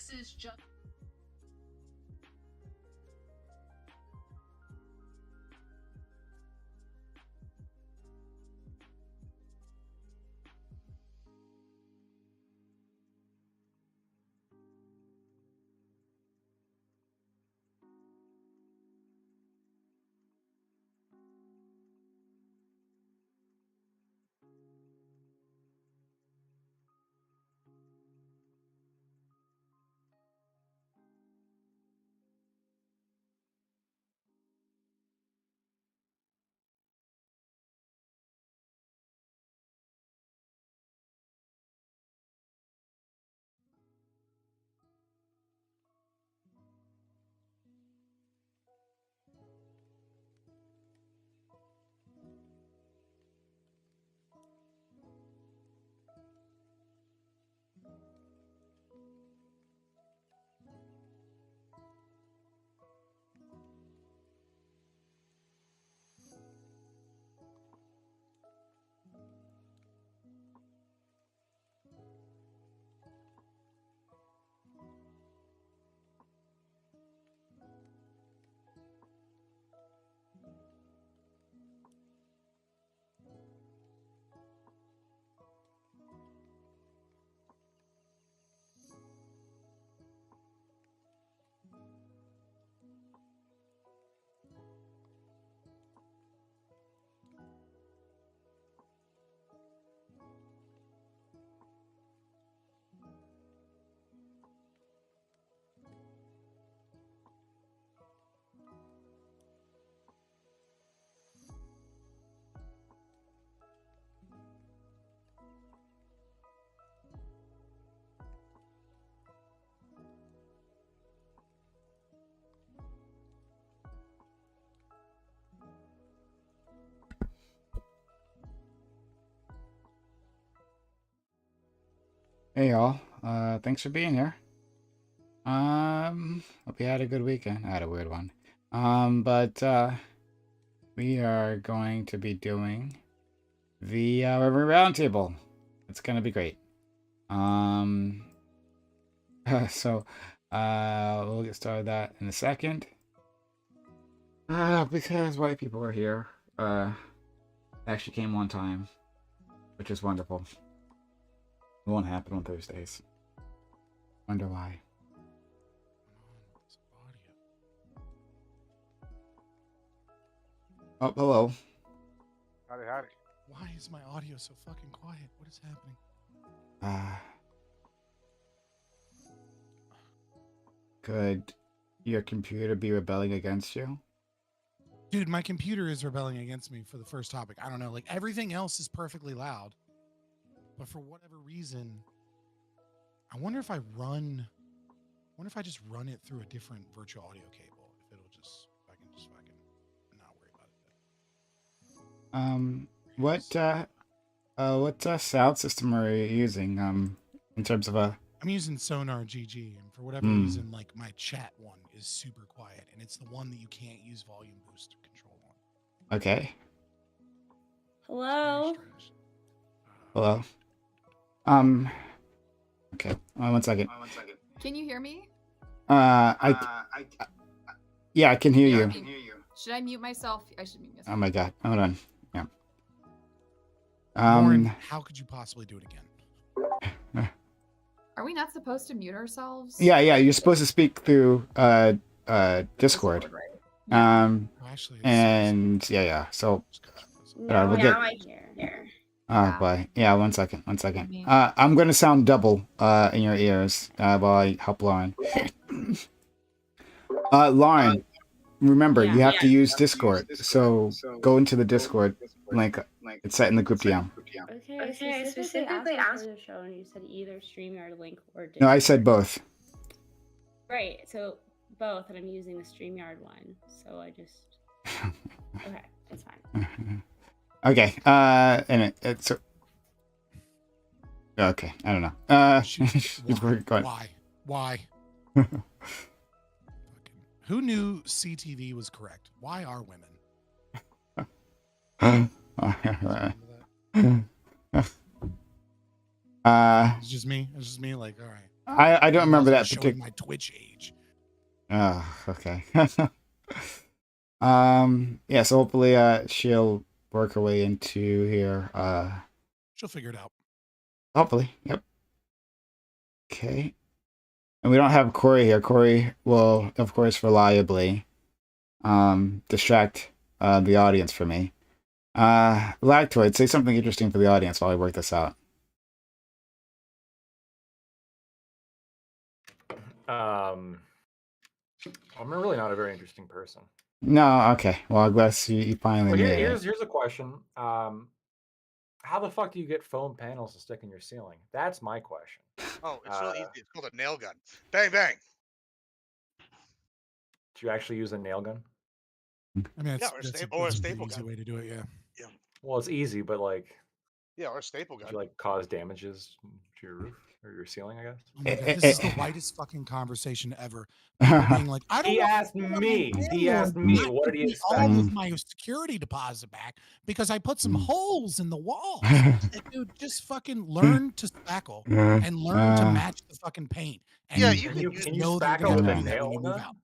This is just. Hey y'all, thanks for being here. Hope you had a good weekend. I had a weird one. But we are going to be doing the Reverie Roundtable. It's gonna be great. So we'll get started that in a second. Because white people are here. Actually came one time, which is wonderful. It won't happen on Thursdays. Wonder why. Oh, hello. Howdy, howdy. Why is my audio so fucking quiet? What is happening? Could your computer be rebelling against you? Dude, my computer is rebelling against me for the first topic. I don't know. Like, everything else is perfectly loud. But for whatever reason, I wonder if I just run it through a different virtual audio cable. If it'll just, if I can not worry about it. What sound system are you using? In terms of a. I'm using Sonar GG, and for whatever reason, like my chat one is super quiet, and it's the one that you can't use volume boost control on. Okay. Hello. Hello. Okay. One second. Can you hear me? Yeah, I can hear you. Should I mute myself? I should mute myself. Oh my god. Hold on. Yeah. Lauren, how could you possibly do it again? Are we not supposed to mute ourselves? Yeah. You're supposed to speak through Discord. Right? Actually, and yeah. So No, we'll now get. I hear. Oh boy. Yeah. One second. I'm gonna sound double in your ears while I help Lauren. Lauren, remember you have to use Discord. So go into the Discord link. It's set in the group DM. Okay, I specifically asked for the show, and you said either StreamYard link or Discord. No, I said both. Right, so both, and I'm using the StreamYard one. So I just. Okay, it's fine. Okay. And it's. Okay, I don't know. Why? Who knew CTV was correct? Why are women? It's just me. Like, all right. I don't remember that showing particular. my Twitch age. Oh, okay. Yeah, so hopefully she'll work her way into here. She'll figure it out. Hopefully. Yep. Okay. And we don't have Corey here. Corey will, of course, reliably distract the audience for me. Lactoid, say something interesting for the audience while I work this out. I'm really not a very interesting person. No, okay. Well, I guess you finally Well, made here's it. here's a question. How the fuck do you get foam panels to stick in your ceiling? That's my question. Oh, it's real easy. It's called a nail gun. Bang bang. Do you actually use a nail gun? I mean, Yeah, or a staple pretty gun. easy way to do it. Yeah. Well, it's easy, but like, Yeah, or a staple do gun. you like cause damages to your roof or your ceiling? I guess. Oh my God, this is the whitest fucking conversation ever. People being like, I don't He want asked my me. He landlord asked me. not What to did he pay all expect? of my security deposit back because I put some holes in the walls. Dude, just fucking learn to spackle and learn to match the fucking paint. And Yeah, Can you know that you're spackle gonna with a do that when nail you move gun? out.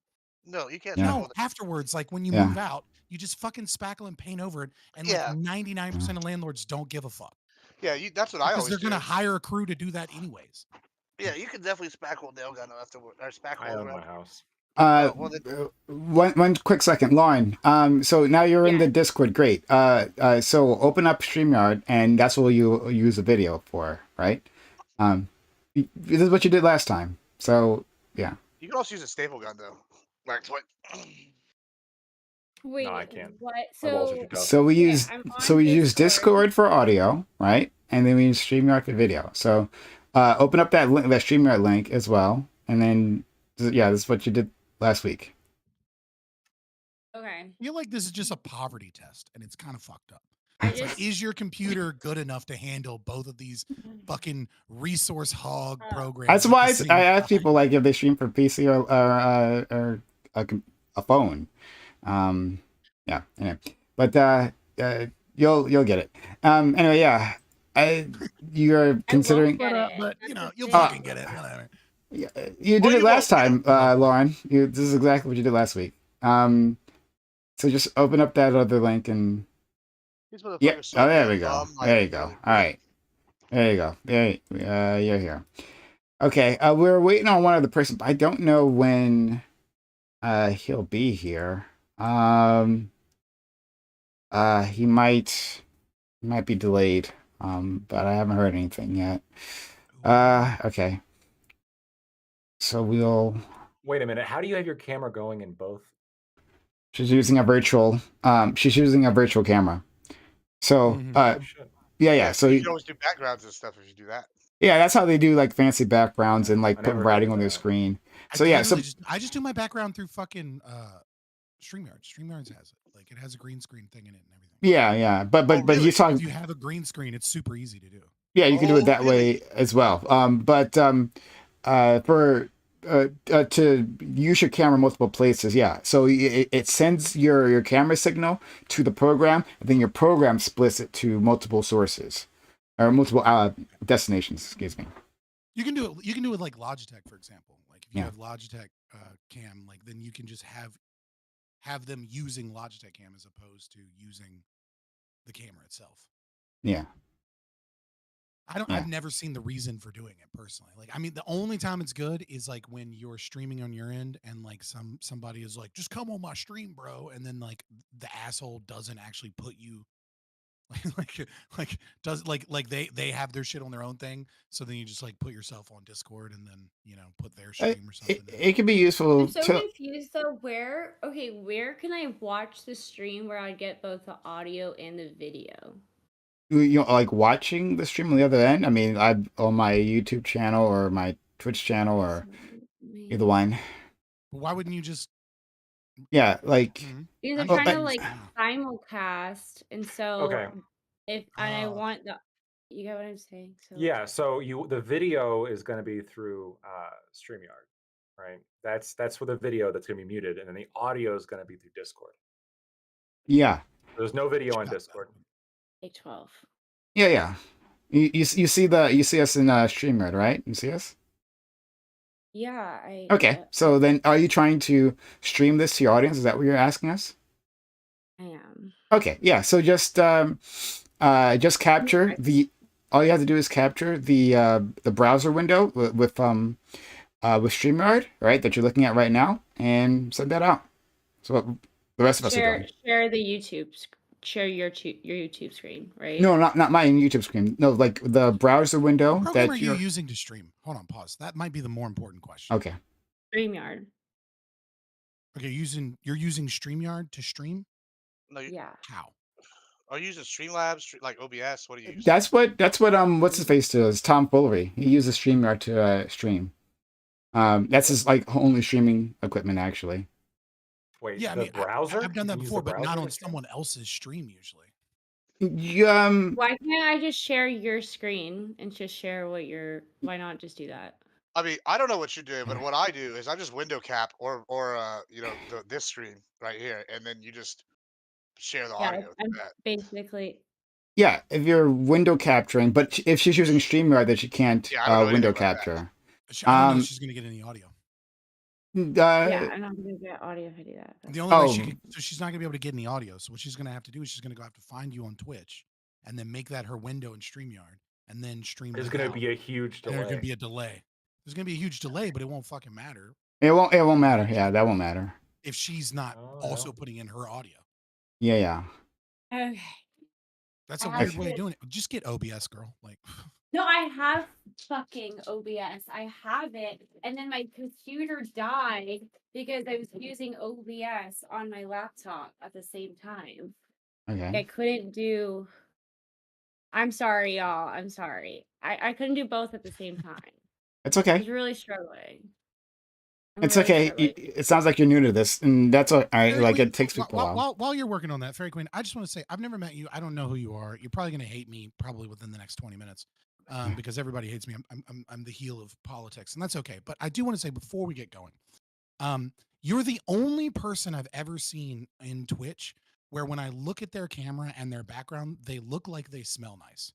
No, you can't. Yeah. spackle No, with it. afterwards, like when you Yeah. move out, you just fucking spackle and paint over it. And like Yeah. 99% of landlords don't give a fuck Yeah, that's what I because always they're do. gonna hire a crew to do that anyways. Yeah, you can definitely spackle a nail gun afterward, or spackle I own over my it. house. One quick second, Lauren. So now you're in the Yeah. Discord. Great. So open up StreamYard, and that's what you use the video for, right? This is what you did last time. So yeah. You can also use a staple gun though. Like what? Wait, No, I can't. what? My walls are So too tough. So we yeah, use I'm on so we use Discord for audio, right? And then we use StreamYard for video. So open up that link, that StreamYard link as well, and then yeah, this is what you did last week. Okay. I feel like this is just a poverty test, and it's kind of fucked up. I It's like, just is your computer good enough to handle both of these fucking resource hog Oh. programs? That's at why the same I ask time? people like if they stream for PC or a phone. Yeah. Anyway, but you'll get it. Anyway, yeah. You're considering. get it. But That's you know, the you'll thing. fucking get it. Whatever. You did Or it you last won't. time, Lauren. This is exactly what you did last week. So just open up that other link and These motherfuckers yeah. so Oh, there damn we go. dumb, like, There you go. really. All right. There you go. You're here. Okay. We're waiting on one other person, but I don't know when he'll be here. He might be delayed. But I haven't heard anything yet. Okay. So we'll. Wait a minute. How do you have your camera going in both? She's using a virtual. She's using a virtual camera. So Mhm. Oh, shit. yeah. So you can always do backgrounds and stuff if you do that. yeah, that's how they do like fancy backgrounds and like I put never writing heard on their that. screen. I So yeah, so literally I just do my background through fucking StreamYard. StreamYard has it. Like it has a green screen thing in it and everything. yeah. But really? he's talking. If you have a green screen, it's super easy to do. Yeah, you can do it Oh, that really? way as well. For to use your camera multiple places, yeah. So it sends your camera signal to the program, and then your program splits it to multiple sources or multiple destinations. Excuse me. You can do it. You can do it like Logitech, for example. Like if you Yeah. have Logitech cam, like then you can just have them using Logitech cam as opposed to using the camera itself. Yeah. I've never seen the reason for doing it personally. Like, I mean, the only time it's good is like when you're streaming on your end and like somebody is like, just come on my stream, bro. And then like the asshole doesn't actually put you like they have their shit on their own thing. So then you just like put yourself on Discord and then, you know, put their stream or something. It can be useful I'm so to. confused though. Where can I watch the stream where I get both the audio and the video? You know, like watching the stream on the other end. I mean, I'm on my YouTube channel or my Twitch channel or either one. But why wouldn't you just Yeah, like Because I'm Oh, trying to I- like simulcast, and so Okay. if and I want the, you get what I'm saying? So Yeah. So the video is going to be through StreamYard, right? That's for the video that's going to be muted, and then the audio is going to be through Discord. yeah. There's no video on Discord. A12. Yeah. You see us in StreamYard, right? You see us? Yeah, Okay, so then are you trying to stream this to your audience? Is that what you're asking us? I am. Okay, yeah. So just capture the. All you have to do is capture the browser window with StreamYard, right? That you're looking at right now, and send that out. So what the rest of us are doing. Share the share your YouTube screen, right? No, not my YouTube screen. No, like the browser What window program are that you you're. using to stream? Hold on, pause. That might be the more important question. Okay. StreamYard. Okay, you're using StreamYard to stream? No, Yeah. How? are you using Streamlabs, like OBS? What do you use? That's what what's his face does. Tom Foolery. He uses StreamYard to stream. That's his like only streaming equipment actually. Wait, Yeah, I the mean, browser? I've done You that can use before, the but not browser on to stream? someone else's stream usually. Why can't I just share your screen and just share what you're? Why not just do that? I mean, I don't know what you're doing, but what I do is I just window cap or this screen right here, and then you just share the Yeah, audio to I'm that. basically. Yeah, if you're window capturing, but if she's using StreamYard, then she can't Yeah, I don't know anything window about that. capture. I don't know if she's going to get any audio. Yeah, I'm not gonna get audio if I do that. The only way she's not going to be able to get any audio. So what she's going to have to do is she's going to have to find you on Twitch and then make that her window in StreamYard and then stream. There's going to be a huge delay. There's going to be a delay. There's going to be a huge delay, but it won't fucking matter. It won't matter. Yeah, that won't matter. If she's not also putting in her audio. Yeah. Okay. That's a weird way of doing it. Just get OBS, girl. Like. No, I have fucking OBS. I have it, and then my computer died because I was using OBS on my laptop at the same time. Okay. I couldn't do. I'm sorry, y'all. I'm sorry. I couldn't do both at the same time. It's I okay. was really struggling. It's okay. It sounds like you're new to this, and that's all right. Like it takes people a while. While you're working on that, Fairy Queen, I just want to say I've never met you. I don't know who you are. You're probably going to hate me probably within the next 20 minutes, because everybody hates me. I'm the heel of politics, and that's okay. But I do want to say before we get going, you're the only person I've ever seen in Twitch where when I look at their camera and their background, they look like they smell nice.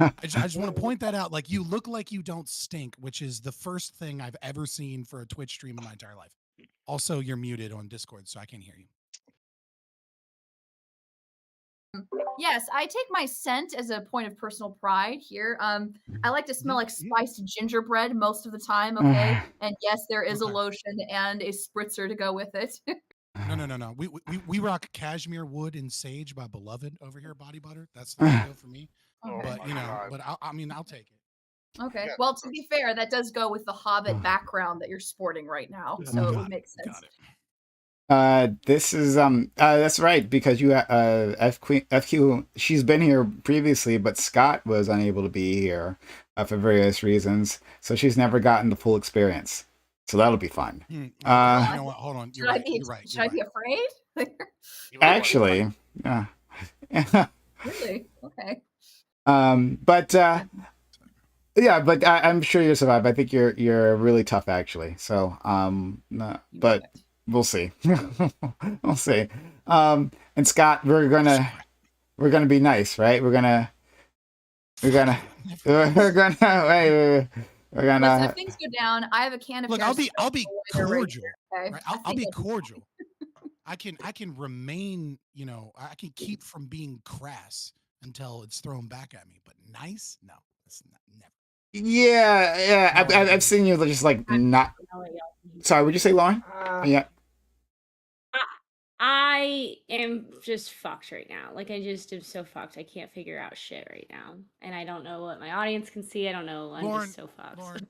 I just want to point that out. Like, you look like you don't stink, which is the first thing I've ever seen for a Twitch stream in my entire life. Also, you're muted on Discord, so I can't hear you. Yes, I take my scent as a point of personal pride here. I like to smell like spiced gingerbread most of the time, okay? And yes, there is a lotion and a spritzer to go with it. No. We rock Cashmere Wood and Sage by Beloved over here, Body Butter. That's the go for me. But I'll take it. Okay. Yeah. Well, to be fair, that does go with the Hobbit background that you're sporting right now, so it would make sense. This is that's right, because you FQ, she's been here previously, but Scott was unable to be here for various reasons, so she's never gotten the full experience. So that'll be fun. You know what? Hold on. You're right. Should I be afraid? Actually, really? Okay. But yeah, but I'm sure you'll survive. I think you're really tough, actually. So but we'll see. We'll see. And Scott, we're gonna be nice, right? We're gonna Listen, if things go down, I have a can of. Look, I'll be cordial. Right? Right? I'll be cordial. I can remain, I can keep from being crass until it's thrown back at me. But nice? No, that's never. Yeah. I've seen you just like not. Sorry, would you say, Lauren? Yeah. I am just fucked right now. Like, I just am so fucked. I can't figure out shit right now, and I don't know what my audience can see. I don't know. I'm just so fucked. Lauren,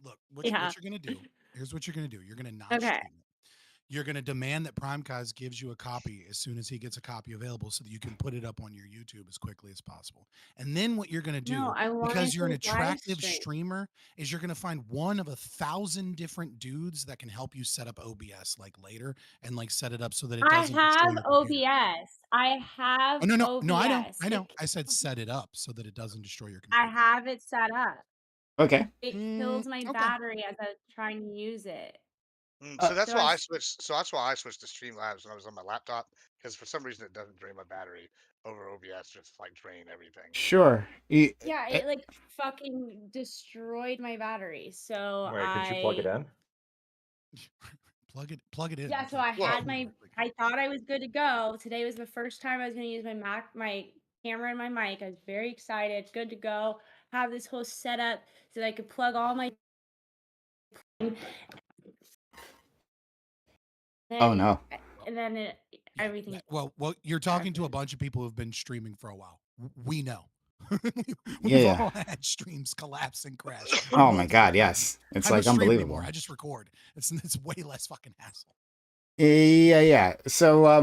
look, what you're gonna do? Here's what you're gonna do. You're gonna not stream it. You're going to demand that Primecast gives you a copy as soon as he gets a copy available so that you can put it up on your YouTube as quickly as possible. And then what you're going to do, because you're an attractive streamer, is you're going to find one of 1,000 different dudes that can help you set up OBS like later and like set it up so that it doesn't. I have OBS. I have. Oh, no, OBS. I know. I said set it up so that it doesn't destroy your computer. I have it set up. Okay. It kills my battery as I was trying to use it. Uh, So that's So why I I s- switched. So that's why I switched to Streamlabs when I was on my laptop, because for some reason it doesn't drain my battery over OBS. Just like drain everything. sure. yeah, Eh, it like fucking destroyed my battery. So Wait, couldn't you plug it in? Plug it in. yeah, With, so like, I the had Well, my cooler, like, I thought I was good to go. Today was the first time I was going to use my camera and my mic. I was very excited, good to go. Have this whole setup so that I could plug all my oh then no. and then yeah. everything Well, you're talking to a crashes. bunch of people who've been streaming for a while. We know. Yeah, We've yeah. all had streams collapse and crash Oh my multiple God, times. yes. It's I don't like stream anymore. unbelievable. I just record. It's way less fucking hassle. Yeah, yeah. So uh,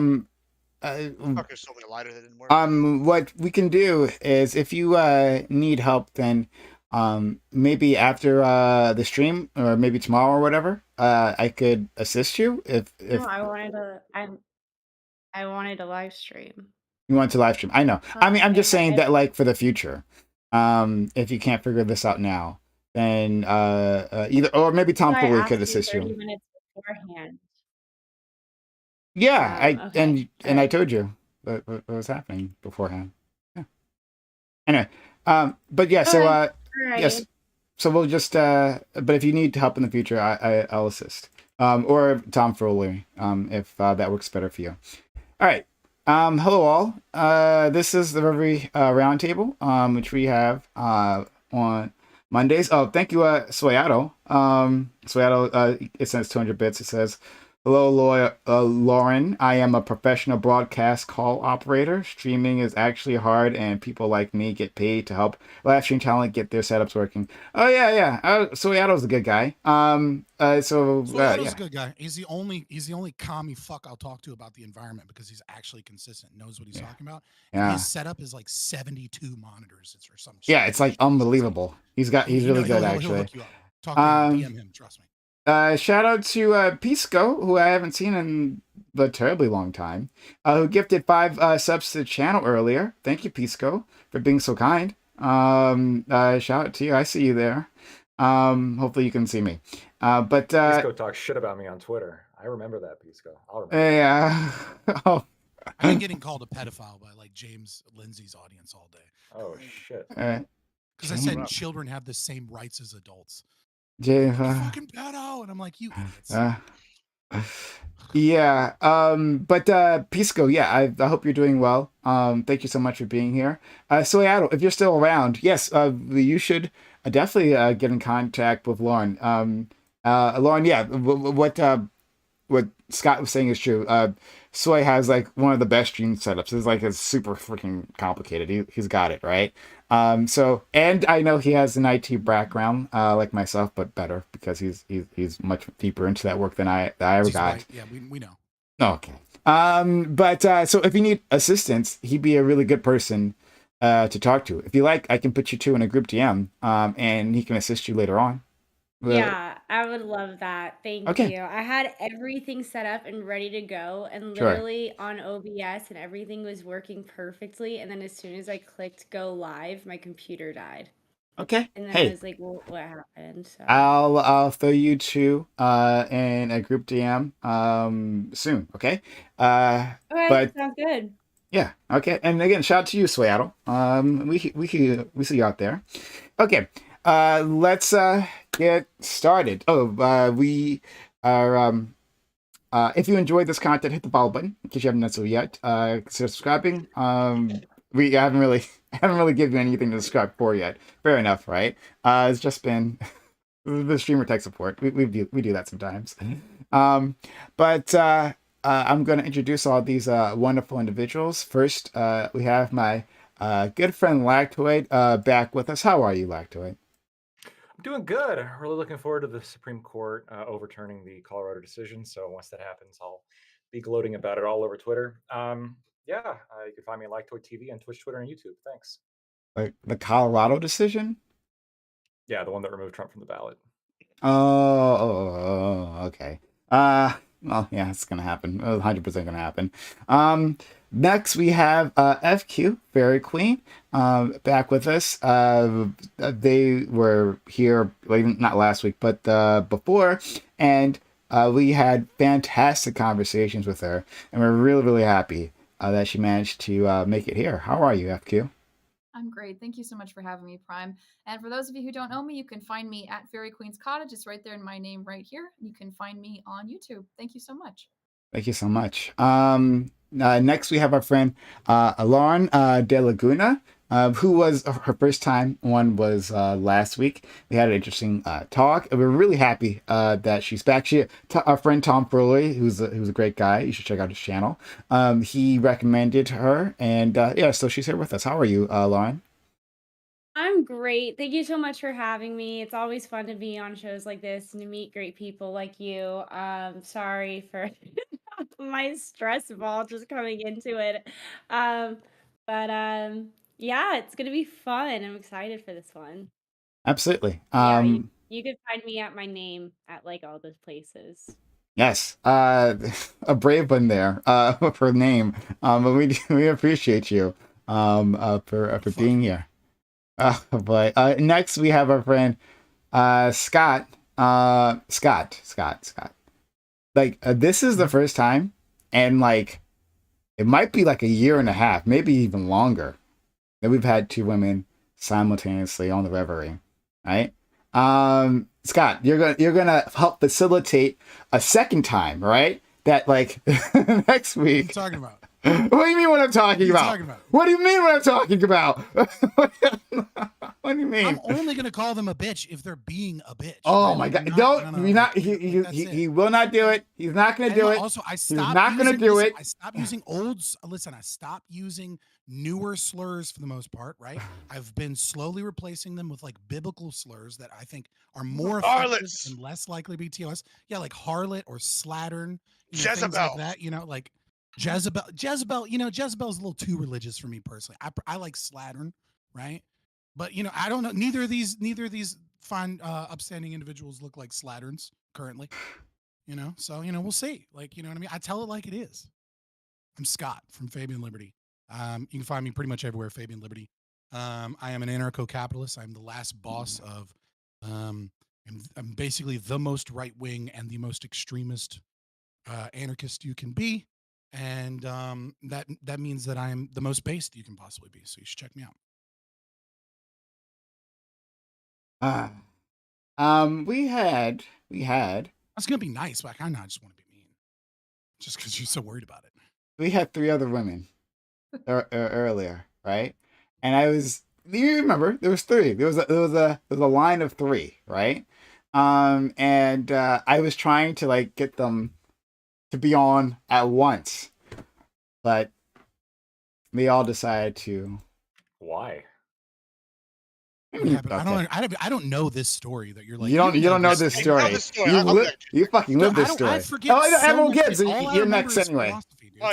fuck, there's so many lighter that didn't work. what we can do is if you need help, then maybe after the stream or maybe tomorrow or whatever, I could assist you No, if I wanted a live stream. you want to live stream. I know. I mean, I'm just saying that like for the future, if you can't figure this out now, then either or maybe So Tom I Foley could asked you assist 30 you. minutes beforehand. Yeah, Okay. All I right. told you what was happening beforehand. Yeah. Anyway, but yeah, so Okay. All yes, right. so we'll just but if you need help in the future, I'll assist. Or Tom Foley, if that works better for you. All right. Hello all. This is the Reverie Roundtable, which we have on Mondays. Oh, thank you, Soyato. Soyato, it says 200 bits. It says, hello, Lauren. I am a professional broadcast call operator. Streaming is actually hard, and people like me get paid to help live stream talent get their setups working. Oh, yeah, yeah. Soyato's a good guy. Soyato's Yeah. a good guy. He's the only commie fuck I'll talk to about the environment because he's actually consistent, knows what he's Yeah. talking about. And Yeah. his setup is like 72 monitors or some shit. Yeah, it's like unbelievable. He's really good He'll actually. hook you up. Talk to him, DM him, trust me. Shout out to Pisco, who I haven't seen in a terribly long time, who gifted 5 subs to the channel earlier. Thank you, Pisco, for being so kind. Shout out to you. I see you there. Hopefully you can see me. Pisco talks shit about me on Twitter. I remember that, Pisco. I'll remember. Yeah. Oh. I've been getting called a pedophile by like James Lindsay's audience all day. Oh shit. Because I said children have the same rights as adults. Jay, You fucking pedo, and I'm like, you idiots. Yeah. But Pisco, yeah, I hope you're doing well. Thank you so much for being here. Soyato, if you're still around, yes, you should definitely get in contact with Lauren. Lauren, yeah, what Scott was saying is true. Soy has like one of the best stream setups. It's super freaking complicated. He's got it right. So, and I know he has an IT background, like myself, but better because he's much deeper into that work than I ever got. Right. Yeah, we know. Okay. But so if you need assistance, he'd be a really good person to talk to. If you like, I can put you two in a group DM, and he can assist you later on. Yeah, I would love that. Thank Okay. you. I had everything set up and ready to go, and Sure. literally on OBS, and everything was working perfectly. And then as soon as I clicked go live, my computer died. Okay. And then I Hey, was like, well, what happened? So I'll throw you two in a group DM soon. Okay. okay, But sounds good. yeah. Okay. And again, shout out to you, Swaddle. We see you out there. Okay. Let's get started. Oh, we are if you enjoyed this content, hit the follow button in case you haven't done so yet. Consider subscribing. We haven't really given you anything to subscribe for yet. Fair enough, right? It's just been the streamer tech support. We do that sometimes. But I'm going to introduce all these wonderful individuals. First, we have my good friend Lactoid back with us. How are you, Lactoid? I'm doing good. Really looking forward to the Supreme Court overturning the Colorado decision. So once that happens, I'll be gloating about it all over Twitter. You can find me on Lactoid TV on Twitch, Twitter, and YouTube. Thanks. Like the Colorado decision? Yeah, the one that removed Trump from the ballot. Okay. Well, yeah, it's gonna happen. 100% gonna happen. Next we have FQ Fairy Queen back with us. They were here, not last week, but before, and We had fantastic conversations with her, and we're really, really happy that she managed to make it here. How are you, FQ? I'm great. Thank you so much for having me, Prime. And for those of you who don't know me, you can find me at Fairy Queen's Cottage. It's right there in my name right here. You can find me on YouTube. Thank you so much. Thank you so much. Next, we have our friend Lauren De Laguna, who was her first time. One was last week. We had an interesting talk. We're really happy that she's back. Our friend Tom Furley, who's a great guy. You should check out his channel. He recommended her, and yeah, so she's here with us. How are you, Lauren? I'm great. Thank you so much for having me. It's always fun to be on shows like this and to meet great people like you. Sorry for my stress ball just coming into it. Um, but yeah, it's gonna be fun. I'm excited for this one. Absolutely. Yeah, you could find me at my name at like all those places. Yes, a brave one there with her name. But we appreciate you for being here. But next we have our friend Scott. Scott. Like this is the first time, and like it might be like a year and a half, maybe even longer, that we've had two women simultaneously on the Reverie, right? Scott, you're gonna help facilitate a second time, right? That like next What are you week. talking about? What do you mean what I'm talking What are you about? talking about? What do you mean what I'm talking about? What do you mean? I'm only gonna call them a bitch if they're being a bitch. Oh right? my Like, god! we're Don't no, you're not like, he that's it. he will not do it. He's not gonna And do it. also, I He's stopped not gonna using, do listen, it. I stopped using listen, I stopped using newer slurs for the most part, right? I've been slowly replacing them with like biblical slurs that I think are more effective Harlots. and less likely to be TOS. Yeah, like harlot or slattern, things like Jezebel. that, like Jezebel, Jezebel's a little too religious for me personally. I like slattern, right? But I don't know. Neither of these fine, upstanding individuals look like slatterns currently. So we'll see. Like, you know what I mean? I tell it like it is. I'm Scott from Fabian Liberty. You can find me pretty much everywhere, Fabian Liberty. I am an anarcho-capitalist. I'm the last boss of, I'm basically the most right wing and the most extremist anarchist you can be, and that means that I am the most based you can possibly be. So you should check me out. We had That's gonna be nice, but I kind of just want to be mean, just because you're so worried about it. we had three other women earlier, right? And I was, do you remember? There was three. There was a line of three, right? And I was trying to like get them to be on at once, but they all decided to. Why? What happened? I don't know this story that you're like. You don't know this this story. story. Tell the story. You fucking live this story. I forget. Oh, So Admiral much, Gibbs, all I you're remember next is anyway. philosophy, dude. Oh,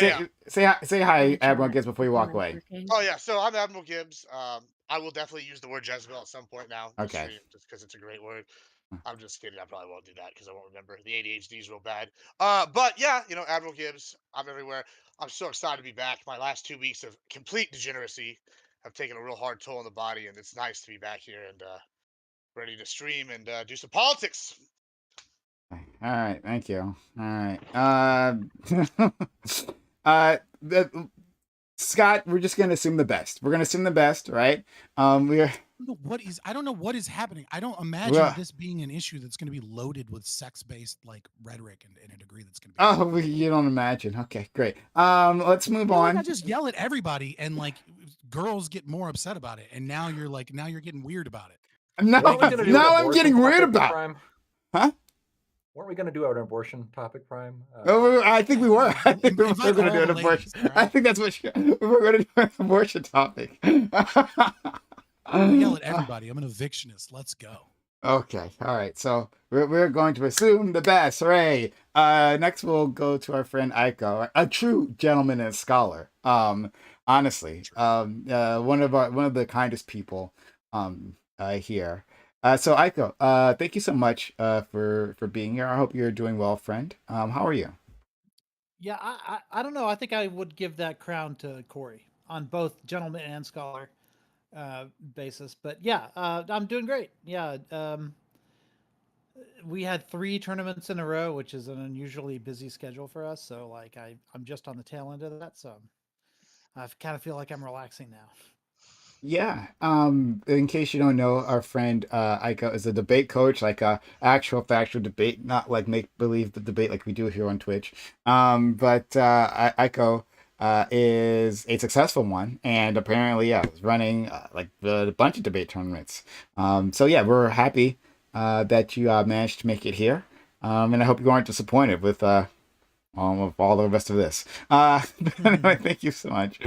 Say, yeah. say hi, Admiral Gibbs, before you walk away. Oh yeah, so I'm Admiral Gibbs. I will definitely use the word Jezebel at some point now. on Okay. stream, just because it's a great word. I'm just kidding. I probably won't do that because I won't remember. The ADHD is real bad. But yeah, Admiral Gibbs. I'm everywhere. I'm so excited to be back. My last 2 weeks of complete degeneracy have taken a real hard toll on the body, and it's nice to be back here and ready to stream and do some politics. All right, thank you. All right. Scott, we're just gonna assume the best. We're gonna assume the best, right? I don't know what is happening. I don't imagine this being an issue that's going to be loaded with sex-based like rhetoric and in a degree that's going to be. Oh, you don't imagine. Okay, great. Let's move on. I just yell at everybody, and like girls get more upset about it, and now you're getting weird about it. No, I'm getting weird about it. Huh? Weren't we going to do an abortion topic, Prime? I think we were. I think we were going to do an abortion. Right? I think that's what we were going to do an abortion topic. I'm yell at everybody. I'm an evictionist. Let's go. Okay. All right. So we're going to assume the best. Hooray. Next we'll go to our friend Aiko, a true gentleman and scholar. Honestly, one of the kindest people here. So Aiko, thank you so much for being here. I hope you're doing well, friend. How are you? Yeah, I don't know. I think I would give that crown to Corey on both gentleman and scholar basis. But yeah, I'm doing great. Yeah, We had 3 tournaments in a row, which is an unusually busy schedule for us. So like I'm just on the tail end of that. So I kind of feel like I'm relaxing now. Yeah. In case you don't know, our friend Aiko is a debate coach, like actual factual debate, not like make believe the debate like we do here on Twitch. But Aiko is a successful one, and apparently, yeah, is running like a bunch of debate tournaments. So yeah, we're happy that you managed to make it here. And I hope you aren't disappointed with of all the rest of this. But anyway, thank you so much.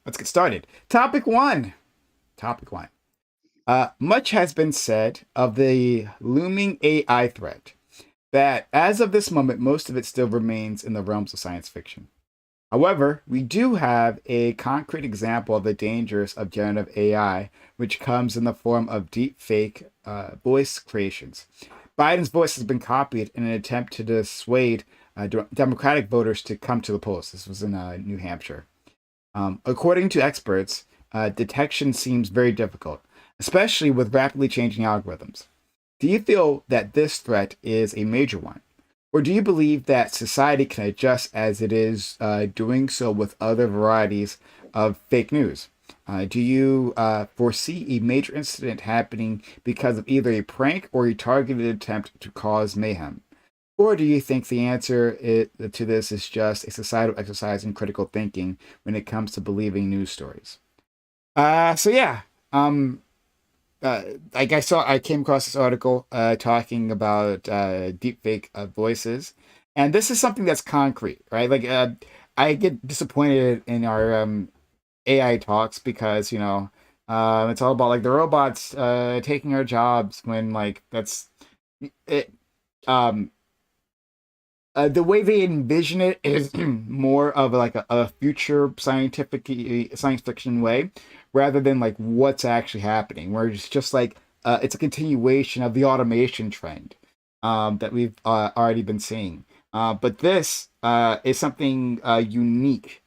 Let's get started. Topic one. Topic one. Much has been said of the looming AI threat. That as of this moment, most of it still remains in the realms of science fiction. However, we do have a concrete example of the dangers of generative AI, which comes in the form of deepfake voice creations. Biden's voice has been copied in an attempt to dissuade Democratic voters to come to the polls. This was in New Hampshire. According to experts, detection seems very difficult, especially with rapidly changing algorithms. Do you feel that this threat is a major one? Or do you believe that society can adjust as it is doing so with other varieties of fake news? Do you foresee a major incident happening because of either a prank or a targeted attempt to cause mayhem? Or do you think the answer to this is just a societal exercise in critical thinking when it comes to believing news stories? So yeah, like I came across this article talking about deepfake voices, and this is something that's concrete, right? Like I get disappointed in our AI talks because it's all about like the robots taking our jobs when like that's it. Um, the way they envision it is more of like a future science fiction way rather than like what's actually happening where it's just like it's a continuation of the automation trend that we've already been seeing but this is something unique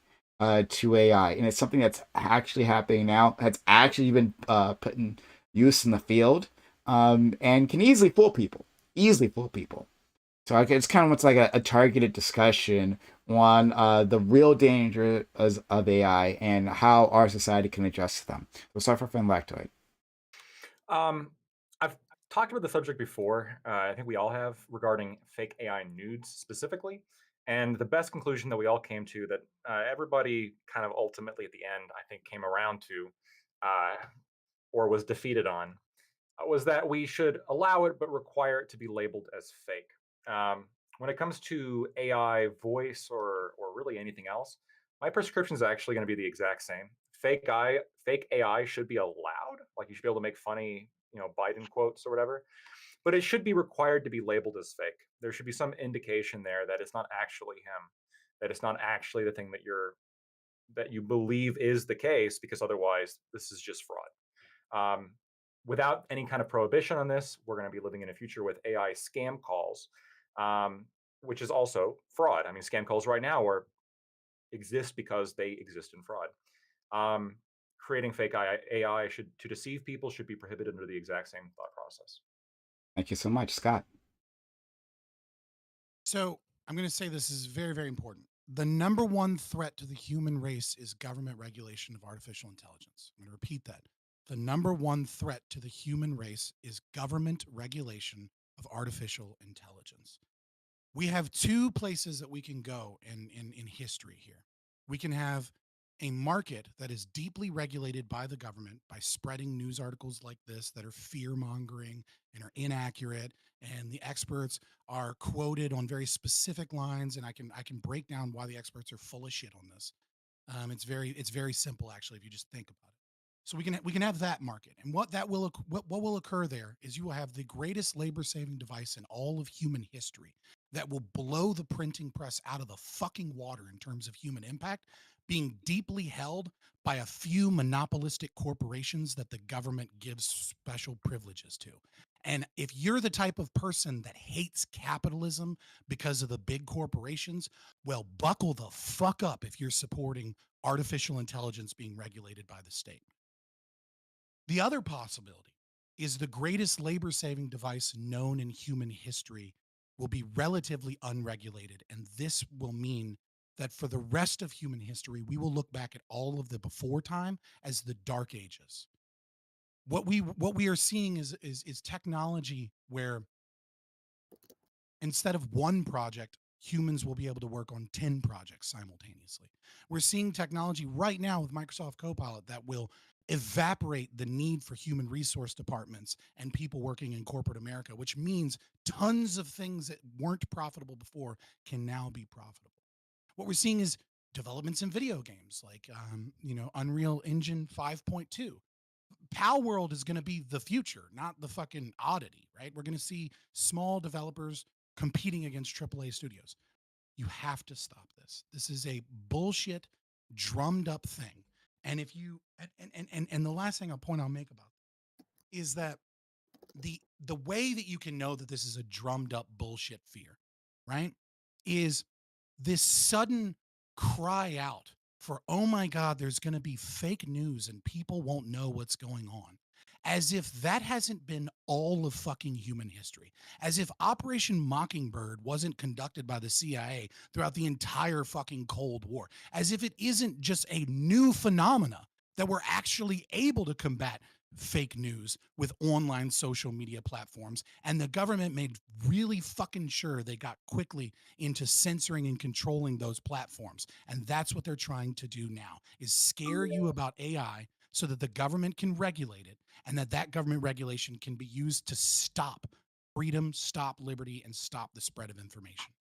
to AI, and it's something that's actually happening now, that's actually been put in use in the field, and can easily fool people. So it's kind of what's like a targeted discussion on the real dangers of AI and how our society can adjust to them. We'll start for Finn Lactoid. I've talked about the subject before. I think we all have regarding fake AI nudes specifically. And the best conclusion that we all came to that everybody kind of ultimately at the end, I think, came around to uh, or was defeated on was that we should allow it but require it to be labeled as fake. When it comes to AI voice or really anything else, my prescription is actually going to be the exact same. Fake AI should be allowed. Like you should be able to make funny, Biden quotes or whatever, but it should be required to be labeled as fake. There should be some indication there that it's not actually him, that it's not actually the thing that you believe is the case, because otherwise this is just fraud. Um, Without any kind of prohibition on this, we're going to be living in a future with AI scam calls, um, which is also fraud. I mean, scam calls right now exist because they exist in fraud. Um, Creating fake AI should to deceive people should be prohibited under the exact same thought process. Thank you so much, Scott. So I'm going to say this is very, very important. The number one threat to the human race is government regulation of artificial intelligence. I'm going to repeat that. The number one threat to the human race is government regulation of artificial intelligence. We have two places that we can go in history here. We can have a market that is deeply regulated by the government by spreading news articles like this that are fear mongering and are inaccurate, and the experts are quoted on very specific lines, and I can break down why the experts are full of shit on this. It's very simple actually if you just think about it. So we can have that market, and what will occur there is you will have the greatest labor saving device in all of human history that will blow the printing press out of the fucking water in terms of human impact, being deeply held by a few monopolistic corporations that the government gives special privileges to. And if you're the type of person that hates capitalism because of the big corporations, well, buckle the fuck up if you're supporting artificial intelligence being regulated by the state. The other possibility is the greatest labor-saving device known in human history will be relatively unregulated. And this will mean that for the rest of human history, we will look back at all of the before time as the dark ages. What we are seeing is technology where instead of one project, humans will be able to work on 10 projects simultaneously. We're seeing technology right now with Microsoft Copilot that will evaporate the need for human resource departments and people working in corporate America, which means tons of things that weren't profitable before can now be profitable. What we're seeing is developments in video games like Unreal Engine 5.2. Pal World is going to be the future, not the fucking oddity, right? We're going to see small developers competing against AAA studios. You have to stop this. This is a bullshit, drummed up thing. And if you and the last thing I'll make about it is that the way that you can know that this is a drummed up bullshit fear, right? Is this sudden cry out for, oh my God, there's going to be fake news and people won't know what's going on. As if that hasn't been all of fucking human history. As if Operation Mockingbird wasn't conducted by the CIA throughout the entire fucking Cold War. As if it isn't just a new phenomena that we're actually able to combat fake news with online social media platforms. And the government made really fucking sure they got quickly into censoring and controlling those platforms. And that's what they're trying to do now, is scare you about AI so that the government can regulate it, and that government regulation can be used to stop freedom, stop liberty, and stop the spread of information.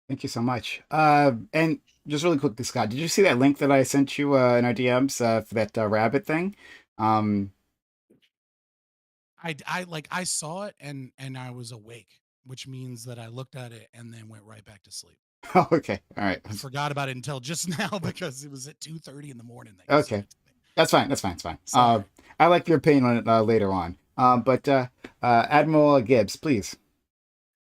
Thank you so much. And just really quickly, Scott, did you see that link that I sent you in our DMs for that rabbit thing? I saw it and I was awake, which means that I looked at it and then went right back to sleep. Oh, okay. All right. I forgot about it until just now because it was at 2:30 in the morning. Okay. That's fine. That's fine. It's fine. Sorry. I like your opinion on it later on. But Admiral Gibbs, please.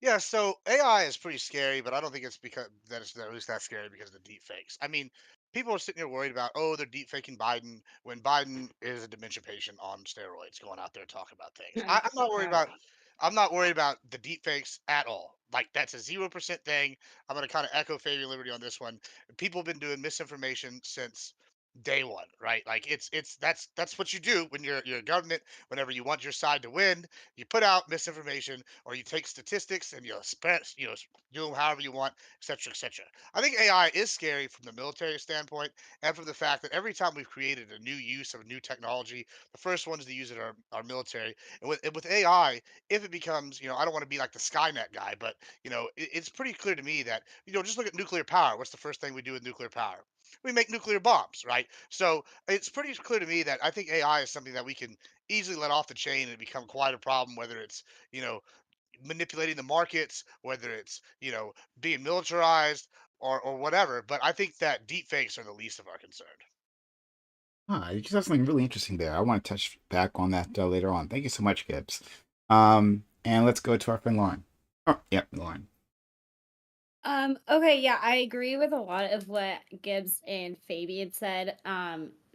Yeah, so AI is pretty scary, but I don't think it's because that it's at least that scary because of the deep fakes. I mean, people are sitting here worried about, oh, they're deep faking Biden when Biden is a dementia patient on steroids going out there talking about things. I'm not worried about the deep fakes at all. Like that's a 0% thing. I'm gonna kind of echo Fabian Liberty on this one. People have been doing misinformation since day one, right? Like that's what you do when you're a government. Whenever you want your side to win, you put out misinformation or you take statistics and you spread, do them however you want, etc., etc. I think AI is scary from the military standpoint and from the fact that every time we've created a new use of a new technology, the first ones to use it are our military. And with AI, if it becomes, I don't want to be like the Skynet guy, but it's pretty clear to me that just look at nuclear power. What's the first thing we do with nuclear power? We make nuclear bombs, right? So it's pretty clear to me that I think AI is something that we can easily let off the chain and become quite a problem, whether it's, you know, manipulating the markets, whether it's, being militarized or whatever. But I think that deep fakes are the least of our concern. You just have something really interesting there. I want to touch back on that later on. Thank you so much, Gibbs. And let's go to our friend Lauren. Oh, yep, Lauren. Okay, yeah, I agree with a lot of what Gibbs and Fabian said.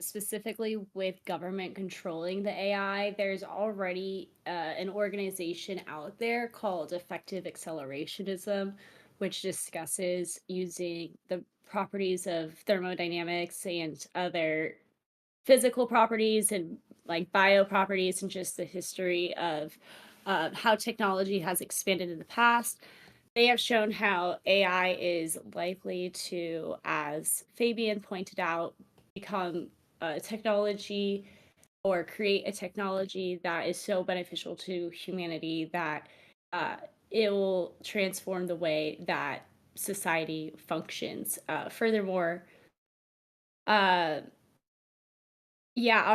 Specifically with government controlling the AI, there's already an organization out there called Effective Accelerationism, which discusses using the properties of thermodynamics and other physical properties and like bio properties and just the history of how technology has expanded in the past. They have shown how AI is likely to, as Fabian pointed out, become a technology or create a technology that is so beneficial to humanity that uh, it will transform the way that society functions. Furthermore, uh, yeah,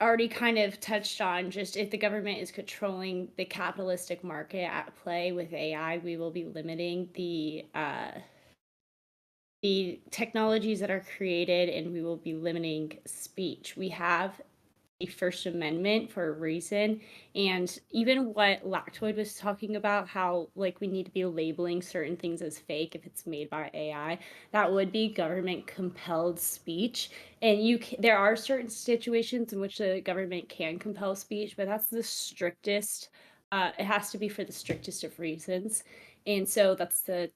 already kind of touched on just if the government is controlling the capitalistic market at play with AI, we will be limiting the technologies that are created and we will be limiting speech. We have a First Amendment for a reason. And even what Lactoid was talking about, how like we need to be labeling certain things as fake if it's made by AI, that would be government compelled speech. And there are certain situations in which the government can compel speech, but that's the strictest. It has to be for the strictest of reasons. And so that's the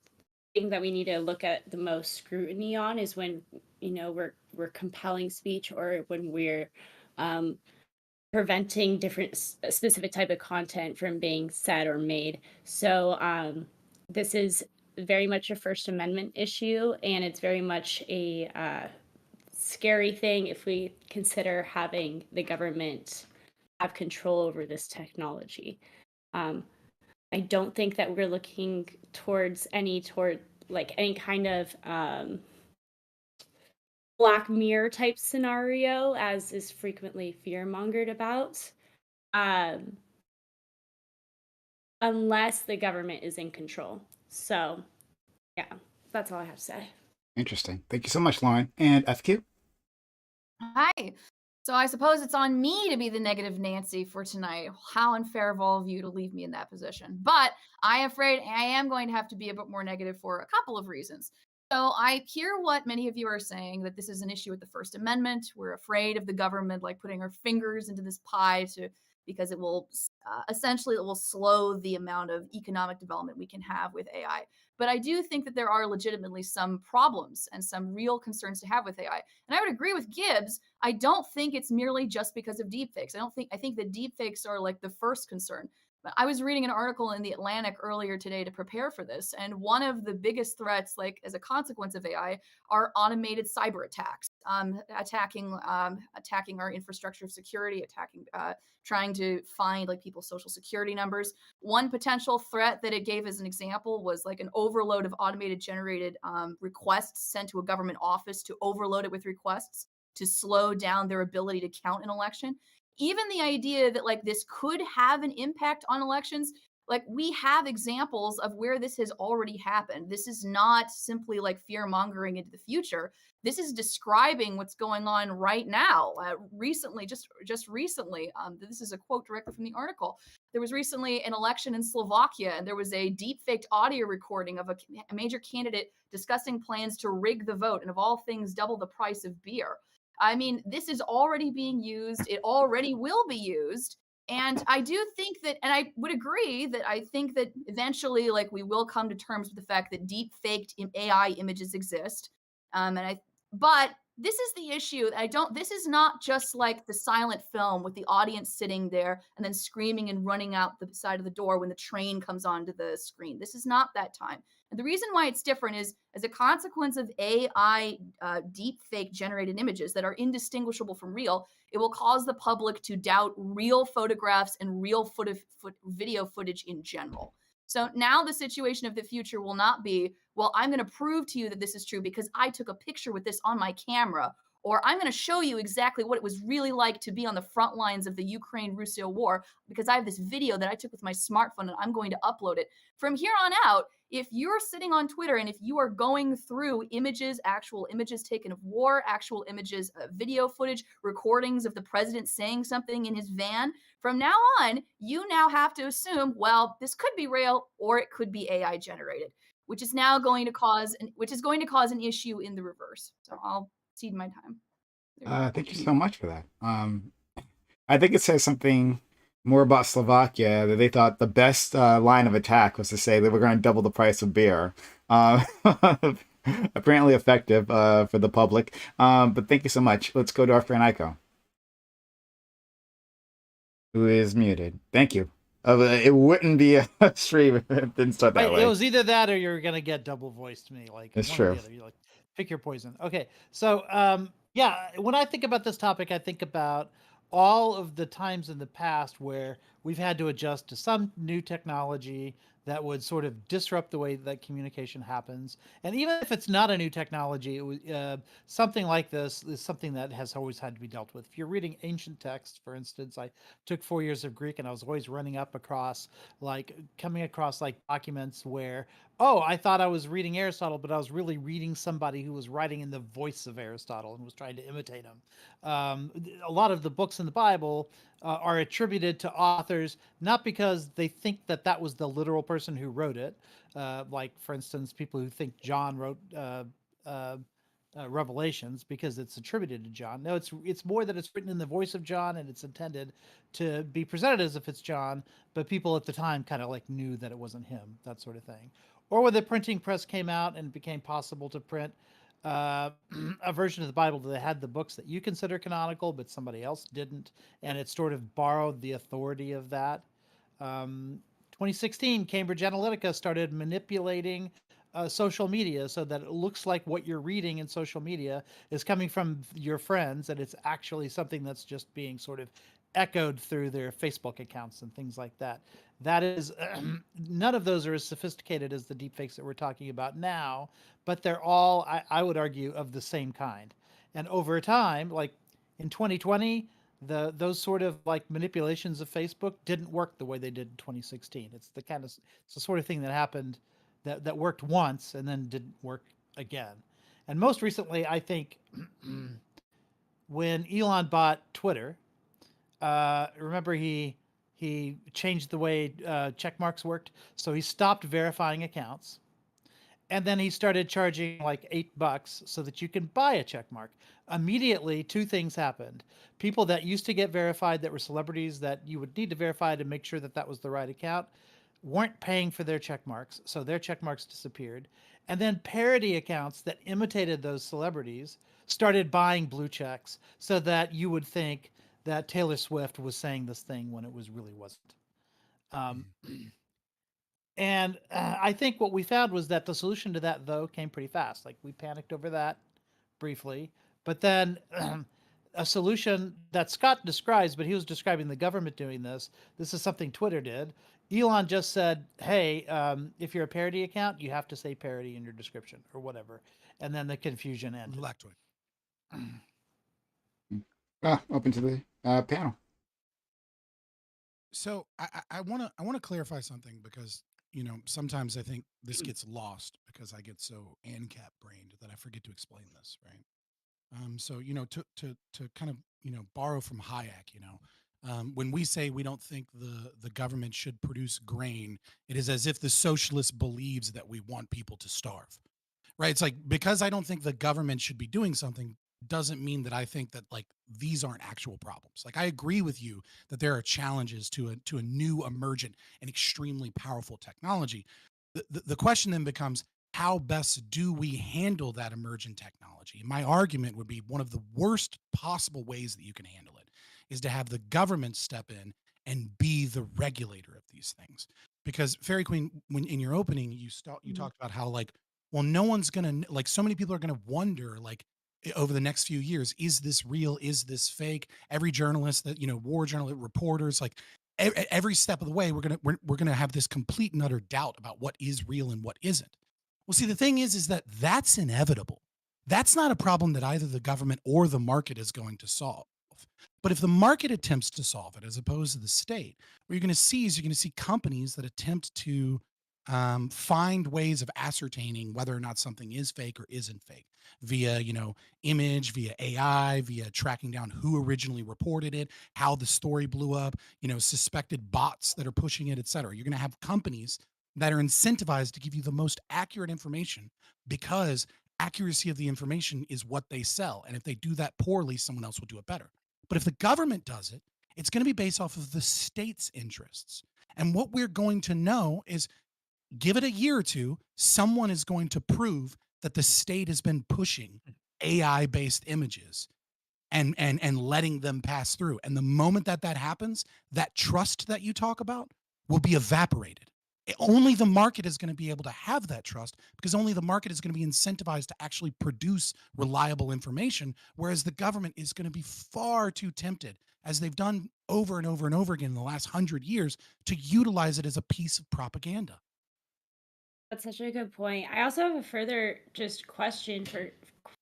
thing that we need to look at the most scrutiny on, is when we're compelling speech, or when we're um, preventing different specific type of content from being said or made. So this is very much a First Amendment issue, and it's very much a scary thing if we consider having the government have control over this technology. Um, I don't think that we're looking towards any kind of Black Mirror type scenario, as is frequently fear mongered about, um, unless the government is in control. So, yeah, that's all I have to say. Interesting. Thank you so much, Lauren. And FQ? Hi. So I suppose it's on me to be the negative Nancy for tonight. How unfair of all of you to leave me in that position. But I am afraid I am going to have to be a bit more negative for a couple of reasons. So I hear what many of you are saying, that this is an issue with the First Amendment. We're afraid of the government like putting our fingers into this pie because it will essentially it will slow the amount of economic development we can have with AI. But I do think that there are legitimately some problems and some real concerns to have with AI. And I would agree with Gibbs. I don't think it's merely just because of deepfakes. I think that deepfakes are like the first concern. But I was reading an article in the Atlantic earlier today to prepare for this, and one of the biggest threats, like as a consequence of AI, are automated cyber attacks, attacking our infrastructure of security, trying to find like people's social security numbers. One potential threat that it gave as an example was like an overload of automated generated requests sent to a government office, to overload it with requests to slow down their ability to count an election. Even the idea that like this could have an impact on elections, like we have examples of where this has already happened. This is not simply like fear mongering into the future. This is describing what's going on right now. Recently, just recently, this is a quote directly from the article. There was recently an election in Slovakia, and there was a deep-faked audio recording of a major candidate discussing plans to rig the vote, and of all things, double the price of beer. I mean, this is already being used. It already will be used. And I do think that, and I would agree that I think that eventually, like, we will come to terms with the fact that deep faked AI images exist. But this is the issue. This is not just like the silent film with the audience sitting there and then screaming and running out the side of the door when the train comes onto the screen. This is not that time. And the reason why it's different is as a consequence of AI deep fake generated images that are indistinguishable from real, it will cause the public to doubt real photographs and real video footage in general. So now the situation of the future will not be, well, I'm going to prove to you that this is true because I took a picture with this on my camera, or I'm going to show you exactly what it was really like to be on the front lines of the Ukraine-Russia war because I have this video that I took with my smartphone and I'm going to upload it. From here on out, if you're sitting on Twitter and if you are going through images, actual images taken of war, actual images, video footage, recordings of the president saying something in his van, from now on, you now have to assume, well, this could be real or it could be AI generated, which is now going to cause an issue in the reverse. So I'll cede my time. Thank you so much for that. I think it says something more about Slovakia, that they thought the best line of attack was to say that we're going to double the price of beer. Apparently effective for the public. But thank you so much. Let's go to our friend Aiko, who is muted. Thank you. It wouldn't be a stream if it didn't start that way. It was either that or you're gonna get double voiced me. Like It's one true. or the other. You like pick your poison. Okay, so yeah, when I think about this topic, I think about all of the times in the past where we've had to adjust to some new technology that would sort of disrupt the way that communication happens. And even if it's not a new technology, something like this is something that has always had to be dealt with. If you're reading ancient texts, for instance, I took 4 years of Greek, and I was always running up across, like, coming across like documents where, oh, I thought I was reading Aristotle, but I was really reading somebody who was writing in the voice of Aristotle and was trying to imitate him. A lot of the books in the Bible are attributed to authors not because they think that that was the literal person who wrote it. Like, for instance, people who think John wrote uh, Revelations because it's attributed to John. No, it's more that it's written in the voice of John, and it's intended to be presented as if it's John, but people at the time kind of like knew that it wasn't him, that sort of thing. Or when the printing press came out and it became possible to print uh, a version of the Bible that had the books that you consider canonical, but somebody else didn't, and it sort of borrowed the authority of that. 2016, Cambridge Analytica started manipulating social media so that it looks like what you're reading in social media is coming from your friends, and it's actually something that's just being sort of echoed through their Facebook accounts and things like that. That is, none of those are as sophisticated as the deepfakes that we're talking about now, but they're all, I would argue, of the same kind. And over time, like in 2020, those sort of like manipulations of Facebook didn't work the way they did in 2016. It's the sort of thing that happened that worked once and then didn't work again. And most recently, I think when Elon bought Twitter, remember he changed the way check marks worked, so he stopped verifying accounts, and then he started charging like $8 so that you can buy a check mark. Immediately, two things happened. People that used to get verified, that were celebrities that you would need to verify to make sure that that was the right account, weren't paying for their check marks, so their check marks disappeared. And then parody accounts that imitated those celebrities started buying blue checks so that you would think that Taylor Swift was saying this thing when it was really wasn't. Um, and I think what we found was that the solution to that, though, came pretty fast. Like, we panicked over that briefly, but then a solution that Scott describes, but he was describing the government doing this. This is something Twitter did. Elon just said, hey, if you're a parody account, you have to say parody in your description or whatever. And then the confusion ended. Electoid. Open to the panel. So I want to clarify something, because sometimes I think this gets lost because I get so ANCAP brained that I forget to explain this, right? So to kind of borrow from Hayek, when we say we don't think the government should produce grain, it is as if the socialist believes that we want people to starve, right? It's like, because I don't think the government should be doing something doesn't mean that I think that, like, these aren't actual problems. Like, I agree with you that there are challenges to a new, emergent, and extremely powerful technology. The question then becomes, how best do we handle that emergent technology? My argument would be one of the worst possible ways that you can handle it is to have the government step in and be the regulator of these things. Because, Fairy Queen, when in your opening you talked about how, like, well, no one's gonna, like, so many people are gonna wonder, like, over the next few years, is this real? Is this fake? Every journalist that, war journalist, reporters, like, every step of the way, we're gonna have this complete and utter doubt about what is real and what isn't. Well, see, the thing is that that's inevitable. That's not a problem that either the government or the market is going to solve. But if the market attempts to solve it, as opposed to the state, what you're going to see is you're going to see companies that attempt to find ways of ascertaining whether or not something is fake or isn't fake via, image, via AI, via tracking down who originally reported it, how the story blew up, suspected bots that are pushing it, et cetera. You're going to have companies that are incentivized to give you the most accurate information, because accuracy of the information is what they sell. And if they do that poorly, someone else will do it better. But if the government does it, it's going to be based off of the state's interests. And what we're going to know is, give it a year or two, someone is going to prove that the state has been pushing AI-based images and letting them pass through. And the moment that happens, that trust that you talk about will be evaporated. Only the market is going to be able to have that trust, because only the market is going to be incentivized to actually produce reliable information, whereas the government is going to be far too tempted as they've done over and over and over again in the last 100 years, to utilize it as a piece of propaganda. That's such a good point. I also have a further just question for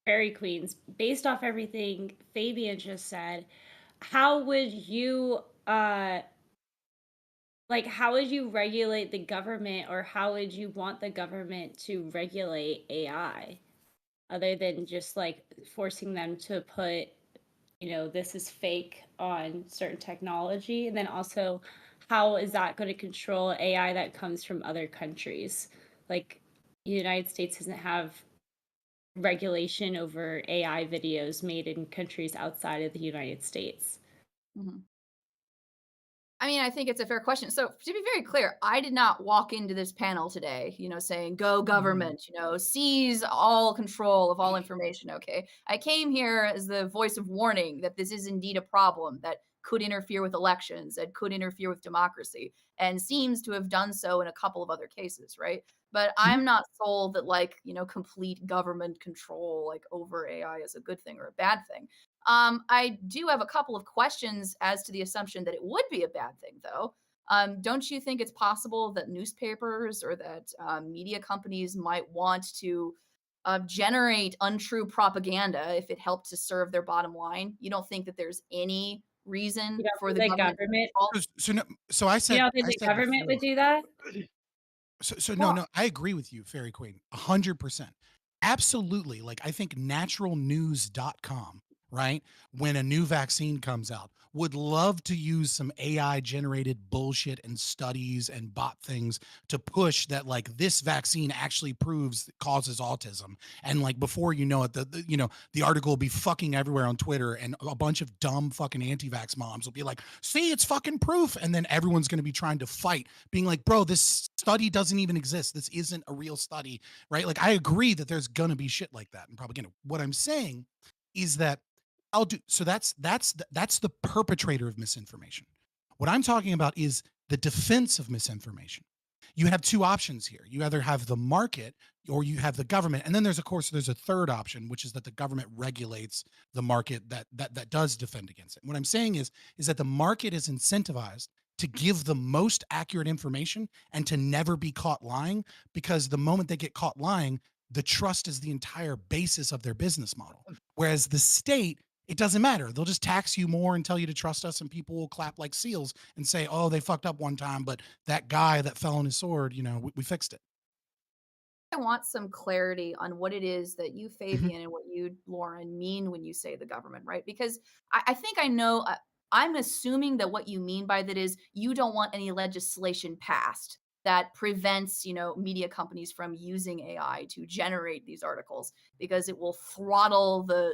fairy queens. Based off everything Fabian just said, how would you how would you regulate the government, or how would you want the government to regulate AI other than just like forcing them to put, this is fake on certain technology? And then also, how is that going to control AI that comes from other countries? Like, the United States doesn't have regulation over AI videos made in countries outside of the United States. Mhm. I mean, I think it's a fair question. So to be very clear, I did not walk into this panel today, saying, go government, seize all control of all information. Okay. I came here as the voice of warning that this is indeed a problem that could interfere with elections, that could interfere with democracy, and seems to have done so in a couple of other cases, right? But I'm not sold that complete government control over AI is a good thing or a bad thing. I do have a couple of questions as to the assumption that it would be a bad thing, though. Don't you think it's possible that newspapers or that media companies might want to generate untrue propaganda if it helped to serve their bottom line? You don't think that there's any reason for the The government to government, So I said, think the government would do that? No, I agree with you, Fairy Queen, 100%. Absolutely. Like, I think naturalnews.com, right? When a new vaccine comes out, would love to use some AI generated bullshit and studies and bot things to push that, like, this vaccine actually proves it causes autism. And like, before you know it, the article will be fucking everywhere on Twitter, and a bunch of dumb fucking anti-vax moms will be like, see, it's fucking proof. And then everyone's going to be trying to fight, being like, bro, this study doesn't even exist. This isn't a real study, right? Like, I agree that there's going to be shit like that and propaganda. What I'm saying is that that's the perpetrator of misinformation. What I'm talking about is the defense of misinformation. You have two options here. You either have the market or you have the government. And then there's a third option, which is that the government regulates the market that does defend against it. What I'm saying is that the market is incentivized to give the most accurate information and to never be caught lying, because the moment they get caught lying, the trust is the entire basis of their business model. Whereas the state, it doesn't matter. They'll just tax you more and tell you to trust us, and people will clap like seals and say, oh, they fucked up one time, but that guy that fell on his sword, we fixed it. I want some clarity on what it is that you, Fabian, and what you, Lauren, mean when you say the government, right? Because I think I know, I'm assuming that what you mean by that is you don't want any legislation passed that prevents, media companies from using AI to generate these articles, because it will throttle the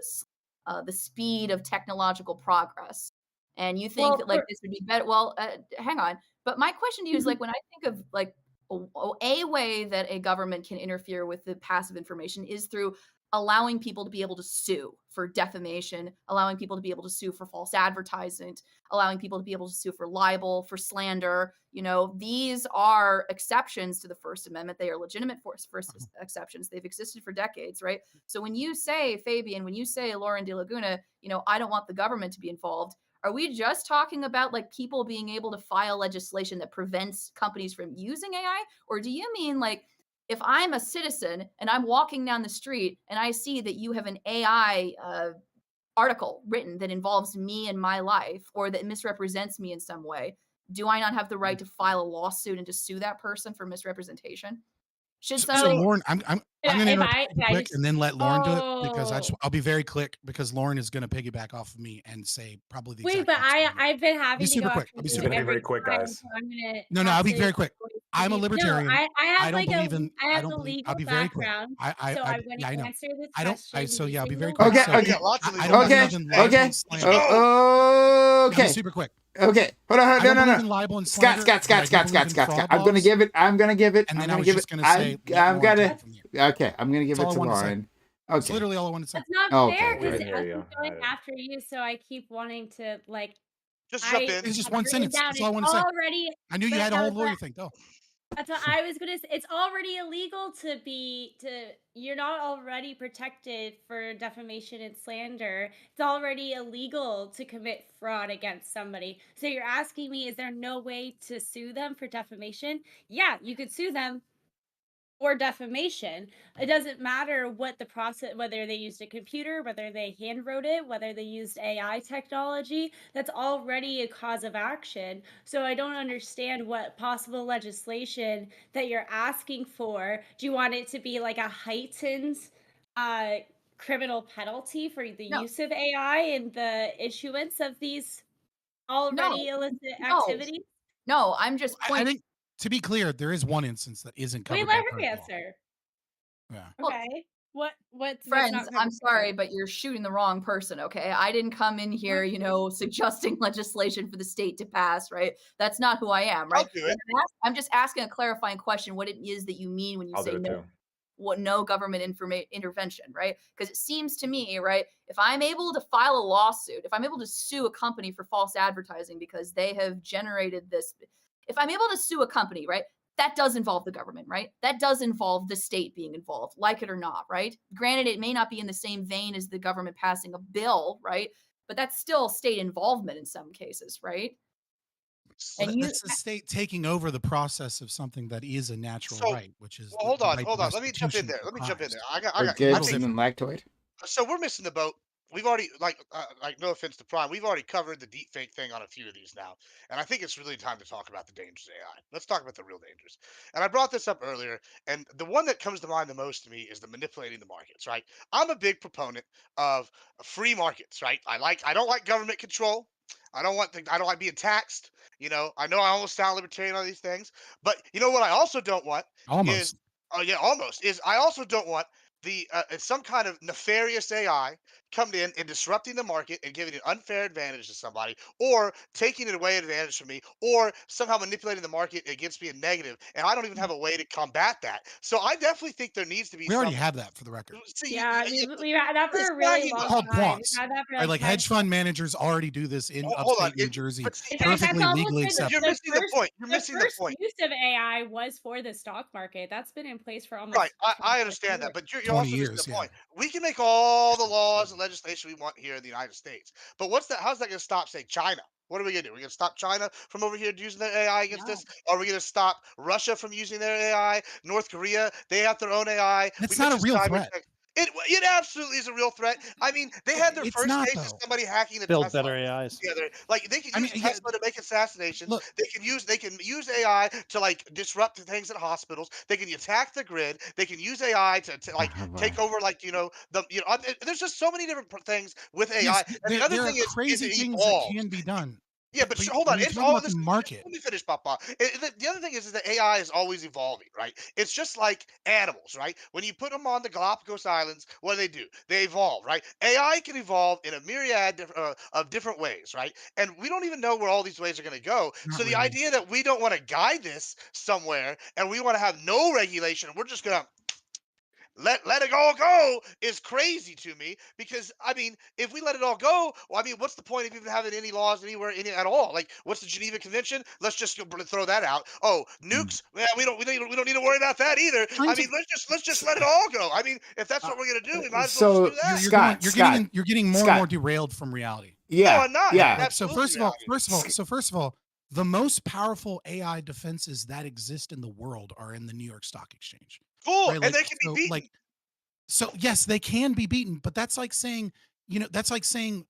speed of technological progress. And you think that this would be better. Well, hang on. But my question to you is, like, when I think of like a way that a government can interfere with the passive information is through allowing people to be able to sue for defamation, allowing people to be able to sue for false advertisement, allowing people to be able to sue for libel, for slander. These are exceptions to the First Amendment. They are legitimate first exceptions. They've existed for decades, right? So when you say, Fabian, when you say, Lauren De Laguna, I don't want the government to be involved, are we just talking about like people being able to file legislation that prevents companies from using AI? Or do you mean like, if I'm a citizen and I'm walking down the street and I see that you have an AI article written that involves me and my life, or that misrepresents me in some way, do I not have the right to file a lawsuit and to sue that person for misrepresentation? Should So somebody? Lauren, I'm going to interrupt you quick and then let Lauren do it, because Oh. I'll be very quick, because Lauren is going to piggyback off of me and say probably the Wait, exact but next thing. I've been having to super go quick. after I'll be you super quick. every Very quick, time, guys. so I'm gonna No, have I'll be to very quick. I'm a libertarian. No, I have I don't like believe in. I I have don't a believe. legal I'll be very quick. background, I so I'm yeah, I gonna know. answer this I don't. question So yeah, I'll be using very the quick. Okay, So We okay, got lots of I legal don't believe okay, in backgrounds libel today. okay, and slander. oh, I'll be okay, super quick. okay. Hold on, I don't no, believe no. in libel and Scott, slander. Scott, but I Scott, do Scott, believe Scott, in Scott, Scott. fraud I'm gonna laws. give it. I'm gonna give it. And I'm then I gonna was give just it. going to say, let I'm Lauren take gonna. it from there. Okay, I'm gonna give That's it all I to wanted to say. Lauren. That's Okay. literally all I wanted to say. That's not fair, Okay. We because didn't hear I you. keep going after you, so I keep wanting to like Just jump I in. It's just have one written sentence. down That's all it's I want to say. already I knew you but had a no, whole but lawyer thing. Go. That's what I was gonna say. It's already illegal you're not already protected for defamation and slander. It's already illegal to commit fraud against somebody. So you're asking me, is there no way to sue them for defamation? Yeah, you could sue them or defamation. It doesn't matter what the process, whether they used a computer, whether they handwrote it, whether they used AI technology, that's already a cause of action. So I don't understand what possible legislation that you're asking for. Do you want it to be like a heightened uh, criminal penalty for the No, use of AI and the issuance of these no, already illicit no, activities? no. I'm just I pointing. think, to be clear, there is one instance that isn't Wait, covered let by her current law. answer. Yeah. Well, Okay. What's friends, not I'm covered by sorry, current? but you're shooting the wrong person, okay? I didn't come in here, What? suggesting legislation for the state to pass, right? That's not who I am, I'll right? do it. I'm just asking a clarifying question, what it is that you mean when you I'll do say it no, too. no government intervention, right? Because it seems to me, right, if I'm able to file a lawsuit, if I'm able to sue a company for false advertising because they have generated this, if I'm able to sue a company, right, that does involve the government, right? That does involve the state being involved, like it or not, right? Granted, it may not be in the same vein as the government passing a bill, right? But that's still state involvement in some cases, right? Well, And you, that's the state taking over the process of something that is a natural So, right, which is well, hold the on, right to hold on. Let me jump in restitution there. for Let me jump in crimes. there. For I Little Gibbs think and different. Lactoid. so. We're missing the boat. We've already like no offense to Prime. We've already covered the deepfake thing on a few of these now, and I think it's really time to talk about the dangers of AI. Let's talk about the real dangers. And I brought this up earlier, and the one that comes to mind the most to me is the manipulating the markets. Right? I'm a big proponent of free markets. Right? I don't like government control. I don't like being taxed. I know I almost sound libertarian on these things, but you know what I also don't want is Almost. oh yeah, almost is I also don't want the some kind of nefarious AI coming in and disrupting the market and giving an unfair advantage to somebody, or taking it away advantage from me, or somehow manipulating the market against me in negative, and I don't even have a way to combat that. So I definitely think there needs to be We already some. have that, for the record. See, Yeah, we've had that for it's a not really even. It's long called time. We've quants, had that for right? like Like 10 hedge fund managers already do this in Hold on, upstate New Jersey, but see, Guys, that's perfectly almost legally been you're accepted. missing the point. You're the missing the first point. use of AI was for the stock market. That's been in place for Right, almost I 25 understand that, years. but you're 20 also missing the years, yeah. point. We can make all the laws and legislation we want here in the United States, but what's that? How's that going to stop, say, China? What are we going to do? We're going to stop China from over here using their AI against No. us? Are we going to stop Russia from using their AI? North Korea, they have their own AI. We That's not a mentioned real cyber threat. tech. It absolutely is a real threat. I mean, they had their It's first not, case of though. somebody hacking the Build Tesla better AIs. together. Like they can I mean, use yeah, Tesla to make assassinations. look, They can use AI to like disrupt things at hospitals. They can attack the grid. They can use AI to like Oh boy. take over like there's just so many different things with AI. yes, And the other there are thing is crazy it things that evolves. can be done. Yeah, but But hold on. when you It's talk all about the this. market, Let me finish, Papa. The other thing is that AI is always evolving, right? It's just like animals, right? When you put them on the Galapagos Islands, what do? They evolve, right? AI can evolve in a myriad of different ways, right? And we don't even know where all these ways are going to go. not So the really. idea that we don't want to guide this somewhere and we want to have no regulation, we're just going to let it all go is crazy to me because I mean if we let it all go, well, I mean what's the point of even having any laws anywhere any at all? Like what's the Geneva Convention? Let's just throw that out. Oh, Mm. nukes, man, we don't need to worry about that either. I Kinds mean of. let's just let it all go. I mean if that's Uh, what we're gonna do we might as well just do So that. Scott, Scott, you're getting more and more Scott. derailed from reality. No, Yeah, I'm not. Right? It's yeah. Like, so absolutely reality. first of all, the most powerful AI defenses that exist in the world are in the New York Stock Exchange. Cool, Right? and Like, they can be beaten. so yes, they can be beaten, but that's like saying, that's like saying,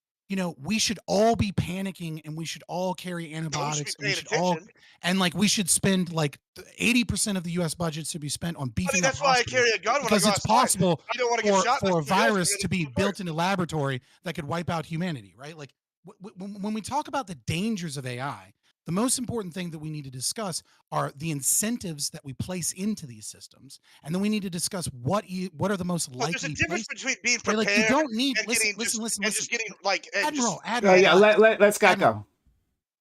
we should all be panicking and we should all carry No, we should be antibiotics and we paying should all, attention. and like we should spend like 80% of the US budget to be spent on I mean beefing up that's why I hospitals carry a gun when I because go it's outside. possible I don't want to get for shot by a somebody else. virus We're to gonna be do it first. built in a laboratory that could wipe out humanity, right? Like when we talk about the dangers of AI, the most important thing that we need to discuss are the incentives that we place into these systems, and then we need to discuss what are the most Well, there's a likely difference places. between being Right? Like you prepared don't need and getting listen, just getting like just Admiral, Yeah. panicked. Let Scott Admiral. go.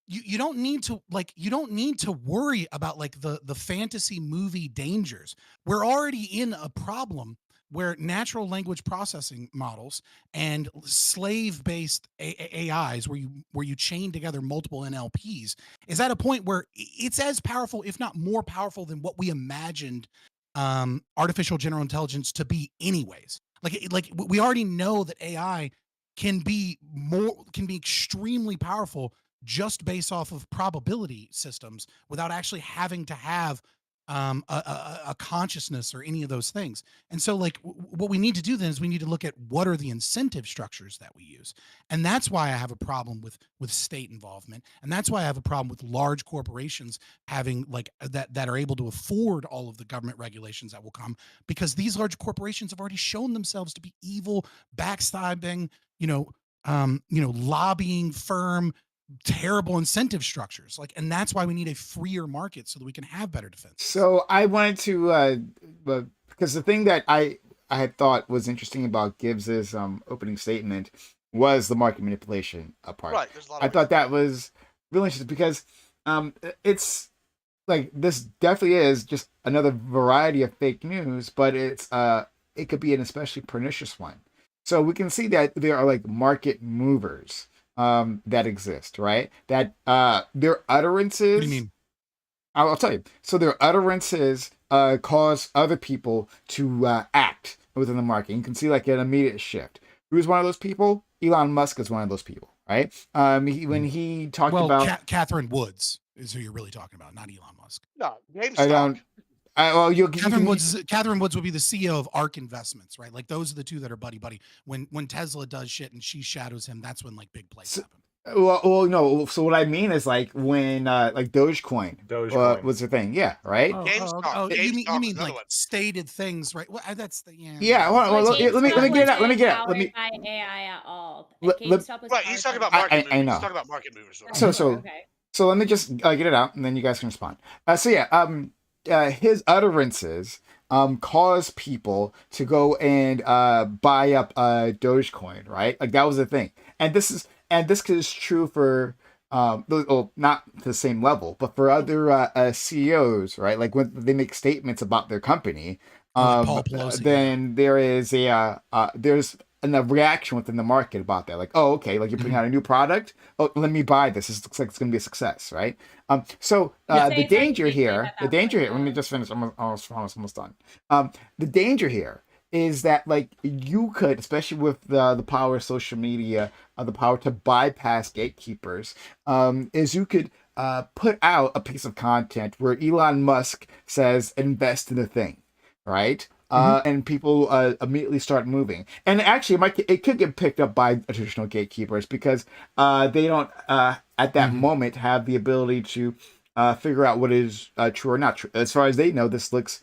You don't need to you don't need to worry about like the fantasy movie dangers. We're already in a problem where natural language processing models and slave-based AIs, where you chain together multiple NLPs, is at a point where it's as powerful, if not more powerful, than what we imagined artificial general intelligence to be, anyways. Like we already know that AI can be extremely powerful just based off of probability systems without actually having to have a consciousness or any of those things. And so, like, what we need to do then is we need to look at what are the incentive structures that we use, and that's why I have a problem with state involvement, and that's why I have a problem with large corporations having like that are able to afford all of the government regulations that will come, because these large corporations have already shown themselves to be evil, backstabbing, lobbying firm, terrible incentive structures. Like, and that's why we need a freer market so that we can have better defense. So I wanted to, because the thing that I had thought was interesting about Gibbs's opening statement was the market manipulation part. Right. There's a lot I of thought that was really interesting because it's like this definitely is just another variety of fake news, but it could be an especially pernicious one. So we can see that there are like market movers that exist, right? That their utterances. What do you mean? I'll tell you. So their utterances cause other people to act within the market. You can see like an immediate shift. Who's one of those people? Elon Musk is one of those people, right? When he talked about Catherine Woods is who you're really talking about, not Elon Musk. no GameStop. I don't. Catherine Woods would be the CEO of ARK Investments, right? Like those are the two that are buddy buddy. When Tesla does shit and she shadows him, that's when like big plays happen. Well, no. So what I mean is like when like Dogecoin was the thing, yeah, right? GameStop. You GameStop mean is like another one. stated things, right? Well, that's the Yeah. Well, let me get it out. Let me get it out. Powered by AI at all. Let- GameStop was Right. He's talking powered about by- market movers. I know. He's talking about market movers. Right, So- sure, okay. So let me just get it out, and then you guys can respond. His utterances cause people to go and buy up Dogecoin, right? Like that was the thing, and this is true for not to the same level, but for other CEOs, right? Like when they make statements about their company, Paul Pelosi, then there is there's a reaction within the market about that. Like, oh, okay, like you're putting out a new product. Oh, let me buy this. This looks like it's going to be a success, right? So the danger here, let me just finish. I'm almost done. The danger here is that like you could, especially with the power of social media, the power to bypass gatekeepers, is you could put out a piece of content where Elon Musk says invest in a thing, right? And people immediately start moving. And actually, it could get picked up by traditional gatekeepers because they don't, at that moment, have the ability to figure out what is true or not true. As far as they know, this looks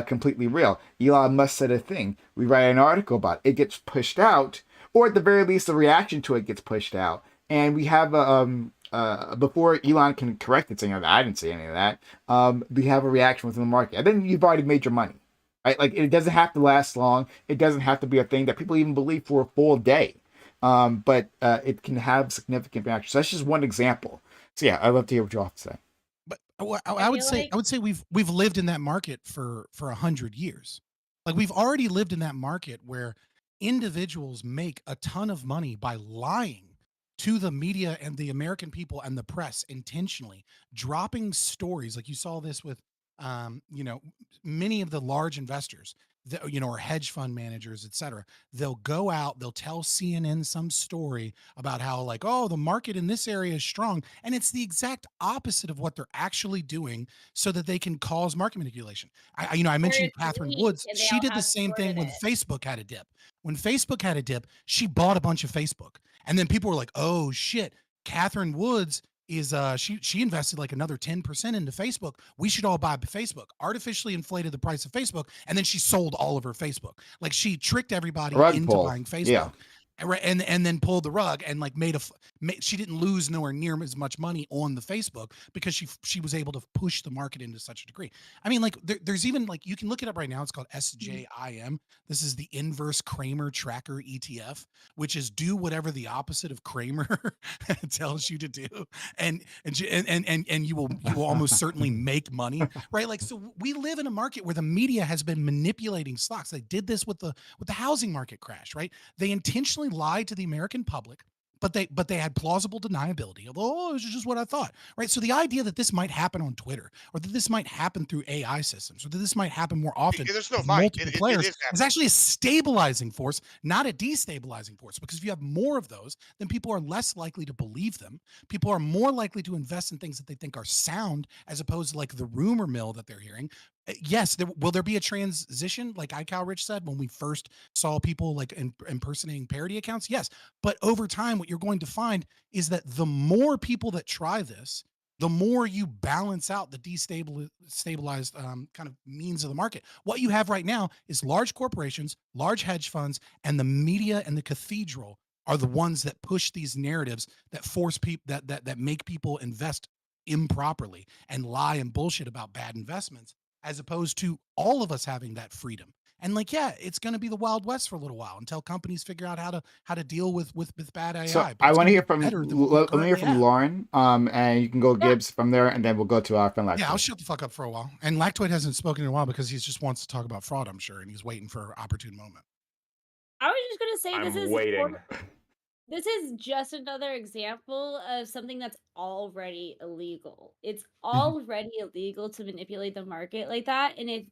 completely real. Elon Musk said a thing. We write an article about it. It gets pushed out, or at the very least, the reaction to it gets pushed out. And we have before Elon can correct it, saying, I didn't say any of that, we have a reaction within the market. And then you've already made your money. Right? Like it doesn't have to last long. It doesn't have to be a thing that people even believe for a full day. But it can have significant reaction. So that's just one example. So yeah, I'd love to hear what you have to say. But I would say we've lived in that market for 100 years. Like we've already lived in that market where individuals make a ton of money by lying to the media and the American people and the press intentionally, dropping stories. Like you saw this with many of the large investors that, or hedge fund managers, et cetera. They'll go out, they'll tell CNN some story about how like, oh, the market in this area is strong. And it's the exact opposite of what they're actually doing so that they can cause market manipulation. I mentioned Catherine Woods. She did the same thing when Facebook had a dip. When Facebook had a dip, she bought a bunch of Facebook. And then people were like, oh shit, Catherine Woods is she invested like another 10% into Facebook. We should all buy Facebook. Artificially inflated the price of Facebook, and then she sold all of her Facebook. Like she tricked everybody into buying Facebook. Yeah. right, and then pulled the rug and like she didn't lose nowhere near as much money on the Facebook because she was able to push the market into such a degree. I mean, like there's even like you can look it up right now. It's called SJIM. This is the inverse Kramer tracker ETF, which is do whatever the opposite of Kramer tells you to do, and you will almost certainly make money, right? Like, so we live in a market where the media has been manipulating stocks. They did this with the housing market crash, right? They intentionally lied to the American public, but they had plausible deniability of, oh, this is just what I thought, right? So the idea that this might happen on Twitter, or that this might happen through AI systems, or that this might happen more often There's no with might. multiple It players is is happening. actually a stabilizing force, not a destabilizing force. Because if you have more of those, then people are less likely to believe them. People are more likely to invest in things that they think are sound, as opposed to like the rumor mill that they're hearing. Yes, will there be a transition, like iCal Rich said, when we first saw people like impersonating parody accounts? Yes, but over time, what you're going to find is that the more people that try this, the more you balance out the destabilized kind of means of the market. What you have right now is large corporations, large hedge funds, and the media and the cathedral are the ones that push these narratives that force people that make people invest improperly and lie and bullshit about bad investments, as opposed to all of us having that freedom. And like, yeah, it's going to be the Wild West for a little while until companies figure out how to deal with bad So AI. But I it's want going to to hear be from better than what we let me hear currently from have. Lauren, and you can go Yeah. Gibbs from there, and then we'll go to our friend Lactoid. Yeah, I'll shut the fuck up for a while. And Lactoid hasn't spoken in a while because he just wants to talk about fraud, I'm sure, and he's waiting for an opportune moment. I was just gonna say I'm waiting. this is just another example of something that's already illegal. It's already illegal to manipulate the market like that, and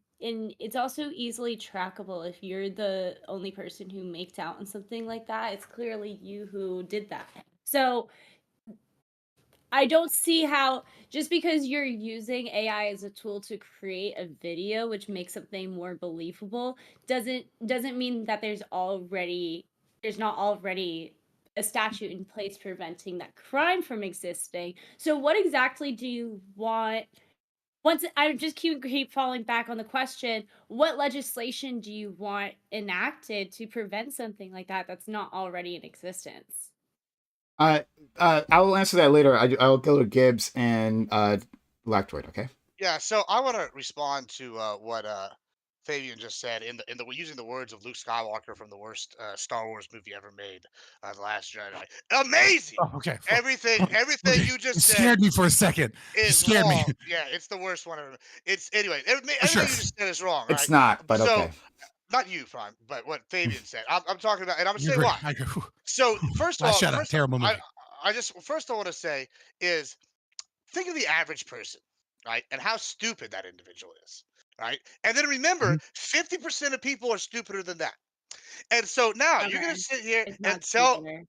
it's also easily trackable if you're the only person who makes out on something like that. It's clearly you who did that. So I don't see how just because you're using AI as a tool to create a video which makes something more believable doesn't mean that there's not already a statute in place preventing that crime from existing. So what exactly do you want? Once I just keep falling back on the question, what legislation do you want enacted to prevent something like that that's not already in existence? Uh, I will answer that later. I'll go to Gibbs and Lactoid. Okay. Yeah, so I want to respond to what Fabian just said in the using the words of Luke Skywalker from the worst Star Wars movie ever made, The Last Jedi. Amazing. Oh, okay. Everything Okay. you You just said scared me for a second. You is scared me. wrong. Yeah, it's the worst one ever. It's anyway. Sure. Everything you just said is wrong, It's right? not, but So okay. not you, Prime, but what Fabian said. I'm talking about, and I'm gonna You say agree. why. I agree. So first of Last all, Jedi, terrible movie. I want to say is think of the average person, right? And how stupid that individual is, right? And then remember, Mhm. 50% of people are stupider than that. And so now you're going to Dumber. sit here It's and not tell stupider.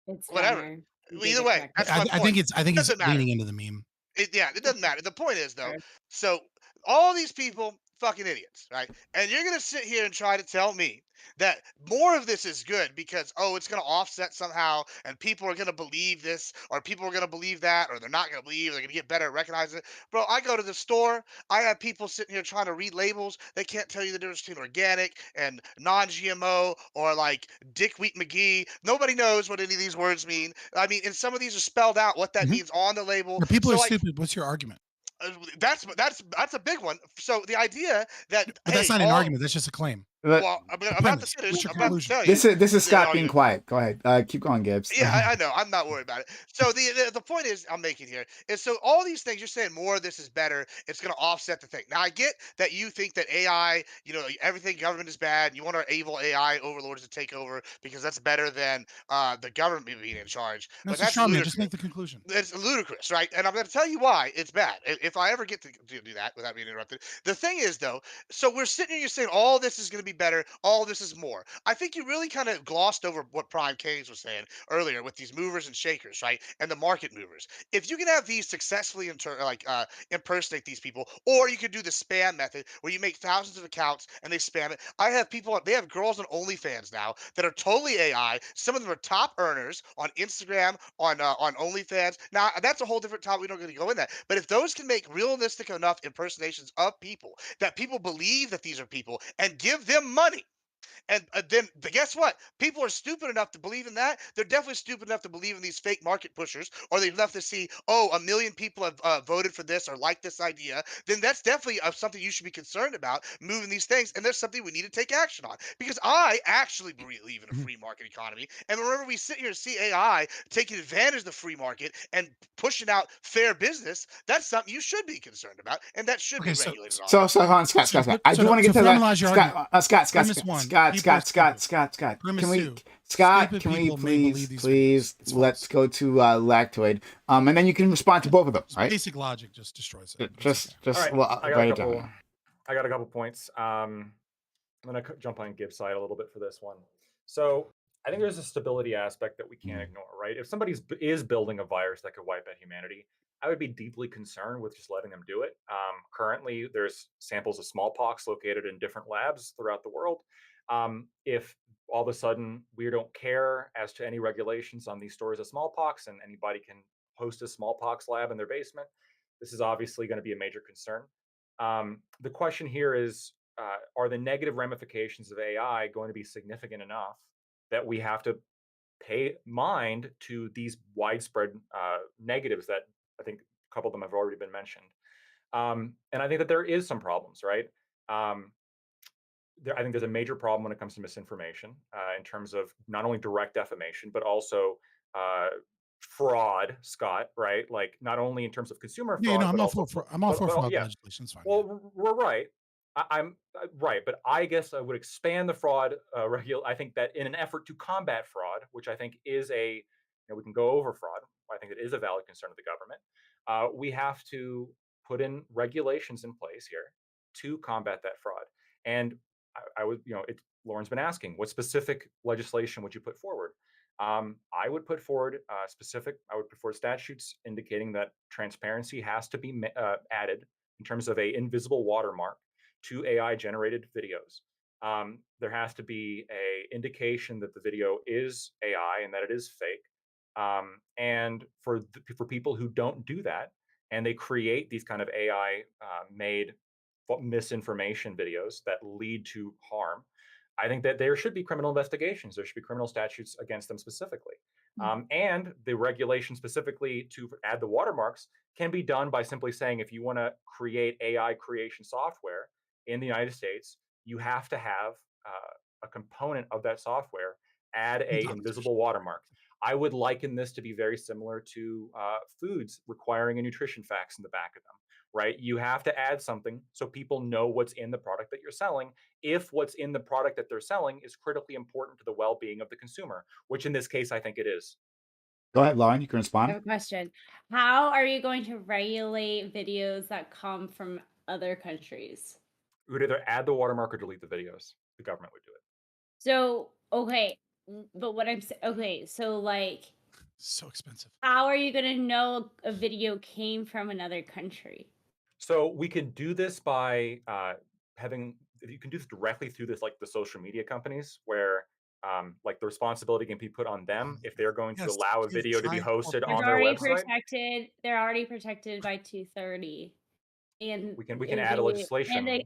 It's whatever. dumber. You Well, did either it way, correctly. that's my I point. think It he's doesn't matter. leaning into the meme. Yeah, it doesn't matter. The point is though, so all these people fucking idiots, right? And you're gonna sit here and try to tell me that more of this is good because it's gonna offset somehow, and people are gonna believe this, or people are gonna believe that, or they're not gonna believe, they're gonna get better at recognizing it. Bro, I go to the store, I have people sitting here trying to read labels, they can't tell you the difference between organic and non-GMO or like Dick Wheat McGee. Nobody knows what any of these words mean. I mean, and some of these are spelled out what that Mhm. means on the label. Yeah, people are So like stupid. What's your argument? that's a big one. So the idea that But that's hey, not an all argument. That's just a claim. But well, A I'm about to premise. What's finish. your I'm about to conclusion? tell you. this is The, Scott oh, being yeah, quiet. Go ahead. Keep going, Gibbs. yeah, I know. I'm not worried about it. So the point is I'm making here is so all these things you're saying more of this is better. It's going to offset the thing. Now I get that you think that AI, everything government is bad. And you want our evil AI overlords to take over because that's better than the government being in charge. No, But it's a that's straw man. Just ludicrous. make the conclusion. It's ludicrous, right? And I'm going to tell you why it's bad. If I ever get to do that without being interrupted. The thing is, though, so we're sitting here, you're saying all this is going to be better, all this is more. I think you really kind of glossed over what Prime Keynes was saying earlier with these movers and shakers, right? And the market movers. If you can have these successfully impersonate these people, or you could do the spam method where you make thousands of accounts and they spam it. I have people, they have girls on OnlyFans now that are totally AI. Some of them are top earners on Instagram, on OnlyFans. Now that's a whole different topic. We don't going to go in that. But if those can make realistic enough impersonations of people that people believe that these are people and give them money, And then guess what? People are stupid enough to believe in that. They're definitely stupid enough to believe in these fake market pushers, or they love to see, oh, a million people have voted for this or like this idea. Then that's definitely something you should be concerned about, moving these things. And there's something we need to take action on, because I actually believe in a Mhm. free market economy. And whenever we sit here and see AI taking advantage of the free market and pushing out fair business, that's something you should be concerned about, and that should be Okay, regulated on. So hold on, Scott, so to Scott, Scott. put I do want to so get to that. formalize your argument. Scott, Scott, Scott, Premise Scott, one: Scott, people are Scott, Scott, stupid. Scott, Scott. Premise Can we, two: Scott? stupid Can we people may believe these please videos. It's let's false. go to Lactoid, and then you can respond to Yeah, both of them, just right? basic logic just destroys it. But it's Just, okay. All just right, well, I got a write it couple. down. I got a couple points. I'm going to jump on Gibbs' side a little bit for this one. So I think there's a stability aspect that we can't ignore, right? If somebody is building a virus that could wipe out humanity, I would be deeply concerned with just letting them do it. Currently, there's samples of smallpox located in different labs throughout the world. If all of a sudden we don't care as to any regulations on these stories of smallpox and anybody can host a smallpox lab in their basement, this is obviously going to be a major concern. The question here is, are the negative ramifications of AI going to be significant enough that we have to pay mind to these widespread negatives that I think a couple of them have already been mentioned? And I think that there is some problems, right? Um, I think there's a major problem when it comes to misinformation in terms of not only direct defamation, but also uh, fraud, Scott, right? Like not only in terms of consumer Yeah, fraud, I'm but all also, for I'm all for fraud yeah, legislation. It's fine. Yeah. well, we're right. I'm right, but I guess I would expand the fraud I think that in an effort to combat fraud, which I think is we can go over fraud. I think it is a valid concern of the government. We have to put in regulations in place here to combat that fraud. And I would, Lauren's been asking, what specific legislation would you put forward? I would put forward I would put forward statutes indicating that transparency has to be added in terms of a invisible watermark to AI generated videos. There has to be a indication that the video is AI and that it is fake. And for people who don't do that and they create these kind of AI made misinformation videos that lead to harm, I think that there should be criminal investigations. There should be criminal statutes against them specifically. And the regulation specifically to add the watermarks can be done by simply saying if you want to create AI creation software in the United States, you have to have a component of that software add a Documentation. invisible watermark. I would liken this to be very similar to foods requiring a nutrition facts in the back of them, right? You have to add something so people know what's in the product that you're selling, if what's in the product that they're selling is critically important to the well-being of the consumer, which in this case, I think it is. Go ahead, Lauren. You can I respond. have a question. How are you going to regulate videos that come from other countries? We would either add the watermark or delete the videos. The government would do it. So, okay, but what I'm saying, okay, so like, So expensive. how are you gonna know a video came from another country? So we can do this by having. You can do this directly through this, like the social media companies, where like the responsibility can be put on them if they're going to Yes, allow a because video to be giant hosted It's on their corporations. already website. protected. They're already protected by 230, and We can it would add a be legislation.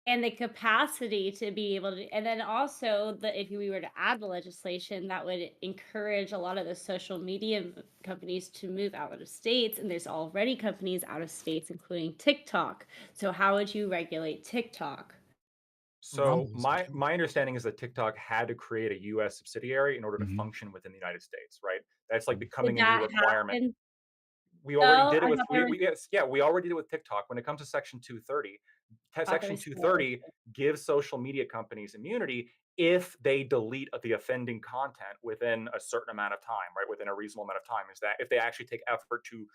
and the capacity to be able to, and then also the if we were to add the legislation, that would encourage a lot of the social media companies to move out of states, and there's already companies out of states, including TikTok. So how would you regulate TikTok? So Rumble is in my Canada. understanding is that TikTok had to create a U.S. subsidiary in order to Hmm. function within the United States, right? That's like Did becoming a new that requirement. happen We already though? did it I with thought there was yes, yeah, we already did it with TikTok. When it comes to Section 230, I thought there Section was still 230 gives social media companies immunity if they delete the offending content within a certain amount of time, right? Within a reasonable amount of time. Is that if they actually take effort to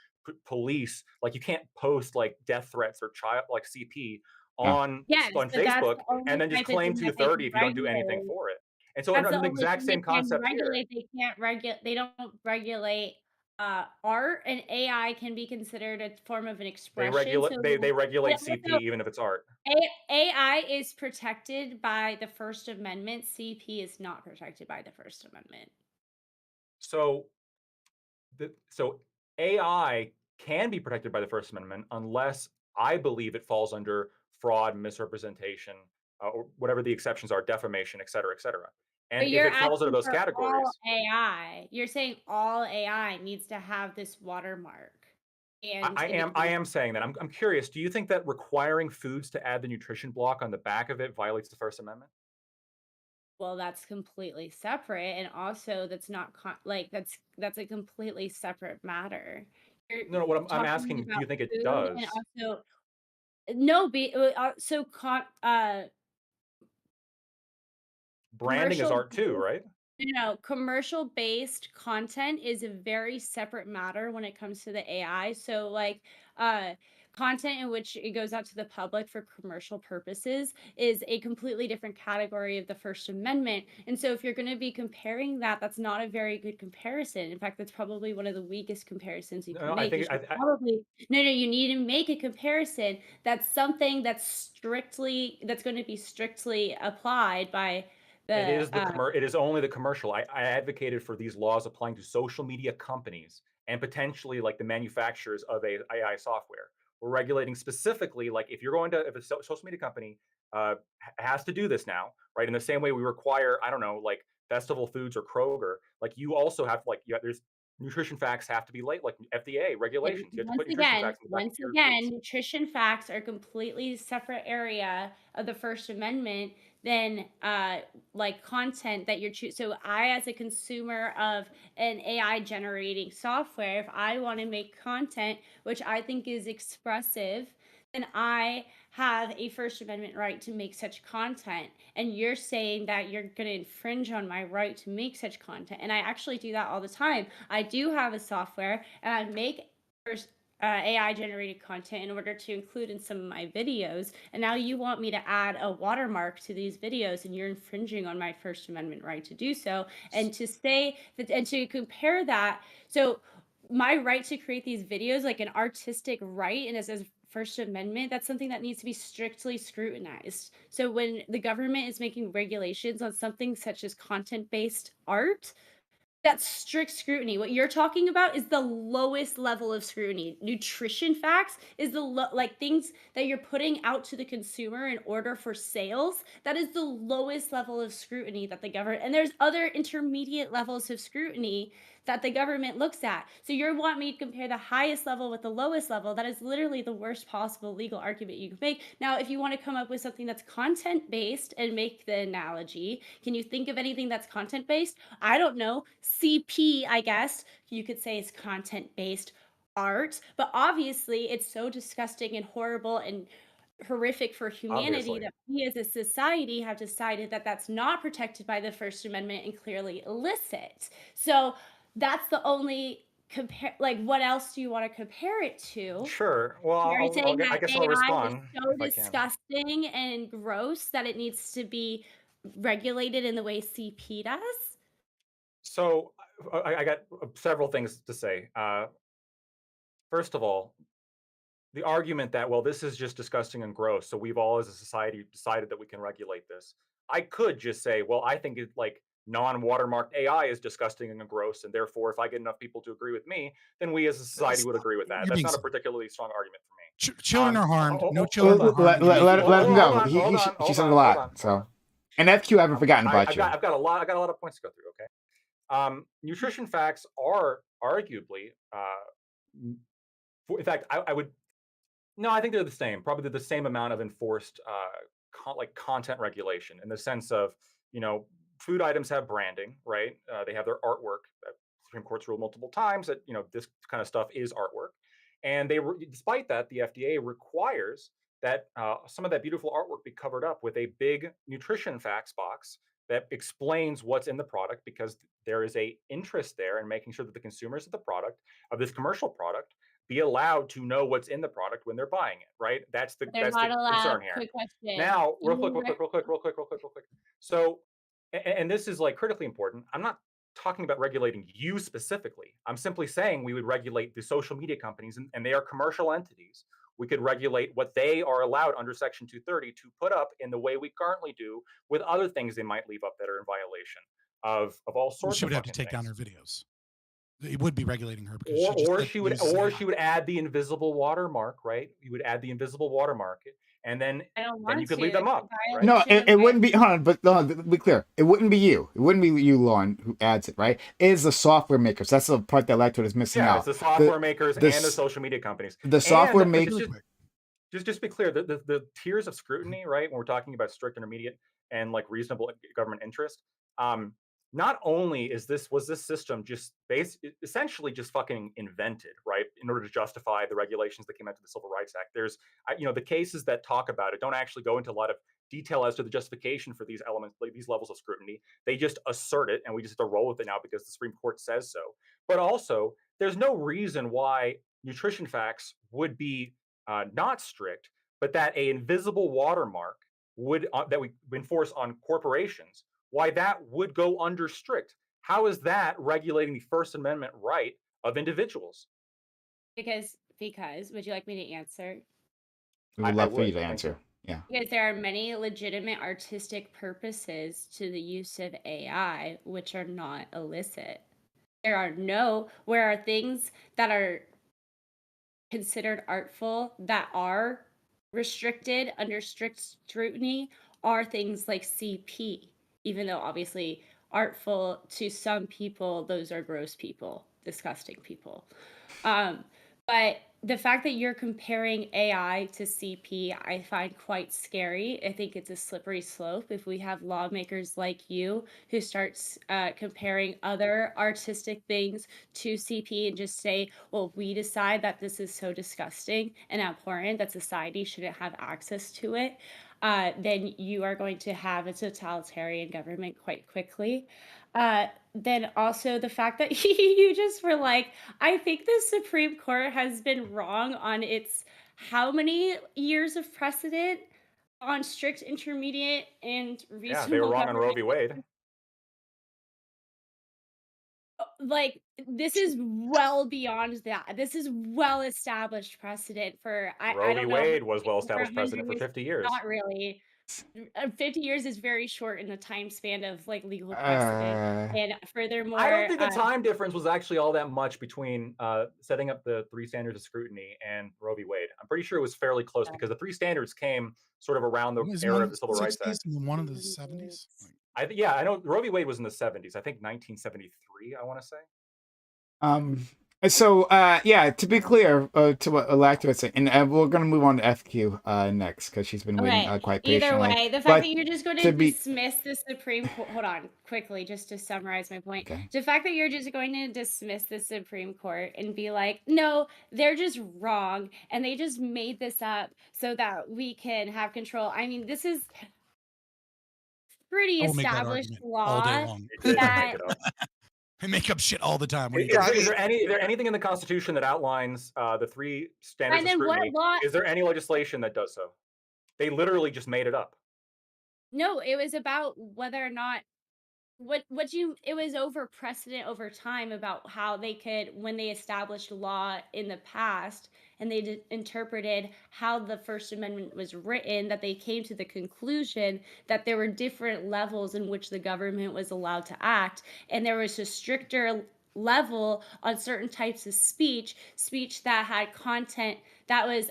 police, like you can't post like death threats or child like CP Yeah. yes, on but that's Facebook the and only then just type of claim thing that they can 230 if you don't do anything regulate. for it. And so, That's the under the only exact thing they same can concept here, regulate. They can't regulate. They don't regulate art, and AI can be considered a form of an expression. So, they but regulate CP also even if it's art. AI is protected by the First Amendment. CP is not protected by the First Amendment. So so AI can be protected by the First Amendment unless I believe it falls under fraud, misrepresentation, or whatever the exceptions are, defamation, et cetera, et cetera. And But if you're it falls into asking those for all categories, AI. You're saying all AI needs to have this watermark. And it I becomes am saying that. I'm curious. Do you think that requiring foods to add the nutrition block on the back of it violates the First Amendment? well, that's completely separate. And also that's not like that's a completely separate matter. You're No, no. What I'm talking asking, do about you think it food and does? also no be so Branding is commercial art too, right? commercial based content is a very separate matter when it comes to the AI. So like content in which it goes out to the public for commercial purposes is a completely different category of the First Amendment. And so if you're going to be comparing that, that's not a very good comparison. In fact, that's probably one of the weakest comparisons you No, can no. I make. You think should probably no, you need to make a comparison that's something that's going to be strictly applied by the it is only the commercial. I advocated for these laws applying to social media companies and potentially like the manufacturers of AI software. We're regulating specifically, like if you're going to, if a social media company has to do this now, right? In the same way we require, I don't know, like Festival Foods or Kroger, like you also have, like, there's nutrition facts have to be late, like FDA And regulations. You have to put nutrition facts in the back of your foods. nutrition facts are a completely separate area of the First Amendment than like content that you're choosing. So I, as a consumer of an AI generating software, if I want to make content which I think is expressive, then I have a First Amendment right to make such content. And you're saying that you're going to infringe on my right to make such content. And I actually do that all the time. I do have a software and I make first AI generated content in order to include in some of my videos. And now you want me to add a watermark to these videos, and you're infringing on my First Amendment right to do so. And to say that, and to compare that, so my right to create these videos, like an artistic right, and as First Amendment, that's something that needs to be strictly scrutinized. So when the government is making regulations on something such as content based art, that's strict scrutiny. What you're talking about is the lowest level of scrutiny. Nutrition facts is like things that you're putting out to the consumer in order for sales. That is the lowest level of scrutiny that the government, and there's other intermediate levels of scrutiny that the government looks at. So you want me to compare the highest level with the lowest level? That is literally the worst possible legal argument you can make. Now, if you want to come up with something that's content based and make the analogy, can you think of anything that's content based? I don't know. CP, I guess you could say, is content based art, but obviously it's so disgusting and horrible and horrific for humanity Obviously. that we as a society have decided that that's not protected by the First Amendment and clearly illicit. So that's the only compare. Like, what else do you want to compare it to? Sure. Well, You're saying I that guess I'll AI is respond so if I can. disgusting and gross that it needs to be regulated in the way CP does? So I got several things to say. First of all, the argument that, well, this is just disgusting and gross, so we've all as a society decided that we can regulate this. I could just say, well, I think it, like, non-watermarked AI is disgusting and gross, and therefore, if I get enough people to agree with me, then we as a society would Stop. agree with that. You're That's being not a silly. particularly strong argument for me. Children are harmed. No children Hold were on. harmed in the making. Let him Hold go. on. Hold on. She said a Hold lot. on. So, and FQ, I haven't forgotten about you. I've got a lot of points to go through. Okay. Nutrition facts are arguably, in fact, I would, no, I think they're the same. Probably the same amount of enforced like content regulation, in the sense of, you know, food items have branding, right? They have their artwork. Supreme Court's ruled multiple times that, you know, this kind of stuff is artwork, and despite that, the FDA requires that some of that beautiful artwork be covered up with a big nutrition facts box that explains what's in the product, because there is a interest there in making sure that the consumers of the product, of this commercial product, be allowed to know what's in the product when they're buying it, right? They're That's the not allowed. concern here. Quick question. Now, Do you re real quick. So, and this is like critically important. I'm not talking about regulating you specifically. I'm simply saying we would regulate the social media companies, and they are commercial entities. We could regulate what they are allowed under Section 230 to put up in the way we currently do with other things they might leave up that are in violation of all Well, sorts she of would have to fucking take down things. her videos. It would be regulating her because she just uses Or AI. she would add the invisible watermark, right? You would add the invisible watermark. and then I don't you want could to. leave them It's a up, right? No, violation it, of it my wouldn't be. Hold on, but to be clear, it wouldn't be you. It wouldn't be you, Lauren, who adds it, right? It is the software makers. That's the part that Lactoid is missing Yeah, it's out. the software makers and the s- social media companies. the software And makers. Really quick. just be clear, the tiers of scrutiny, right? When we're talking about strict, intermediate, and like reasonable government interest, not only was this system just essentially just fucking invented, right, in order to justify the regulations that came out of the Civil Rights Act. There's, the cases that talk about it don't actually go into a lot of detail as to the justification for these elements, like these levels of scrutiny. They just assert it, and we just have to roll with it now because the Supreme Court says so. But also, there's no reason why nutrition facts would be not strict, but that a invisible watermark would that we enforce on corporations, why that would go under strict. How is that regulating the First Amendment right of individuals? because would you like me to answer? We would I love for you would. to Thank you. answer. Yeah. Because there are many legitimate artistic purposes to the use of AI which are not illicit. Where are things that are considered artful that are restricted under strict scrutiny are things like CP, even though obviously artful to some people, those are gross people, disgusting people. But the fact that you're comparing AI to CP, I find quite scary. I think it's a slippery slope if we have lawmakers like you who starts comparing other artistic things to CP and just say, well, we decide that this is so disgusting and abhorrent that society shouldn't have access to it. Then you are going to have a totalitarian government quite quickly. Then also the fact that you just were like, I think the Supreme Court has been wrong on its how many years of precedent on strict, intermediate, and Yeah, they were reasonable wrong on Roe government. v. Wade. Like, this is well beyond that. This is well established precedent for I Roe v. don't know how Wade was well for established 100 precedent for years. 50 years. Not really. 50 years is very short in the time span of like legal precedent. Uh, And I don't furthermore, think the time difference was actually all that much between setting up the three standards of scrutiny and Roe v. Wade. I'm pretty sure it was fairly close because the three standards came sort of around the Was era one of of the the Civil Rights 60s Act. and then one of the 70s? I know Roe v. Wade was in the 70s. I think 1973. I want to say. So yeah, to be clear, to what Lacto was saying, and we're gonna move on to FQ next because she's been waiting okay. quite Either patiently. way, the fact But that you're just going to to be dismiss the Supreme Court. Hold on, quickly, just to summarize my point. okay. The fact that you're just going to dismiss the Supreme Court and be like, no, they're just wrong and they just made this up so that we can have control. I mean, this is pretty I will make that established argument all day law long. They did just that make it up. I make up shit all the time. What do you Is, think? is there anything in the Constitution that outlines the three standards and of then what scrutiny? law Is there any legislation that does so? They literally just made it up. no, it was about whether or not it was over precedent over time about how they could when they established law in the past and they interpreted how the First Amendment was written, that they came to the conclusion that there were different levels in which the government was allowed to act, and there was a stricter level on certain types of speech that had content that was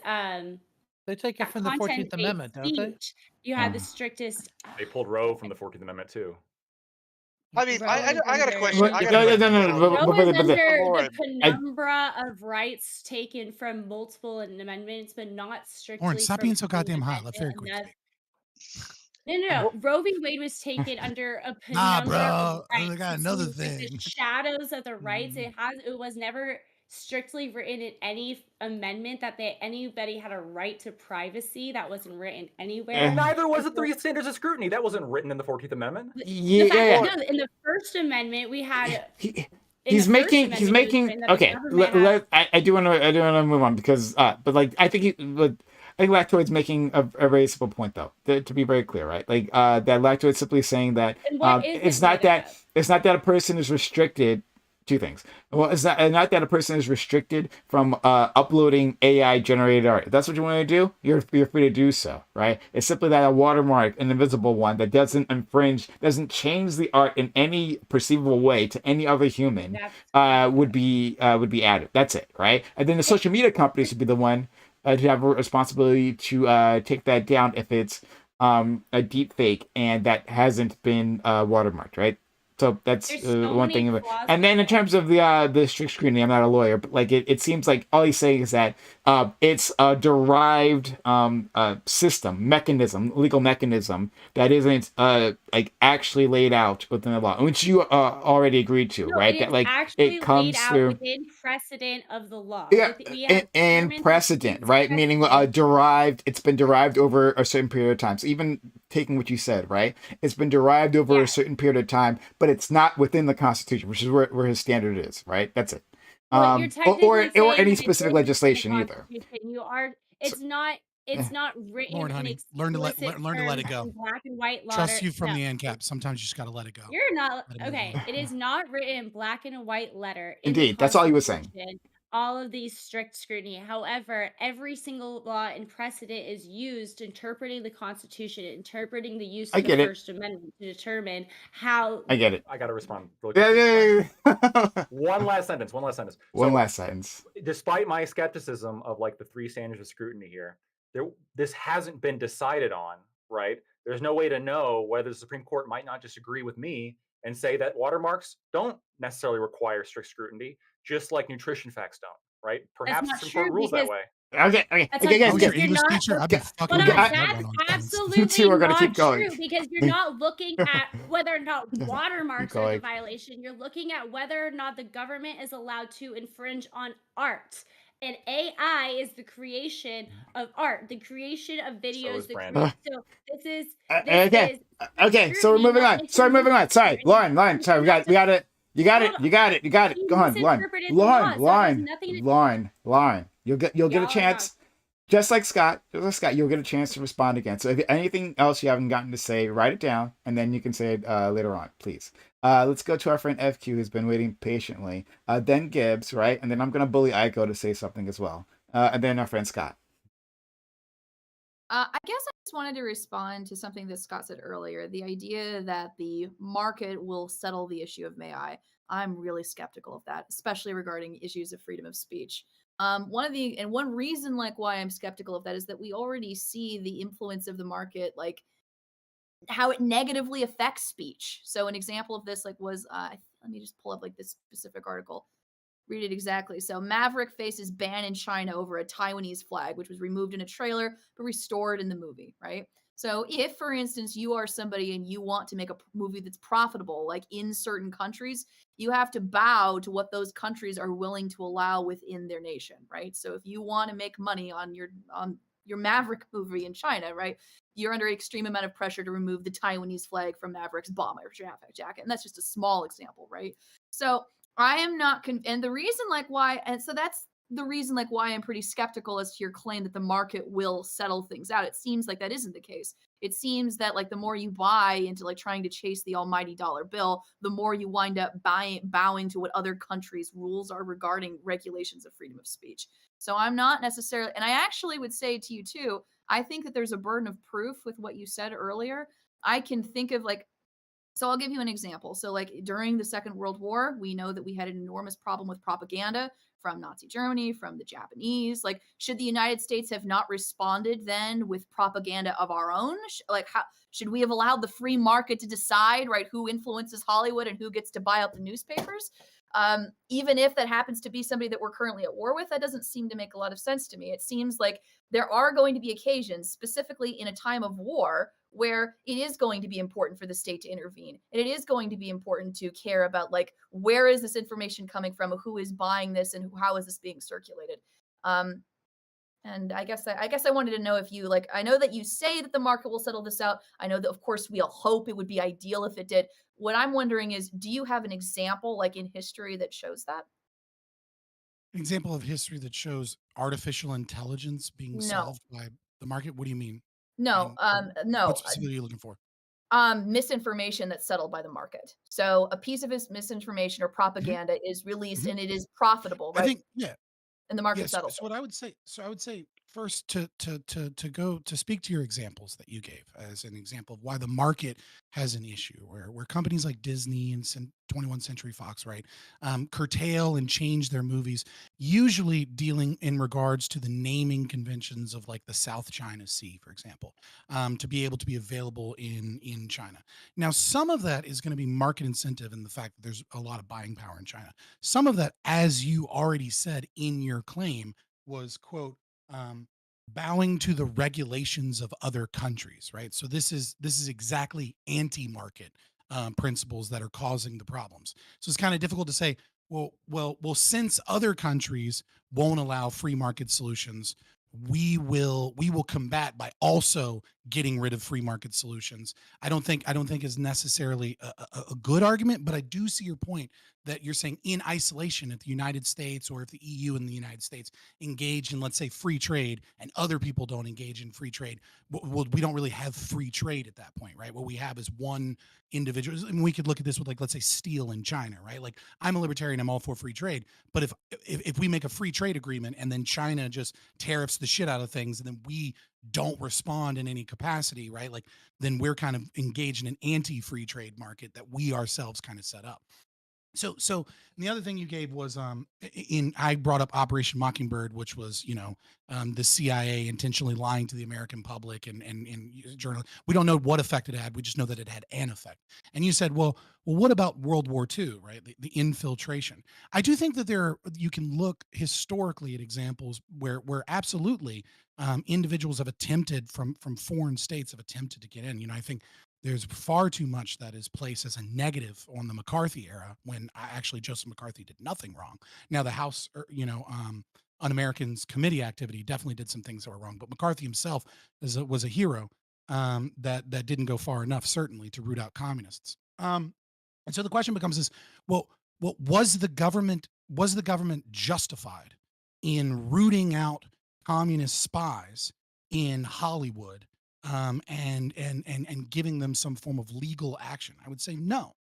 They take it from the 14th content-based Amendment, don't they? speech. You had the strictest They pulled Roe from the 14th Amendment too. I mean, Roe is I got a under question. No, I got a no, question. no, no, So, Roe is but under the Lauren, I, penumbra of rights taken from multiple amendments, but not Lauren, strictly stop from being so one goddamn hot. Let's very amendment. quickly. No. Roe v. Wade was taken under a Nah, penumbra of bro. I rights. got It's another like the thing. shadows of the rights. It was never strictly written in any amendment that anybody had a right to privacy. That wasn't written anywhere. Neither was the And so three standards of scrutiny. That wasn't written in the 14th Amendment. the yeah, fact yeah, that no, in the First Amendment we had in the he's First making Amendment it was written that the okay. government had I do want to move on because but like I think Lactoid's making a very simple point though, to be very clear, right? Like that Lactoid's simply saying that and what is it's it not made that of? a person is restricted. Two things. Well, it's not that a person is restricted from uploading AI generated art. If that's what you want to do, you're free to do so, right? It's simply that a watermark, an invisible one that doesn't infringe, doesn't change the art in any perceivable way to any other human, That's would be added. That's it, right? And then the social media companies would be the one to have a responsibility to take that down if it's a deep fake and that hasn't been watermarked, right? So that's There's so one many thing of it. flaws And with then in it. terms of the strict scrutiny, I'm not a lawyer, but like it seems like all he's saying is that it's a derived system, mechanism, legal mechanism that isn't like actually laid out within the law, which you already agreed to, No, it right? That is like actually it laid comes out through. within precedent of the law. Yeah, We have and determined that precedent, since right? Meaning precedent. derived. It's been derived over a certain period of time. So even taking what you said, right? It's been derived over a Yes. certain period of time, but it's not within the Constitution, which is where his standard is, right? That's it. Well, you're Or technically saying any that it specific is within the legislation either. Constitution. You are. So, It's eh, not written Lauren, in honey, learn to explicit learn to let it terms go. in black and white Trust letter. you from No, the end cap. Sometimes you just got to let it go. you're not Let it move okay. on. It is not written in black and white letter in the indeed, that's all he was saying. Constitution. All of these strict scrutiny. However, every single law and precedent is used interpreting the Constitution, interpreting the use I of the get it. First Amendment to determine how. I get it. I got to respond really Yeah, quickly. yeah, yeah. One last sentence. One last sentence. One So, last sentence. despite my skepticism of like the three standards of scrutiny here, this hasn't been decided on, right? There's no way to know whether the Supreme Court might not disagree with me and say that watermarks don't necessarily require strict scrutiny, just like nutrition facts don't, right? That's Perhaps the not Supreme true Court rules that because way. Okay, okay, that's okay, not I true guys, was your because guys. you're English not. teacher. I'd be fucking Hold with on, you I, for that that's nonsense. you two absolutely are gonna keep not going. true because you're not looking at whether or not Keep watermarks are the going. violation. You're looking at whether or not the government is allowed to infringe on art. And AI is the creation of art, the creation of So videos, is the Brandon. create. So this Okay, is strict okay. So we're scrutiny. moving No, on. if Sorry, you're moving on. Sorry, misinterpreting, Lauren. you Sorry, cannot we just got it. You got hold it. on. You got it. You got it. You Go on, Lauren. misinterpreted the law, so it has nothing to. Lauren. You'll get a Y'all are not. chance. Just like Scott, you'll get a chance to respond again. So if anything else you haven't gotten to say, write it down, and then you can say it later on, please. Let's go to our friend FQ, who's been waiting patiently. Then Gibbs, right? And then I'm gonna bully Aiko to say something as well. And then our friend Scott. I guess I just wanted to respond to something that Scott said earlier. The idea that the market will settle the issue of AI. I'm really skeptical of that, especially regarding issues of freedom of speech. One reason like why I'm skeptical of that is that we already see the influence of the market, like how it negatively affects speech. So an example of this like was let me just pull up like this specific article. Read it exactly. So Maverick faces ban in China over a Taiwanese flag, which was removed in a trailer but restored in the movie, right? So if, for instance, you are somebody and you want to make a movie that's profitable, like in certain countries, you have to bow to what those countries are willing to allow within their nation, right? So if you want to make money on your Maverick movie in China, right? You're under extreme amount of pressure to remove the Taiwanese flag from Maverick's bomber jacket, and that's just a small example, right? So I am not and the reason like why and so that's the reason like why I'm pretty skeptical as to your claim that the market will settle things out. It seems like that isn't the case. It seems that like the more you buy into like trying to chase the almighty dollar bill, the more you wind up bowing to what other countries' rules are regarding regulations of freedom of speech. So I'm not necessarily, and I actually would say to you too, I think that there's a burden of proof with what you said earlier. I can think of like so I'll give you an example. So like during the Second World War, we know that we had an enormous problem with propaganda from Nazi Germany, from the Japanese. Like should the United States have not responded then with propaganda of our own? Like how should we have allowed the free market to decide, right, who influences Hollywood and who gets to buy up the newspapers? Even if that happens to be somebody that we're currently at war with, that doesn't seem to make a lot of sense to me. It seems like there are going to be occasions, specifically in a time of war, where it is going to be important for the state to intervene, and it is going to be important to care about like where is this information coming from, who is buying this, and how is this being circulated. And I guess I wanted to know if you like, I know that you say that the market will settle this out. I know that of course we all hope it would be ideal if it did. What I'm wondering is, do you have an example like in history that shows that? An example of history that shows artificial intelligence being No, solved by the market. What do you mean? no, And what no. specifically are you looking for? Misinformation that's settled by the market. So a piece of his misinformation or Mhm, propaganda is released mhm. and it is profitable, I right? think, yeah, And the market yes. settles So it. what I would say, first to go to speak to your examples that you gave as an example of why the market has an issue, where companies like Disney and 21st Century Fox, right, curtail and change their movies, usually dealing in regards to the naming conventions of like the South China Sea, for example, to be able to be available in China. Now, some of that is going to be market incentive and the fact that there's a lot of buying power in China. Some of that, as you already said in your claim, was quote um, bowing to the regulations of other countries, right? So this is exactly anti-market principles that are causing the problems. So it's kind of difficult to say, well, since other countries won't allow free market solutions, we will combat by also getting rid of free market solutions. I don't think is necessarily a good argument, but I do see your point that you're saying in isolation, if the United States or if the EU and the United States engage in, let's say, free trade and other people don't engage in free trade, well, we don't really have free trade at that point, right? What we have is one individual. And we could look at this with, like, let's say steel in China, right? Like, I'm a libertarian, I'm all for free trade, but if we make a free trade agreement and then China just tariffs the shit out of things and then we don't respond in any capacity, right? Like, then we're kind of engaged in an anti-free trade market that we ourselves kind of set up. So and the other thing you gave was in I brought up Operation Mockingbird, which was, the CIA intentionally lying to the American public and journal. We don't know what effect it had. We just know that it had an effect. And you said, well, what about World War II, right? The infiltration. I do think that you can look historically at examples where absolutely individuals have attempted from foreign states have attempted to get in. I think there's far too much that is placed as a negative on the McCarthy era when actually Joseph McCarthy did nothing wrong. Now the House, Un-Americans committee activity definitely did some things that were wrong, but McCarthy himself was a hero that didn't go far enough, certainly, to root out communists. And so the question becomes is, well, was the government justified in rooting out communist spies in Hollywood and giving them some form of legal action? I would say no.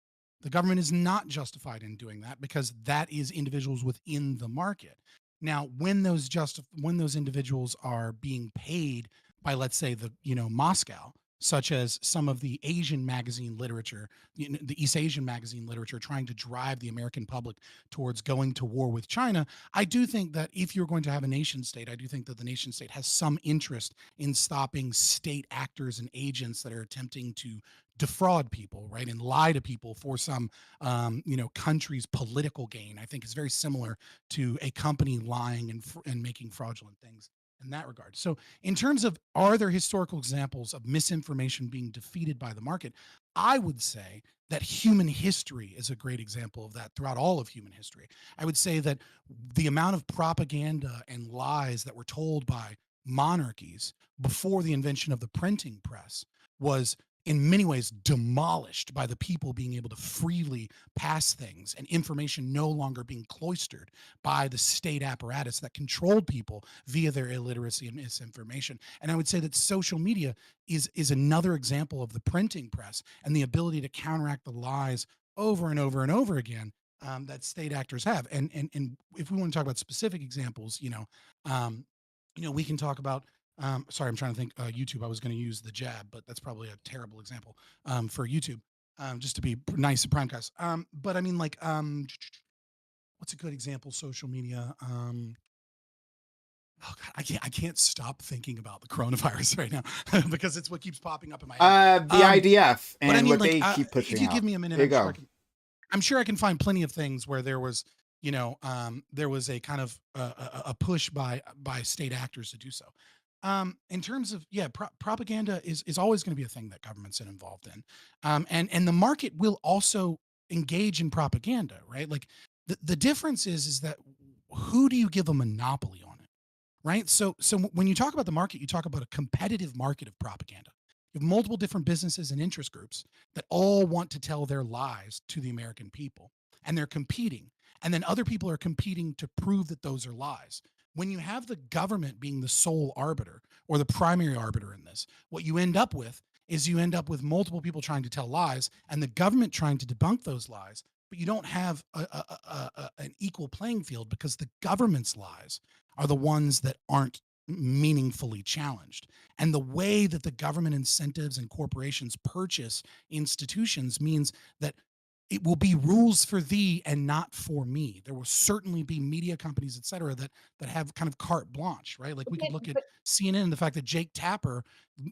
The government is not justified in doing that because that is individuals within the market. Now, when those individuals are being paid by, let's say, Moscow, such as some of the Asian magazine literature, the East Asian magazine literature, trying to drive the American public towards going to war with China, I do think that if you're going to have a nation state, I do think that the nation state has some interest in stopping state actors and agents that are attempting to defraud people, right, and lie to people for some, country's political gain. I think is very similar to a company lying and making fraudulent things in that regard. So, in terms of, are there historical examples of misinformation being defeated by the market? I would say that human history is a great example of that throughout all of human history. I would say that the amount of propaganda and lies that were told by monarchies before the invention of the printing press was in many ways demolished by the people being able to freely pass things and information no longer being cloistered by the state apparatus that controlled people via their illiteracy and misinformation. And I would say that social media is another example of the printing press and the ability to counteract the lies over and over and over again that state actors have. And if we want to talk about specific examples, we can talk about. Sorry, I'm trying to think. YouTube. I was going to use the jab, but that's probably a terrible example for YouTube. Just to be nice to Primecast. But I mean, like, what's a good example? Social media. Oh God, I can't stop thinking about the coronavirus right now because it's what keeps popping up in my head. The IDF But I and mean, what like, they keep if pushing you give out. me a minute, There you go. I'm sure I can find plenty of things where there was, there was a kind of a push by state actors to do so. In terms of, yeah, propaganda is always going to be a thing that governments are involved in, and the market will also engage in propaganda, right? Like the difference is that who do you give a monopoly on it, right? So when you talk about the market, you talk about a competitive market of propaganda. You have multiple different businesses and interest groups that all want to tell their lies to the American people, and they're competing. And then other people are competing to prove that those are lies. When you have the government being the sole arbiter or the primary arbiter in this, what you end up with is you end up with multiple people trying to tell lies and the government trying to debunk those lies, but you don't have an equal playing field because the government's lies are the ones that aren't meaningfully challenged. And the way that the government incentives and corporations purchase institutions means that it will be rules for thee and not for me. There will certainly be media companies, et cetera, that have kind of carte blanche, right? Like we could Okay, look at but CNN and the fact that Jake Tapper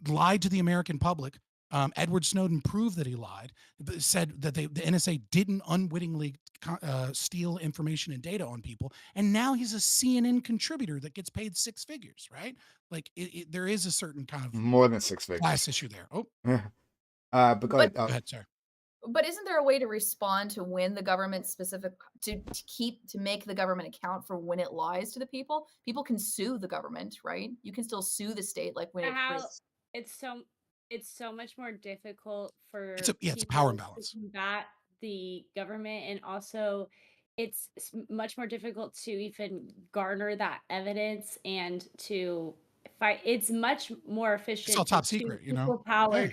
lied to the American public. Edward Snowden proved that he lied, said that the NSA didn't unwittingly steal information and data on people. And now he's a CNN contributor that gets paid six figures, right? Like there is a certain kind of More than six class figures. issue there. Oh, But go but ahead. go ahead, sir. but isn't there a way to respond to when the government to make the government account for when it lies to the people? People can sue the government, right? You can still sue the state, like when it How creates. it's so it's so much more difficult It's for it's a power people to imbalance. combat the government, and also much more difficult to even garner that evidence and to fight. It's much more It's all efficient for top two secret, you know. Yeah.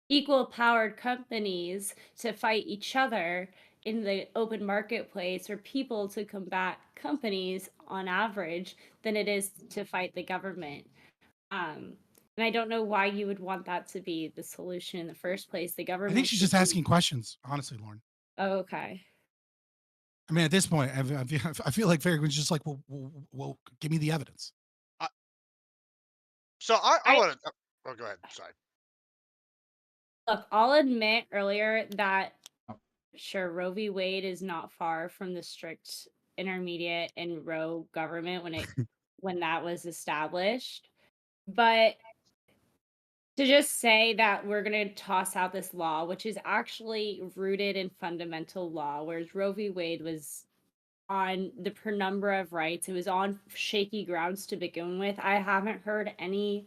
equal powered companies to fight each other in the open marketplace, for people to combat companies on average, than it is to fight the government. Um, and I don't know why you would want that to be the solution in the first place. The I think government she's should just be. asking questions, honestly, Lauren. Oh, okay. I mean, at this point, I feel like Farragut's just like, well, give me the evidence. So I I want to. Oh, go ahead. Sorry. Look, I'll admit earlier that Oh. sure, Roe v. Wade is not far from the strict intermediate and Roe government when that was established. But to just say that we're going to toss out this law, which is actually rooted in fundamental law, whereas Roe v. Wade was on the penumbra of rights, it was on shaky grounds to begin with. I haven't heard any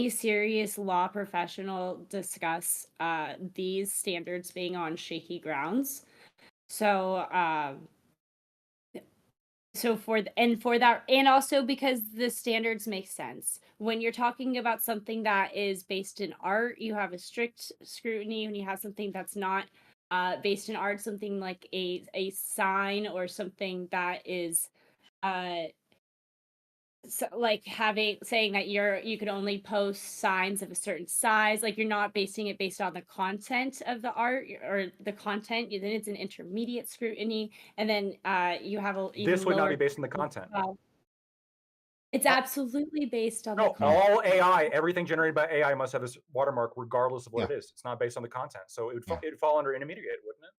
serious law professional discuss these standards being on shaky grounds. So for that, and also because the standards make sense. When you're talking about something that is based in art, you have a strict scrutiny. When you have something that's not based in art, something like a sign or something that is uh so like saying that you could only post signs of a certain size, like you're not basing it based on the content of the art or the content, then it's an intermediate scrutiny. And then you have a This even would not be lower. based on the content. It's absolutely based on the No, content. all AI, everything generated by AI must have this watermark regardless of what Yeah. it is. It's not based on the content. So it Yeah. would fall under intermediate, wouldn't it?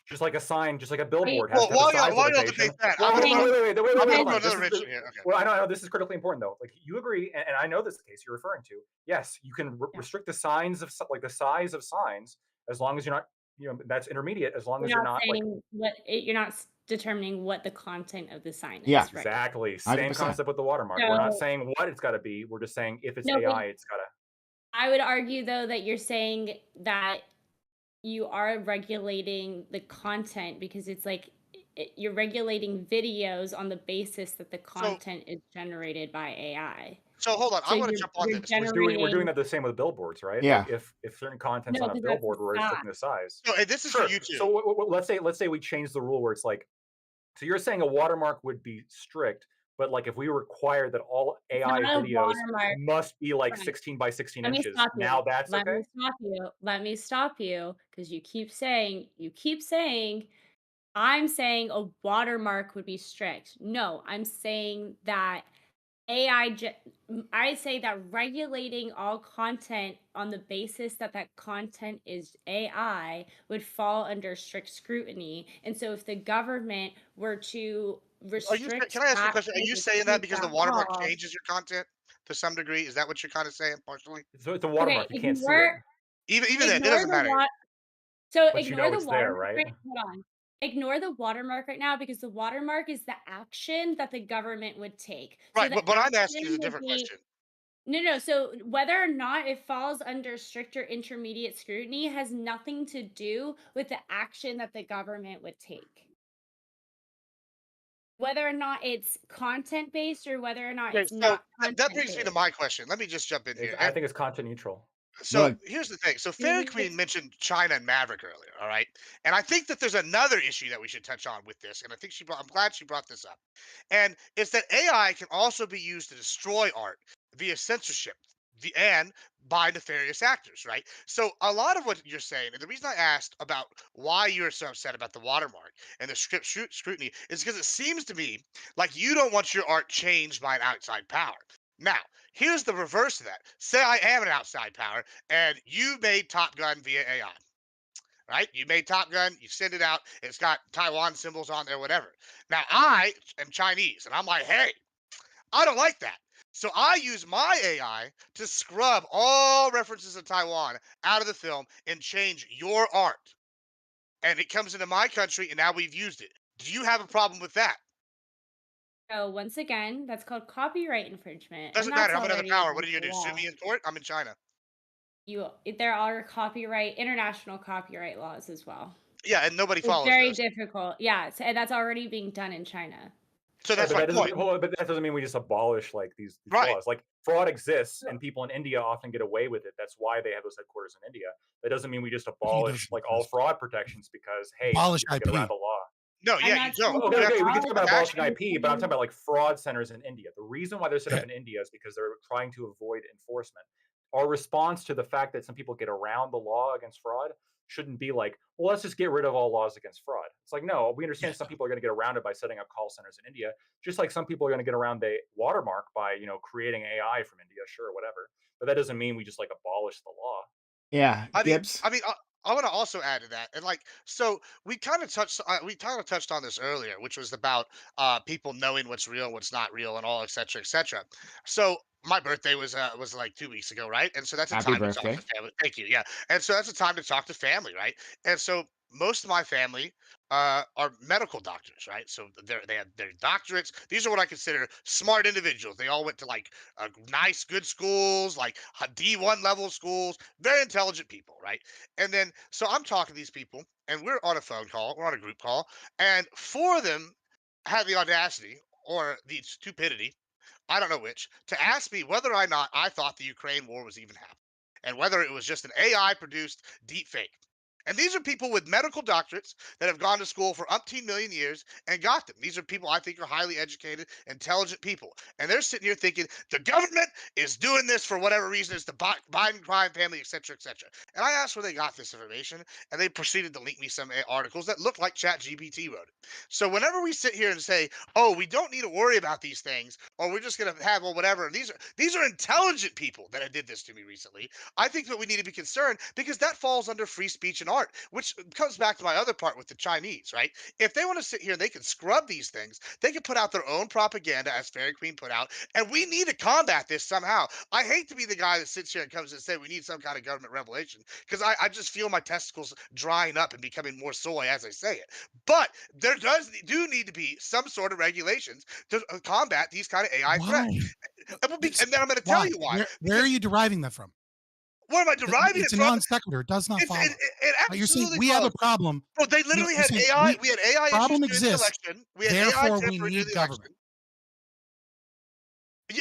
Just like a sign, just like a billboard has Well, to have a size while y'all limitation. debate that, Well, I'm wait, gonna wait, I'm hold gonna go on. another This direction here. Okay. well, I know this is critically important though. Like you agree, and I know this is the case you're referring to. Yes, you can Yeah. restrict the signs of like the size of signs as long as you're not, that's intermediate as long as You're you're not not like saying you're not determining what the content of the sign Yeah. is, right? exactly same 100%. concept with the watermark. We're not So saying what it's got to be. We're just saying if it's no, but AI, it's got to. I would argue though that you're saying that you are regulating the content, because it's like you're regulating videos on the basis that the So content is generated by AI. hold on. So I want to you're jump on this. We're doing generating. that the same with billboards, right? Yeah. Like if certain content's No, on a because that's a billboard, we're restricting the size. So, and this is for Sure. you too. So let's say we change the rule where it's like, so you're saying a watermark would be strict, but like if we require that all It's AI not a videos watermark. must be like Right. 16 by 16 Let me inches, stop now you. that's Let okay? me stop you. Let me stop you, because you keep saying I'm saying a watermark would be strict. No, I'm saying that I say that regulating all content on the basis that that content is AI would fall under strict scrutiny. And so if the government were to restrict Can I ask you a that question? Are you or saying that take because the that watermark law. changes your content to some degree? Is that what you're kind of saying partially? So it's a Okay, watermark, you can't see it, Even then, it ignore doesn't the matter. what so but you ignore know the it's there, watermark right? hold on. Ignore the watermark right now, because the watermark is the action that the government would take. So Right, the but what I'm asking is action a would different be. question. No. So whether or not it falls under strict or intermediate scrutiny has nothing to do with the action that the government would take. Whether or not it's content based or whether or not Okay, it's so not that content brings me to based. my question. Let me just jump in here. I think it's content neutral. So Look, here's the thing. So Fairy Queen mentioned China and Maverick earlier, all right? And I think that there's another issue that we should touch on with this, and I think I'm glad she brought this up. And it's that AI can also be used to destroy art via censorship and by nefarious actors, right? So a lot of what you're saying, and the reason I asked about why you're so upset about the watermark and the script scrutiny is because it seems to me like you don't want your art changed by an outside power. Now, here's the reverse of that. Say I am an outside power and you made Top Gun via AI, right? You made Top Gun, you send it out, it's got Taiwan symbols on there, whatever. Now I am Chinese and I'm like, hey, I don't like that. So I use my AI to scrub all references to Taiwan out of the film and change your art. And it comes into my country and now we've used it. Do you have a problem with that? So once again, that's called copyright infringement, and Doesn't that's matter. I'm another already power. What are against you the gonna do? Sue me law. in court? I'm in China. There are international copyright laws as well. Yeah, and nobody It's follows very those. difficult. Yeah, and that's already being done in China. So Right, that's but my that doesn't point. mean, well, but that doesn't mean we just abolish like these Right. laws. Like fraud exists, and people in India often get away with it. That's why they have those headquarters in India. That doesn't mean we just He abolish doesn't like all exist. fraud protections because hey, some Abolish people get around IP. the law. No, I'm yeah, you not don't. saying Okay, You to have okay, to we do can it talk with about abolishing action. IP, but I'm talking about like fraud centers in India. The reason why they're set up in India is because they're trying to avoid enforcement. Our response to the fact that some people get around the law against fraud shouldn't be like, well, let's just get rid of all laws against fraud. It's like, no, we understand some people are going to get around it by setting up call centers in India, just like some people are going to get around the watermark by, creating AI from India, sure, whatever. But that doesn't mean we just like abolish the law. yeah, I mean, Gibbs. I mean, I want to also add to that, and like, so we kind of touched on this earlier, which was about people knowing what's real and what's not real, and all, et cetera, et cetera. So my birthday was like 2 weeks ago, right? And so that's a Happy time to talk birthday. to family. Thank you, yeah. And so that's a time to talk to family, right? And so most of my family are medical doctors, right? So they have their doctorates. These are what I consider smart individuals. They all went to like nice, good schools, like D1 level schools, very intelligent people, right? And then, so I'm talking to these people, and we're on a phone call, we're on a group call, and four of them had the audacity or the stupidity, I don't know which, to ask me whether or not I thought the Ukraine war was even happening and whether it was just an AI produced deep fake. And these are people with medical doctorates that have gone to school for umpteen million years and got them. These are people I think are highly educated, intelligent people. And they're sitting here thinking the government is doing this for whatever reason. It's the Biden crime family, et cetera, et cetera. And I asked where they got this information, and they proceeded to link me some articles that looked like ChatGPT wrote it. So whenever we sit here and say, oh, we don't need to worry about these things, or we're just going to have, well, whatever. And these are intelligent people that did this to me recently. I think that we need to be concerned because that falls under free speech and art, which comes back to my other part with the Chinese, right? If they want to sit here and they can scrub these things, they can put out their own propaganda, as Fairy Queen put out, and we need to combat this somehow. I hate to be the guy that sits here and comes and say we need some kind of government revelation because I just feel my testicles drying up and becoming more soy as I say it. But there do need to be some sort of regulations to combat these kind of AI threats. Why? And then I'm going to tell Why? you why. Where are you deriving that from? Where am I deriving It's it a from? non sequitur. It does not It's, follow. it You're saying absolutely we have a follows. problem. Well, they No, literally you're had saying AI. We had AI issues problem during the exists. election. We had AI Therefore, we tampering during need the government. election.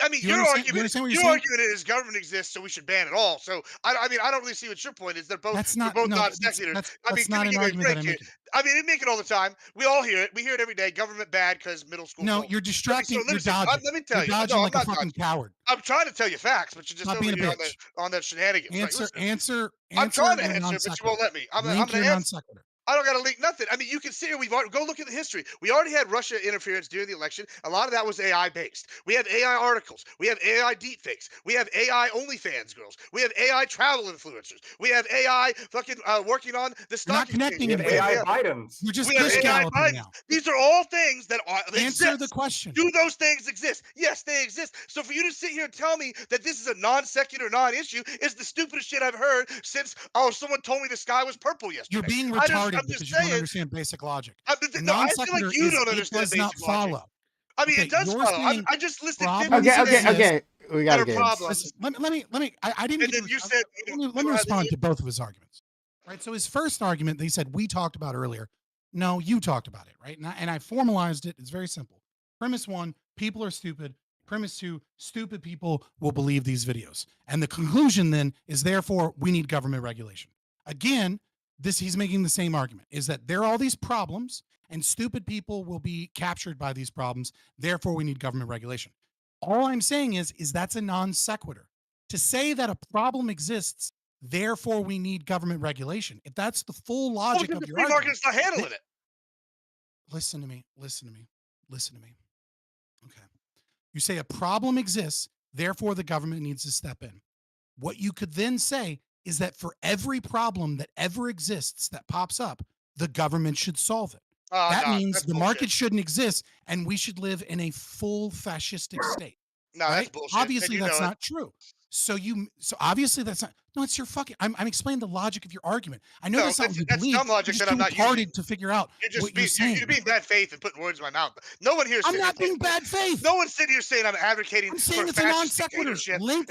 I mean, Do you understand what you're your saying? argument is government exists, so we should ban it all. So I mean, I don't really see what your point is. That's They're not both no. non secular. I mean, That's not an give me a argument that break I'm here. making. I mean, they make it all the time. We all hear it. We hear it every day. Government bad because middle school No, told me. you're distracting. You're dodging. Let me You're tell you. dodging No, I'm like a not fucking dodging. coward. I'm trying to tell you facts, but you're just Stop over being a here bitch. on that shenanigans. Right? Listen, Answer I'm trying to your answer, non but you won't sequitur. let me. I'm Link going your to non answer. sequitur. I don't got to link nothing. I mean, you can see here. Go look at the history. We already had Russia interference during the election. A lot of that was AI based. We have AI articles. We have AI deepfakes. We have AI OnlyFans girls. We have AI travel influencers. We have AI fucking working on the You're stock not exchange. connecting We have anything. AI Bidens. You're just We have dish AI galloping Bidens. now. These are all things that Answer the exist. question. Do those things exist? Yes, they exist. So for you to sit here and tell me that this is a non-secular non-issue is the stupidest shit I've heard since someone told me the sky was purple You're yesterday. being I'm retarded just because you don't saying. understand basic logic. A No, non I feel like sequitur you is don't it understand does not basic logic. follow. I mean, Okay, it does you're follow. saying I just listed 50 problems Okay, okay, things exist. okay. We that got are Gibbs. problems, Listen, let me. I didn't and get then to. you said you Let don't me have respond any. to both of his arguments. Right. So his first argument, they said we talked about earlier. No, you talked about it, right? And I formalized it. It's very simple. Premise one: people are stupid. Premise 2, stupid people will believe these videos. And the conclusion then is therefore we need government regulation. Again, he's making the same argument, is that there are all these problems and stupid people will be captured by these problems. Therefore, we need government regulation. All I'm saying is that's a non sequitur. To say that a problem exists, therefore we need government regulation. If that's the full logic of the your free argument, market's not handling it. listen to me. Okay. You say a problem exists, therefore the government needs to step in. What you could then say is that for every problem that ever exists that pops up, the government should solve it. That means the market shouldn't exist and we should live in a full fascistic state. No, right? that's bullshit. Obviously, that's not true. So obviously that's not. No, it's your fucking. I'm explaining the logic of your argument. I know that's not what you believe. Dumb logic that I'm not using to figure out what you're saying. You're being bad faith and putting words in my mouth. No one here is. I'm not being bad faith. No one's sitting here saying I'm advocating. I'm saying for it's a non sequitur. No one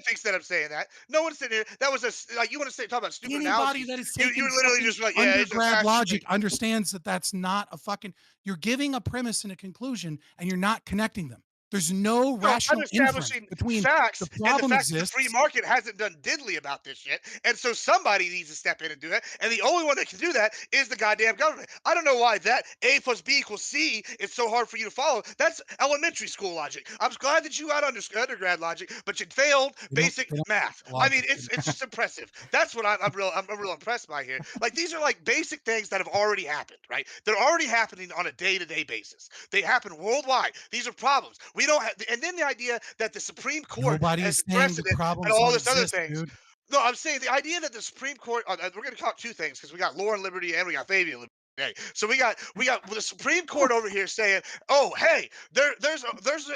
thinks that I'm saying that. No one's sitting here. That was you want to talk about stupid anybody analogies. that is taking you're literally just like undergrad logic understands that that's not a fucking. You're giving a premise and a conclusion, and you're not connecting them. There's no rational inference between facts the problem and the fact exists. that the free market hasn't done diddly about this shit, and so somebody needs to step in and do it. And the only one that can do that is the goddamn government. I don't know why that A plus B equals C is so hard for you to follow. That's elementary school logic. I'm glad that you got undergrad logic, but you failed basic math. I mean, it's just impressive. That's what I'm real impressed by here. Like these are like basic things that have already happened, right? They're already happening on a day-to-day basis. They happen worldwide. These are problems. We don't have, and then the idea that the Supreme Court has precedent and all this other things. Dude. No, I'm saying the idea that the Supreme Court. We're going to talk two things because we got law and liberty and we got Fabian liberty. Today. So we got the Supreme Court over here saying, "Oh, hey, there's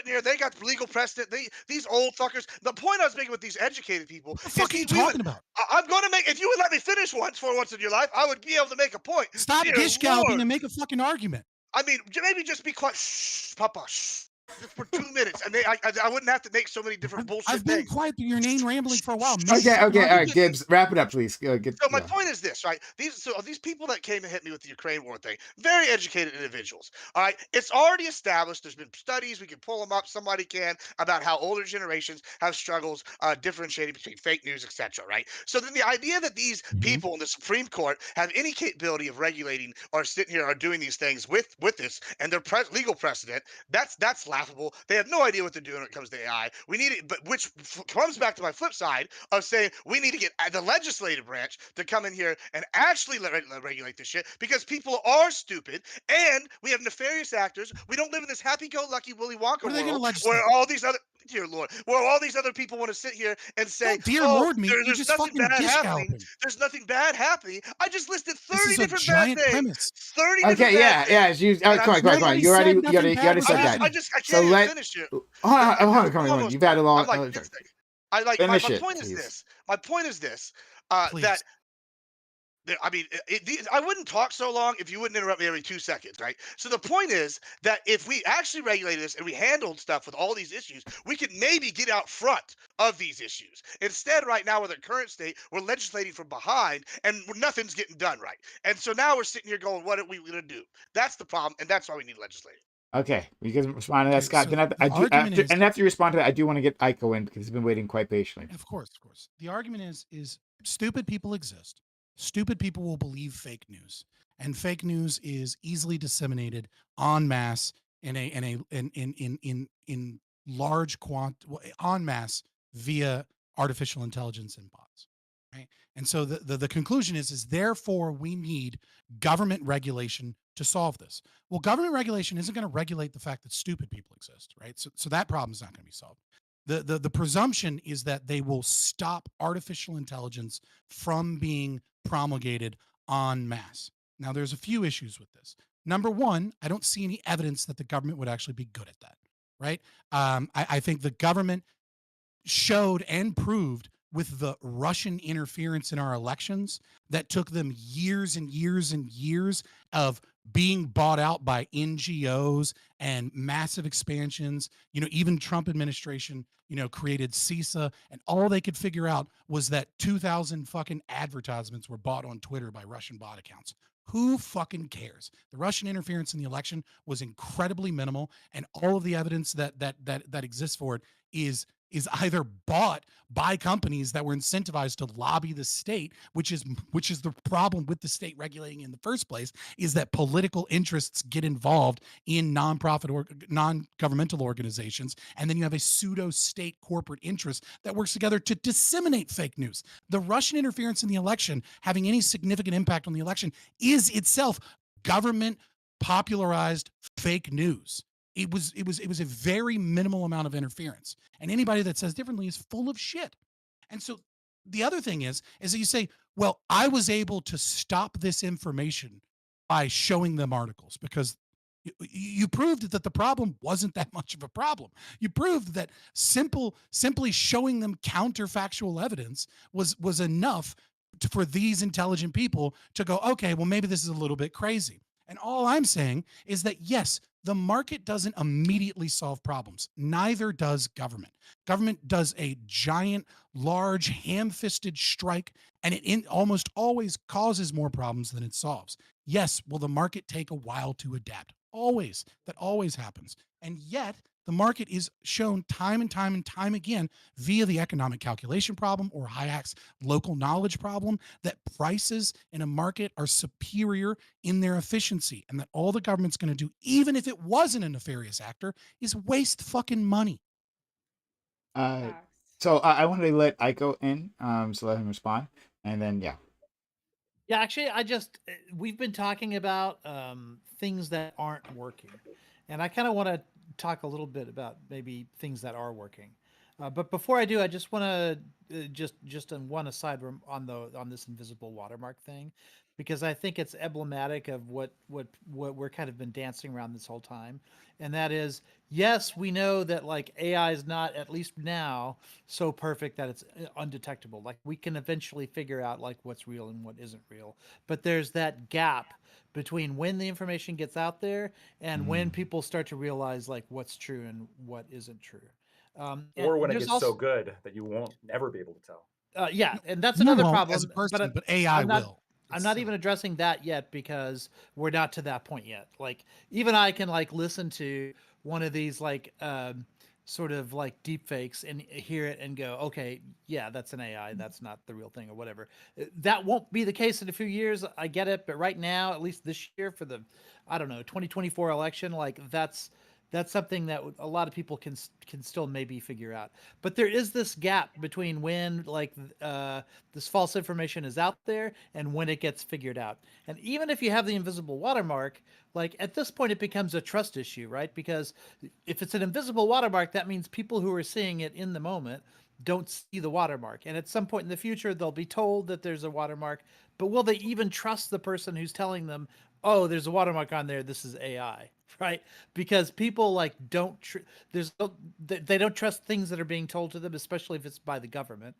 here. They got legal precedent. These old fuckers." The point I was making with these educated people. What the fuck are you talking about? I'm going to make. If you would let me finish once in your life, I would be able to make a point. Stop dish galloping and make a fucking argument. I mean, maybe just be quiet. Shh, Papa. Shh. Just for 2 minutes, and I wouldn't have to make so many different bullshit I've been things. quiet through your name rambling for a while. Okay, all right, Gibbs, wrap it up, please. So my point is this, right? These people that came and hit me with the Ukraine war thing, very educated individuals. All right, it's already established. There's been studies, we can pull them up. Somebody can, about how older generations have struggles differentiating between fake news, etc. Right? So then the idea that these people in the Supreme Court have any capability of regulating or sitting here or doing these things with this and their legal precedent, that's laughable. They have no idea what they're doing when it comes to AI. We need it, but which comes back to my flip side of saying we need to get the legislative branch to come in here and actually regulate this shit because people are stupid and we have nefarious actors. We don't live in this happy-go-lucky Willy Wonka world where all these other dear Lord, where all these other people want to sit here and say, Lord, me, there's nothing bad happening. There's nothing bad happening. I just listed 30 different bad things. 30 different bad things. Yeah. Come on. You already said that. I can't even finish it. Hold on. You've had a long. My point is this. My point is this. That. I mean, I wouldn't talk so long if you wouldn't interrupt me every 2 seconds, right? So the point is that if we actually regulated this and we handled stuff with all these issues, we could maybe get out front of these issues. Instead, right now with the current state, we're legislating from behind and nothing's getting done right. And so now we're sitting here going, what are we going to do? That's the problem, and that's why we need legislating. Okay, you can respond to that, Scott. So then after you respond to that, I do want to get Aiko in because he's been waiting quite patiently. Of course. The argument is stupid people exist. Stupid people will believe fake news, and fake news is easily disseminated en masse in large en masse via artificial intelligence and bots, right? And so the conclusion is therefore we need government regulation to solve this. Well, government regulation isn't going to regulate the fact that stupid people exist, right? So that problem is not going to be solved. The presumption is that they will stop artificial intelligence from being promulgated en masse. Now, there's a few issues with this. Number one, I don't see any evidence that the government would actually be good at that, right? I think the government showed and proved with the Russian interference in our elections that took them years and years and years of being bought out by NGOs and massive expansions. Even Trump administration, created CISA, and all they could figure out was that 2,000 fucking advertisements were bought on Twitter by Russian bot accounts. Who fucking cares? The Russian interference in the election was incredibly minimal, and all of the evidence that exists for it is either bought by companies that were incentivized to lobby the state, which is the problem with the state regulating in the first place, is that political interests get involved in nonprofit or non-governmental organizations, and then you have a pseudo state corporate interest that works together to disseminate fake news. The Russian interference in the election having any significant impact on the election is itself government popularized fake news. It was a very minimal amount of interference. And anybody that says differently is full of shit. And so the other thing is that you say, well, I was able to stop this information by showing them articles because you proved that the problem wasn't that much of a problem. You proved that simply showing them counterfactual evidence was enough for these intelligent people to go, okay, well, maybe this is a little bit crazy. And all I'm saying is that, yes, the market doesn't immediately solve problems. Neither does government. Government does a giant, large, ham-fisted strike, and it almost always causes more problems than it solves. Yes, will the market take a while to adapt? Always. That always happens. And yet, the market is shown time and time and time again via the economic calculation problem or Hayek's local knowledge problem that prices in a market are superior in their efficiency, and that all the government's going to do, even if it wasn't a nefarious actor, is waste fucking money. Facts. So I wanted to let Aiko in, so let him respond, and then yeah. Yeah, actually, we've been talking about things that aren't working, and I kind of want to talk a little bit about maybe things that are working. But before I do, I just want to just on one aside on this invisible watermark thing, because I think it's emblematic of what we're kind of been dancing around this whole time, and that is, yes, we know that like AI is not, at least now, so perfect that it's undetectable. Like we can eventually figure out like what's real and what isn't real, but there's that gap between when the information gets out there and when people start to realize like what's true and what isn't true. Or when it There's gets so also good that you won't ever be able to tell. yeah, and that's You another won't problem. as a person, but I'm AI not. will. I'm It's not silly. even addressing that yet because we're not to that point yet. Like even I can like listen to one of these like sort of like deep fakes and hear it and go, okay, yeah, that's an AI. That's not the real thing or whatever. That won't be the case in a few years. I get it, but right now, at least this year for the, I don't know, 2024 election, like that's something that a lot of people can still maybe figure out. But there is this gap between when like this false information is out there and when it gets figured out. And even if you have the invisible watermark, like at this point it becomes a trust issue, right? Because if it's an invisible watermark, that means people who are seeing it in the moment don't see the watermark. And at some point in the future, they'll be told that there's a watermark, but will they even trust the person who's telling them, oh, there's a watermark on there, this is AI, right? Because people like don't they don't trust things that are being told to them, especially if it's by the government.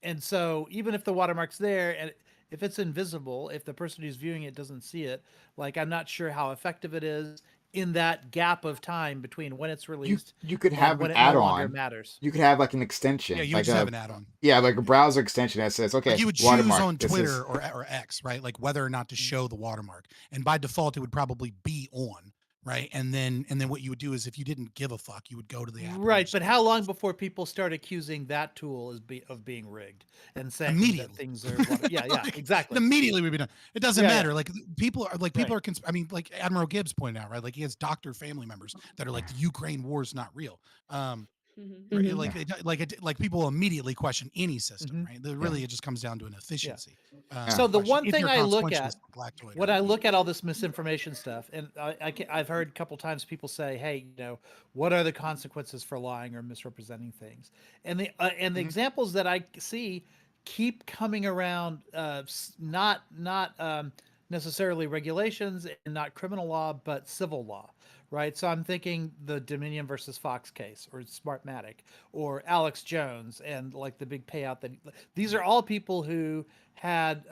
And so even if the watermark's there and if it's invisible, if the person who's viewing it doesn't see it, like I'm not sure how effective it is in that gap of time between when it's You released you could and have when an it no longer add-on. matters. You could have like an Yeah, extension, you would like just have a an add-on. yeah, like a browser extension that says, Like okay, you would choose watermark. on This is Twitter or X, right? Like whether or not to show the watermark. And by default, it would probably be on, right? And then what you would do is if you didn't give a fuck, you would go to the app. Right, but how long before people start accusing that tool of being rigged and saying that Immediately. things are yeah, yeah, Like, it exactly. immediately would be done. It doesn't Yeah, yeah. matter. Like people are Right. I mean, like Admiral Gibbs pointed out, right? Like he has doctor family members that are like the Ukraine war is not real. Mhm. Right, Mhm. like people immediately question any system, Mhm. right? The, yeah. really, it just comes down to an efficiency. So the Question one if thing you're I look consequentialist at like Lactoid when or I look at all this misinformation stuff, and I've heard a couple times people say, "Hey, what are the consequences for lying or misrepresenting things?" And the Mhm. examples that I see keep coming around, not necessarily regulations and not criminal law, but civil law, right? So I'm thinking the Dominion versus Fox case, or Smartmatic, or Alex Jones, and like the big payout that these are all people who had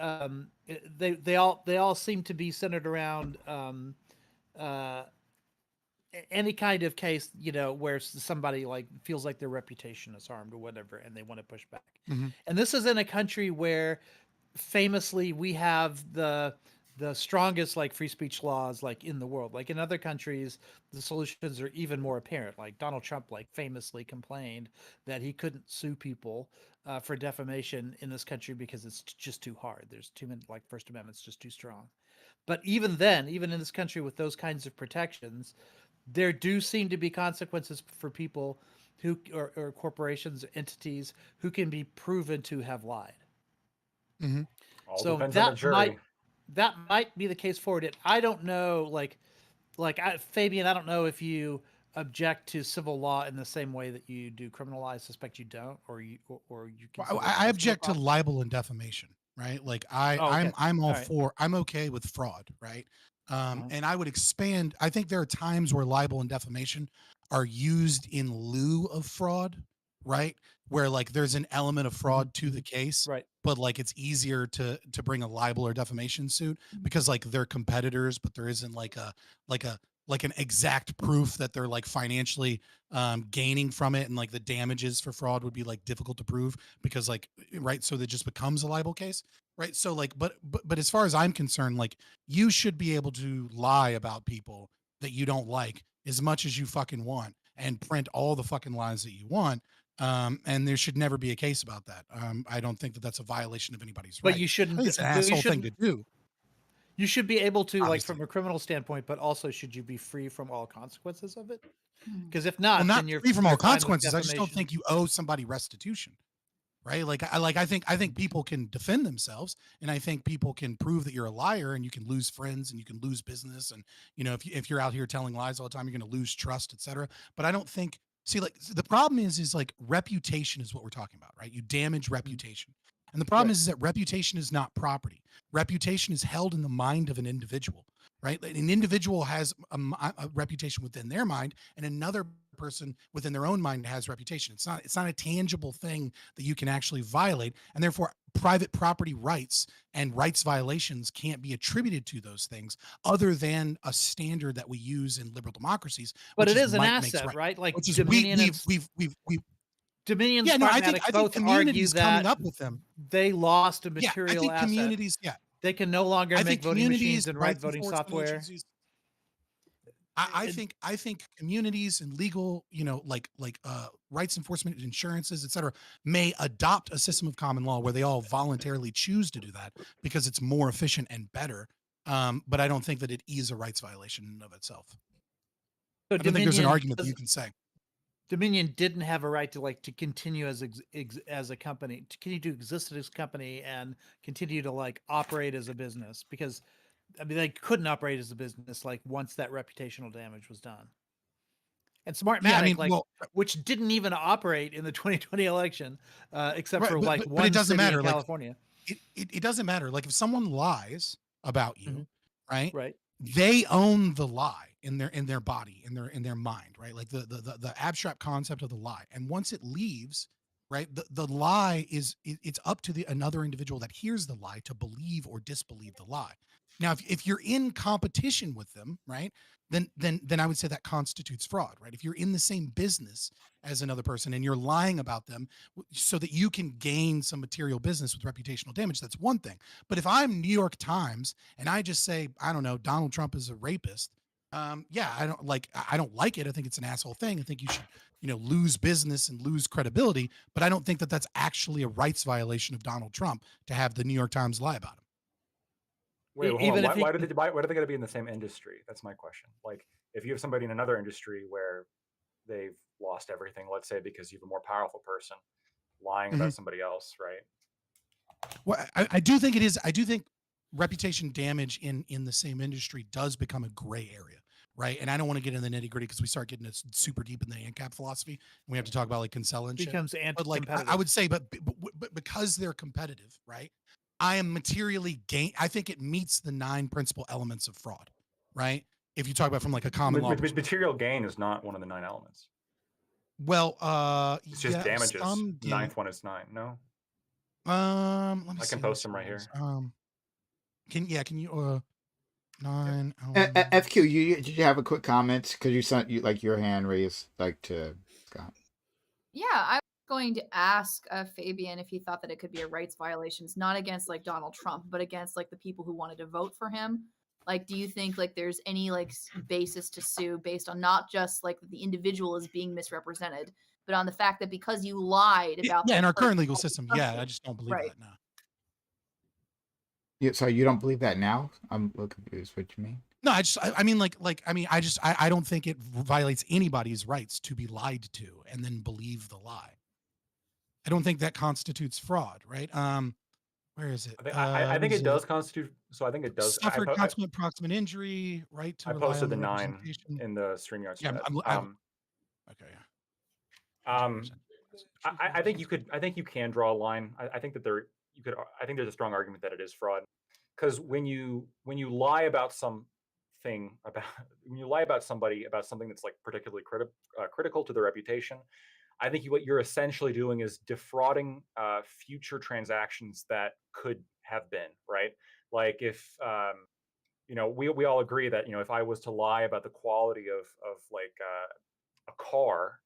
they all seem to be centered around uh, any kind of case where somebody like feels like their reputation is harmed or whatever, and they want to push back. Mhm. And this is in a country where famously we have the strongest like free speech laws like in the world. Like in other countries, the solutions are even more apparent. Like Donald Trump like famously complained that he couldn't sue people for defamation in this country because it's just too hard. There's too many, like First Amendment's just too strong. But even then, even in this country with those kinds of protections, there do seem to be consequences for people who or corporations, entities who can be proven to have lied. Mm-hmm. All So depends on the jury. that might be the case forward. It I don't know, Fabian, I don't know if you object to civil law in the same way that you do criminal law. I suspect you don't, or you Well, consider it I just more object to property. libel and defamation, right? Like Oh, okay. I'm all All right. for, I'm okay with fraud, right? Uh-huh. And I would expand. I think there are times where libel and defamation are used in lieu of fraud, right? Where like there's an element of fraud to the case, Right. but like it's easier to bring a libel or defamation suit because like they're competitors, but there isn't like a like an exact proof that they're like financially gaining from it, and like the damages for fraud would be like difficult to prove because like right, so that just becomes a libel case, right? So like but as far as I'm concerned, like you should be able to lie about people that you don't like as much as you fucking want and print all the fucking lies that you want, and there should never be a case about that. I don't think that that's a violation of anybody's But you rights. I shouldn't. think it's an But you asshole thing to shouldn't. do, You should be able to, like, obviously. from a criminal standpoint, but also should you be free from all consequences of it? Mhm. Because if Well, not, not then you're free from all fine with consequences. I just don't defamation. think you owe somebody restitution, right? I think people can defend themselves, and I think people can prove that you're a liar, and you can lose friends, and you can lose business, and you know if you're out here telling lies all the time, you're going to lose trust, etc. But I don't think. See, like the problem is like reputation is what we're talking about, right? You damage reputation, and the problem Right. is that reputation is not property. Reputation is held in the mind of an individual, right? An individual has a reputation within their mind, and another person within their own mind has reputation. It's not a tangible thing that you can actually violate, and therefore private property rights and rights violations can't be attributed to those things other than a standard that we use in liberal democracies, But which it is is an might makes asset, right, right? Like which is Dominion and Dominion and yeah, no, Smartmatic I think both argue communities coming that up with them. they lost a Yeah, I material think asset. communities, yeah, They can no longer I make think voting machines communities, and write rights voting enforcement software. agencies, And I think communities and legal, you know, rights enforcement, insurances, et cetera, may adopt a system of common law where they all voluntarily choose to do that because it's more efficient and better. But I don't think that it is a rights violation in and of itself. so I don't think there's an argument that you can say. Dominion didn't have a right to continue as a company, to continue to exist as a company and continue to like operate as a business, because I mean they couldn't operate as a business like once that reputational damage was done. And Yeah, I Smartmatic, mean, like, well, which didn't even operate in the 2020 election, except right, for like but it one doesn't city in matter. Like California. it doesn't matter. Like if someone lies about Mhm. you, right? Right. They own the lie in their body, in their mind, right? Like the abstract concept of the lie. And once it leaves, right, the lie it's up to the another individual that hears the lie to believe or disbelieve the lie. Now, if you're in competition with them, right, then I would say that constitutes fraud, right? If you're in the same business as another person and you're lying about them so that you can gain some material business with reputational damage, that's one thing. But if I'm New York Times and I just say, I don't know, Donald Trump is a rapist, yeah, I don't like it. I think it's an asshole thing. I think you should, you know, lose business and lose credibility. But I don't think that that's actually a rights violation of Donald Trump to have the New York Times lie about him. Wait, well, hold on. Even if he, Why are they going to be in the same industry? That's my question. Like, if you have somebody in another industry where they've lost everything, let's say because you have a more powerful person lying Mhm. about somebody else, right? Well, I do think it is. I do think reputation damage in the same industry does become a gray area, right? And I don't want to get in the nitty gritty because we start getting super deep in the ANCAP philosophy, and we have to talk about like Kinsella and shit. becomes But like, I anti-competitive. would say, but because they're competitive, right? I am materially gain. I think it meets the 9 principal elements of fraud, right? If you talk about from like a common law perspective. Material gain is not one of the 9 elements. Well, It's just yeah, damages. some The ninth one is 9. No, let me I see. can post them right here. Can you 9 FQ, did you have a quick comment? Because you sent you like your hand raised like to Scott. Yeah, I was going to ask Fabian if he thought that it could be a rights violations, not against like Donald Trump, but against like the people who wanted to vote for him. Like, do you think like there's any like basis to sue based on not just like the individual is being misrepresented, but on the fact that because you lied about Yeah, the in our current person legal system, yeah, I just don't believe right. that now. Yeah, so you don't believe that now? I'm a little confused. What you mean? No, I mean, I don't think it violates anybody's rights to be lied to and then believe the lie. I don't think that constitutes fraud, right? Where is it? I think it does constitute. So I think it does. Suffered consummate proximate injury, right to I rely posted on the the 9 representation. in the StreamYard Yeah, thread. okay, yeah. I think you could. I think you can draw a line. I think that there you could. I think there's a strong argument that it is fraud, because when you lie about something about when you lie about somebody about something that's like particularly critical to their reputation, I think what you're essentially doing is defrauding future transactions that could have been, right. Like if we all agree that if I was to lie about the quality of like a car,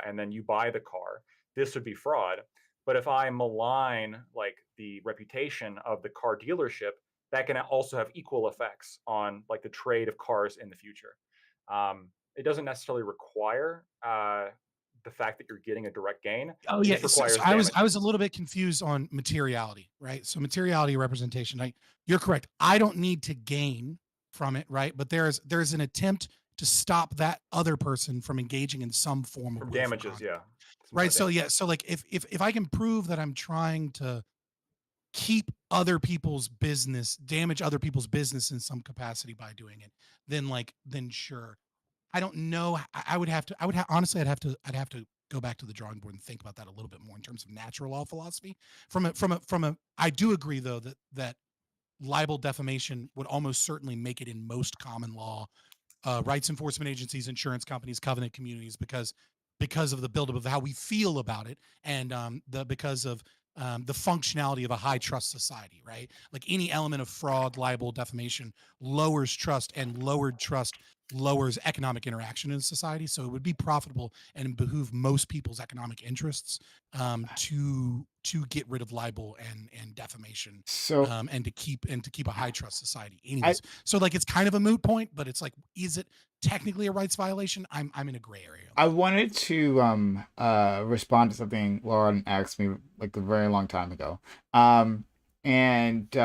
and then you buy the car, this would be fraud. But if I malign like the reputation of the car dealership, that can also have equal effects on like the trade of cars in the future. It doesn't necessarily require the fact that you're getting a direct gain. Oh It yeah, just requires I was damages. a little bit confused on materiality, right? So materiality representation. You're correct. I don't need to gain from it, right? But there's an attempt to stop that other person from engaging in some form of From willful damages, conduct. yeah. Right. So yeah. So like if I can prove that I'm trying to keep other people's business, damage other people's business in some capacity by doing it, then sure. I don't know. Honestly, I'd have to go back to the drawing board and think about that a little bit more in terms of natural law philosophy. I do agree though that libel defamation would almost certainly make it in most common law rights enforcement agencies, insurance companies, covenant communities, because of the buildup of how we feel about it, and because of the functionality of a high trust society, right? Like any element of fraud, libel, defamation lowers trust, and lowered trust lowers economic interaction in society. So it would be profitable and behoove most people's economic interests to get rid of libel and defamation, So and to keep a high trust society. I Anyways, so like it's kind of a moot point, but it's like, is it technically a rights violation? I'm in a gray area. I wanted to respond to something Lauren asked me like a very long time ago. And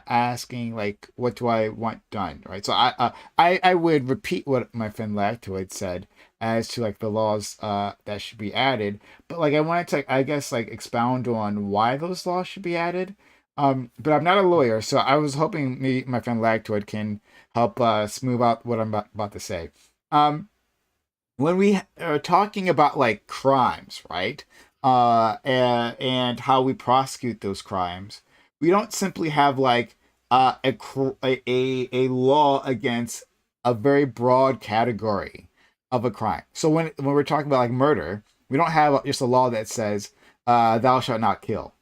asking like what do I want done, right? So I would repeat what my friend Lactoid said as to like the laws that should be added, but like I wanted to, I guess, like expound on why those laws should be added. But I'm not a lawyer, so I was hoping my friend Lactoid can help smooth out what I'm about to say. When we are talking about like crimes, right? And how we prosecute those crimes, we don't simply have like a law against a very broad category of a crime. So when we're talking about like murder, we don't have just a law that says thou shalt not kill,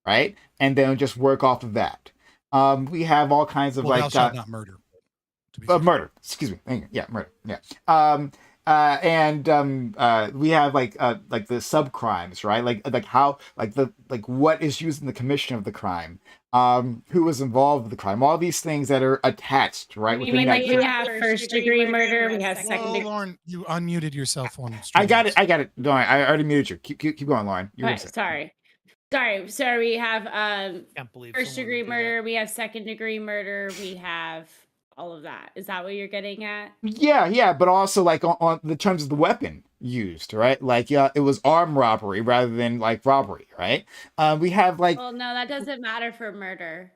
right? And then just work off of that. We have all kinds of Thou shalt not murder. Murder. Excuse me. Yeah, murder. Yeah. We have like the sub crimes, right? Like how what is used in the commission of the crime, who was involved with the crime, all these things that are attached, right? You mean like we have first degree murder, we have second degree. Lauren, you unmuted yourself on I got it. Don't worry, I already muted you. Keep going, Lauren. Sorry. So we have Can't believe first someone degree would do murder, we have second degree murder, we have all of that. Is that what you're getting at? Yeah, but also like on the terms of the weapon used, right? Like it was armed robbery rather than like robbery, right? We have like. Well, no, that doesn't matter for murder.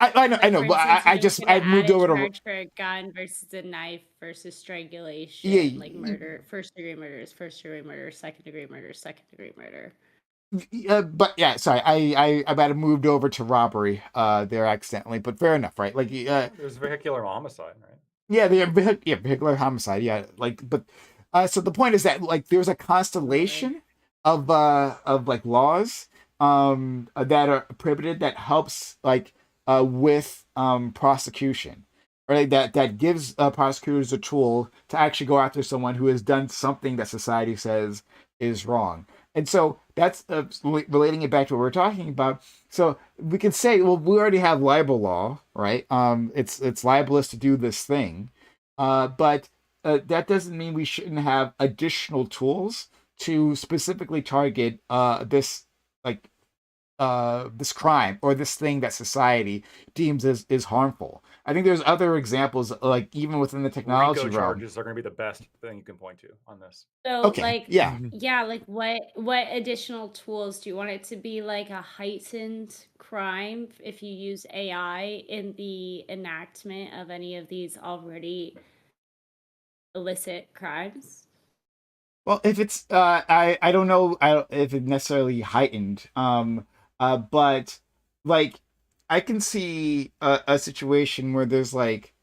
I know, but I moved over to charge for a gun versus a knife versus strangulation. Yeah, like murder, first degree murder is first degree murder, second degree murder, second degree murder. But yeah, sorry, I might have moved over to robbery there accidentally, but fair enough, right? Like there's vehicular homicide, right? Yeah, vehicular homicide, yeah. Like, but so the point is that like there's a constellation of like laws that are prohibited that helps like with prosecution, right? That gives prosecutors a tool to actually go after someone who has done something that society says is wrong. And so that's relating it back to what we're talking about. So we can say, well, we already have libel law, right? It's libelous to do this thing, but that doesn't mean we shouldn't have additional tools to specifically target this like this crime or this thing that society deems is harmful. I think there's other examples, like even within the technology RICO realm. charges are going to be the best thing you can point to on this. So, Okay, like, yeah. yeah, like what additional tools do you want it to be, like a heightened crime if you use AI in the enactment of any of these already illicit crimes? Well, if it's I don't know if it necessarily heightened but like I can see a situation where there's like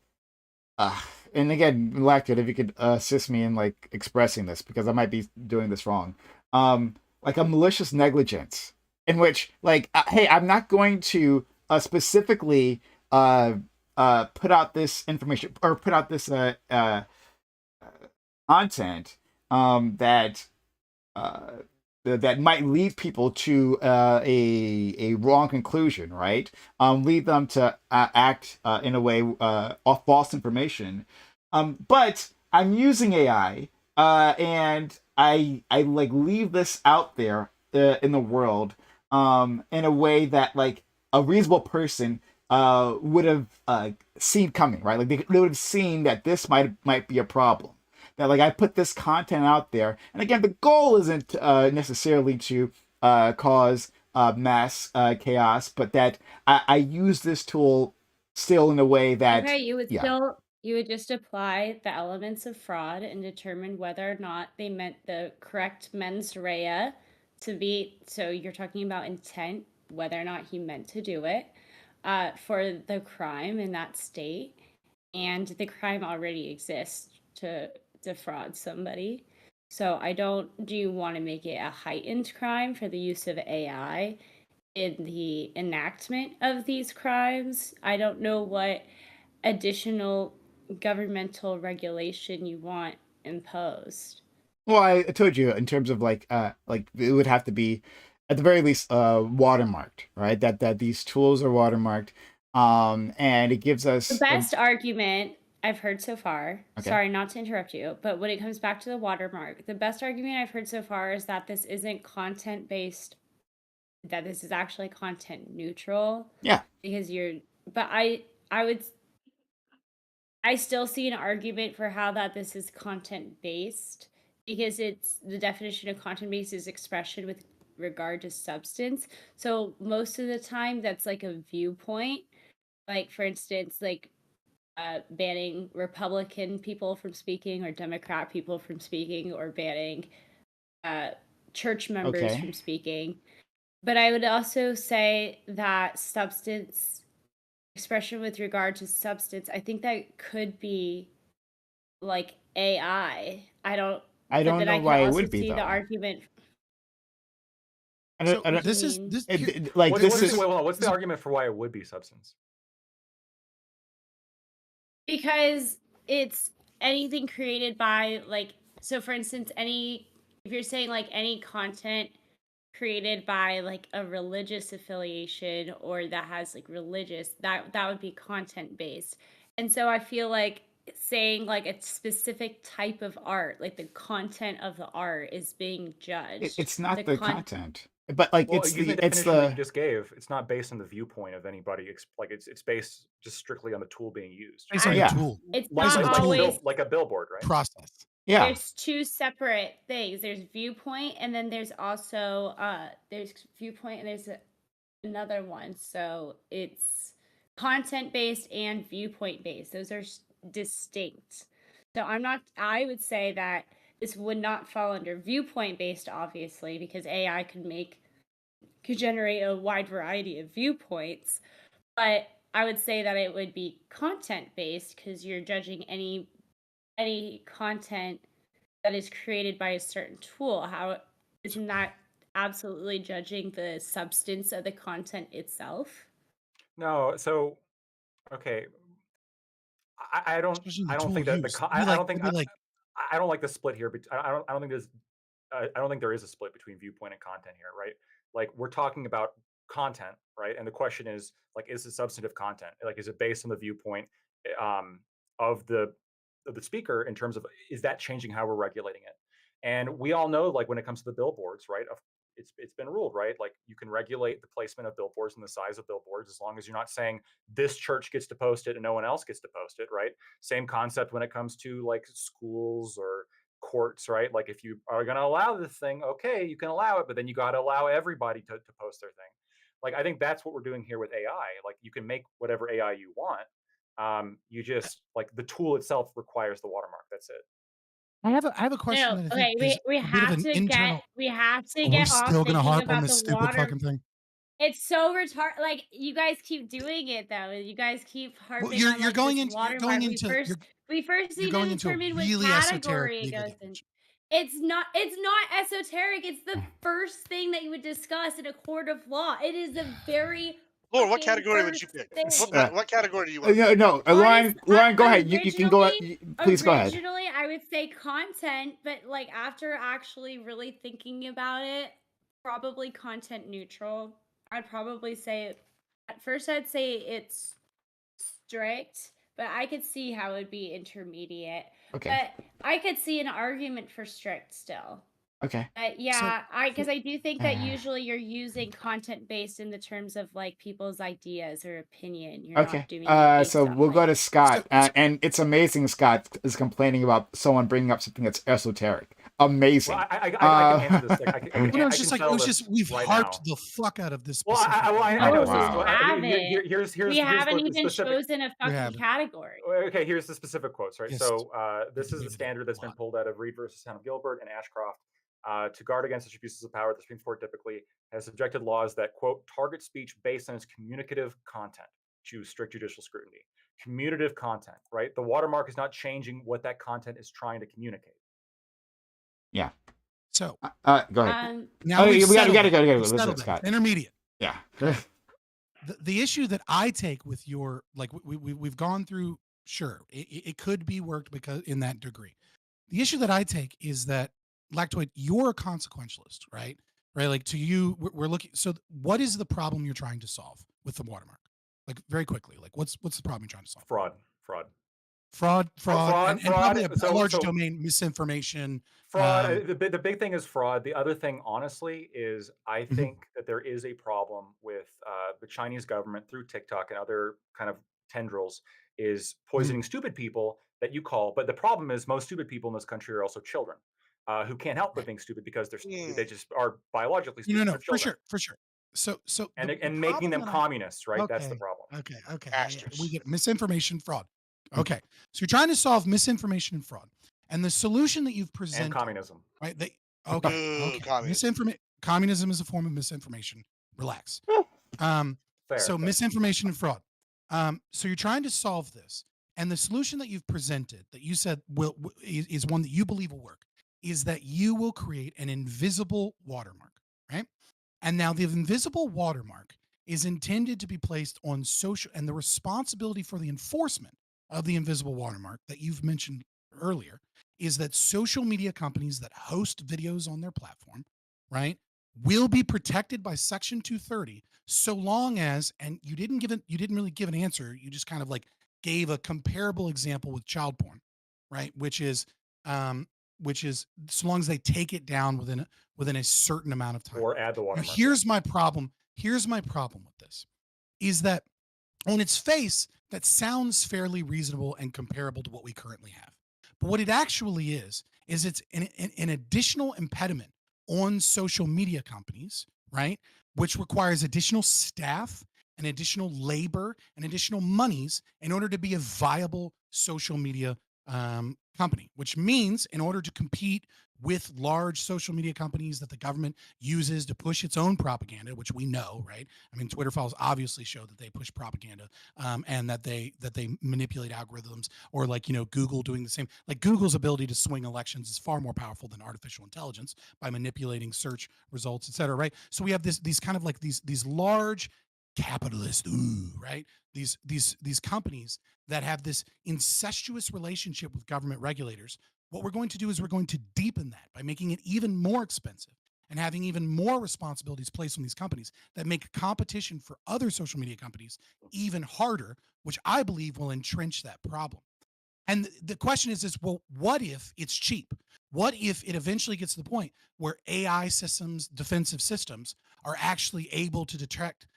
uh and again, Lactate, if you could assist me in like expressing this because I might be doing this wrong. Like a malicious negligence in which like hey, I'm not going to specifically put out this information or put out this content that uh, that might lead people to a wrong conclusion, right? Lead them to act in a way off false information. But I'm using AI, and I like leave this out there in the world in a way that like a reasonable person would have seen coming, right? Like they would have seen that this might be a problem, that like I put this content out there, and again, the goal isn't necessarily to cause mass chaos, but that I use this tool still in a way that, Okay, yeah, you would just apply the elements of fraud and determine whether or not they meant the correct mens rea to be. So you're talking about intent, whether or not he meant to do it for the crime in that state, and the crime already exists to defraud somebody. So I don't. Do you want to make it a heightened crime for the use of AI in the enactment of these crimes? I don't know what additional governmental regulation you want imposed. well, I told you in terms of like it would have to be at the very least watermarked, right? That these tools are watermarked, and it gives The us best argument I've heard so far, okay. sorry not to interrupt you, but when it comes back to the watermark, the best argument I've heard so far is that this isn't content based, that this is actually content neutral Yeah. because but I would I still see an argument for how that this is content based because it's the definition of content based is expression with regard to substance. So most of the time that's like a viewpoint. Like for instance, like banning Republican people from speaking or Democrat people from speaking or banning uh, church members Okay. from speaking. But I would also say that substance expression with regard to substance, I think that could be like AI. I don't, I but don't then know I could why it also would be see the though. argument. So I What don't do you this is mean? this here, like What's this what's the, is wait, hold on, what's the so argument for why it would be substance? Because it's anything created by like, so for instance, if you're saying like any content created by like a religious affiliation or that has like religious, that would be content based. And so I feel like saying like a specific type of art, like the content of the art is being judged. it's not The the con content, but like Well, using the it's definition that you the just gave, it's not based on the viewpoint of anybody. It's based just strictly on the tool being used, based on I the right? yeah, tool, it's Like based not on like the like a tool always. bill like a billboard, right? process. yeah. There's two separate things. There's viewpoint, and then there's also there's viewpoint, and there's another one. So it's content based and viewpoint based. Those are distinct. So I'm not. I would say that this would not fall under viewpoint based, obviously, because AI could generate a wide variety of viewpoints. But I would say that it would be content based because you're judging any content that is created by a certain tool. How isn't that absolutely judging the substance of the content itself? No, so okay, It's judging the I don't tool think that used. It'd be I like don't think it'd be like I don't like the split here. But I don't think there's I don't think there is a split between viewpoint and content here, right? Like we're talking about content, right? And the question is like, is it substantive content? Like, is it based on the viewpoint um, of the speaker in terms of is that changing how we're regulating it? And we all know, like when it comes to the billboards, right? It's been ruled, right? Like you can regulate the placement of billboards and the size of billboards as long as you're not saying this church gets to post it and no one else gets to post it, right? Same concept when it comes to like schools or courts, right? Like if you are going to allow this thing, okay, you can allow it, but then you got to allow everybody to post their thing. Like I think that's what we're doing here with AI. Like you can make whatever AI you want. You just like the tool itself requires the watermark. That's it. I have a question No, that I think okay, is we a bit of have an to get internal. Are we off still gonna thinking harp on about this the stupid water. fucking thing? It's so retarded. Like you guys keep doing it though. You guys keep Well, harping on like this you're going watermark. into We first you're need to going into a determine what really esoteric category it legal goes in. damage. It's not esoteric. It's the first thing that you would discuss in a court of law. It is the very Lord, what fucking category would you first pick? thing. What category do you want to No, pick? no, Honest, Lauren, go ahead. You can go. originally, Please go ahead. originally I would say content, but like after actually really thinking about it, probably content neutral. I'd probably say at first I'd say it's strict, but I could see how it would be intermediate. Okay. But I could see an argument for strict still. Okay. So Yeah, because I do think that usually you're using content based in the terms of like people's ideas or opinion. You're Okay. not doing it based So on we'll go like to Scott, so and it's amazing. Scott is complaining about someone bringing up something that's esoteric. Amazing. Well, I can answer this. Like, well, no, I it's can just like settle it's this just we've right harped now. the fuck out of this Well, specific. I Oh, know. wow. Here's we haven't the even specific. chosen a We fucking haven't. category. Okay, here's the specific quotes, right? Yes, So this is the we've done standard that's a been lot. pulled out of Reed versus Town of Gilbert and Ashcroft. To guard against such abuses of power, the Supreme Court typically has subjected laws that, quote, target speech based on its communicative content to strict judicial scrutiny. Commutative content, right? The watermark is not changing what that content is trying to communicate. Yeah. So Go ahead. now Oh, we gotta go. We've Listen, settled it. Scott. Intermediate. Yeah. The issue that I take with your like we've gone through. Sure, it could be worked because in that degree. The issue that I take is that Lactoid, you're a consequentialist, right? Right. Like to you, we're looking. So what is the problem you're trying to solve with the watermark? Like very quickly, like what's the problem you're trying to solve? Fraud. And probably a large So domain misinformation. fraud. The big thing is fraud. The other thing, honestly, is I Mhm. think that there is a problem with the Chinese government through TikTok and other kind of tendrils is poisoning stupid people that you call. But the problem is most stupid people in this country are also children who can't help but Right. being stupid because Mm. they just are biologically No, stupid. no, They're children. for sure. So the And making problem them that communists, right? That's the okay, problem. okay, Bastards. we get it. Misinformation, fraud. Okay, so you're trying to solve misinformation and fraud, and the solution that you've And presented, communism. right? Ooh, communism. Communism is a form of misinformation. Relax. Fair. So misinformation and fraud. So you're trying to solve this, and the solution that you've presented, that you said is one that you believe will work, is that you will create an invisible watermark, right? And now the invisible watermark is intended to be placed on social, and the responsibility for the enforcement of the invisible watermark that you've mentioned earlier is that social media companies that host videos on their platform, right, will be protected by Section 230 so long as, and you didn't really give an answer, you just kind of like gave a comparable example with child porn, right, which is so long as they take it down within a certain amount of time. Or add the Now, watermark. here's my problem with this is that on its face that sounds fairly reasonable and comparable to what we currently have, but what it actually is it's an additional impediment on social media companies, right, which requires additional staff and additional labor and additional monies in order to be a viable social media company, which means in order to compete with large social media companies that the government uses to push its own propaganda, which we know, right? I mean, Twitter files obviously show that they push propaganda and that they manipulate algorithms, or like, Google doing the same. Like Google's ability to swing elections is far more powerful than artificial intelligence by manipulating search results, et cetera, right? So we have these kind of like these large capitalist, right? These companies that have this incestuous relationship with government regulators What we're going to do is we're going to deepen that by making it even more expensive and having even more responsibilities placed on these companies that make competition for other social media companies even harder, which I believe will entrench that problem. And the question is, well, what if it's cheap? What if it eventually gets to the point where AI systems, defensive systems, are actually able to detect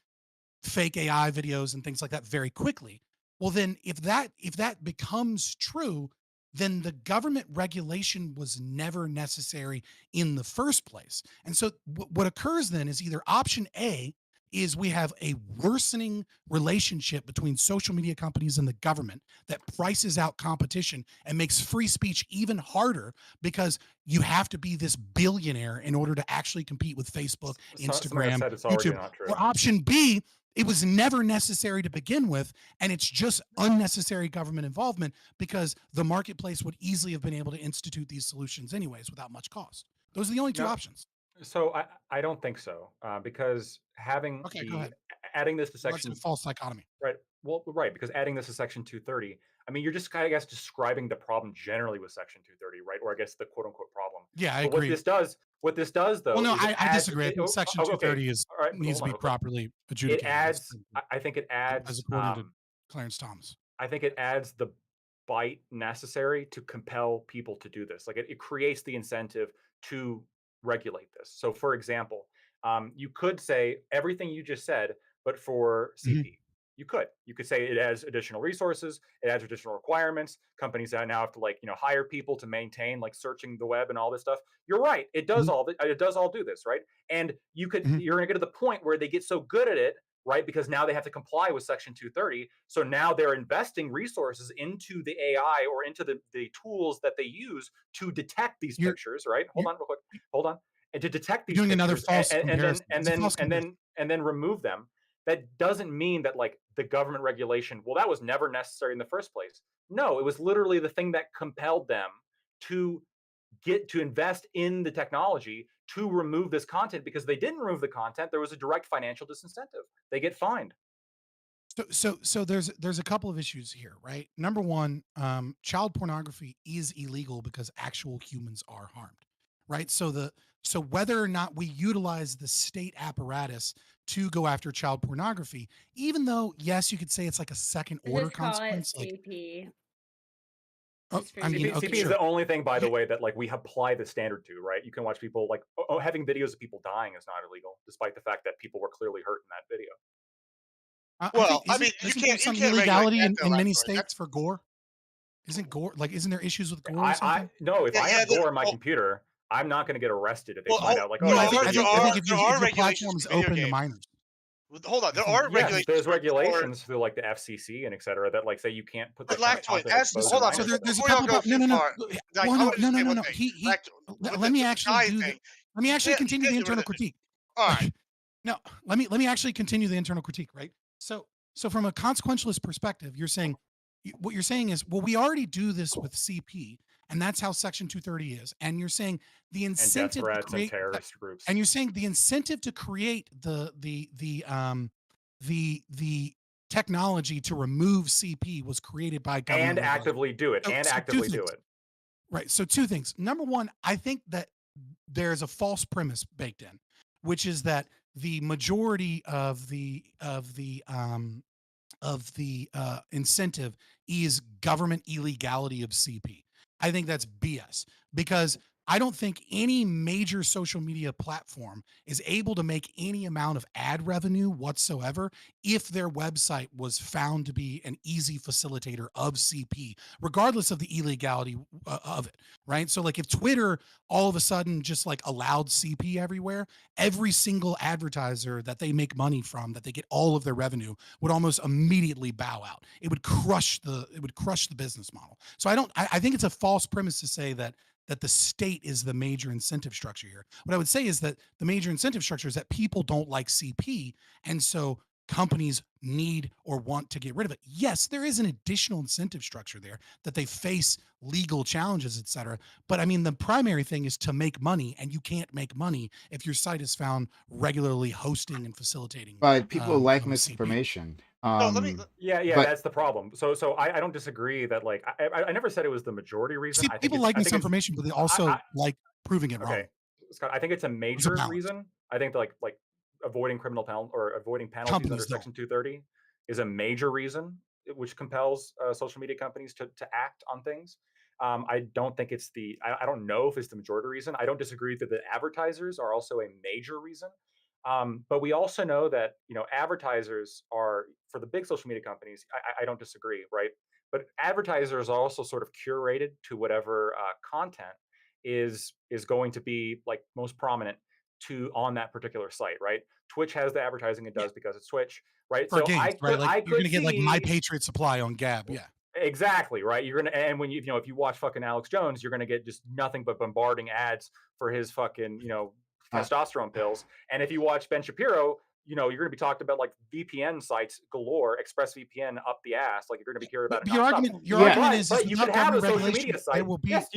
fake AI videos and things like that very quickly? Well, then if that becomes true, then the government regulation was never necessary in the first place. And so what occurs then is either option A is we have a worsening relationship between social media companies and the government that prices out competition and makes free speech even harder because you have to be this billionaire in order to actually compete with Facebook, Somebody have Instagram, said it's already YouTube. not true. Or option B, it was never necessary to begin with, and it's just unnecessary government involvement because the marketplace would easily have been able to institute these solutions anyways without much cost. Those are the only two No, options. so I don't think so, because having Okay, go ahead. adding this to Let's do section false dichotomy. right. Well, right, because adding this to section 230, I mean, you're just kind of, I guess, describing the problem generally with section 230, right? Or I guess the quote unquote problem. Yeah, I But agree. what this does Well, though no, is it I adds disagree. I think Section okay, 230 is all right, needs hold to on be real quick. properly It adjudicated. adds I think it adds as according to Clarence Thomas. I think it adds the bite necessary to compel people to do this. Like it creates the incentive to regulate this. So, for example, you could say everything you just said, but for Mhm. CP. You could say it adds additional resources, it adds additional requirements. Companies that now have to hire people to maintain like searching the web and all this stuff. You're right. It does Mhm. it does all do this, right? And Mhm. you're gonna get to the point where they get so good at it, right? Because now they have to comply with Section 230. So now they're investing resources into the AI or into the tools that they use to detect these You're pictures, right? Hold you're on real quick. Hold on. And to detect you're these doing another pictures false comparison. It's a false comparison. and then remove them. That doesn't mean that like the government regulation, well, that was never necessary in the first place. No, it was literally the thing that compelled them to get to invest in the technology to remove this content because they didn't remove the content. There was a direct financial disincentive. They get fined. So there's a couple of issues here, right? Number one, child pornography is illegal because actual humans are harmed, right? So whether or not we utilize the state apparatus to go after child pornography, even though yes, you could say it's like a second I order just call it consequence, like CP. I mean, okay, CP is sure. the only thing, by the way, that like we apply the standard to, right? You can watch people like having videos of people dying is not illegal, despite the fact that people were clearly hurt in that video. I Well, think I mean, isn't there some can't regulate illegality that in, though, in many actually. states for gore? Isn't there issues with gore or I something? no, if Yeah, I yeah. have gore on my computer, I'm not going to get arrested if they find out like, oh No, yeah, I this think video I think gore. if there if are your regulations platform is for video open to games. minors, Hold on, I there think are Yes, regulations there's for regulations through like the FCC and et cetera that like say you can't put this kind of Lactoid. content exposed to Hold on, so minors. there's a before y'all couple go of too no. far, like Well, I want to just say one no. thing. He With let me the actually dying do the thing, let me actually continue the get rid internal of it. critique. All right. Like, no, let me actually continue the internal critique, right? So from a consequentialist perspective, what you're saying is, well, we already do this with CP, and that's how Section 230 is. And you're saying the And death incentive to threats and create terrorist groups. and you're saying the incentive to create the technology to remove CP was created by government And regulation. actively do it. And So two actively do things. it. Right. So two things. Number one, I think that there's a false premise baked in, which is that the majority of the incentive is government illegality of CP. I think that's BS because I don't think any major social media platform is able to make any amount of ad revenue whatsoever if their website was found to be an easy facilitator of CP, regardless of the illegality of it, right? So, like, if Twitter all of a sudden just like allowed CP everywhere, every single advertiser that they make money from, that they get all of their revenue, would almost immediately bow out. It would crush the business model. So I think it's a false premise to say that the state is the major incentive structure here. What I would say is that the major incentive structure is that people don't like CP, and so companies need or want to get rid of it. Yes, there is an additional incentive structure there that they face legal challenges, et cetera. But I mean, the primary thing is to make money, and you can't make money if your site is found regularly hosting and facilitating. But people like CP. misinformation. let me. Yeah, But that's the problem. So I don't disagree that like I never said it was the majority reason. See, I think people it's like I think it's misinformation, but they I, also I like proving it okay, wrong. Scott. I think it's a There's a major balance. reason. I think like avoiding criminal penalty or avoiding penalties under Companies don't. Section 230 is a major reason which compels social media companies to act on things. I don't think it's I don't know if it's the majority reason. I don't disagree that the advertisers are also a major reason. But we also know that advertisers are for the big social media companies. I don't disagree, right? But advertisers are also sort of curated to whatever content is going to be like most prominent to on that particular site, right? Twitch has the advertising it Yeah, does because it's Twitch, right? for So games, right? Like I you're could gonna get like My see Patriot Supply on Gab. Yeah. exactly, right? You're gonna and when if you watch fucking Alex Jones, you're gonna get just nothing but bombarding ads for his fucking uh, testosterone pills. And if you watch Ben Shapiro, you're gonna be talking about like VPN sites galore, ExpressVPN up the ass, like you're gonna be hearing about it But your nonstop. argument, your yeah. argument But is you could without have a government social media regulation, there site. will be. Yes,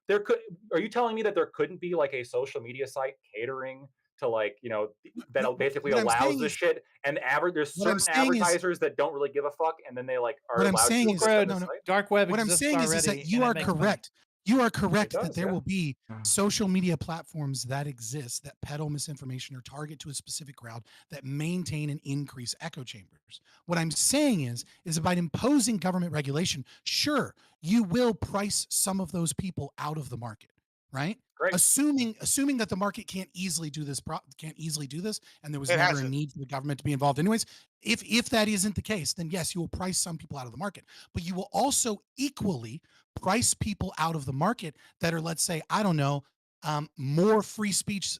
there could. Are you telling me that there couldn't be like a social media site catering to like that No, basically what I'm allows saying this is, shit and there's what I'm certain saying is, advertisers that don't really give a fuck and then they like are what I'm allowed to saying Silk is, exist on Road, this no. site? dark web What I'm exists saying is that already, you and it are makes money. correct. You are It correct that does, there yeah. will be social media platforms that exist that peddle misinformation or target to a specific crowd that maintain and increase echo chambers. What I'm saying is by imposing government regulation, sure, you will price some of those people out of the market, right? Great. Assuming that the market can't easily do this, and there was It never a hasn't. need for the government to be involved, anyways. If that isn't the case, then yes, you will price some people out of the market, but you will also equally price people out of the market that are, let's say, I don't know, more free speech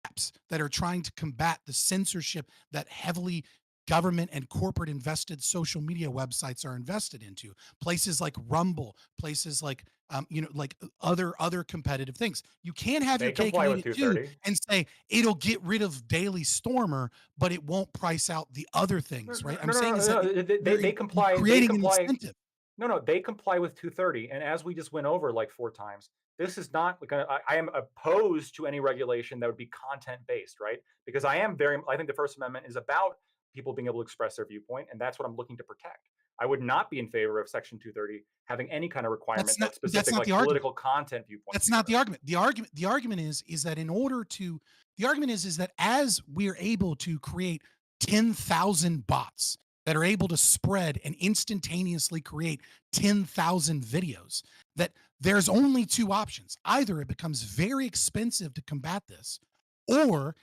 apps that are trying to combat the censorship that heavily government and corporate invested social media websites are invested into. Places like Rumble, places like like other competitive things. You can't have They your cake and comply eat with it too 230. and say it'll get rid of Daily Stormer, but it won't price out the other things, right? I'm saying is that They you're comply. They creating an comply. incentive. No, they comply with 230. And as we just went over like 4 times, this is not like I am opposed to any regulation that would be content based, right? Because I think the First Amendment is about people being able to express their viewpoint, and that's what I'm looking to protect. I would not be in favor of Section 230 having any kind of requirement that's That's specific, not like the argument. political content viewpoints. That's not the argument. The argument is that in order to the argument is that as we're able to create 10,000 bots that are able to spread and instantaneously create 10,000 videos, that there's only two options. Either it becomes very expensive to combat this, or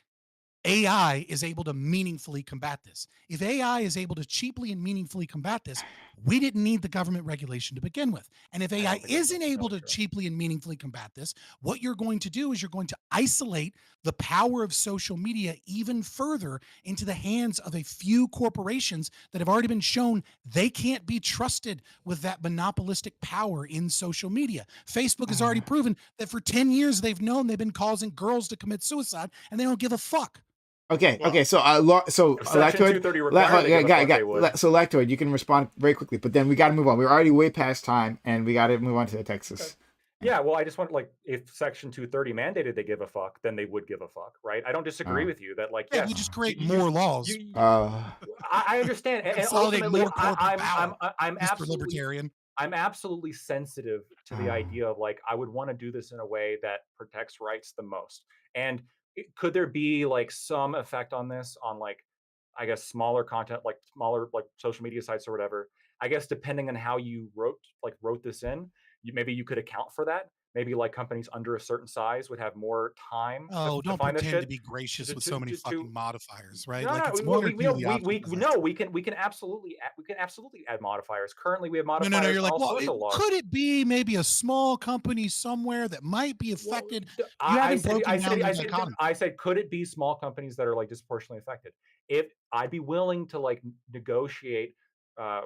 AI is able to meaningfully combat this. If AI is able to cheaply and meaningfully combat this, we didn't need the government regulation to begin with. And if I AI don't think that's isn't able necessarily to true. cheaply and meaningfully combat this, what you're going to do is you're going to isolate the power of social media even further into the hands of a few corporations that have already been shown they can't be trusted with that monopolistic power in social media. Facebook has already proven that for 10 years they've known they've been causing girls to commit suicide and they don't give a fuck. Okay, Well, okay. So, If Section Lactoid, 230 required, they give a fuck, they would. so Lactoid, you can respond very quickly, but then we got to move on. We're already way past time, and we got to move on to the Okay. Texas. Yeah, well, I just want like if Section 230 mandated they give a fuck, then they would give a fuck, right? I don't disagree Uh, with you that like Yeah, we yes, just create more laws. I understand, and Consolidate ultimately, more corporate power, I'm Mr. Libertarian. absolutely sensitive to the idea of like I would want to do this in a way that protects rights the most. And could there be like some effect on this on like I guess smaller content, like smaller like social media sites or whatever? I guess depending on how you wrote this in, maybe you could account for that. Maybe like companies under a certain size would have more time Oh, to don't find this pretend to shit. be gracious with so many To fucking modifiers, right? no, Like no, it's one or two of the we options. no, we can absolutely add modifiers. Currently, we have No. modifiers You're in like, all well, social laws. could it be maybe a small company somewhere that might be Well, affected? You haven't broken down their dichotomy. I said, could it be small companies that are like disproportionately affected? If I'd be willing to like negotiate uh,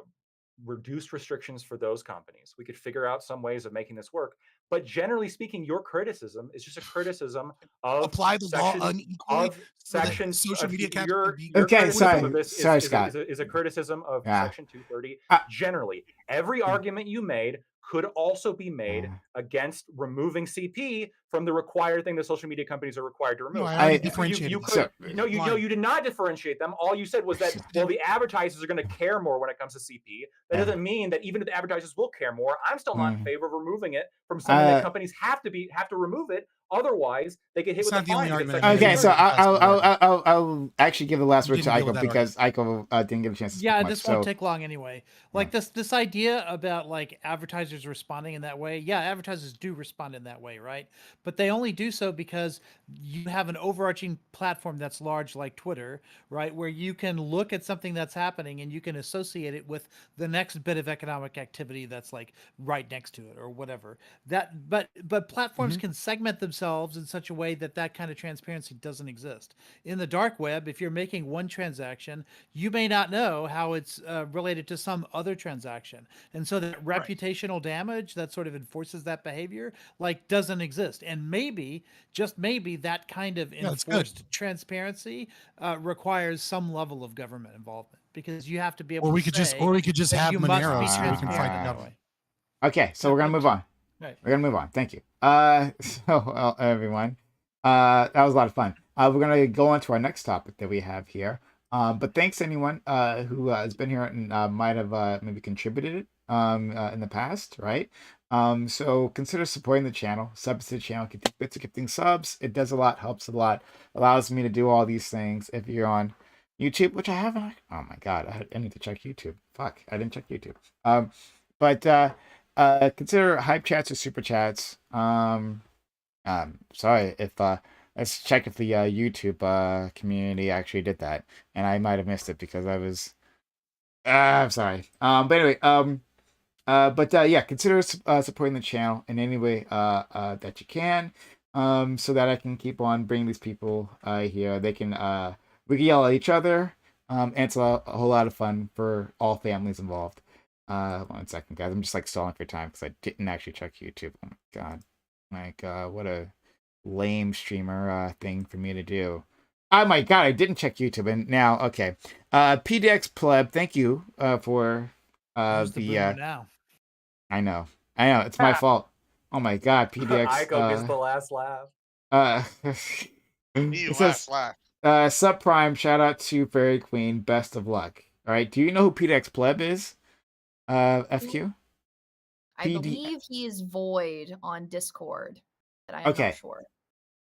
reduced restrictions for those companies, we could figure out some ways of making this work. But generally speaking, your criticism is just a criticism of Apply the law unequally so that sections social of media cats can be your Okay, criticism of sorry, this sorry, Scott. is a criticism of Yeah. Section 230 Uh, generally. Every argument you made could also be made Uh, against removing CP from the required thing that social media companies are required to remove. No, I already I differentiated. You so could no, you did not differentiate them. All you said was that well, the advertisers are going to care more when it comes to CP. That Yeah. doesn't mean that even if the advertisers will care more, I'm still not in Mm. favor of removing it from something that Uh, companies have to remove it. Otherwise, they get hit It's with a not the only fine. They get argument I Section made. okay, so 230. That's the argument. I'll actually give the last You word to didn't deal with Aiko that because Aiko didn't get a chance to speak Yeah, much. this So won't take long anyway. Like yeah. this idea about like advertisers responding in that way. Yeah, advertisers do respond in that way, right? But they only do so because you have an overarching platform that's large like Twitter, right? Where you can look at something that's happening and you can associate it with the next bit of economic activity that's like right next to it or whatever. But platforms Mhm. can segment themselves in such a way that that kind of transparency doesn't exist. In the dark web, if you're making one transaction, you may not know how it's related to some other transaction. And so that Right. reputational damage that sort of enforces that behavior like doesn't exist. And maybe, just maybe, that kind of Yeah, that's good. enforced transparency requires some level of government involvement because you have to be able Or to we could just say or we could just that have you must be Monero so we can fight the transparent that government. way. Okay, so Yeah, we're gonna move on. Right. We're gonna move on. Thank you. So everyone, that was a lot of fun. We're gonna go on to our next topic that we have here. But thanks anyone who has been here and might have maybe contributed in the past, right? So consider supporting the channel. Subs to the channel, get bits of gifting subs. It does a lot, helps a lot, allows me to do all these things. If you're on YouTube, which I haven't. Oh my god, I need to check YouTube. Fuck, I didn't check YouTube. But consider hype chats or super chats. Sorry if let's check if the YouTube community actually did that, and I might have missed it because I was. I'm sorry. But anyway, yeah, consider supporting the channel in any way that you can, so that I can keep on bringing these people here. They can we can yell at each other, and it's a whole lot of fun for all families involved. 1 second, guys. I'm just like stalling for time because I didn't actually check YouTube. Oh my god, like what a lame streamer thing for me to do. Oh my god, I didn't check YouTube, and now okay. PDX Pleb, thank you for Who's the boomer the now? I know, it's my fault. Oh my god, PDX. Aiko gives the last laugh. Me It says laugh. subprime. Shout out to Fairy Queen. Best of luck. All right. Do you know who PDX Pleb is? FQ. I PD believe he is Void on Discord, but I am Okay. not sure.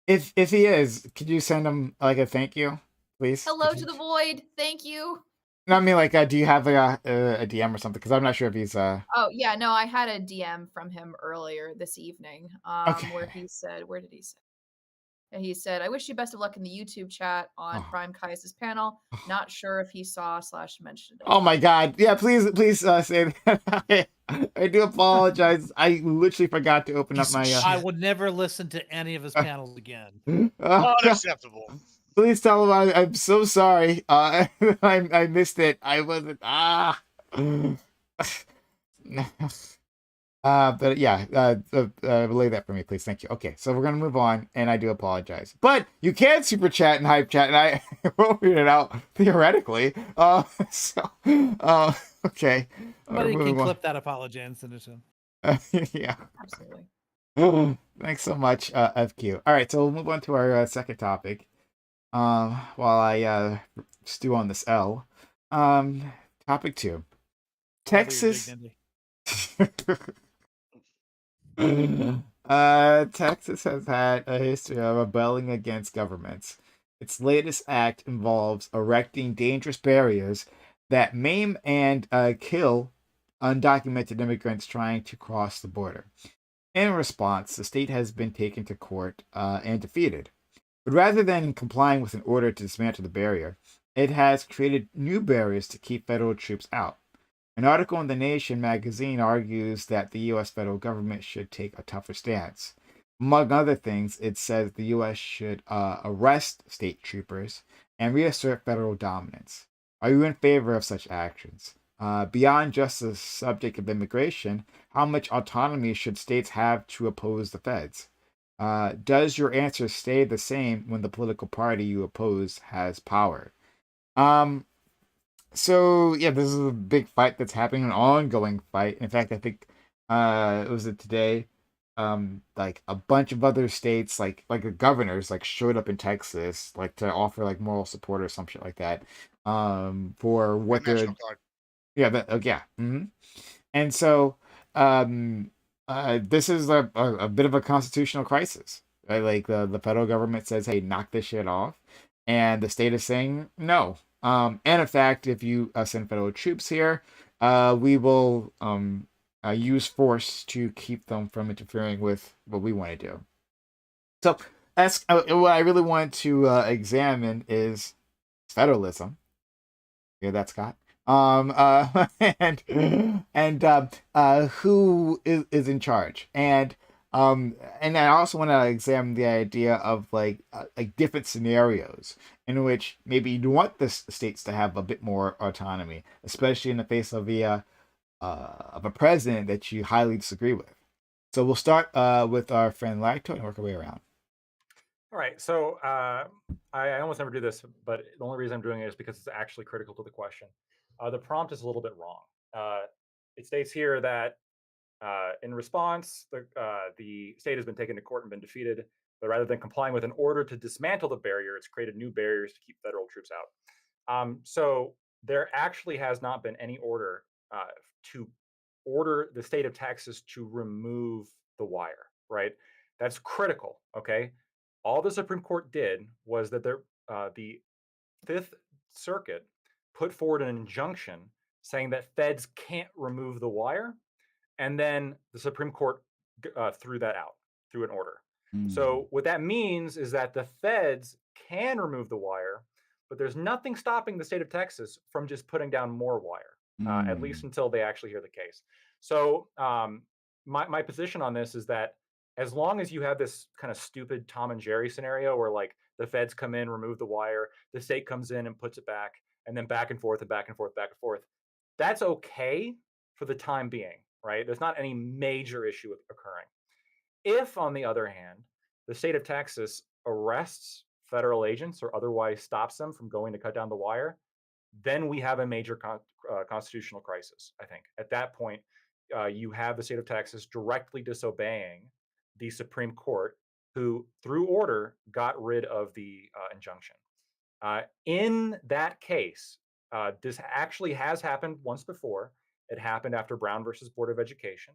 If he is, could you send him like a thank you, please? Hello to the Void. Thank you. No, I mean like, do you have like a DM or something? Because I'm not sure if he's Oh yeah, no, I had a DM from him earlier this evening. Okay. Where he said, where did he say? And he said, "I wish you best of luck in the YouTube chat on Oh. Prime Kai's panel. Not sure if he saw / mentioned it." Oh my god. Yeah, please say that. I do apologize. I literally forgot to open up Piece my of shit. I would never listen to any of his panels again. Unacceptable. Please tell him I'm so sorry. I missed it. I wasn't. But yeah, relay that for me, please. Thank you. Okay, so we're gonna move on, and I do apologize. But you can super chat and hype chat, and I will read it out theoretically. Okay. Somebody We're can moving clip that apology and send it to him. on. Yeah. Absolutely. Thanks so much, FQ. All right, so we'll move on to our second topic. While I stew on this L. Topic 2. Texas. Texas has had a history of rebelling against governments. Its latest act involves erecting dangerous barriers that maim and kill undocumented immigrants trying to cross the border. In response, the state has been taken to court and defeated. But rather than complying with an order to dismantle the barrier, it has created new barriers to keep federal troops out. An article in The Nation magazine argues that the U.S. federal government should take a tougher stance. Among other things, it says the U.S. should arrest state troopers and reassert federal dominance. Are you in favor of such actions? Beyond just the subject of immigration, how much autonomy should states have to oppose the feds? Does your answer stay the same when the political party you oppose has power? So yeah, this is a big fight that's happening, an ongoing fight. In fact, I think was it today? Like a bunch of other states, like the governors, like showed up in Texas, like to offer like moral support or some shit like that, for The what National they're Guard. yeah, yeah. And so, um, this is a bit of a constitutional crisis, right? Like the federal government says, "Hey, knock this shit off," and the state is saying no. And in fact, if you send federal troops here, we will use force to keep them from interfering with what we want to do. So, that's what I really want to examine is federalism. Yeah, that's Scott. And who is in charge? And I also want to examine the idea of like different scenarios in which maybe you want the states to have a bit more autonomy, especially in the face of a president that you highly disagree with. So we'll start with our friend Lacto and work our way around. All right. So I almost never do this, but the only reason I'm doing it is because it's actually critical to the question. The prompt is a little bit wrong. It states here that in response, the state has been taken to court and been defeated, but rather than complying with an order to dismantle the barrier, it's created new barriers to keep federal troops out. So there actually has not been any order to order the state of Texas to remove the wire, right? That's critical, okay? All the Supreme Court did was that the Fifth Circuit put forward an injunction saying that feds can't remove the wire, and then the Supreme Court threw that out through an order. So what that means is that the feds can remove the wire, but there's nothing stopping the state of Texas from just putting down more wire, at least until they actually hear the case. So my position on this is that as long as you have this kind of stupid Tom and Jerry scenario where like the feds come in, remove the wire, the state comes in and puts it back, and then back and forth and back and forth, back and forth, that's okay for the time being, right? There's not any major issue occurring. If, on the other hand, the state of Texas arrests federal agents or otherwise stops them from going to cut down the wire, then we have a major constitutional crisis, I think. At that point, you have the state of Texas directly disobeying the Supreme Court, who, through order, got rid of the injunction. In that case, this actually has happened once before. It happened after Brown versus Board of Education.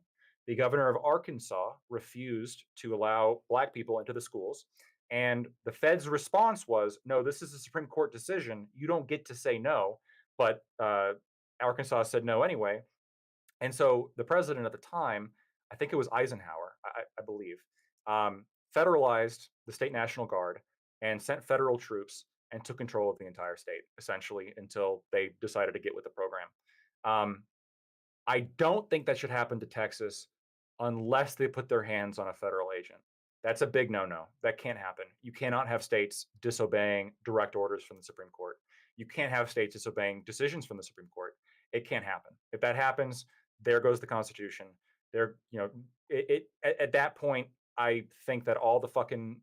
The governor of Arkansas refused to allow Black people into the schools. And the Fed's response was, no, this is a Supreme Court decision. You don't get to say no. But Arkansas said no anyway. And so the president at the time, I think it was Eisenhower, I believe, federalized the state National Guard and sent federal troops and took control of the entire state, essentially, until they decided to get with the program. Um, I don't think that should happen to Texas unless they put their hands on a federal agent. That's a big no-no. That can't happen. You cannot have states disobeying direct orders from the Supreme Court. You can't have states disobeying decisions from the Supreme Court. It can't happen. If that happens, there goes the Constitution. There, at that point, I think that all the fucking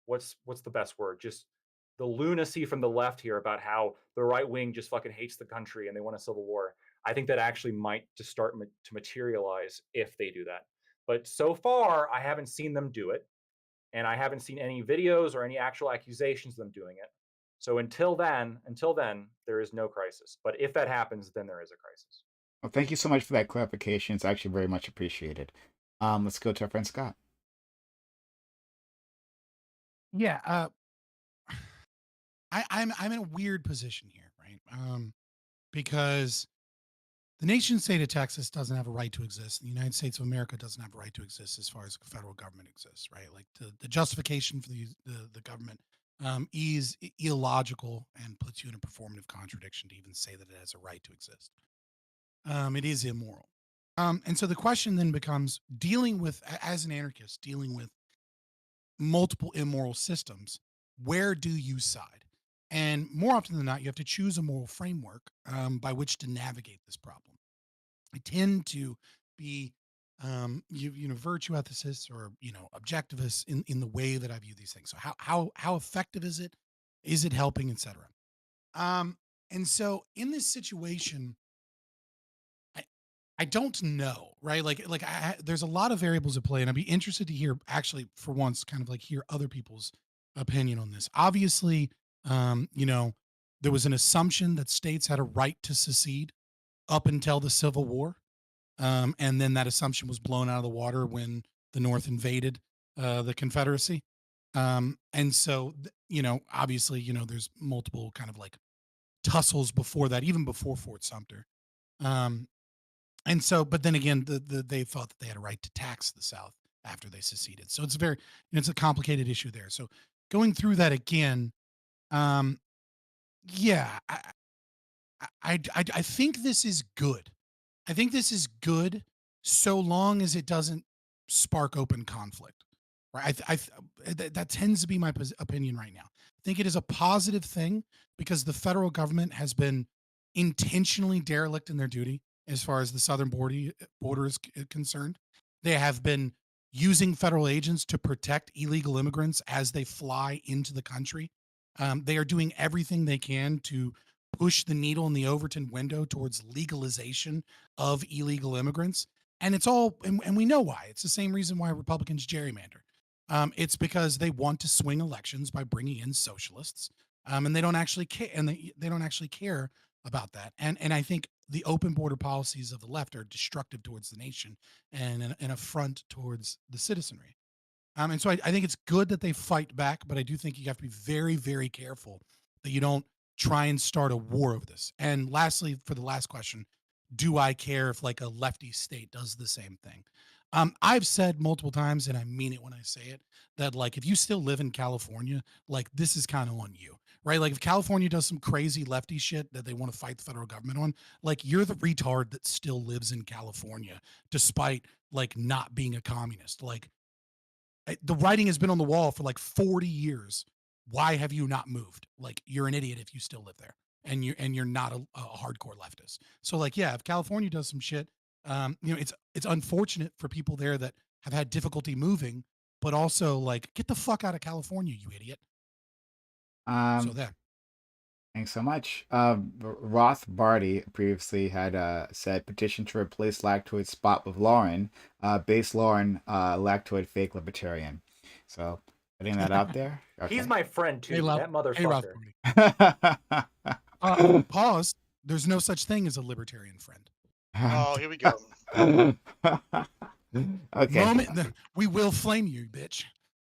what's the best word? Just the lunacy from the left here about how the right wing just fucking hates the country and they want a civil war. I think that actually might just start to materialize if they do that. But so far, I haven't seen them do it, and I haven't seen any videos or any actual accusations of them doing it. So until then, there is no crisis. But if that happens, then there is a crisis. Well, thank you so much for that clarification. It's actually very much appreciated. Let's go to our friend Scott. Yeah, I'm in a weird position here, right? Because the nation state of Texas doesn't have a right to exist. The United States of America doesn't have a right to exist as far as the federal government exists, right? Like the justification for the government is illogical and puts you in a performative contradiction to even say that it has a right to exist. It is immoral. And so the question then becomes dealing with, as an anarchist, dealing with multiple immoral systems, where do you side? And more often than not, you have to choose a moral framework by which to navigate this problem. I tend to be, virtue ethicists or objectivists in the way that I view these things. So how effective is it? Is it helping, etc. And so in this situation, I don't know, right? There's a lot of variables at play, and I'd be interested to hear, actually, for once, kind of like hear other people's opinion on this. Obviously, you know, there was an assumption that states had a right to secede up until the Civil War, and then that assumption was blown out of the water when the North invaded the Confederacy. And so, obviously, there's multiple kind of like tussles before that, even before Fort Sumter. Um, and so, but then again, they thought that they had a right to tax the South after they seceded. So it's a complicated issue there. So going through that again, um, yeah, I think this is good. I think this is good so long as it doesn't spark open conflict. Right? That tends to be my opinion right now. I think it is a positive thing because the federal government has been intentionally derelict in their duty as far as the southern border is concerned. They have been using federal agents to protect illegal immigrants as they fly into the country. They are doing everything they can to push the needle in the Overton window towards legalization of illegal immigrants. And it's all, and we know why. It's the same reason why Republicans gerrymander. It's because they want to swing elections by bringing in socialists, and they don't actually care, and they don't actually care about that. And I think the open border policies of the left are destructive towards the nation and an affront towards the citizenry. And so I think it's good that they fight back, but I do think you have to be very, very careful that you don't try and start a war over this. And lastly, for the last question, do I care if like a lefty state does the same thing? I've said multiple times, and I mean it when I say it, that like if you still live in California, like this is kind of on you, right? Like if California does some crazy lefty shit that they want to fight the federal government on, like you're the retard that still lives in California despite like not being a communist. Like the writing has been on the wall for like 40 years. Why have you not moved? Like you're an idiot if you still live there and you're not a hardcore leftist. So like, yeah, if California does some shit, it's unfortunate for people there that have had difficulty moving, but also like get the fuck out of California, you idiot. So Um, there. Thanks so much. Roth Barty previously had said petition to replace lactoid spot with Lauren, base Lauren, lactoid fake libertarian. So putting that out there. He's Okay. my friend Hey, too. That Ralph motherfucker. Barty. Pause. There's no such thing as a libertarian friend. Oh, here we go. Okay. We will flame you, bitch.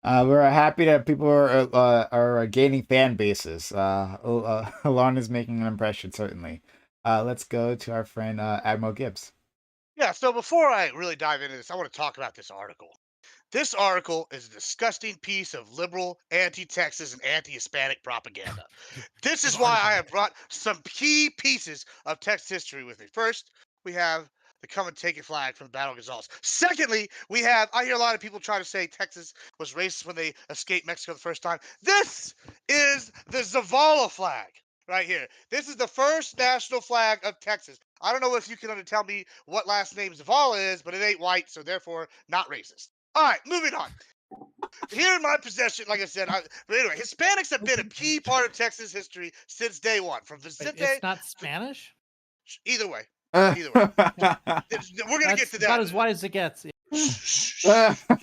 We're happy that people are gaining fan bases. Alon is making an impression, certainly. Let's go to our friend Admiral Gibbs. Yeah, so before I really dive into this, I want to talk about this article. This article is a disgusting piece of liberal, anti-Texas, and anti-Hispanic propaganda. This is why I have brought some key pieces of Texas history with me. First, we have the come and take it flag from the Battle of Gonzales. Secondly, I hear a lot of people try to say Texas was racist when they escaped Mexico the first time. This is the Zavala flag right here. This is the first national flag of Texas. I don't know if you can tell me what last name Zavala is, but it ain't white, so therefore not racist. All right, moving on. Here in my possession, like I said, but anyway, Hispanics have been a key part of Texas history since day one. From Wait, Vicente, it's not Spanish? either way, either way. We're gonna get That's to about that. as white as it gets. Shh. You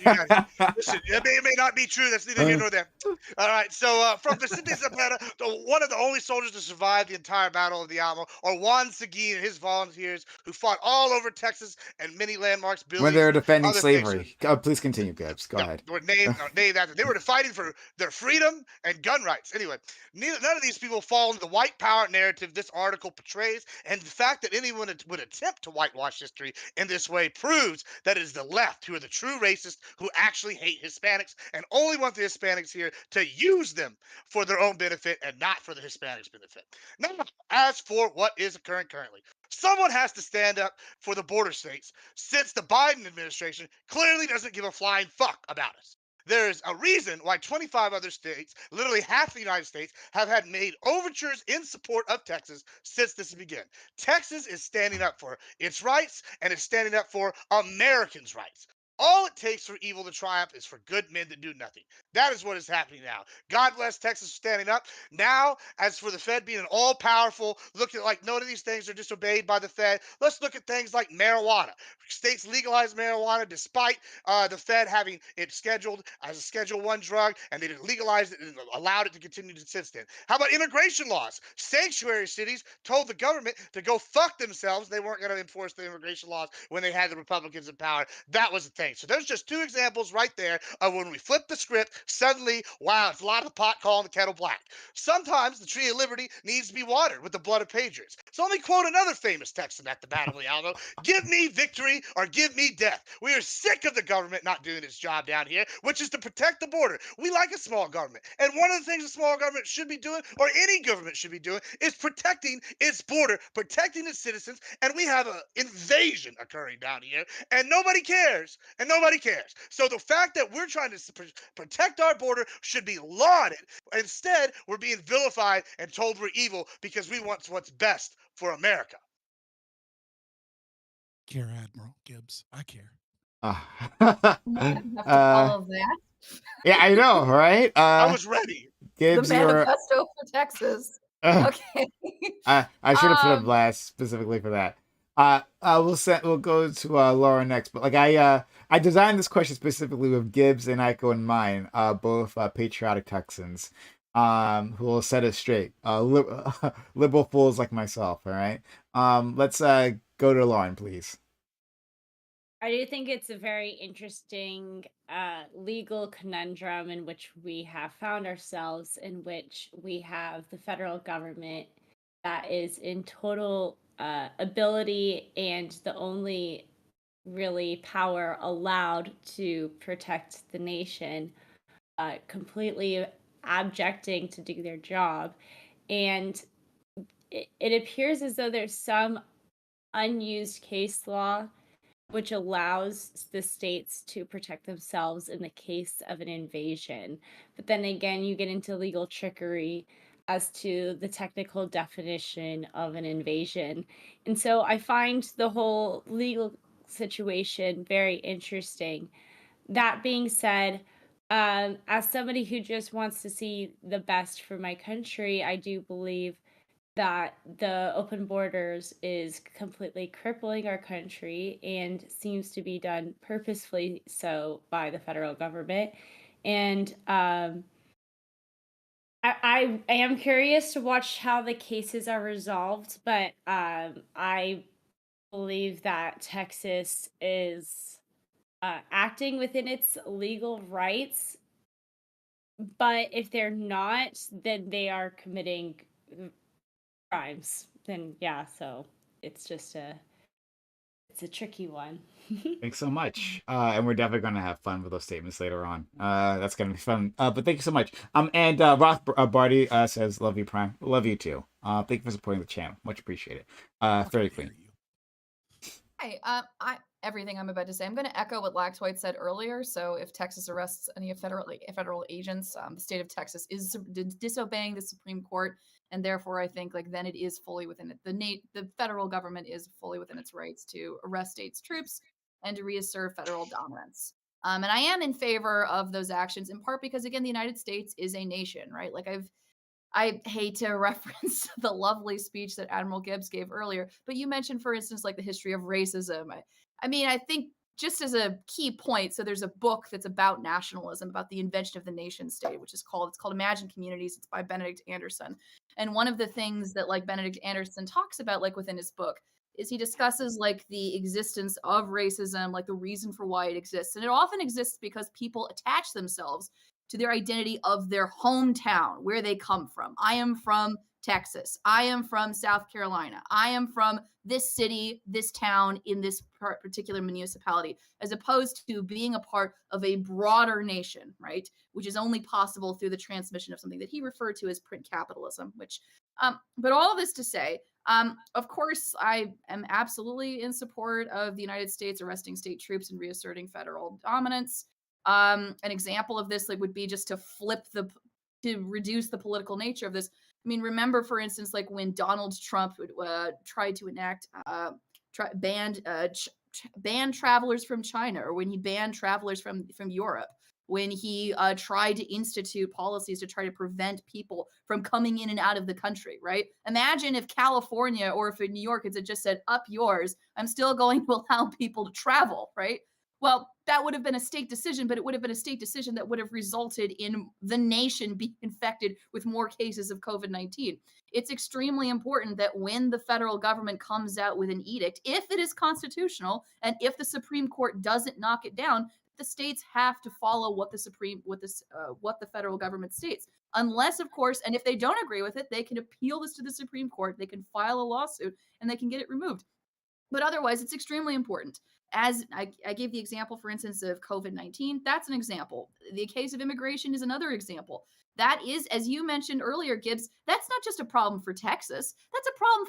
guys, listen, it may not be true. That's neither here nor there. All right. So, from Vicente Zapata, one of the only soldiers to survive the entire Battle of the Alamo, or Juan Seguin and his volunteers who fought all over Texas and many landmarks, When buildings, they're and defending other things. slavery. Please continue, Gibbs. Go ahead. Were named after. They were fighting for their freedom and gun rights. Anyway, none of these people fall into the white power narrative this article portrays, and the fact that anyone would attempt to whitewash history in this way proves that it is the left who are the true racists who actually hate Hispanics and only want the Hispanics here to use them for their own benefit and not for the Hispanics' benefit. Now, as for what is occurring currently, someone has to stand up for the border states since the Biden administration clearly doesn't give a flying fuck about us. There's a reason why 25 other states, literally half the United States, have had made overtures in support of Texas since this began. Texas is standing up for its rights and is standing up for Americans' rights. All it takes for evil to triumph is for good men to do nothing. That is what is happening now. God bless Texas for standing up. Now, as for the Fed being an all-powerful, look at like none of these things are disobeyed by the Fed. Let's look at things like marijuana. States legalized marijuana despite the Fed having it scheduled as a Schedule One drug, and they legalized it and allowed it to continue since then. How about immigration laws? Sanctuary cities told the government to go fuck themselves. They weren't going to enforce the immigration laws when they had the Republicans in power. That was the thing. So there's just two examples right there of when we flip the script, suddenly, wow, it's a lot of pot calling the kettle black. Sometimes the tree of liberty needs to be watered with the blood of patriots. So let me quote another famous Texan at the Battle of the Alamo: give me victory or give me death. We are sick of the government not doing its job down here, which is to protect the border. We like a small government. And one of the things a small government should be doing, or any government should be doing, is protecting its border, protecting its citizens. And we have an invasion occurring down here, and nobody cares. And nobody cares. So the fact that we're trying to protect our border should be lauded. Instead, we're being vilified and told we're evil because we want what's best for America. Care, Admiral Gibbs. I care. Enough to follow that. Yeah, I know, right? I was ready. Gibbs, The you're. manifesto for Texas. Okay. I should have put a blast specifically for that. We'll go to Laura next, but like I designed this question specifically with Gibbs and Aiko in mind, both patriotic Texans, who will set us straight, liberal fools like myself. All right, let's go to Lauren, please. I do think it's a very interesting legal conundrum in which we have found ourselves, in which we have the federal government that is in total ability and the only really power allowed to protect the nation, completely abjecting to do their job. And it appears as though there's some unused case law which allows the states to protect themselves in the case of an invasion. But then again, you get into legal trickery as to the technical definition of an invasion. And so I find the whole legal situation very interesting. That being said, as somebody who just wants to see the best for my country, I do believe that the open borders is completely crippling our country and seems to be done purposefully so by the federal government. And I am curious to watch how the cases are resolved, but I believe that Texas is acting within its legal rights. But if they're not, then they are committing crimes. Then yeah, so it's a tricky one. Thanks so much. And we're definitely going to have fun with those statements later on. That's going to be fun. But thank you so much. And Roth Barty says, love you, Prime. Love you too. Thank you for supporting the channel. Much appreciated. Very clean. Hey, everything I'm about to say, I'm going to echo what Lax White said earlier. So if Texas arrests any federal agents, the state of Texas is disobeying the Supreme Court, and therefore I think like then it is fully within it. The federal government is fully within its rights to arrest states' troops and to reassert federal dominance. And I am in favor of those actions in part because again, the United States is a nation, right? Like I hate to reference the lovely speech that Admiral Gibbs gave earlier, but you mentioned, for instance, like the history of racism. I mean, I think just as a key point, so there's a book that's about nationalism, about the invention of the nation state, which is called Imagine Communities. It's by Benedict Anderson. And one of the things that like Benedict Anderson talks about like within his book is he discusses like the existence of racism, like the reason for why it exists. And it often exists because people attach themselves to their identity of their hometown, where they come from. I am from Texas. I am from South Carolina. I am from this city, this town, in this particular municipality, as opposed to being a part of a broader nation, right? Which is only possible through the transmission of something that he referred to as print capitalism, which, but all of this to say, of course, I am absolutely in support of the United States arresting state troops and reasserting federal dominance. An example of this like would be just to reduce the political nature of this. I mean, remember, for instance, like when Donald Trump tried to enact banned banned travelers from China, or when he banned travelers from Europe, when he tried to institute policies to try to prevent people from coming in and out of the country, right? Imagine if California or if in New York had just said, up yours, I'm still going to allow people to travel, right? Well, that would have been a state decision, but it would have been a state decision that would have resulted in the nation being infected with more cases of COVID-19. It's extremely important that when the federal government comes out with an edict, if it is constitutional and if the Supreme Court doesn't knock it down, the states have to follow what the federal government states. Unless, of course, and if they don't agree with it, they can appeal this to the Supreme Court, they can file a lawsuit, and they can get it removed. But otherwise, it's extremely important. As I gave the example, for instance, of COVID-19, that's an example. The case of immigration is another example. That is, as you mentioned earlier, Gibbs, that's not just a problem for Texas. That's a problem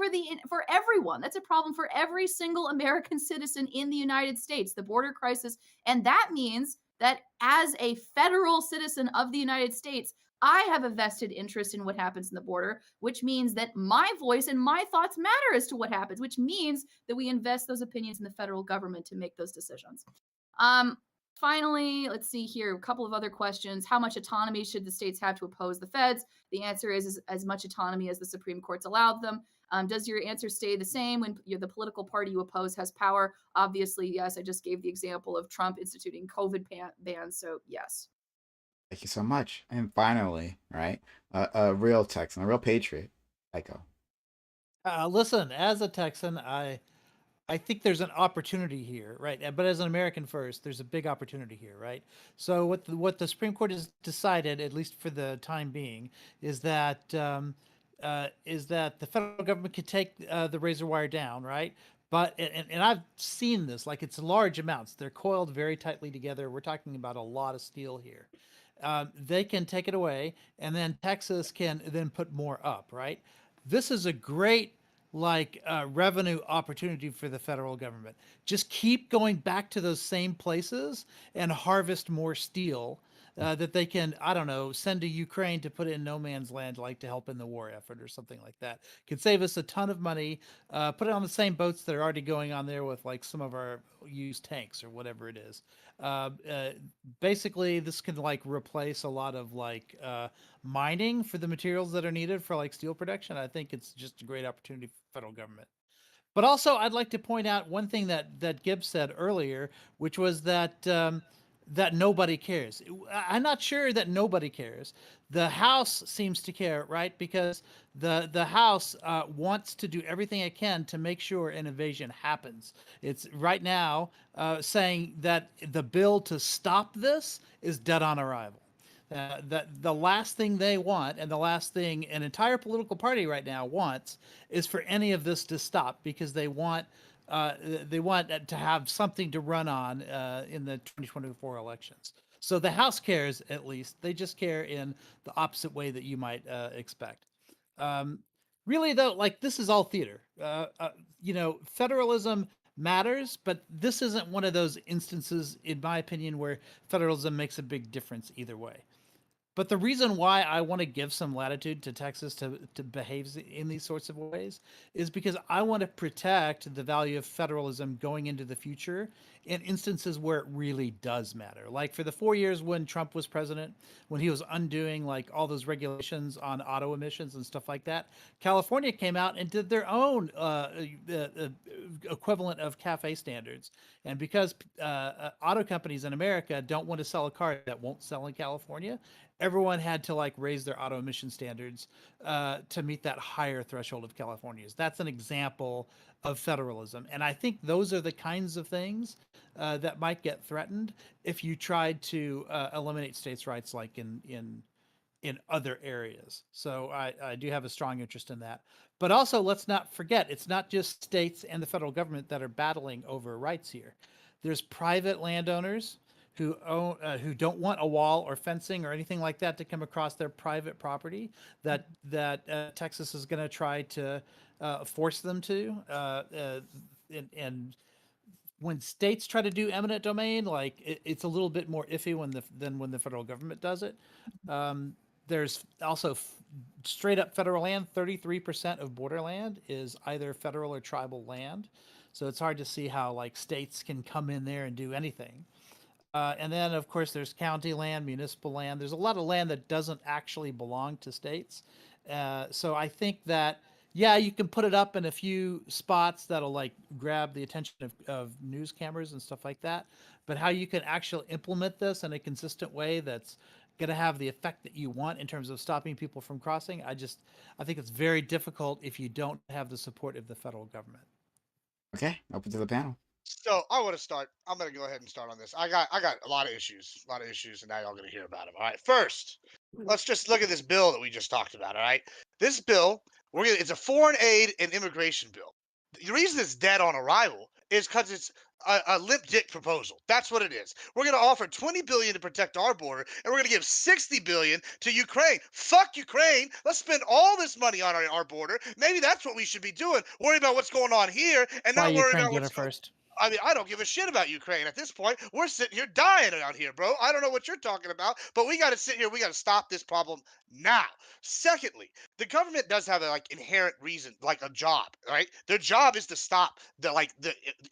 for everyone. That's a problem for every single American citizen in the United States, the border crisis. And that means that as a federal citizen of the United States, I have a vested interest in what happens in the border, which means that my voice and my thoughts matter as to what happens, which means that we invest those opinions in the federal government to make those decisions. Um, Finally, let's see here, a couple of other questions. How much autonomy should the states have to oppose the feds? The answer is as much autonomy as the Supreme Court's allowed them. Does your answer stay the same when the political party you oppose has power? Obviously, yes. I just gave the example of Trump instituting COVID bans, so yes. Thank you so much. And finally, right, a real Texan, a real patriot, Echo. Listen, as a Texan, I think there's an opportunity here, right? But as an American first, there's a big opportunity here, right? So what the Supreme Court has decided, at least for the time being, is that the federal government could take the razor wire down, right? But and I've seen this, like it's large amounts. They're coiled very tightly together. We're talking about a lot of steel here. They can take it away, and then Texas can then put more up, right? This is a great revenue opportunity for the federal government. Just keep going back to those same places and harvest more steel that they can, I don't know, send to Ukraine to put in no man's land, like to help in the war effort or something like that. Could save us a ton of money. Put it on the same boats that are already going on there with like some of our used tanks or whatever it is. Basically, this can like replace a lot of mining for the materials that are needed for like steel production. I think it's just a great opportunity for the federal government. But also, I'd like to point out one thing that Gibbs said earlier, which was that nobody cares. I'm not sure that nobody cares. The House seems to care, right? Because the House wants to do everything it can to make sure an invasion happens. It's right now saying that the bill to stop this is dead on arrival. That the last thing they want, and the last thing an entire political party right now wants, is for any of this to stop, because they want to have something to run on in the 2024 elections. So the House cares, at least. They just care in the opposite way that you might expect. Really, though, like this is all theater. Federalism matters, but this isn't one of those instances, in my opinion, where federalism makes a big difference either way. But the reason why I want to give some latitude to Texas to behave in these sorts of ways is because I want to protect the value of federalism going into the future in instances where it really does matter. Like for the 4 years when Trump was president, when he was undoing like all those regulations on auto emissions and stuff like that, California came out and did their own equivalent of CAFE standards. And because auto companies in America don't want to sell a car that won't sell in California, everyone had to like raise their auto emission standards to meet that higher threshold of California's. That's an example of federalism. And I think those are the kinds of things that might get threatened if you tried to eliminate states' rights like in other areas. So I do have a strong interest in that. But also, let's not forget, it's not just states and the federal government that are battling over rights here. There's private landowners who don't want a wall or fencing or anything like that to come across their private property that Texas is going to try to force them to. And when states try to do eminent domain, like it's a little bit more iffy than when the federal government does it. There's also straight up federal land. 33% of borderland is either federal or tribal land. So it's hard to see how like states can come in there and do anything. And then, of course, there's county land, municipal land. There's a lot of land that doesn't actually belong to states. So I think that, yeah, you can put it up in a few spots that'll like grab the attention of news cameras and stuff like that. But how you can actually implement this in a consistent way that's going to have the effect that you want in terms of stopping people from crossing, I think it's very difficult if you don't have the support of the federal government. Okay, open to the panel. So I want to start. I'm gonna go ahead and start on this. I got a lot of issues, and now y'all gonna hear about them. All right. First, let's just look at this bill that we just talked about. All right. This bill, it's a foreign aid and immigration bill. The reason it's dead on arrival is because it's a limp dick proposal. That's what it is. We're gonna offer 20 billion to protect our border, and we're gonna give 60 billion to Ukraine. Fuck Ukraine. Let's spend all this money on our border. Maybe that's what we should be doing. Worry about what's going on here, and Why not worry Ukraine about get what's it going. first? I mean, I don't give a shit about Ukraine at this point. We're sitting here dying out here, bro. I don't know what you're talking about, but we got to sit here. We got to stop this problem now. Secondly, the government does have a like inherent reason, like a job, right? Their job is to stop the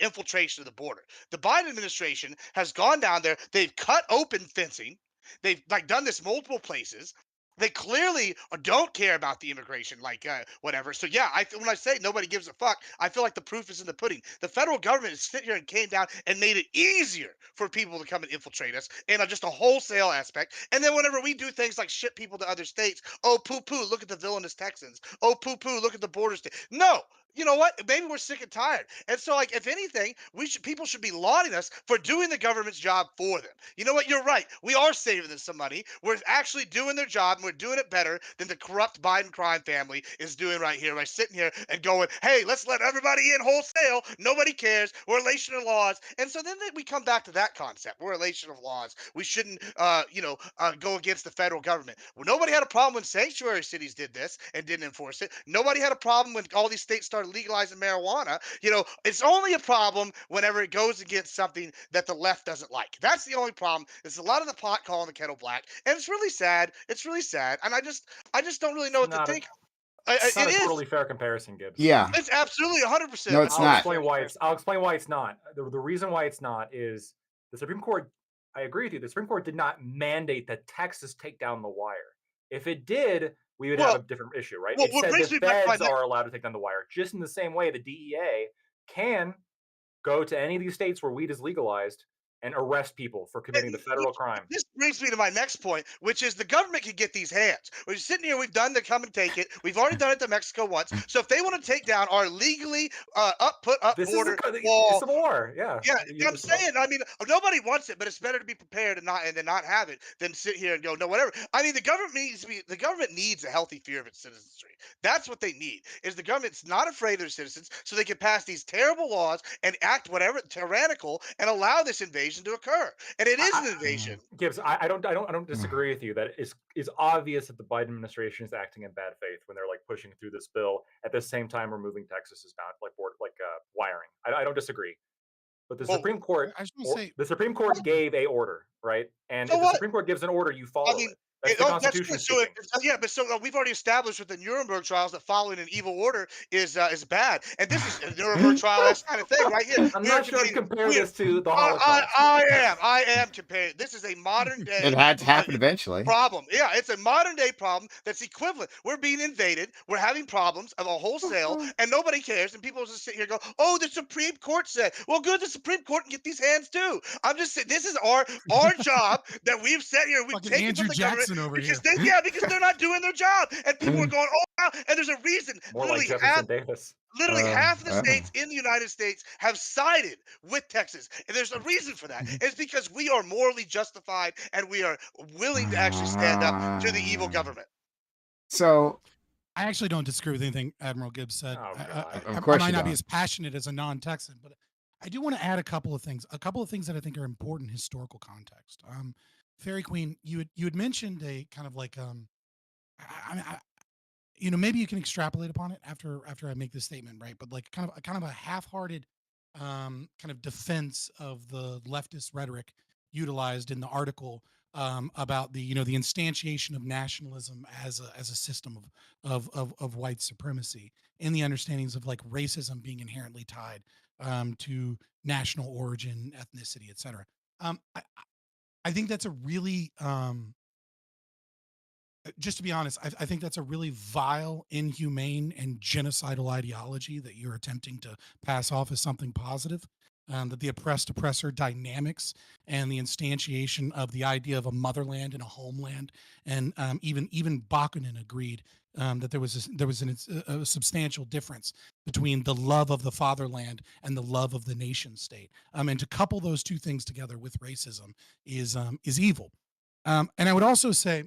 infiltration of the border. The Biden administration has gone down there. They've cut open fencing. They've like done this multiple places. They clearly don't care about the immigration, like whatever. So yeah, when I say nobody gives a fuck, I feel like the proof is in the pudding. The federal government has sit here and came down and made it easier for people to come and infiltrate us in just a wholesale aspect. And then whenever we do things like ship people to other states, oh poo poo, look at the villainous Texans. Oh poo poo, look at the border state. No, you know what? Maybe we're sick and tired. And so, like, if anything, people should be lauding us for doing the government's job for them. You know what? You're right. We are saving them some money. We're actually doing their job, and we're doing it better than the corrupt Biden crime family is doing right here by sitting here and going, "Hey, let's let everybody in wholesale. Nobody cares. We're relation of laws." And so then we come back to that concept. We're relation of laws. We shouldn't, go against the federal government. Well, nobody had a problem when sanctuary cities did this and didn't enforce it. Nobody had a problem when all these states started legalizing marijuana. It's only a problem whenever it goes against something that the left doesn't like. That's the only problem. It's a lot of the pot calling the kettle black, and it's really sad. It's really sad, and I just don't really know It's what to not a think. it's not It a is. totally fair comparison, Gibbs. Yeah. It's absolutely 100% No, a it's I'll not. explain why it's not. The reason why it's not is the Supreme Court. I agree with you. The Supreme Court did not mandate that Texas take down the wire. If it did, we would have Well, a different issue, right? well, It what said the brings me back to my feds are allowed to take down the wire, just in the same way the DEA can go to any of these states where weed is legalized and arrest people for committing the federal crime. This brings me to my next point, which is the government can get these hands. We're sitting here, we've done the come and take it. We've already done it to Mexico once. So if they want to take down our legally put up This is border a wall. civil war. Yeah. Yeah, I'm saying. I mean, nobody wants it, but it's better to be prepared and then not have it than sit here and go no whatever. I mean, the government needs a healthy fear of its citizenry. That's what they need. Is the government's not afraid of their citizens, so they can pass these terrible laws and act whatever tyrannical and allow this invasion to occur. And it is an invasion. Gibbs, I don't disagree with you that is obvious that the Biden administration is acting in bad faith when they're like pushing through this bill at the same time removing Texas's bound wiring. I don't disagree, but Well, I just want to say, the Supreme Court gave a order, right? And so if the what? Supreme Court gives an order, you I follow mean, it. That's the that's Constitution good. So, speaking. yeah, but we've already established with the Nuremberg trials that following an evil order is bad, and this is a Nuremberg trial, that kind of thing right here. I'm We are not sure I'd committing. compare We, this to the I, Holocaust. I am comparing. This is a modern It day had to happen eventually. problem. Yeah, it's a modern day problem that's equivalent. We're being invaded. We're having problems of a wholesale, and nobody cares. And people just sit here and go, "Oh, the Supreme Court said." Well, good. The Supreme Court can get these hands too. I'm just saying this is our job that we've set here. We've fucking taken Andrew from the government Jackson over because here. because they're not doing their job, and people are going, "Oh, wow." And there's a reason. More like Jefferson Davis. Literally half of the Uh, states in the United States have sided with Texas. And there's a reason for that. It's because we are morally justified and we are willing to actually stand up to the evil government. So, I actually don't disagree with anything Admiral Gibbs said. Oh, God. Of I course might you not be don't. as passionate as a non-Texan, but I do want to add a couple of things that I think are important historical context. Fairy Queen, you had mentioned a kind of like maybe you can extrapolate upon it after I make this statement, right? But like kind of a half-hearted kind of defense of the leftist rhetoric utilized in the article about the the instantiation of nationalism as a system of white supremacy, and the understandings of like racism being inherently tied to national origin, ethnicity, etc. I think that's a really just to be honest, I think that's a really vile, inhumane, and genocidal ideology that you're attempting to pass off as something positive. That the oppressed oppressor dynamics and the instantiation of the idea of a motherland and a homeland, and even Bakunin agreed that there was a substantial difference between the love of the fatherland and the love of the nation state. And to couple those two things together with racism is evil. And I would also say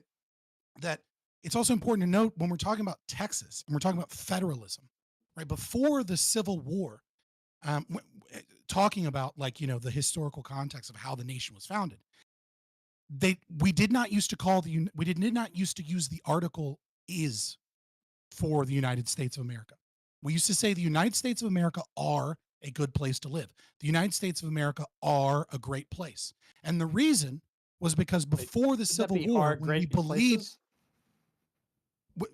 that it's also important to note when we're talking about Texas and we're talking about federalism, right? Before the Civil War, talking about the historical context of how the nation was founded, we did not used to use the article "is" for the United States of America. We used to say the United States of America are a good place to live. The United States of America are a great place, and the reason was because before the Civil War, when we believed.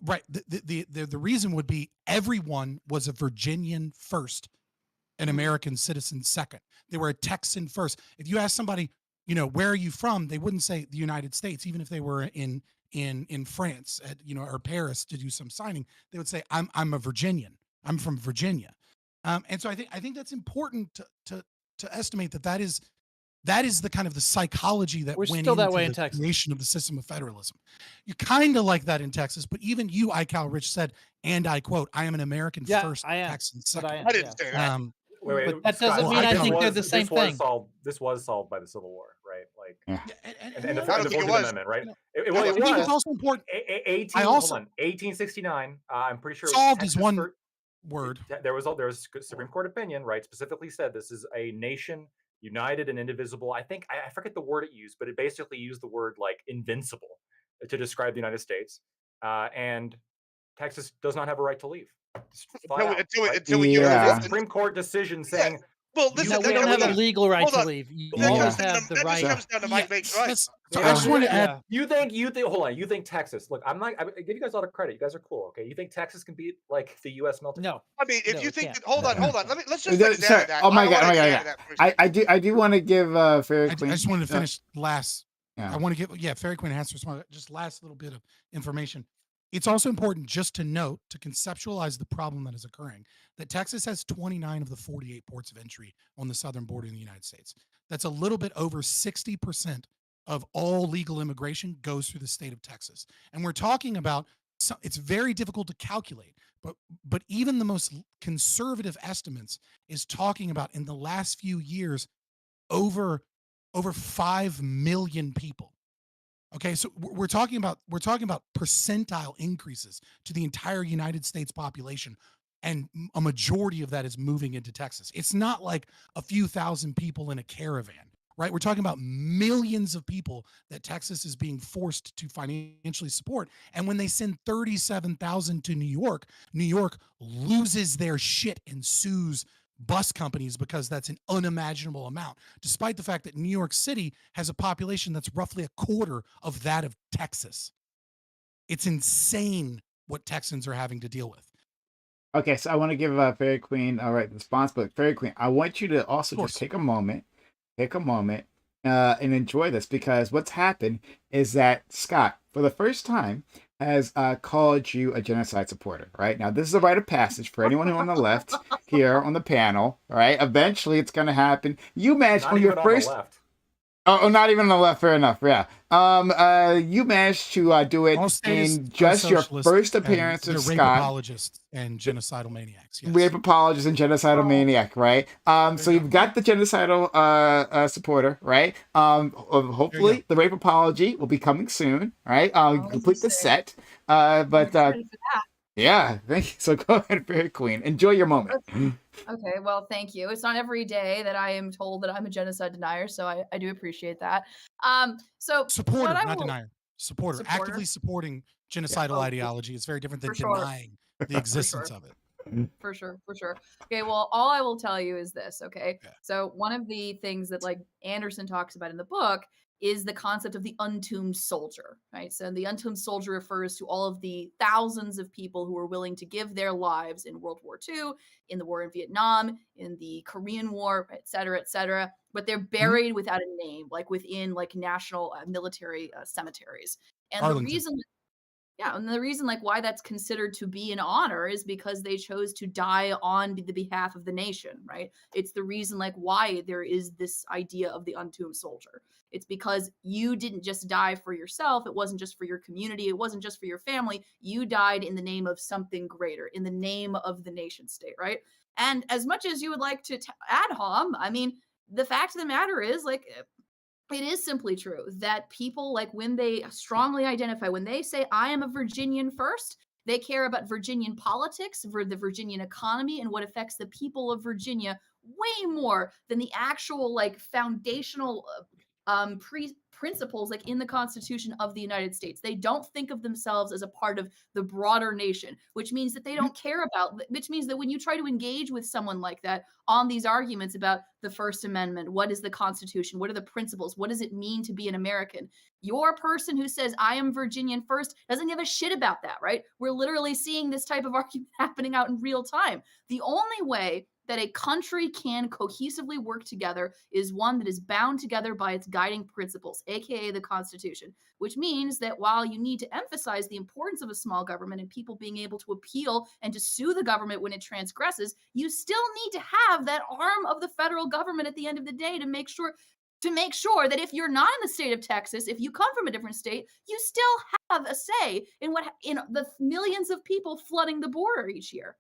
Right. The reason would be everyone was a Virginian first, an American citizen second. They were a Texan first. If you ask somebody, where are you from? They wouldn't say the United States, even if they were in France at, or Paris to do some signing. They would say, I'm a Virginian. I'm from Virginia. And so I think that's important to estimate that is the kind of the psychology that We're went still that into way the in Texas. creation of the system of federalism. You kind of like that in Texas, but even you, iCal Rich, said, and I quote, "I am an American Yeah, first, I am. Texan But second." I didn't say that. Wait, But that Scott, doesn't mean I this think they're the was- same this was thing. solved. This was solved by the Civil War, right? Like, Yeah, and the the other I don't thing- think it 14th was. Amendment, right? It I was. think it's also important. 18. I also- Hold on. 1869. I'm pretty sure it was Solved Texas is one word. There was Supreme Court opinion, right? Specifically said this is a nation united and indivisible. I think I forget the word it used, but it basically used the word like invincible to describe the United States. And Texas does not have a right to leave. Until we get rid of Yeah. it. Supreme Court decision saying Well, you listen, No, we can't don't have a leave. legal right Hold to on. leave. You That always comes down have to- the that just right. comes down to Mike makes right. So I just wanted to add. You think hold on, you think Texas, look, I give you guys a lot of credit. You guys are cool, okay? You think Texas can beat like the US military? No. I mean, if No, you it think can't. that, hold on. Let's just examine Sorry. that. Oh my I god! Oh wanna my examine god! that for a second. I do want to give Fairy I Queen. just wanted to finish last. Yeah. I want to give Fairy Queen has to just last little bit of information. It's also important just to note, to conceptualize the problem that is occurring, that Texas has 29 of the 48 ports of entry on the southern border in the United States. That's a little bit over 60% of all legal immigration goes through the state of Texas. And we're talking about, it's very difficult to calculate, but even the most conservative estimates is talking about in the last few years over 5 million people. Okay, so we're talking about percentile increases to the entire United States population, and a majority of that is moving into Texas. It's not like a few thousand people in a caravan, right? We're talking about millions of people that Texas is being forced to financially support. And when they send 37,000 to New York loses their shit and sues bus companies because that's an unimaginable amount, despite the fact that New York City has a population that's roughly a quarter of that of Texas. It's insane what Texans are having to deal with. Okay, so I want to give Fairy Queen the response, but Fairy Queen, I want you to also just take a moment, and enjoy this, because what's happened is that Scott, for the first time, has called you a genocide supporter. Right now, this is a rite of passage for anyone who on the left here on the panel. All right, eventually it's going to happen. You managed on your first. On the left. Oh, not even on the left. Fair enough. Yeah. You managed to do it in just your first appearance of rape Scott. Apologists and genocidal maniacs. Yes. Rape apologist and genocidal maniac, right? So you've got the genocidal supporter, right? Hopefully the rape apology will be coming soon, right? Complete the set. Yeah, thank you. So go ahead, Fairy Queen. Enjoy your moment. Okay, well, thank you. It's not every day that I am told that I'm a genocide denier, so I do appreciate that. So supporter, not denier. Supporter, actively supporting genocidal Oh, ideology is very different than sure. denying the existence of it. For sure. Okay, well, all I will tell you is this, okay? Yeah. So one of the things that like Anderson talks about in the book is the concept of the untombed soldier, right? So the untombed soldier refers to all of the thousands of people who were willing to give their lives in World War II, in the war in Vietnam, in the Korean War, et cetera, but they're buried without a name, like within like national military cemeteries. And the Arlington. reason yeah, and the reason like why that's considered to be an honor is because they chose to die on the behalf of the nation, right? It's the reason like why there is this idea of the untombed soldier. It's because you didn't just die for yourself, it wasn't just for your community, it wasn't just for your family. You died in the name of something greater, in the name of the nation state, right? And as much as you would like to ad hom, I mean, the fact of the matter is like it is simply true that people, like, when they strongly identify, when they say, I am a Virginian first, they care about Virginian politics, for the Virginian economy, and what affects the people of Virginia way more than the actual, like, foundational principles, like in the Constitution of the United States. They don't think of themselves as a part of the broader nation, which means that they don't care about, which means that when you try to engage with someone like that on these arguments about the First Amendment, what is the Constitution, what are the principles, what does it mean to be an American, your person who says, I am Virginian first, doesn't give a shit about that, right? We're literally seeing this type of argument happening out in real time. The only way that a country can cohesively work together is one that is bound together by its guiding principles, aka the Constitution, which means that while you need to emphasize the importance of a small government and people being able to appeal and to sue the government when it transgresses, you still need to have that arm of the federal government at the end of the day to make sure that if you're not in the state of Texas, if you come from a different state, you still have a say in the millions of people flooding the border each year.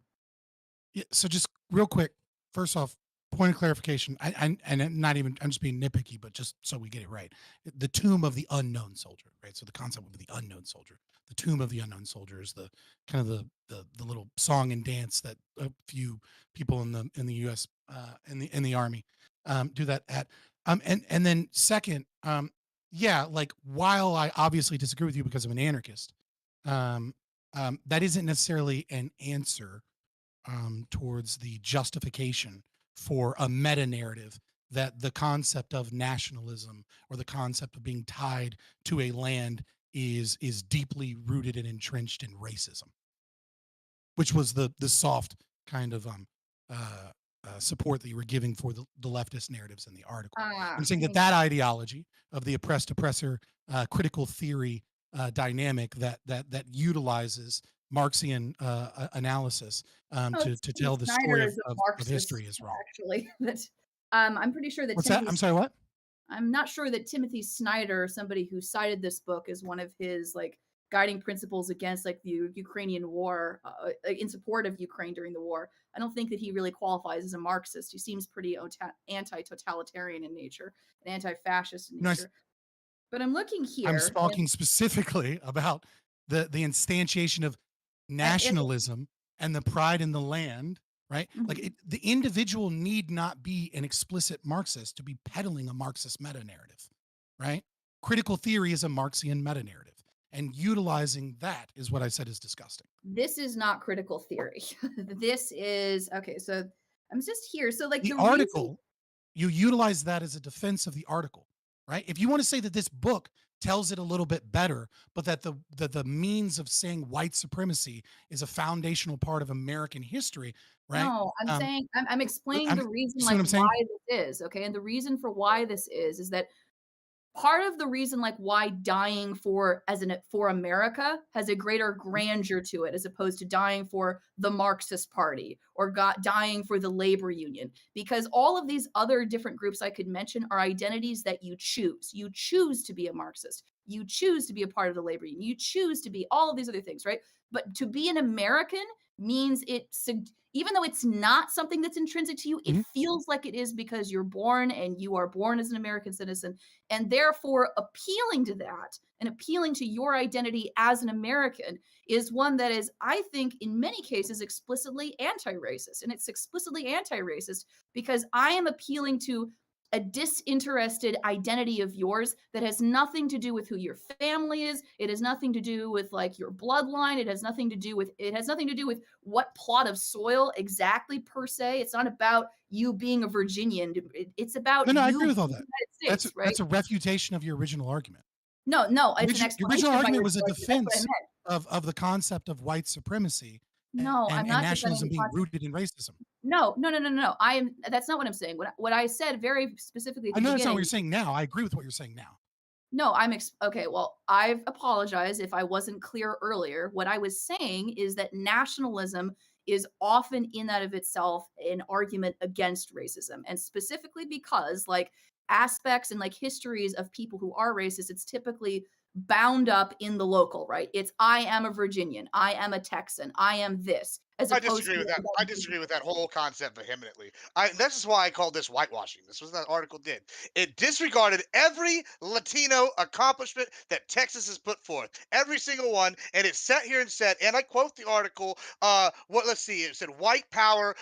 Yeah, so just real quick, first off, point of clarification. I'm not even, I'm just being nitpicky, but just so we get it right. The tomb of the unknown soldier, right? So the concept of the unknown soldier, the tomb of the unknown soldier is the kind of the little song and dance that a few people in the US in the army do that at. And then second, yeah, like while I obviously disagree with you because I'm an anarchist, that isn't necessarily an answer towards the justification for a meta narrative that the concept of nationalism or the concept of being tied to a land is deeply rooted and entrenched in racism, which was the soft kind of support that you were giving for the leftist narratives in the article. I'm saying that ideology of the oppressed oppressor critical theory dynamic that utilizes Marxian analysis to tell the story of history is wrong. Actually, that I'm pretty sure that. What's that? I'm sorry, what? I'm not sure that Timothy Snyder, somebody who cited this book as one of his like guiding principles against like the Ukrainian war, in support of Ukraine during the war. I don't think that he really qualifies as a Marxist. He seems pretty anti-totalitarian in nature and anti-fascist in nature. Nice. But I'm looking here. I'm talking specifically about the instantiation of nationalism and the pride in the land, right? Like the individual need not be an explicit Marxist to be peddling a Marxist meta narrative, right? Critical theory is a Marxian meta narrative, and utilizing that is what I said is disgusting. This is not critical theory. This is okay. So I'm just here. So like the article, you utilize that as a defense of the article, right? If you want to say that this book tells it a little bit better, but that the means of saying white supremacy is a foundational part of American history, right? No, I'm saying I'm explaining the reason like why this is, okay? And the reason for why this is that part of the reason like why dying for America has a greater grandeur to it as opposed to dying for the Marxist party or dying for the labor union, because all of these other different groups I could mention are identities that you choose to be a Marxist, you choose to be a part of the labor union, you choose to be all of these other things, right? But to be an American means even though it's not something that's intrinsic to you, it feels like it is because you're born and you are born as an American citizen. And therefore, appealing to that and appealing to your identity as an American is one that is, I think, in many cases, explicitly anti-racist. And it's explicitly anti-racist because I am appealing to a disinterested identity of yours that has nothing to do with who your family is. It has nothing to do with like your bloodline. It has nothing to do with what plot of soil exactly per se. It's not about you being a Virginian. It's about No, I you agree with being all the that. United States, right? That's a refutation of your original argument. No, no, it's an Your original explanation of my argument was a original argument. That's what I defense meant. of the concept of white supremacy No, I'm and not defending nationalism the being concept. rooted in racism. No, no, no, no, no. I am. That's not what I'm saying. What I said very specifically at I the know that's not what beginning. you're saying now. I agree with what you're saying now. No, okay. Well, I've apologized if I wasn't clear earlier. What I was saying is that nationalism is often in that of itself an argument against racism, and specifically because like aspects and like histories of people who are racist, it's typically bound up in the local, right? It's I am a Virginian, I am a Texan, I am this, as I opposed disagree to with that. I disagree with that whole concept vehemently. This is why I call this whitewashing. This was what that article did. It disregarded every Latino accomplishment that Texas has put forth, every single one, and it sat here and said, and I quote the article. What? Let's see. It said white power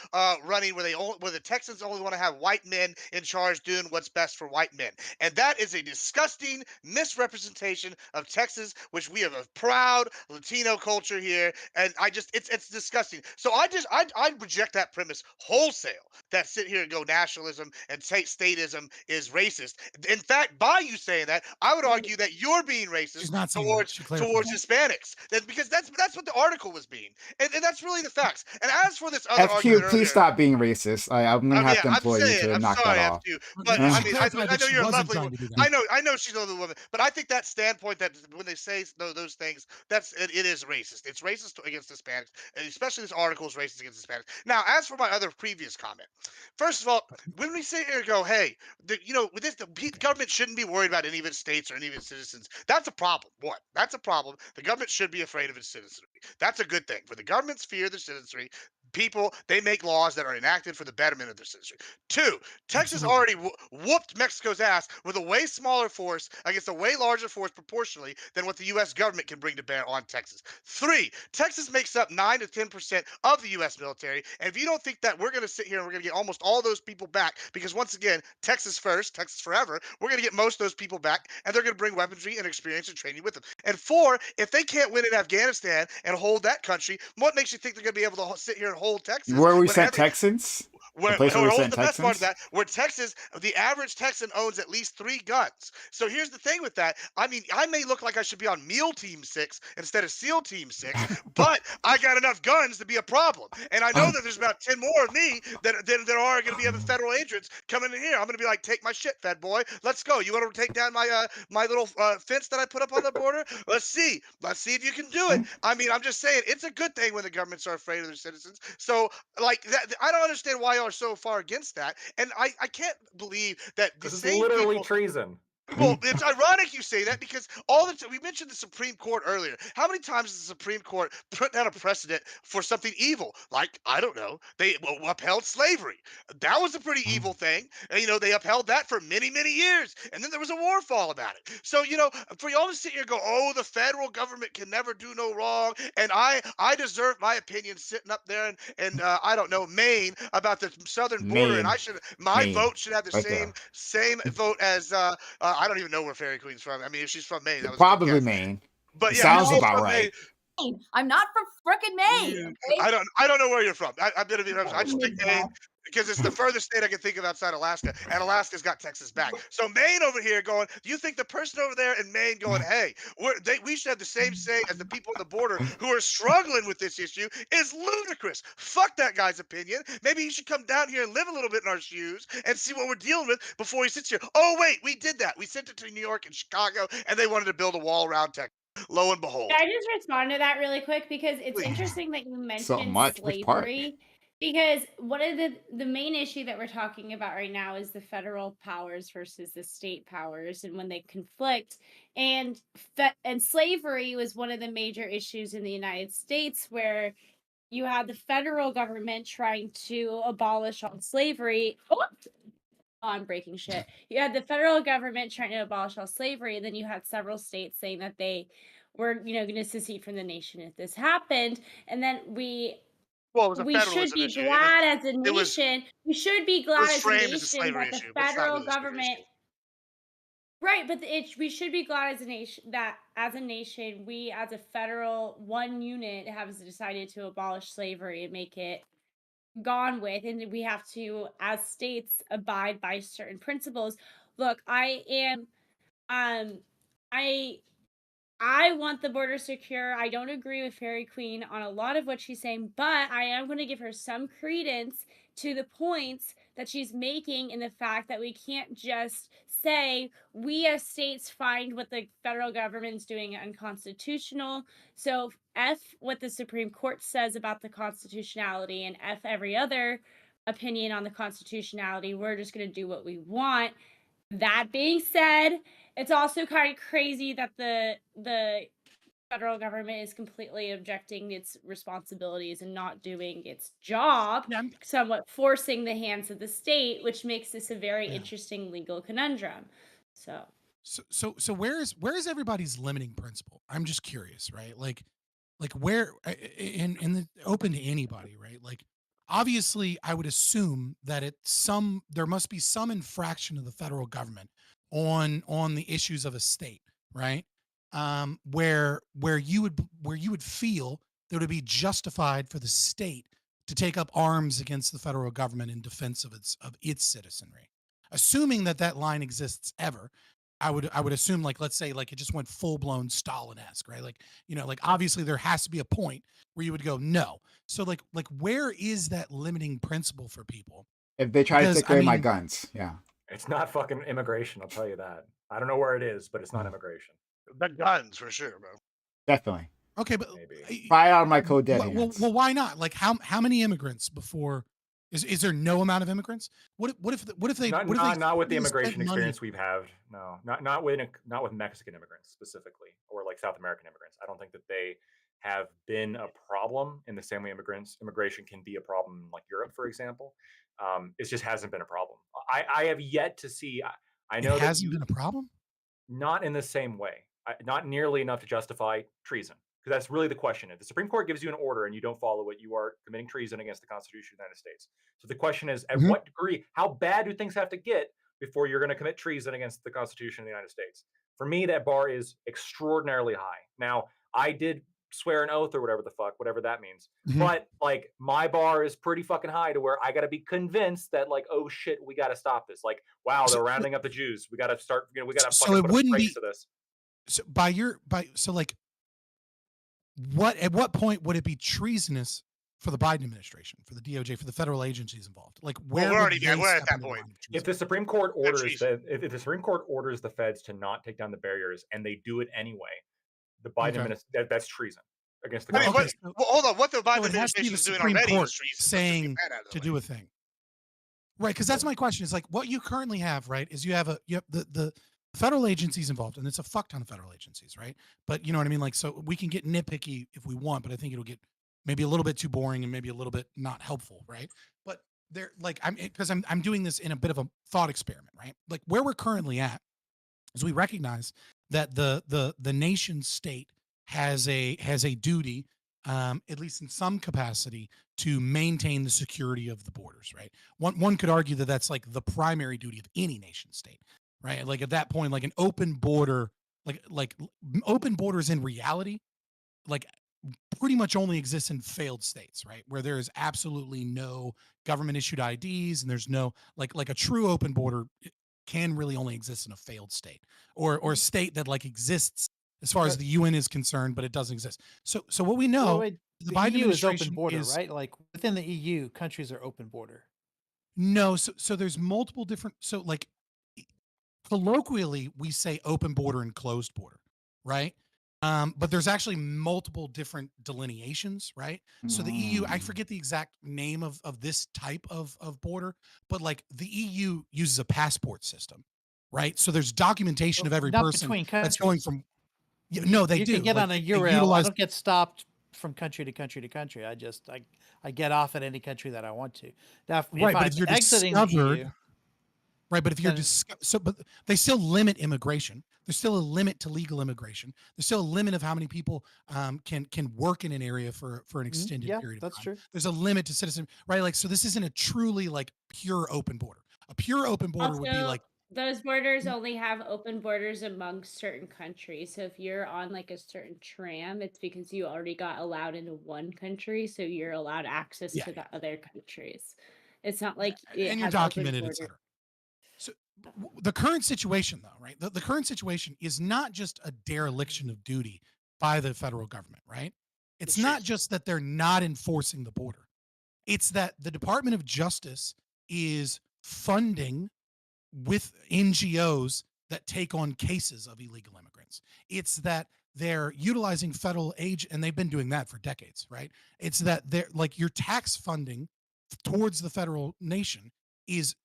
running where the Texans only want to have white men in charge doing what's best for white men, and that is a disgusting misrepresentation of Texas, which we have a proud Latino culture here, and it's disgusting. So I reject that premise wholesale. That sit here and go nationalism and statism is racist. In fact, by you saying that, I would argue that you're being racist She's not saying that. towards She clarified. Hispanics. Because that's what the article was being, and that's really the facts. And as for this other FQ, argument please earlier, stop being racist. I'm I gonna mean, have to I'm implore you saying, to I'm knock that sorry, off. F2, but And I she mean, clarified I that know she you're a wasn't lovely trying woman. to do that. I know she's a lovely woman, but I think that standpoint that when they say those things, it is racist. It's racist against Hispanics, and especially this article is racist against Hispanics. Now, as for my other previous comment, first of all, when we sit here and go, hey, with this, government shouldn't be worried about any of its states or any of its citizens. That's a problem. What? That's a problem. The government should be afraid of its citizenry. That's a good thing. For the government's fear of their citizenry, people, they make laws that are enacted for the betterment of their citizenry. Two, Texas Absolutely. already whooped Mexico's ass with a way smaller force against a way larger force proportionally than what the U.S. government can bring to bear on Texas. Three, Texas makes up 9 to 10% of the U.S. military. And if you don't think that we're going to sit here and we're going to get almost all those people back, because once again, Texas first, Texas forever, we're going to get most of those people back, and they're going to bring weaponry and experience and training with them. And four, if they can't win in Afghanistan and hold that country, what makes you think they're going to be able to sit here and hold Texas Where we when sent Texans? The place where we hold sent the best part of Texans? that, where Texas, the average Texan owns at least 3 guns. So here's the thing with that. I mean, I may look like I should be on MEAL Team 6 instead of SEAL Team 6, but I got enough guns to be a problem. And I know that there's about 10 more of me that are going to be other federal agents coming in here. I'm going to be like, take my shit, Fed boy. Let's go. You want to take down my little fence that I put up on the border? Let's see. Let's see if you can do it. I mean, I'm just saying, it's a good thing when the governments are afraid of their citizens. So like that, I don't understand why y'all are so far against that, and I can't believe that the Because it's same literally people. treason. Well, it's ironic you say that because all the time we mentioned the Supreme Court earlier. How many times has the Supreme Court put down a precedent for something evil? Like, I don't know, they upheld slavery. That was a pretty evil thing. And, they upheld that for many, many years, and then there was a war fall about it. So, for y'all to sit here and go, "Oh, the federal government can never do no wrong," and I deserve my opinion sitting up there and I don't know, Maine about the southern border, and Maine. my Maine. vote should have the Right same vote as I don't even know where Fairy Queen's from. I mean, if she's from Maine, there. that was a good Probably guess. Maine. But It yeah, if sounds No, she's about from Maine, right. Maine. I'm not from frickin' Maine. Okay? I don't know where you're from. I'm gonna be honest. I just Probably picked Maine not. because it's the furthest state I can think of outside Alaska, and Alaska's got Texas back. So Maine over here going, do you think the person over there in Maine going, hey, we should have the same say as the people on the border who are struggling with this issue is ludicrous. Fuck that guy's opinion. Maybe he should come down here and live a little bit in our shoes and see what we're dealing with before he sits here. Oh wait, we did that. We sent it to New York and Chicago, and they wanted to build a wall around Texas. Lo and Can behold, I just respond to that really quick? Because it's please. interesting that you So mentioned much. Which part? slavery. Because one of the main issue that we're talking about right now is the federal powers versus the state powers and when they conflict. And and slavery was one of the major issues in the United States where you had the federal government trying to abolish all slavery. I'm breaking shit. You had the federal government trying to abolish all slavery, and then you had several states saying that they were, going to secede from the nation if this happened. And then we Well, it was a we should federalism be issue. glad as a It was nation. We should be it glad was as a framed as a nation slavery that the issue, but it's not federal really a slavery government, issue. right? But we should be glad as a nation that as a nation, we as a federal one unit have decided to abolish slavery and make it gone with, and we have to, as states, abide by certain principles. Look, um, I I want the border secure. I don't agree with Fairy Queen on a lot of what she's saying, but I am going to give her some credence to the points that she's making in the fact that we can't just say we as states find what the federal government's doing unconstitutional. So F what the Supreme Court says about the constitutionality and F every other opinion on the constitutionality. We're just going to do what we want. That being said, it's also kind of crazy that the federal government is completely objecting its responsibilities and not doing its job, Yeah, somewhat forcing the hands of the state, which makes this a very yeah. interesting legal conundrum. So, So where is everybody's limiting principle? I'm just curious, right? Like where in the open to anybody, right? Like obviously I would assume that there must be some infraction of the federal government on the issues of a state, right? Where you would feel that it would be justified for the state to take up arms against the federal government in defense of its citizenry. Assuming that line exists ever, I would assume, like, let's say, like, it just went full blown Stalin-esque, right? Like, like obviously there has to be a point where you would go no. So like where is that limiting principle for people? If they try to Because take I away my mean, guns, yeah, It's not fucking immigration, I'll tell you that. I don't know where it is, but it's not Mm. immigration. The guns for sure, bro. definitely. okay, but Maybe. Fire out of my code dead well, hands. why not? Like how many immigrants before is there no amount of immigrants? What if they Not what if they not with the spent immigration money? experience we've had. No, not with Mexican immigrants specifically, or like South American immigrants. I don't think that they have been a problem in the same way immigration can be a problem in like Europe, for example. It just hasn't been a problem. I have yet to see. I It know that hasn't you been a problem? not in the same way, not nearly enough to justify treason. Because that's really the question. If the Supreme Court gives you an order and you don't follow it, you are committing treason against the Constitution of the United States. So the question is, at Mhm. what degree, how bad do things have to get before you're going to commit treason against the Constitution of the United States? For me, that bar is extraordinarily high. Now, I did swear an oath or whatever the fuck, whatever that means. Mhm. But like my bar is pretty fucking high to where I got to be convinced that like, oh shit, we got to stop this. Like, wow, So, they're rounding up the Jews. We got to start, we got to so fucking it put a wouldn't brakes be to this. so like at what point would it be treasonous for the Biden administration, for the DOJ, for the federal agencies involved? Like Well, where we're would already they we're at step that into the point. line of If treason? the Supreme Court orders treason. if the Supreme Court orders the feds to not take down the barriers and they do it anyway, the Biden Okay. administration that's treason against the I mean, Okay, Constitution. hold on. What the Biden so it has to be administration the is doing Supreme already is Court treason. Let's just get saying that out of to the way. do a thing. Right, because that's my question. Is like what you currently have, right? Is you have the federal agencies involved, and it's a fuck ton of federal agencies, right? But you know what I mean? Like, so we can get nitpicky if we want, but I think it'll get maybe a little bit too boring and maybe a little bit not helpful, right? But they're like I'm doing this in a bit of a thought experiment, right? Like where we're currently at is we recognize that the nation state has a duty, at least in some capacity, to maintain the security of the borders. Right. One could argue that that's like the primary duty of any nation state. Right. Like at that point, like an open border, like open borders in reality, like pretty much only exists in failed states, right? Where there is absolutely no government issued IDs and there's no like a true open border can really only exist in a failed state or a state that like exists as far as the UN is concerned, but it doesn't exist. So what we know, Wait, the the Biden EU is open administration border, is right? Like within the EU, countries are open border. no. So there's multiple different. So like colloquially, we say open border and closed border, right? But there's actually multiple different delineations, right? So the EU, I Mm. forget the exact name of this type of border, but like the EU uses a passport system, right? So there's documentation of every Not person between that's going countries. from. No, they You do. can get Like on a they URL. I utilize. don't get stopped from country to country to country. I get off at any country that I want to. Now, if Right, but I'm if you're exiting the discovered, EU, right? But if you're And- but they still limit immigration. There's still a limit to legal immigration. There's still a limit of how many people can work in an area for an extended yeah, period of that's time. true. There's a limit to citizen, right? Like, so this isn't a truly like pure open border. A pure open border would be Also, like, those borders only have open borders amongst certain countries. So if you're on like a certain tram, it's because you already got allowed into one country, so you're allowed access yeah, to the other countries. It's not like it and you're has open documented, et borders. cetera. So the current situation, though, right? The current situation is not just a dereliction of duty by the federal government, right? It's not just that they're not enforcing the border. It's that the Department of Justice is funding with NGOs that take on cases of illegal immigrants. It's that they're utilizing federal aid, and they've been doing that for decades, right? It's that they're like your tax funding towards the federal nation is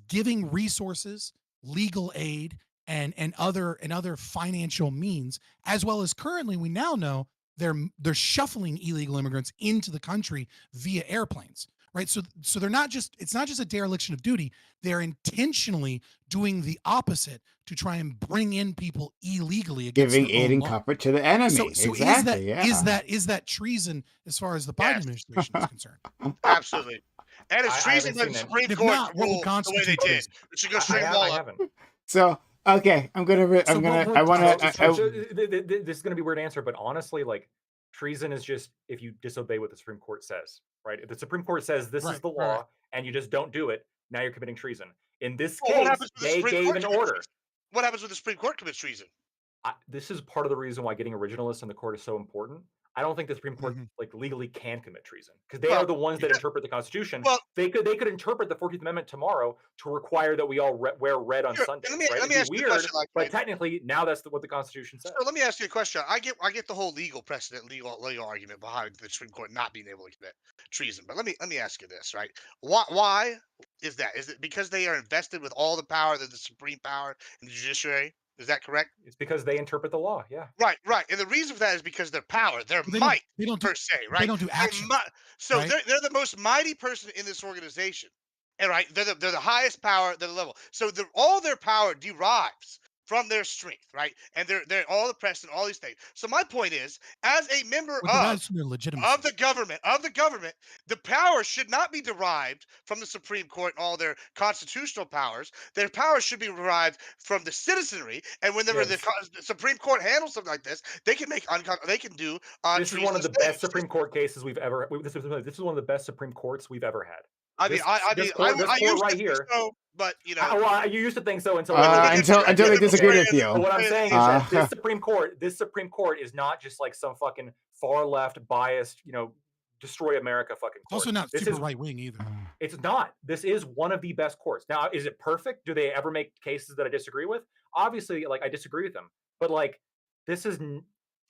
giving resources, legal aid, and other financial means, as well as currently we now know they're shuffling illegal immigrants into the country via airplanes, right? So they're not just, it's not just a dereliction of duty, they're intentionally doing the opposite to try and bring in people illegally against Giving their aid own and law. comfort to the enemy. So Exactly. is that treason as far as the Biden Yes. administration is concerned? Absolutely. And it's I treason haven't by the seen it. Supreme If Court to not, what would rule the way they constitute did. treason? We should go string them I all up. haven't. So okay, I'm gonna. So what would I want constitute to. This is going to be a weird answer, but honestly, like treason is just if you disobey what the Supreme Court says, right? If the Supreme Court says this is Right, the right, right. law and you just don't do it, now you're committing treason. In this Well, what case, happens when the they Supreme gave Court an commits order. treason? What happens when the Supreme Court commits treason? This is part of the reason why getting originalists in the court is so important. I don't think the Supreme Court Mhm. like legally can commit treason because they Well, are the ones that yeah. interpret the Constitution. Well, They could interpret the 14th Amendment tomorrow to require that we all wear red on sure. Sundays, And let right? me It'd be ask you a weird, question, like, but technically now that's what the Constitution says. so let me ask you a question. I get the whole legal precedent, legal argument behind the Supreme Court not being able to commit treason. But let me ask you this, right? Why is that? Is it because they are invested with all the power that the supreme power in the judiciary? Is that correct? It's because they interpret the law. Yeah. Right, right. And the reason for that is because their power, their They might, don't do per se, they right? don't do Their action, so right? they're the most mighty person in this organization. And right, they're the highest power, they're the level. So all their power derives from their strength, right? And they're all the precedent, all these things. So my point is, as a member What derives from their legitimacy. of the government, the power should not be derived from the Supreme Court and all their constitutional powers. Their power should be derived from the citizenry. And whenever Yes. the Supreme Court handles something like this, they can make they can do This is one of the treasonous best things. Supreme Court cases we've ever. This is one of the best Supreme Courts we've ever had. I mean, This I court used right to think here. so, but you know, Well, you used to think so until Until they disagreed with you. But what I'm saying is that this Supreme Court is not just like some fucking far left biased, destroy America fucking It's court. also not This super is right wing either. It's not. This is one of the best courts. Now, is it perfect? Do they ever make cases that I disagree with? Obviously, like I disagree with them. But like this is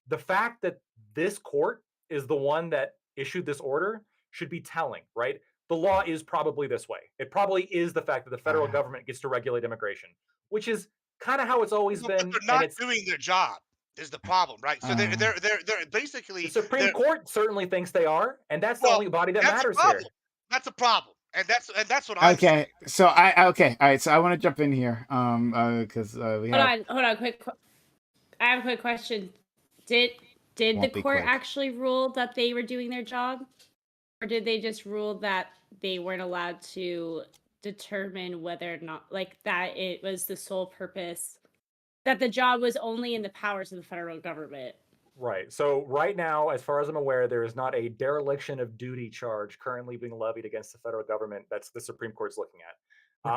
the fact that this court is the one that issued this order should be telling, right? The law is probably this way. It probably is the fact that the federal government gets to regulate immigration, which is kind of how it's always but been. they're And not it's doing their job. Is the problem, right? So they're basically the Supreme Court certainly thinks they are, and that's the well, only body that that's matters a problem. here. That's a problem, and that's what I'm Okay, saying. so okay, all right. So I want to jump in here, because we have. Hold on, I have a quick question. Did the Won't be court quick. actually rule that they were doing their job, or did they just rule that they weren't allowed to determine whether or not, like, that it was the sole purpose, that the job was only in the powers of the federal government? Right. So right now, as far as I'm aware, there is not a dereliction of duty charge currently being levied against the federal government. That's the Supreme Court's looking at.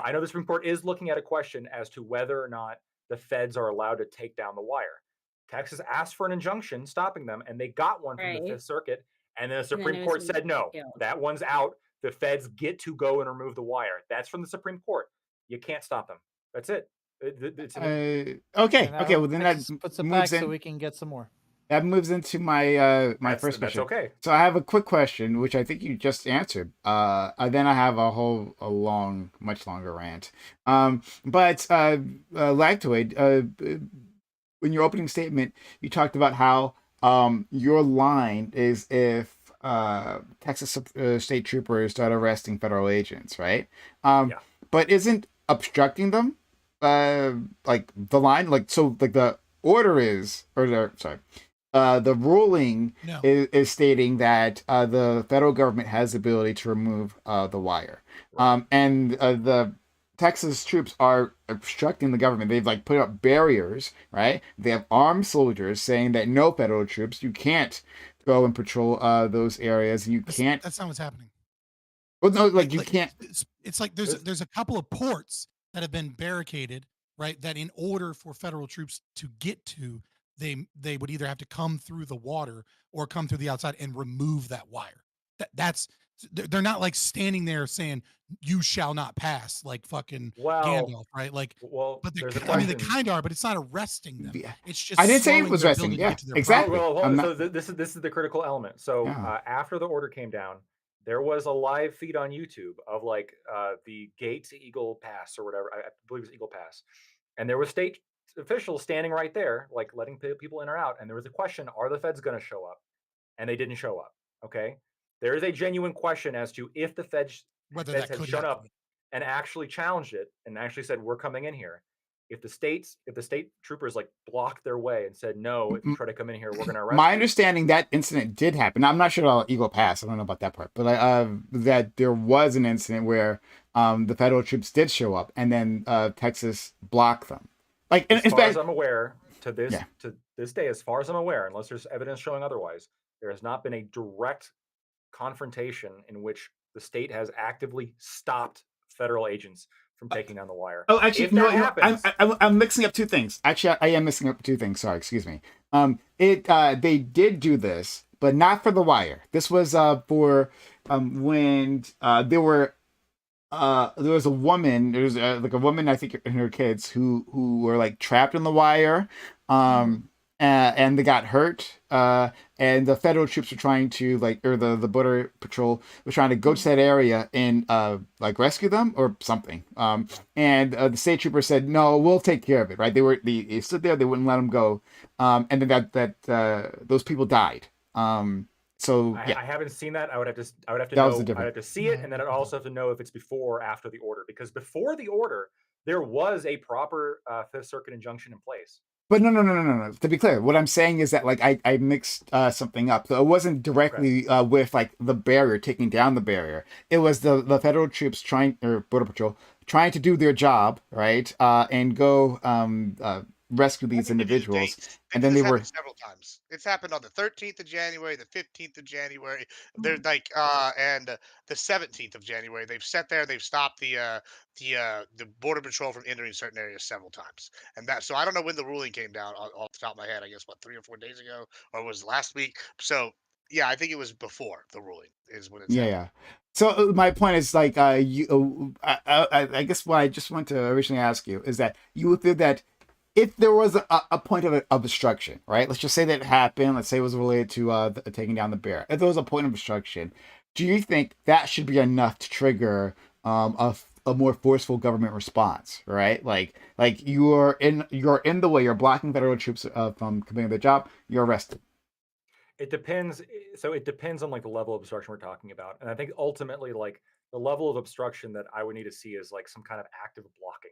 I know the Supreme Court is looking at a question as to whether or not the feds are allowed to take down the wire. Texas asked for an injunction stopping them, and they got one from the Right. Fifth Circuit. And then the And then Supreme it Court was said, no, repealed. that one's out. The feds get to go and remove the wire. That's from the Supreme Court. You can't stop them. That's it. It's Okay. And Okay. Well, then that Texas puts it moves back so in. we can get some more. That moves into my my first that's question. okay. So I have a quick question, which I think you just answered. Then I have a long, much longer rant. But Lactoid, in your opening statement, you talked about how your line is if Texas state troopers start arresting federal agents, right? Yeah. But isn't obstructing them, like the line, like so, like the order is, or the ruling No. is stating that the federal government has the ability to remove the wire, Right. and the Texas troops are obstructing the government. They've like put up barriers, right? They have armed soldiers saying that no federal troops, you can't go and patrol those areas, and you can't. That's not what's happening. Well, no, like you can't. It's like there's a couple of ports that have been barricaded, right? That in order for federal troops to get to, they would either have to come through the water or come through the outside and remove that wire. That's they're not like standing there saying you shall not pass like fucking Well, Gandalf, right? Like, well, but there's a I mean they question. kind are, but it's not arresting them. Yeah. It's just I didn't say it slowing was their resting. ability to Yeah, get to their exactly. Well, I'm so not. this is the critical element. So Yeah. after the order came down, there was a live feed on YouTube of like the gate to Eagle Pass or whatever. I believe it was Eagle Pass, and there was state officials standing right there, like letting people in or out. And there was a question: are the feds going to show up? And they didn't show up. Okay, there is a genuine question as to if the whether feds that had could shown happen. up and actually challenged it and actually said we're coming in here. If the state troopers like blocked their way and said no, if you try to come in here, we're going to arrest My you. understanding that incident did happen. I'm not sure about Eagle Pass. I don't know about that part, but that there was an incident where the federal troops did show up and then Texas blocked them. Like, As in far as fact, I'm aware, to yeah. this day, as far as I'm aware, unless there's evidence showing otherwise, there has not been a direct confrontation in which the state has actively stopped federal agents from taking down the wire. Oh, actually, If you know, that happens, I'm mixing up two things. Actually, I am mixing up two things. Sorry, excuse me. They did do this, but not for the wire. This was for when there was a woman. There was like a woman, I think, and her kids who were like trapped in the wire, and they got hurt. And the federal troops were trying to like, or the border patrol was trying to go to that area and like rescue them or something. And the state trooper said, "No, we'll take care of it." Right? They stood there. They wouldn't let them go. And then those people died. So yeah, I haven't seen that. I would have to that know. was the I'd difference. have to see it, and then I'd also have to know if it's before or after the order. Because before the order, there was a proper Fifth Circuit injunction in place. But no. To be clear, what I'm saying is that like I mixed something up. So it wasn't directly with like the barrier, taking down the barrier. It was the federal troops or border patrol trying to do their job, right? And go rescue these individuals. And then they were several times. It's happened on the 13th of January, the 15th of January. They're like and the 17th of January. They've sat there. They've stopped the border patrol from entering certain areas several times. And that, so I don't know when the ruling came down off the top of my head. I guess what, 3 or 4 days ago, or was it last week? So yeah, I think it was before the ruling is when it's happened. yeah. So my point is like I guess what I just want to originally ask you is that you would feel that if there was a point of obstruction, right? Let's just say that it happened. Let's say it was related to taking down the bear. If there was a point of obstruction, do you think that should be enough to trigger a more forceful government response, right? Like you're in the way. You're blocking federal troops from completing their job. You're arrested. It depends. So it depends on like the level of obstruction we're talking about, and I think ultimately like the level of obstruction that I would need to see is like some kind of active blocking.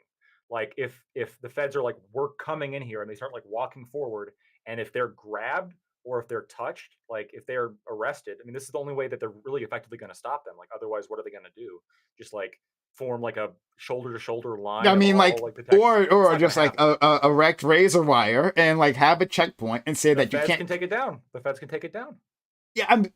Like if the feds are like we're coming in here and they start like walking forward, and if they're grabbed or if they're touched, like if they're arrested, I mean this is the only way that they're really effectively going to stop them. Like otherwise, what are they going to do? Just like form like a shoulder to shoulder line I of mean, all like, like the Texans. It's or not just going like to happen. a erect razor wire and like have a checkpoint and say The that you feds can't. can take it down. The feds can take it down. Yeah, I'm The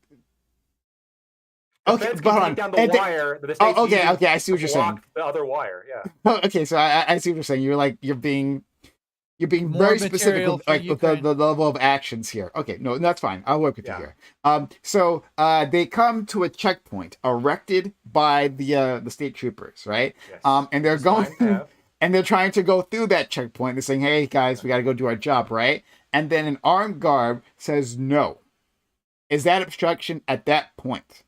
okay, feds but can hold take on. down the And wire that the state's okay, using I see to what you're saying. block the other wire. Yeah. Okay, so I see what you're saying. You're being More very specific material with for like with the Ukraine. level of actions here. Okay, no, that's fine. I'll work with you Yeah. here. So they come to a checkpoint erected by the state troopers, right? Yes. And they're It's fine to going have. and they're trying to go through that checkpoint. They're saying, "Hey guys, we got to go do our job," right? And then an armed guard says no. Is that obstruction at that point?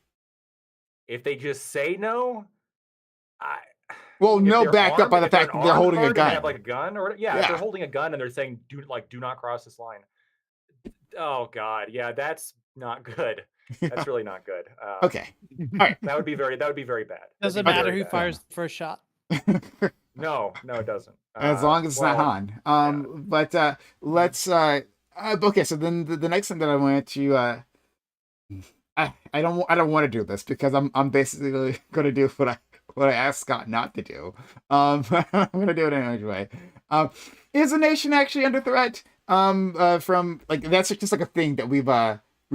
If they just say no, I Well, if no, they're backed up armed, by the if they're an fact that they're armed holding a guard and they have gun. like a gun or yeah, if they're Yeah. holding a gun and they're saying do not cross this line. Oh God, yeah, that's not good. That's really not good. Okay. All right. That would be very bad. Does That'd it be matter very who bad. fires the first shot? No, it doesn't. As long as it's not Well, Han. yeah. But let's okay. So then the next thing that I wanted to I don't want to do this because I'm basically going to do what I asked Scott not to do. I'm going to do it anyway. Is the nation actually under threat? From like that's just like a thing that we've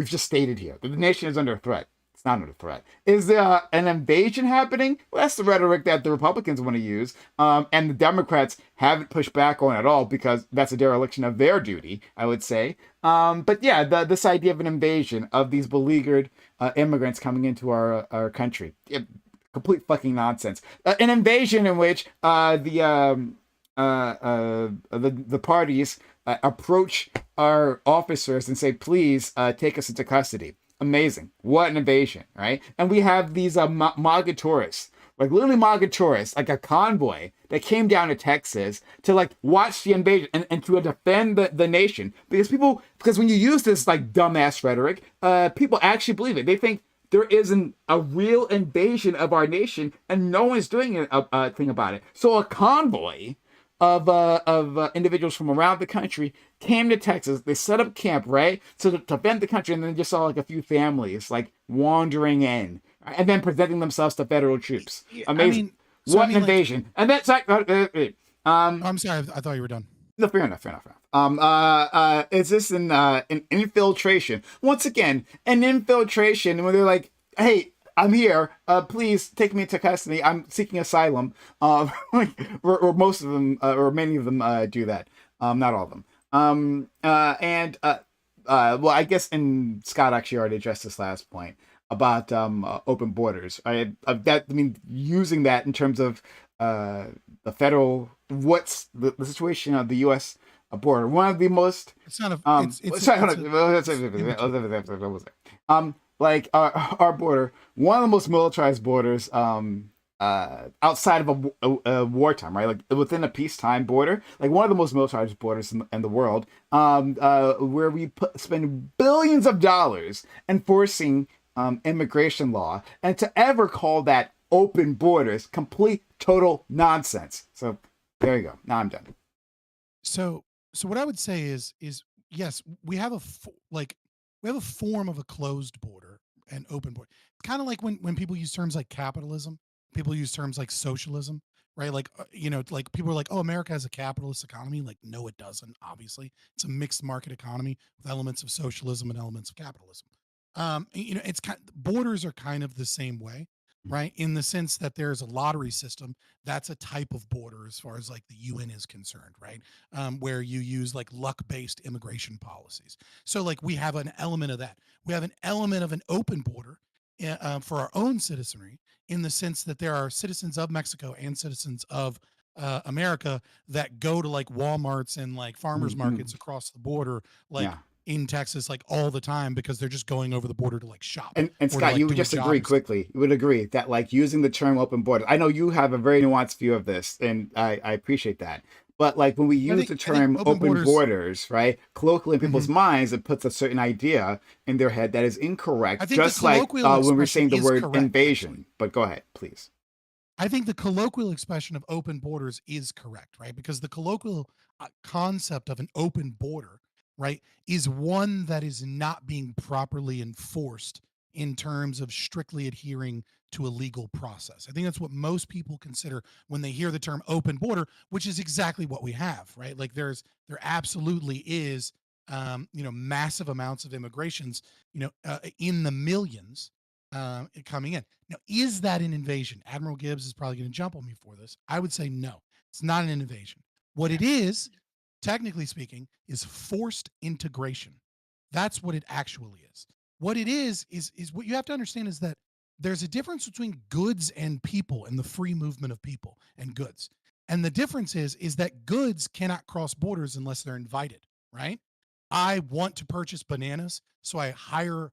just stated here. That the nation is under threat. It's not under threat. Is there an invasion happening? Well, that's the rhetoric that the Republicans want to use, and the Democrats haven't pushed back on at all because that's a dereliction of their duty, I would say. But yeah, this idea of an invasion of these beleaguered immigrants coming into our country, complete fucking nonsense. An invasion in which the parties approach our officers and say, "Please take us into custody." Amazing! What an invasion, right? And we have these MAGA tourists, like literally MAGA tourists, like a convoy that came down to Texas to like watch the invasion and to defend the nation because when you use this like dumbass rhetoric, people actually believe it. They think there isn't a real invasion of our nation and no one's doing a thing about it. So a convoy of individuals from around the country came to Texas. They set up camp, right? So to defend the country, and then just saw like a few families like wandering in and then presenting themselves to federal troops. Amazing. What an invasion. Like, and that's like I'm sorry, I thought you were done. No, fair enough. Is this an infiltration? Once again, an infiltration where they're like, hey, I'm here. Please take me into custody. I'm seeking asylum. Or most of them, or many of them do that. Not all of them. Well, I guess, and Scott actually already addressed this last point about open borders. I mean, using that in terms of the federal, what's the situation of the U.S. border? One of the most. It's not a. Like our border, one of the most militarized borders outside of a wartime, right? Like within a peacetime border, like one of the most militarized borders in the world, where we spend billions of dollars enforcing immigration law, and to ever call that open borders, complete total nonsense. So there you go. Now I'm done. So what I would say is yes, we have a form of a closed border and open border. It's kind of like when people use terms like capitalism, people use terms like socialism, right? Like, like people are like, oh, America has a capitalist economy. Like, no, it doesn't. Obviously, it's a mixed market economy with elements of socialism and elements of capitalism. It's borders are kind of the same way, right? In the sense that there's a lottery system. That's a type of border as far as like the UN is concerned, right? Where you use like luck-based immigration policies. So like we have an element of that. We have an element of an open border for our own citizenry, in the sense that there are citizens of Mexico and citizens of America that go to like Walmarts and like farmers markets across the border, like in Texas, like all the time, because they're just going over the border to like shop. And Scott, you would just agree quickly. You would agree that like using the term open border, I know you have a very nuanced view of this, and I appreciate that. But like when we use the term open borders, right, colloquially in people's minds, it puts a certain idea in their head that is incorrect. Just like when we're saying the word invasion. But go ahead, please. I think the colloquial expression of open borders is correct, right? Because the colloquial concept of an open border, right, is one that is not being properly enforced in terms of strictly adhering to a legal process. I think that's what most people consider when they hear the term open border, which is exactly what we have, right? Like there absolutely is, massive amounts of immigrations, in the millions coming in. Now, is that an invasion? Admiral Gibbs is probably going to jump on me for this. I would say no, it's not an invasion. What it is, technically speaking, is forced integration. That's what it actually is. What it is what you have to understand is that there's a difference between goods and people and the free movement of people and goods. And the difference is that goods cannot cross borders unless they're invited, right? I want to purchase bananas, so I hire,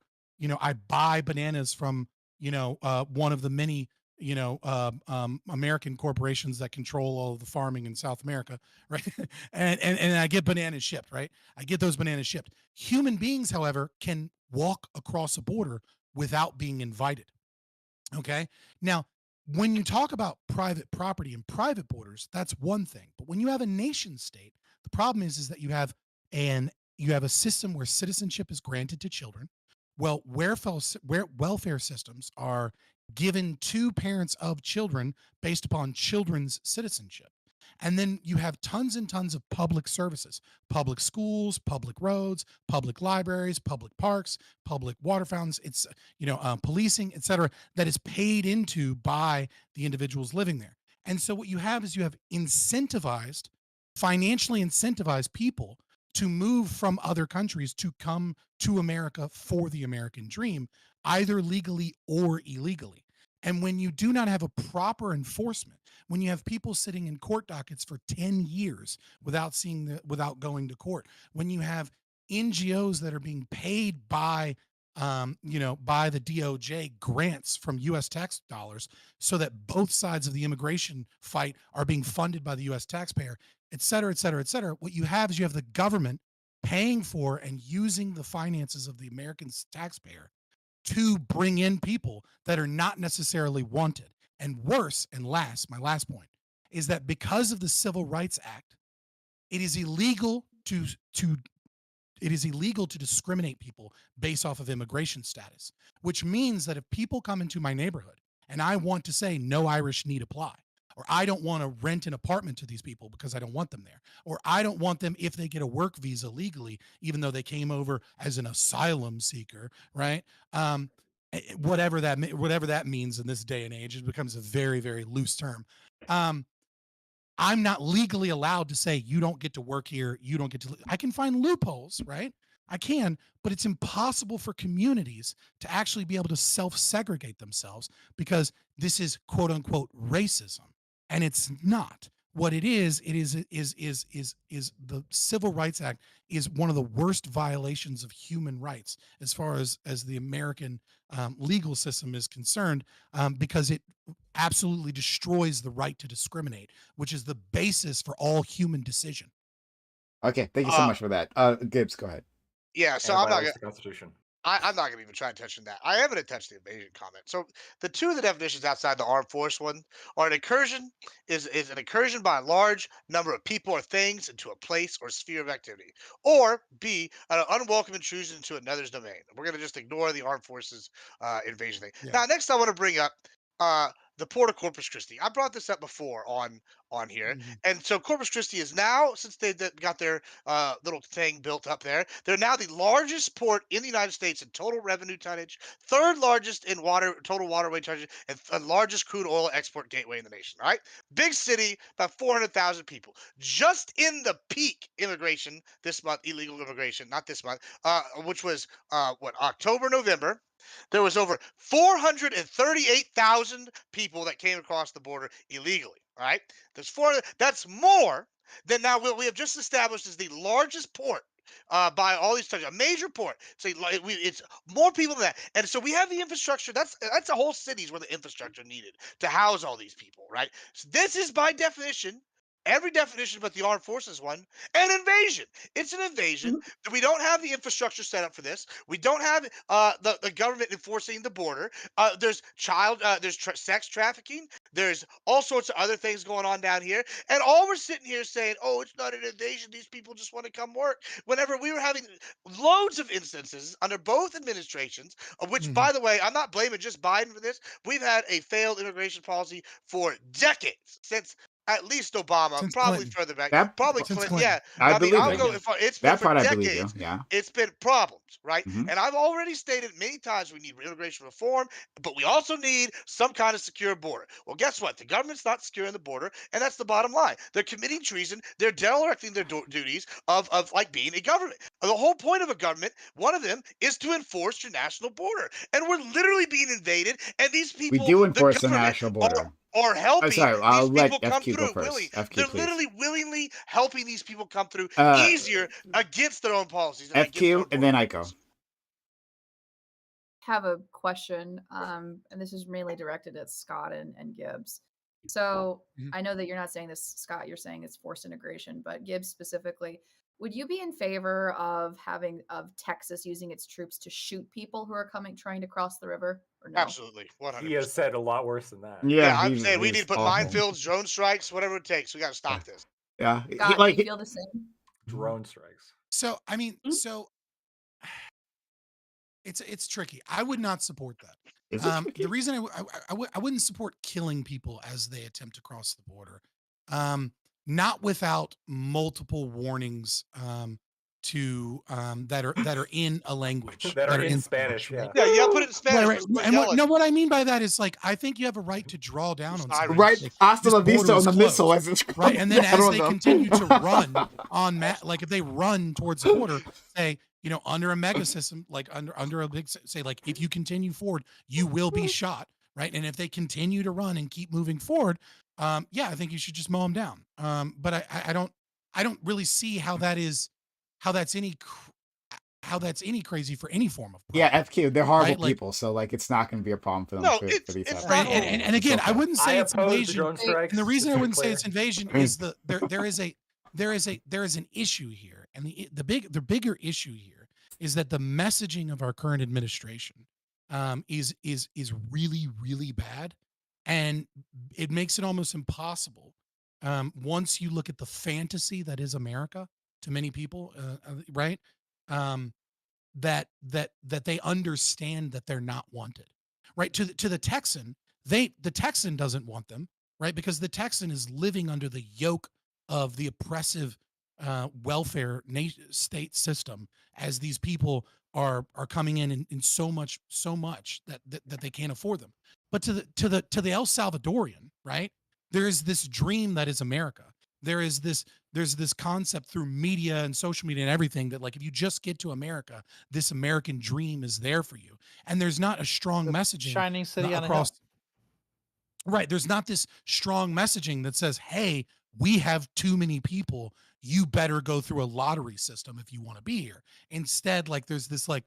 I buy bananas from, one of the many, American corporations that control all of the farming in South America, right? and I get bananas shipped, right? I get those bananas shipped. Human beings, however, can walk across a border without being invited. Okay. Now, when you talk about private property and private borders, that's one thing. But when you have a nation state, the problem is that you have a system where citizenship is granted to children. Well, welfare systems are given to parents of children based upon children's citizenship. And then you have tons and tons of public services, public schools, public roads, public libraries, public parks, public water fountains, it's, policing, et cetera, that is paid into by the individuals living there. And so what you have is you have financially incentivized people to move from other countries to come to America for the American dream, either legally or illegally. And when you do not have a proper enforcement, when you have people sitting in court dockets for 10 years without going to court, when you have NGOs that are being paid by by the DOJ grants from US tax dollars so that both sides of the immigration fight are being funded by the US taxpayer, et cetera, et cetera, et cetera. What you have is you have the government paying for and using the finances of the American taxpayer to bring in people that are not necessarily wanted. And worse, and my last point, is that because of the Civil Rights Act, it is illegal to discriminate people based off of immigration status, which means that if people come into my neighborhood and I want to say no Irish need apply, or I don't want to rent an apartment to these people because I don't want them there, or I don't want them if they get a work visa legally, even though they came over as an asylum seeker, right? Whatever that means in this day and age, it becomes a very, very loose term. I'm not legally allowed to say you don't get to work here. You don't get to. I can find loopholes, right? I can, but it's impossible for communities to actually be able to self-segregate themselves because this is quote unquote racism, and it's not. What it is the Civil Rights Act is one of the worst violations of human rights as far as the American legal system is concerned, because it absolutely destroys the right to discriminate, which is the basis for all human decision. Okay, thank you so much for that. Gibbs, go ahead. Yeah, so And it I'm not violates gonna. the Constitution. I'm not gonna even try and touch on that. I am gonna touch the invasion comment. So the two of the definitions outside the armed force one are an incursion is an incursion by a large number of people or things into a place or sphere of activity, or B, an unwelcome intrusion into another's domain. We're gonna just ignore the armed forces invasion thing. Yeah. Now, next I want to bring up uh, the port of Corpus Christi. I brought this up before on here, Mhm. and so Corpus Christi is now, since they got their little thing built up there, they're now the largest port in the United States in total revenue tonnage, third largest in total waterway tonnage, and largest crude oil export gateway in the nation. All right, big city, about 400,000 people. Just in the peak immigration this month, illegal immigration, not this month, which was October, November. There was over 438,000 people that came across the border illegally. All right, That's more than now we have just established as the largest port by all these touches, a major port. So it's more people than that, and so we have the infrastructure. That's a whole cities where the infrastructure needed to house all these people, right? So this is by definition. Every definition but the armed forces one, an invasion. It's an invasion. We don't have the infrastructure set up for this. We don't have the government enforcing the border. There's sex trafficking. There's all sorts of other things going on down here. And all we're sitting here saying, oh, it's not an invasion. These people just want to come work. Whenever we were having loads of instances under both administrations, of which, Mhm. by the way, I'm not blaming just Biden for this. We've had a failed immigration policy for decades, since at least Obama, Since probably Clinton. further back, That probably Since Clinton. Clinton. Yeah, I I mean, believe I'll it. go. Yeah. It's been That for part I believe you. decades. Yeah. It's been problems, right? Hmm. And I've already stated many times we need immigration reform, but we also need some kind of secure border. Well, guess what? The government's not securing the border, and that's the bottom line. They're committing treason. They're derelicting their duties of like being a government. The whole point of a government, one of them, is to enforce your national border, and we're literally being invaded. And these We people, do the enforce the government, national are border. are Oh, helping sorry. I'll these let people come FQ go through willing. first. FQ, They're please. literally willingly helping these people come through Uh, easier against their own policies and against their FQ, own and border then I go. patrols. Have a question, and this is mainly directed at Scott and Gibbs. So Mhm. I know that you're not saying this, Scott. You're saying it's forced integration, but Gibbs specifically, would you be in favor of Texas using its troops to shoot people who are trying to cross the river or no? Absolutely, 100%. He has said a lot worse than that. Yeah, I'm he's saying we need he's to put awful. minefields, drone strikes, whatever it takes. We got to stop this. Yeah, Scott, do you feel the same? Drone strikes. So I mean, Mm. so it's tricky. I would not support that. is it tricky? The reason I wouldn't support killing people as they attempt to cross the border, not without multiple warnings to that are in a language That are in Spanish, Spanish, right? yeah. Yeah, put it in Spanish. Right, Let's right. go And yell it. what I mean by that is like I think you have a right to draw down on Sirens. somebody. Right, Like, hasta this la vista border on is the missile closed, as it's right? And then coming as down they on them. continue to run on like if they run towards the border, say under a mega system, like under a big say like if you continue forward, you will be shot, right? And if they continue to run and keep moving forward, yeah, I think you should just mow them down. But I don't really see how that's any crazy for any form of Yeah, pride, FQ, they're horrible right? Like, people, so like it's not going to be a problem for them No, for these it's type not of right, horrible. and again, I okay. wouldn't I say it's oppose the invasion. drone strikes. And the reason I just to be wouldn't say clear. it's invasion is there is an issue here, and the bigger issue here is that the messaging of our current administration is really really bad, and it makes it almost impossible once you look at the fantasy that is America to many people, right? Um, that they understand that they're not wanted, right? To the Texan, the Texan doesn't want them, right? Because the Texan is living under the yoke of the oppressive welfare state system as these people are coming in so much that they can't afford them. But to the El Salvadorian, right? There is this dream that is America. There's this concept through media and social media and everything that like if you just get to America, this American dream is there for you. And there's not a strong The messaging shining city on a across hill. right. There's not this strong messaging that says, hey, we have too many people. You better go through a lottery system if you want to be here. Instead, like there's this like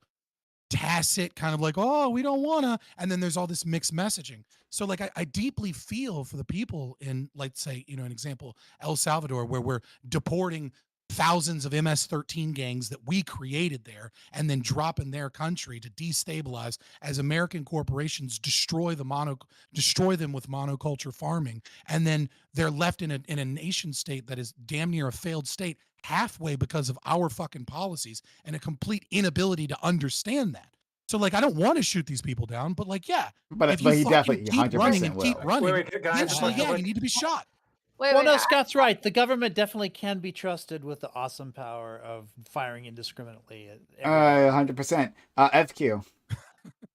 tacit kind of like, oh, we don't wanna, and then there's all this mixed messaging. So like I deeply feel for the people in, like, say, an example, El Salvador, where we're deporting thousands of MS-13 gangs that we created there and then drop in their country to destabilize as American corporations destroy them with monoculture farming, and then they're left in a nation state that is damn near a failed state halfway because of our fucking policies and a complete inability to understand that. So like I don't want to shoot these people down, but like yeah, But if you he fucking definitely keep running 100% and keep will. running, Wait, can I ask a eventually question? yeah, you need to be shot. Wait, Well, wait, no, Scott's right. The government definitely can be trusted with the awesome power of firing indiscriminately at everyone. 100%. FQ.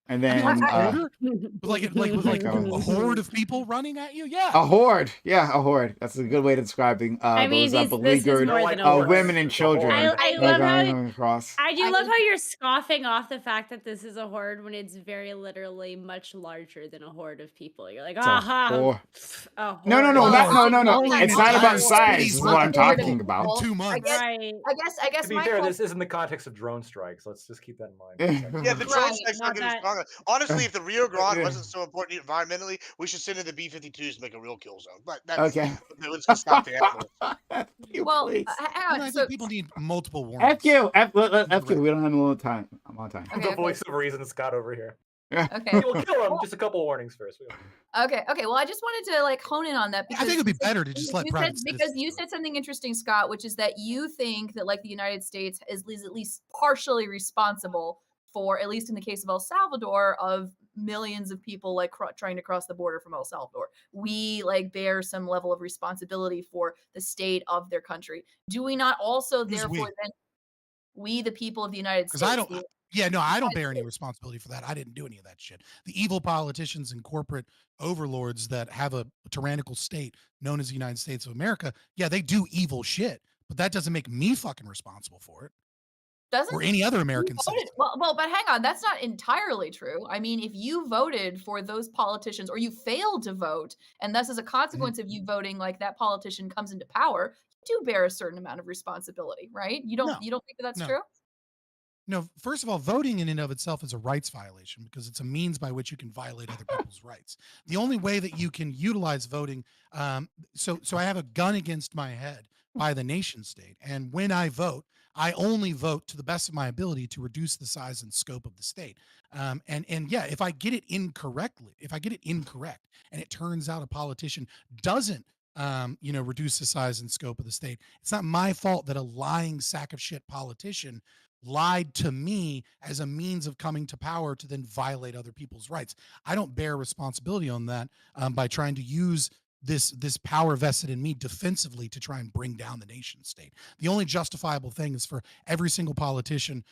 And I mean, like then a order, with like Like, a horde of people running at you. Yeah, a horde. Yeah, a horde. That's a good way to describing I mean, those this is beleaguered more than a horse. women and It's a children. horde. I that are love how going across. I do I love think- how you're scoffing off the fact that this is a horde when it's very literally much larger than a horde of people. You're like, It's a aha, horde. a No, horde. no, Well, no. only It's an not entire about size. city's Is worth what I'm of people talking about. in 2 I months. guess, Right. I guess To be my fair, question. this is in the context of drone strikes. Let's just keep that in mind. for a second. Yeah, the drone Right, strikes not not going to be that- stronger. Honestly, if the Rio Grande Yeah. wasn't so important environmentally, we should send in the B-52s to make a real kill zone. But that's Okay. let's just stop the animals. FQ, Well, please. hang And on. I So, think people need multiple warnings. FQ. We don't have a lot of time. I'm on time. Okay, The voice of reason, Scott over here. okay, We'll kill him. Just a couple warnings first. okay. Well, I just wanted to like hone in on that I because think it'd be better to just let private because citizens you do it. said something interesting, Scott, which is that you think that like the United States is at least partially responsible for, at least in the case of El Salvador, of millions of people like trying to cross the border from El Salvador. We like bear some level of responsibility for the state of their country. Do we not also Who's therefore we? then we the people of the United Because States? I don't. Yeah, no, I don't bear any responsibility for that. I didn't do any of that shit. The evil politicians and corporate overlords that have a tyrannical state known as the United States of America, yeah, they do evil shit, but that doesn't make me fucking responsible for it Doesn't or any other you American voted- citizen. well, but hang on, that's not entirely true. I mean, if you voted for those politicians or you failed to vote, and thus as a consequence of you voting, like that politician comes into power, you do bear a certain amount of responsibility, right? You don't No, think that that's no. true? No, first of all, voting in and of itself is a rights violation because it's a means by which you can violate other people's rights. The only way that you can utilize voting, so I have a gun against my head by the nation state, and when I vote, I only vote to the best of my ability to reduce the size and scope of the state. And yeah, if I get it incorrect, and it turns out a politician doesn't reduce the size and scope of the state, it's not my fault that a lying sack of shit politician lied to me as a means of coming to power to then violate other people's rights. I don't bear responsibility on that by trying to use this power vested in me defensively to try and bring down the nation state. The only justifiable thing is for every single politician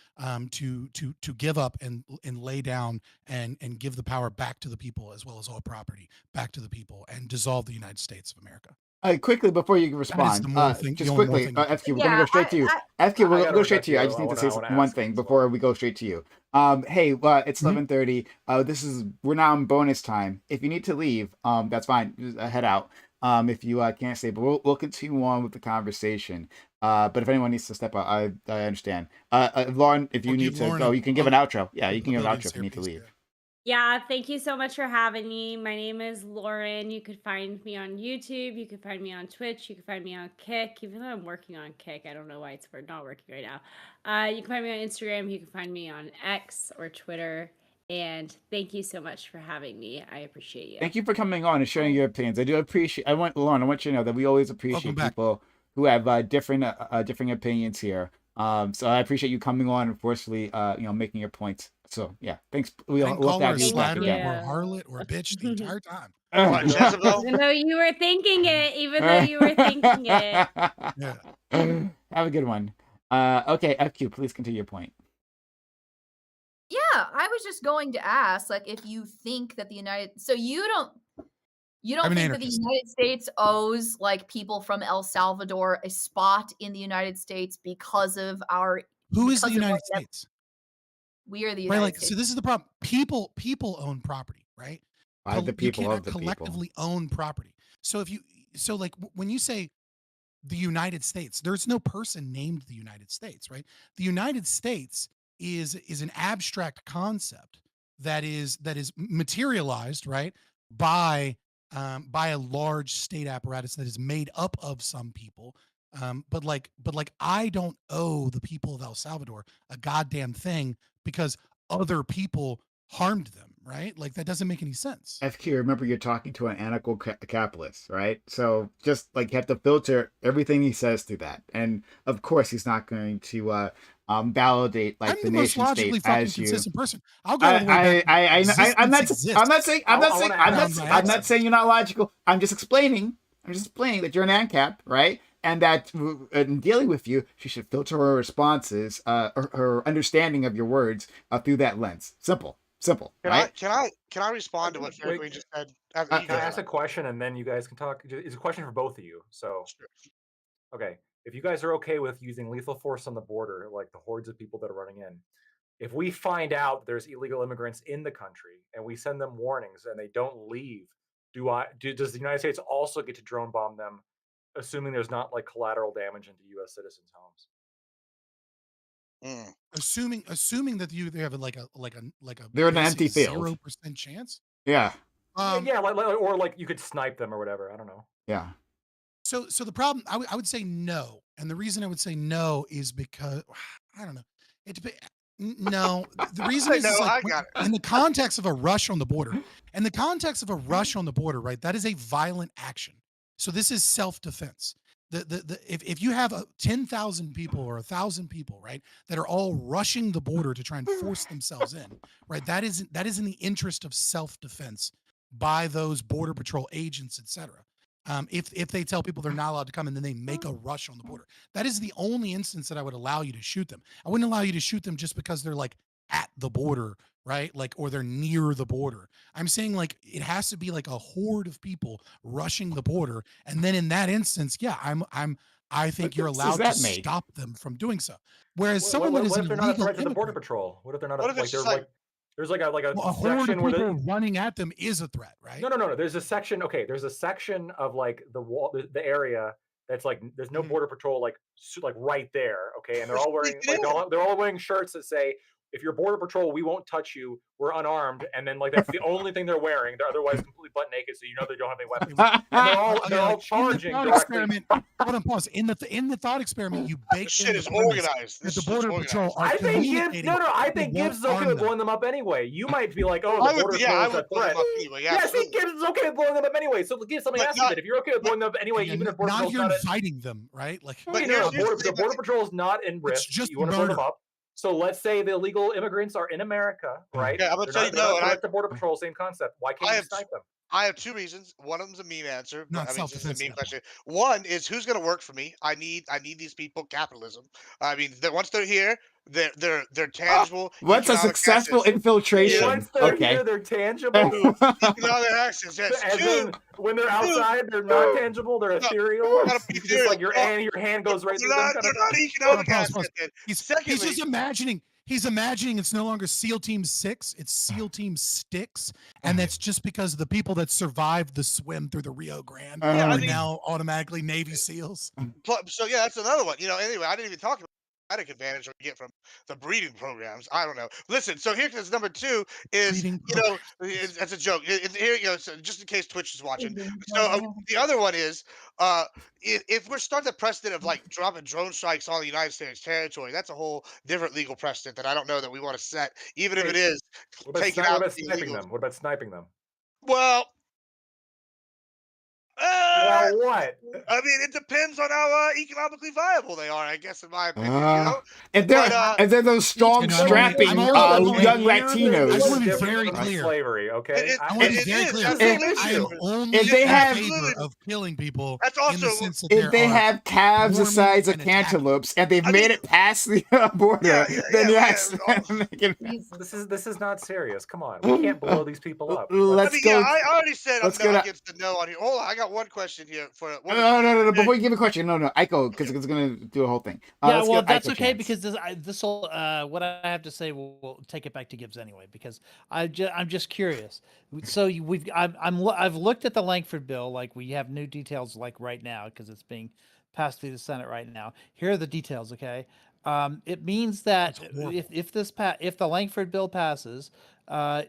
to give up and lay down and give the power back to the people, as well as all property back to the people, and dissolve the United States of America. Quickly before you That is respond, the moral thing. just The only moral quickly, thing you can FQ, we're Yeah, gonna go straight to you. FQ, I we'll gotta go straight interject to you. I you. just I need to wanna say wanna one ask thing as before well. we go straight to you. Hey, it's Mhm. 11:30. We're now in bonus time. If you need to leave, that's fine. Just head out. If you can't stay, but we'll continue on with the conversation. But if anyone needs to step out, I understand. Lauren, if you I'll need give to Lauren go, you can give an outro. Yeah, you can give an ability to outro if say you her need to piece. leave. Yeah, thank you so much for having me. My name is Lauren. You could find me on YouTube. You could find me on Twitch. You can find me on Kick. Even though I'm working on Kick, I don't know why we're not working right now. You can find me on Instagram. You can find me on X or Twitter. And thank you so much for having me. I appreciate you. Thank you for coming on and sharing your opinions. I do appreciate. Lauren, I want you to know that we always Welcome appreciate back. people who have different opinions here. So I appreciate you coming on and forcefully, making your points. So yeah, thanks. I We'll didn't have call to her have a you back slider or again. a harlot or a bitch the entire time. What, Jezebel? Even though you were thinking it, even though you were thinking it. Yeah. Have a good one. Okay, FQ, please continue your point. Yeah, I was just going to ask, like, if you think that you don't I'm an think that the anarchist. United States owes, like, people from El Salvador a spot in the United States because of Who is the like, United that States? we are the Right, United like, States. so this is the problem. People own property, right? By the You people cannot of the people. collectively own property. So like when you say the United States, there's no person named the United States, right? The United States is an abstract concept that is materialized, right, by a large state apparatus that is made up of some people. But I don't owe the people of El Salvador a goddamn thing because other people harmed them, right? Like that doesn't make any sense. FQ, remember you're talking to an anarcho capitalist, right? So just like you have to filter everything he says through that, and of course he's not going to validate like I'm the the most nation logically state fucking as you. consistent person. I'll go all the way back. I'm not Existence saying I wanna ask I'm not saying you're not logical. I'm just explaining that you're an ANCAP, right? And that in dealing with you, she should filter her responses, her understanding of your words through that lens. Simple, right? Can I respond to what Fair Wait, Queen just said? Uh, You can go I ahead. ask a question and then you guys can talk? It's a question for both of you. So, Sure. okay, if you guys are okay with using lethal force on the border, like the hordes of people that are running in, if we find out there's illegal immigrants in the country and we send them warnings and they don't leave, does the United States also get to drone bomb them, assuming there's not like collateral damage into U.S. citizens' homes? Mm. assuming that they have like a They're in an basic empty field. 0% chance. Yeah, Yeah, or like you could snipe them or whatever. I don't know. yeah. So the problem, I would say no, and the reason I would say no is because I don't know. No, the reason is No, like I got it. in the context of a rush on the border, right, that is a violent action. So this is self-defense. If you have 10,000 people or 1,000 people, right, that are all rushing the border to try and force themselves in, right, that is in the interest of self-defense by those border patrol agents, etc. If they tell people they're not allowed to come and then they make a rush on the border, that is the only instance that I would allow you to shoot them. I wouldn't allow you to shoot them just because they're like at the border, right? Like, or they're near the border. I'm saying like it has to be like a horde of people rushing the border, and then in that instance, yeah, I think What you're difference does allowed to that make? stop them from doing so. Whereas What, someone that is what an if they're not a illegal threat to the border immigrant, patrol? What if they're not What if like it's they're just like there's like a well, a horde of section where people the running at them is a threat, right? no. There's a section. Okay, there's a section of like the wall, the area that's like there's no Mhm. border patrol like right there. Okay, and they're all sneak wearing it like in? they're all wearing shirts that say if you're border patrol, we won't touch you. We're unarmed, and then like that's the only thing they're wearing. They're otherwise completely butt naked, so you know they don't have any weapons. And they're all charging in the thought directly. experiment. Hold on, pause. In the thought experiment, you This baked shit in the is premise organized. that This the shit's border patrol organized. are I think Gibbs, communicating. I they think Gibbs is won't okay arm with them. blowing them up anyway. You might be like, oh, I the would, border yeah, I patrol is a would blow them threat. up anyway. Yeah, see, Absolutely. Gibbs is okay with blowing them up anyway. So give something But ask him not- that. If you're okay with blowing them up anyway, Yeah, even if border not if patrol's you're not inviting them, right? Like, But you know, here's the the thing, border patrol is not in risk. just You want to blow them murder. up. So let's say the illegal immigrants are in America, right? Yeah, I'm gonna tell you They're not no, and threat to border patrol. Same concept. Why can't I you have snipe them? I have two reasons. One of them's a meme answer. Not I mean, this is a self-defense meme at that question. One is who's going to work for me. I need these people. Capitalism. I mean, once they're here, they're tangible. What's a economic successful assets. infiltration? Once they're Okay. here, they're tangible. Economic access. Yes. As Two, in, when they're outside, they're not tangible. They're ethereal. gotta be You can just like ethereal. your hand goes right they're through them. not, Kind they're of not thing. economic Pause, assets. pause. Then. He's Secondly, just imagining. He's imagining it's no longer SEAL Team 6, it's SEAL Team Sticks, and that's just because the people that survived the swim through the Rio Grande Yeah, are I mean- now automatically Navy SEALs. so yeah, that's another one. Anyway, I didn't even talk about genetic advantage we get from the breeding programs. I don't know. Listen, so here comes number two is Breeding that's a joke. Here you go. So just in case Twitch is watching. Breeding So program. the other one is if we're starting the precedent of like dropping drone strikes on the United States territory, that's a whole different legal precedent that I don't know that we want to set, even if it is What about, taking what out about the sniping illegals. them? What about sniping them? Well. Well, what? I mean, it depends on how economically viable they are, I guess, in my opinion. If they're But, if they're those strong, You know, strapping I'm only- young Weird thing Latinos. I is wanna be different very from clear. Slavery, okay? I I want to be it very is, clear. that's the same I issue. am only If they in have- favor of killing people That's in the also- sense that If there they are have calves the warming size of and attacking. cantaloupes and they've I made mean- it past the border, Yeah, then yeah, yes. yeah. they can- Jesus. This is not serious. Come on, we can't blow these people up. Let's I mean, go. yeah, I already said I'm let's go no to- against the no on here. Hold on, I got one question here for No. Before you give a question, no. Aiko, because it's gonna do a whole thing. Yeah, let's well, give that's Aiko okay chance. because this will what I have to say will take it back to Gibbs anyway because I'm just curious. So I've looked at the Langford bill, like we have new details like right now because it's being passed through the Senate right now. Here are the details, okay? It means that That's horrible. if the Langford bill passes, the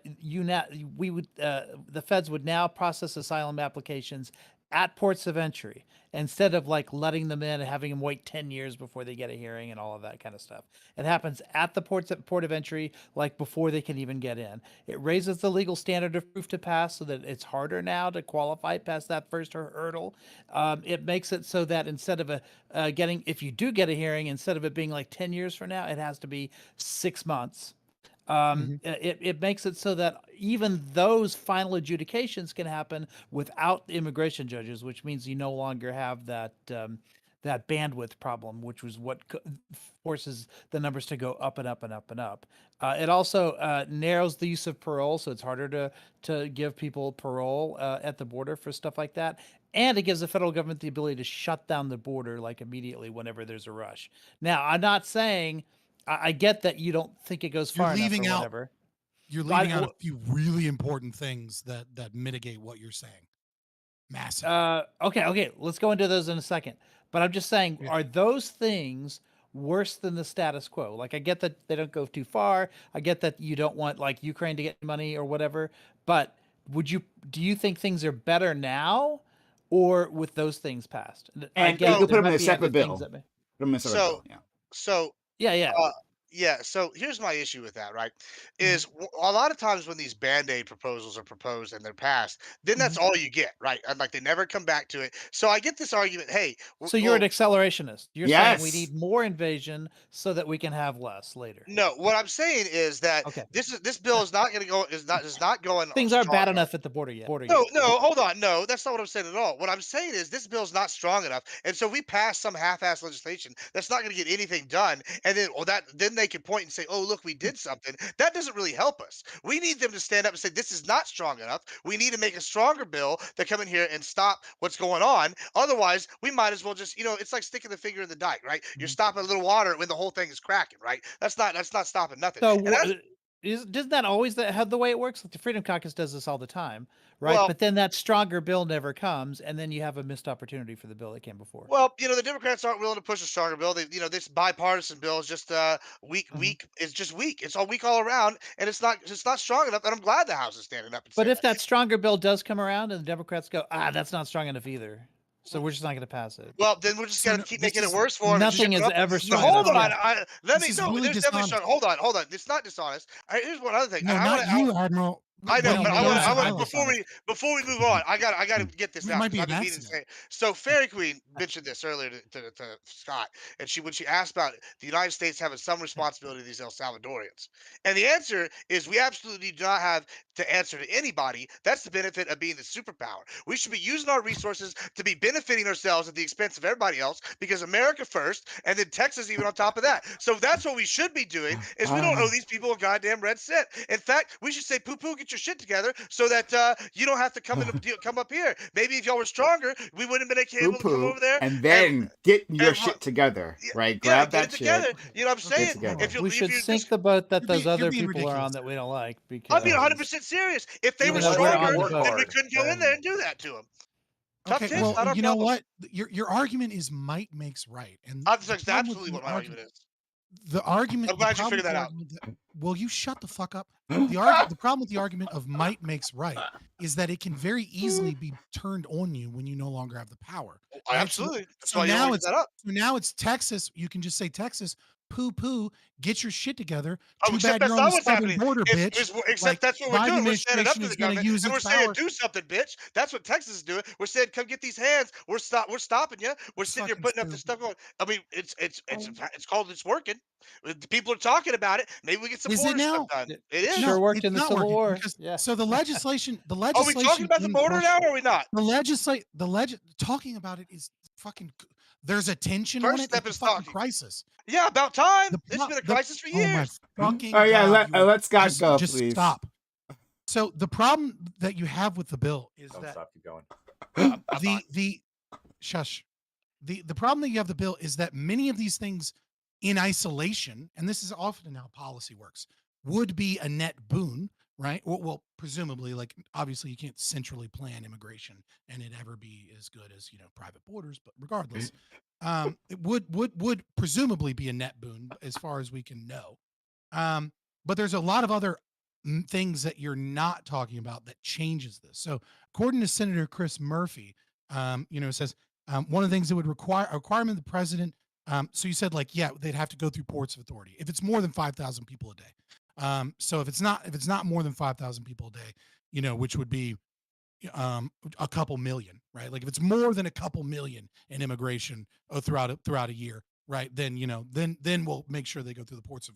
feds would now process asylum applications at ports of entry instead of like letting them in and having them wait 10 years before they get a hearing and all of that kind of stuff. It happens at the port of entry, like before they can even get in. It raises the legal standard of proof to pass so that it's harder now to qualify past that first hurdle. It makes it so that instead of if you do get a hearing, instead of it being like 10 years from now, it has to be 6 months. It makes it so that even those final adjudications can happen without the immigration judges, which means you no longer have that bandwidth problem, which was what forces the numbers to go up and up and up and up. It also narrows the use of parole, so it's harder to give people parole at the border for stuff like that. And it gives the federal government the ability to shut down the border like immediately whenever there's a rush. Now, I'm not saying I get that you don't think it goes You're far enough leaving or out- whatever. You're But leaving out a few really important things that mitigate what you're saying. Massive. Okay. Let's go into those in a second. But I'm just saying, Yeah. are those things worse than the status quo? Like, I get that they don't go too far. I get that you don't want like Ukraine to get money or whatever. But do you think things are better now, or with those things passed? And get you can there put them might in a be separate other things bill. that may- Put them in a separate So- bill. Yeah. So Yeah. yeah, so here's my issue with that, right? Mm-hmm. Is a lot of times when these band-aid proposals are proposed and they're passed, then that's Mm-hmm. all you get, right? And like they never come back to it. So I get this argument, hey, So you're an accelerationist. You're saying we Yes. need more invasion so that we can have less later. no, what I'm saying is that Okay. this bill is not going to go is not going Things aren't strong bad enough. enough at the border yet. No, hold on. No, that's not what I'm saying at all. What I'm saying is this bill's not strong enough. And so we pass some half-ass legislation that's not going to get anything done. And then they can point and say, "Oh, look, we did something." That doesn't really help us. We need them to stand up and say, "This is not strong enough. We need to make a stronger bill that come in here and stop what's going on." Otherwise, we might as well just, it's like sticking the finger in the dike, right? You're stopping a little water when the whole thing is cracking, right? That's not stopping nothing. So And that's- Doesn't that always have the way it works? Like the Freedom Caucus does this all the time, right? Well, But then that stronger bill never comes, and then you have a missed opportunity for the bill that came before. Well, the Democrats aren't willing to push a stronger bill. This bipartisan bill is just weak. Mhm. It's just weak. It's all weak all around, and it's not strong enough. And I'm glad the House is standing up and But saying if that. that stronger bill does come around and the Democrats go, that's not strong enough either, so we're just not going to pass it. Well, then we're just So gonna no, keep this making it is worse for them. And just Nothing shut is up. ever So strong hold enough. on. Yeah. Let this me is know. really There's definitely dishonest. strong. Hold on. It's not dishonest. Here's one other thing. No, And not you, Admiral. I know, When but he I want goes to. I to want to violence on us. before we move on. I got to get this It out might because be I've an been meaning to say accident. it. So Fairy Queen mentioned this earlier to Scott, and when she asked about the United States having some responsibility to these El Salvadorians, and the answer is we absolutely do not have to answer to anybody. That's the benefit of being the superpower. We should be using our resources to be benefiting ourselves at the expense of everybody else because America first, and then Texas even on top of that. So that's what we should be doing. Is we don't owe these people a goddamn red cent. In fact, we should say, "Poo poo, get your shit together," so that you don't have to come up here. Maybe if y'all were stronger, we wouldn't have been Poo able to come poo, over there and and then get your and shit together, yeah, right? yeah, Grab get that it shit, together. You know what I'm get saying? together. If you We if should you sink just the boat that those You're other being people are on ridiculous. that we don't like I'm being because 100% serious. If they we were know Let they're them on stronger, the work boat. then we hard. couldn't go in there and do that to them. Tough Okay, tits, well, not our you know problem. what? Your argument is might makes right, and the That's problem with absolutely your what my argument is. argument, I'm the glad you problem figured with that the out. argument that, well, you shut the fuck up. The problem with the argument of might makes right is that it can very easily be turned on you when you no longer have the power, right? Absolutely. That's So why you don't want now to give it's that up. so now it's Texas. You can just say Texas, poo poo, get your shit together. Oh, Too except bad you're that's on the not what's southern happening. border, bitch. Except Like that's what we're Biden doing. We're standing up administration to is the going to government use and we're its saying, power. "Do something, bitch." That's what Texas is doing. We're saying, "Come get these hands." We're stopping you. We're It's sitting here fucking putting up this stupid. stuff going. I mean, it's called it's working. The people are talking about it. Maybe we get some Is it border stuff now? done. It It sure is. No, worked it's in the not Civil working War. because Yeah. so the Are we talking legislation about the in border now, question, or are we not? talking about it is fucking. There's a tension on First it. step It's a is fucking talking. crisis. Yeah, about time. The It's pro- been a the crisis for oh my years. Oh fucking yeah, god, you are let Scott go, just please. stop. So the problem that you have with the bill is Don't that stop. Keep going. I'm not. the shush. The problem that you have the bill is that many of these things in isolation, and this is often how policy works, would be a net boon, right? Well, presumably, like obviously you can't centrally plan immigration and it ever be as good as private borders, but regardless, it would presumably be a net boon as far as we can know. But there's a lot of other things that you're not talking about that changes this. So according to Senator Chris Murphy, it says one of the things that would require a requirement of the president. So you said like, yeah, they'd have to go through ports of authority if it's more than 5,000 people a day. So if it's not more than 5,000 people a day, which would be um a couple million, right? Like if it's more than a couple million in immigration throughout a year, right? Then then we'll make sure they go through the ports of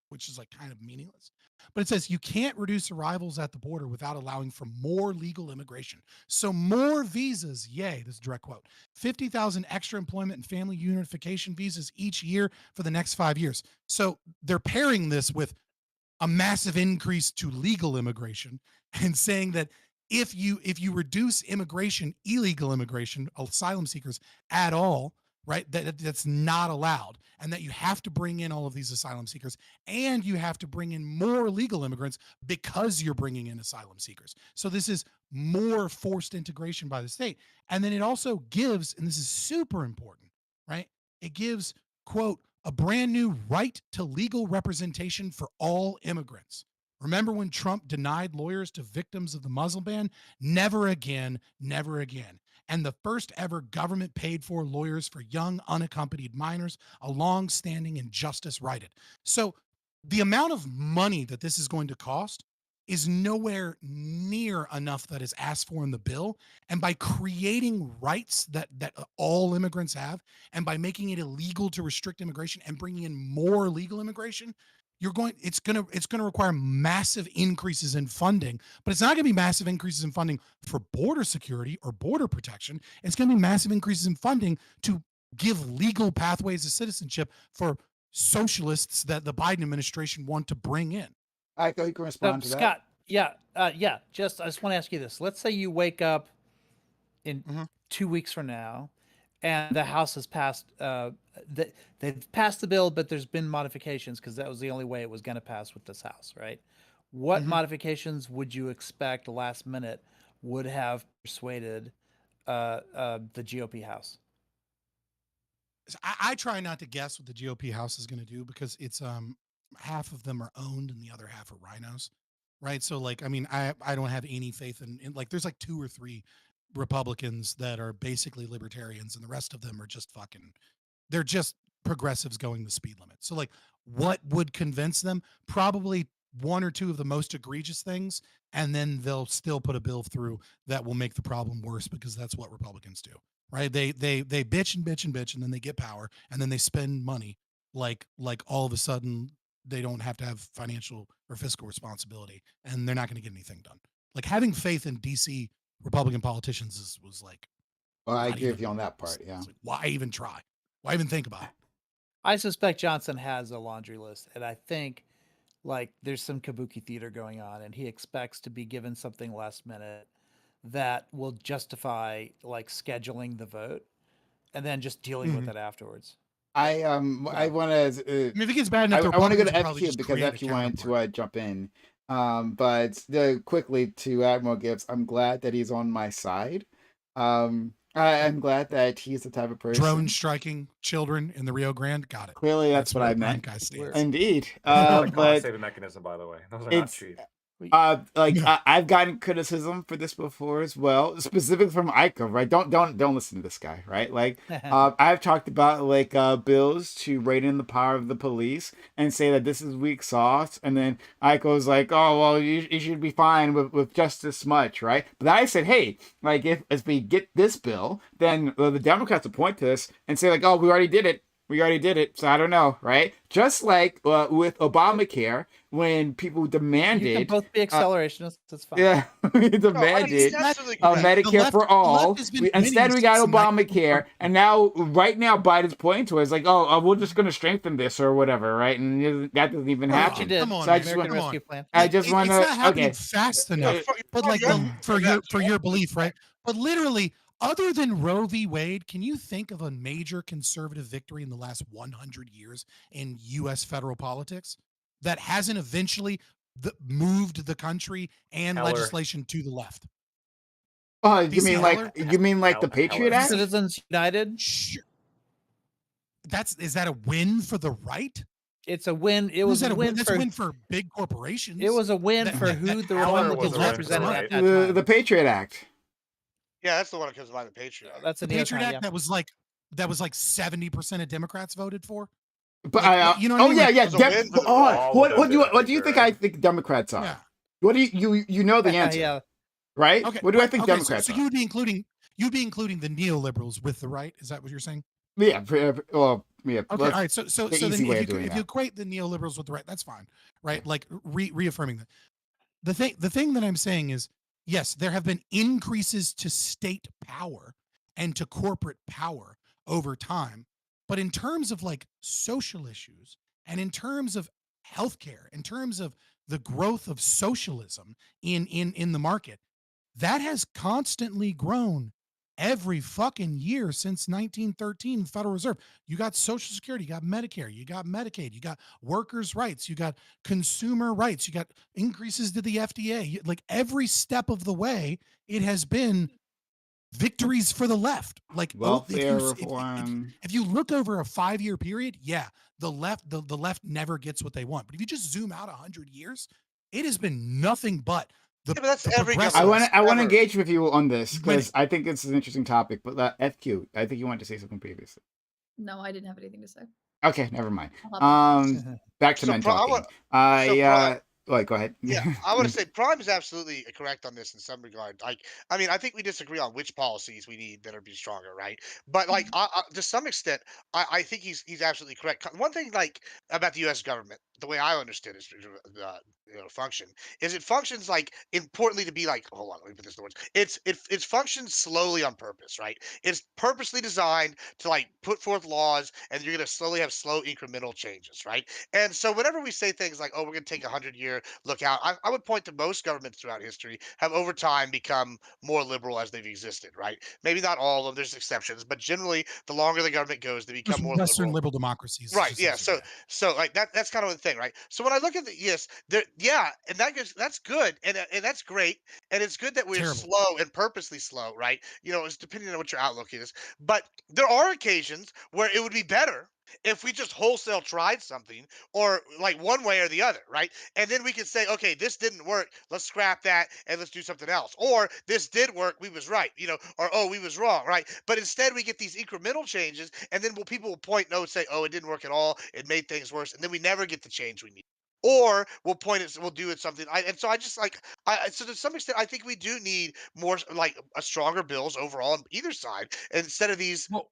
which is like kind of meaningless. But it says you can't reduce arrivals at the border without allowing for more legal immigration. So more visas, yay, this is a direct quote. 50,000 extra employment and family unification visas each year for the next 5 years. So they're pairing this with a massive increase to legal immigration and saying that if you reduce immigration, illegal immigration, asylum seekers at all, right, that's not allowed, and that you have to bring in all of these asylum seekers and you have to bring in more legal immigrants because you're bringing in asylum seekers. So this is more forced integration by the state. And then it also gives, and this is super important, right? It gives, quote, a brand new right to legal representation for all immigrants. Remember when Trump denied lawyers to victims of the Muslim ban? Never again, never again. And the first ever government paid for lawyers for young unaccompanied minors, a long standing injustice righted. So the amount of money that this is going to cost is nowhere near enough that is asked for in the bill. And by creating rights that all immigrants have, and by making it illegal to restrict immigration and bringing in more legal immigration, it's going to require massive increases in funding, but it's not going to be massive increases in funding for border security or border protection. It's going to be massive increases in funding to give legal pathways to citizenship for socialists that the Biden administration want to bring in. I thought you can So respond to that. Scott, yeah. I just want to ask you this. Let's say you wake up in Mhm. 2 weeks from now and the House has passed. They've passed the bill, but there's been modifications because that was the only way it was going to pass with this House, right? What Mhm. modifications would you expect last minute would have persuaded the GOP House? I try not to guess what the GOP House is going to do because it's half of them are owned and the other half are rhinos, right? So like, I mean, I don't have any faith in like there's like 2 or 3 Republicans that are basically libertarians, and the rest of them are just fucking. They're just progressives going the speed limit. So like, what would convince them? Probably 1 or 2 of the most egregious things, and then they'll still put a bill through that will make the problem worse because that's what Republicans do, right? They bitch and bitch and bitch, and then they get power, and then they spend money like all of a sudden they don't have to have financial or fiscal responsibility, and they're not going to get anything done. Like having faith in DC Republican politicians was like Well, I not agree with even. you on that part. Yeah. It's like, why even try? Why even think about it? I suspect Johnson has a laundry list, and I think like there's some kabuki theater going on, and he expects to be given something last minute that will justify like scheduling the vote and then just dealing with Mhm. it afterwards. I want to. I mean, if it gets bad enough, the I want to go Republicans to will probably FQ just because create a FQ wanted to counterpart. jump in. But quickly to Admiral Gibbs, I'm glad that he's on my side. I'm glad that he's the type of Drone person. striking children in the Rio Grande. Got it. Clearly, that's That's what where I the prime meant. guy We're stands. Indeed. That's not a cost But saving mechanism, by the way. Those are not it's cheap. like Yeah. I've gotten criticism for this before as well, specifically from Ico, right? Don't listen to this guy, right? Like I've talked about like bills to rein in the power of the police and say that this is weak sauce, and then Ico's like, oh well, you should be fine with just this much, right? But I said, hey, like if we get this bill, then the Democrats will point to this and say like, oh, we already did it. We already did it, so I don't know, right? Just like with Obamacare, when people you can demanded both be uh, accelerationists. That's fine. yeah, we No, I mean, he's demanded absolutely The correct. Medicare for left all. has been winning Instead, we got since Obamacare, 19. and now, right now, Biden's pointing to it. It's like, oh, we're just going to strengthen this or whatever, right? And that doesn't even Which you happen. did. Come on, So I man. just American want, Come on. Rescue Plan. I just want It's to, not happening okay. fast No, enough. But like for your belief, right? But literally, other than Roe v. Wade, can you think of a major conservative victory in the last 100 years in U.S. federal politics that hasn't eventually moved the country and Heller. legislation to the left? You PC mean Heller? like the Patriot Heller. Act? Citizens United. Sure. Is that a win for the right? It's a win. It Or was is a that a win? win That's a for. win for big corporations. It was a win that- for that- who that the Heller Republicans was a win for the represented right. at that time. The Patriot Act. Yeah, that's the one that comes to mind, the Patriot Act. That's a the Patriot neocon, Act yeah. that was like 70% of Democrats voted for. But Like, you know what I oh mean? yeah, Like, yeah. It was a win for the Hold on. right. All of them did, I'm What pretty do you think sure, I right? think Democrats are? Yeah. What do you know the answer, Yeah. right? Okay. What do I think Okay. Democrats So are? you'd be including the neoliberals with the right. Is that what you're saying? Yeah, well, yeah. Okay. All right. So the then easy way if of you doing if you that. equate the neoliberals with the right, that's fine, right? Like reaffirming that. The thing that I'm saying is, yes, there have been increases to state power and to corporate power over time, but in terms of like social issues and in terms of healthcare, in terms of the growth of socialism in the market, that has constantly grown every fucking year since 1913, Federal Reserve. You got Social Security, you got Medicare, you got Medicaid, you got workers' rights, you got consumer rights, you got increases to the FDA. Like every step of the way, it has been victories for the left. Like Welfare reform. if you look over a 5-year period, yeah, the left never gets what they want. But if you just zoom out 100 years, it has been nothing but Yeah, but that's every I want government. to Ever. engage with you on this Winning. because I think it's an interesting topic. But FQ, I think you wanted to say something previously. No, I didn't have anything to say. Okay, never mind. I'll hop Back to So men Pro- I talking. want- Wait, go ahead. Yeah, I want to say Prime is absolutely correct on this in some regard. Like, I mean, I think we disagree on which policies we need that are be stronger, right? But like, to some extent, I think he's absolutely correct. One thing like about the U.S. government, the way I understand it, function is it functions like importantly to be like. Hold on, let me put this in words. It's functions slowly on purpose, right? It's purposely designed to like put forth laws, and you're gonna slowly have slow incremental changes, right? And so whenever we say things like, "Oh, we're gonna take 100 years," here look out. I would point to most governments throughout history have over time become more liberal as they've existed, right? Maybe not all of them, there's exceptions, but generally, the longer the government goes, they become Most more Western liberal. liberal democracies, it's Right. just Yeah. easier. Yeah. So like that's kind of the thing, right? So when I look at the yes, there, yeah, and that's good, and that's great, and it's good that we're Terrible. slow and purposely slow, right? It's depending on what your outlook is. But there are occasions where it would be better if we just wholesale tried something, or like one way or the other, right? And then we could say, okay, this didn't work, let's scrap that and let's do something else. Or this did work, we was right, or oh, we was wrong, right? But instead we get these incremental changes, and then people will point no and say, oh, it didn't work at all, it made things worse, and then we never get the change we need. Or we'll do it something. And so I just like so to some extent I think we do need more like a stronger bills overall on either side, instead of Well,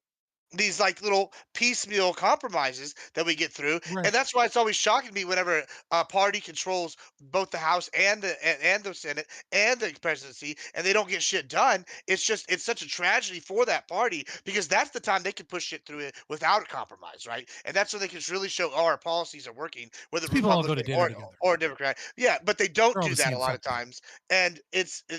these like little piecemeal compromises that we get through. right. And that's why it's always shocking to me whenever a party controls both the house and the senate and the presidency, and they don't get shit done. It's such a tragedy for that party, because that's the time they can push shit through it without a compromise, right? And that's when they can really show, oh, our policies are working, whether 'Cause people all go to Republican dinner together. or Democrat. Yeah, but they don't They're all do the that a same lot of fucking. times. And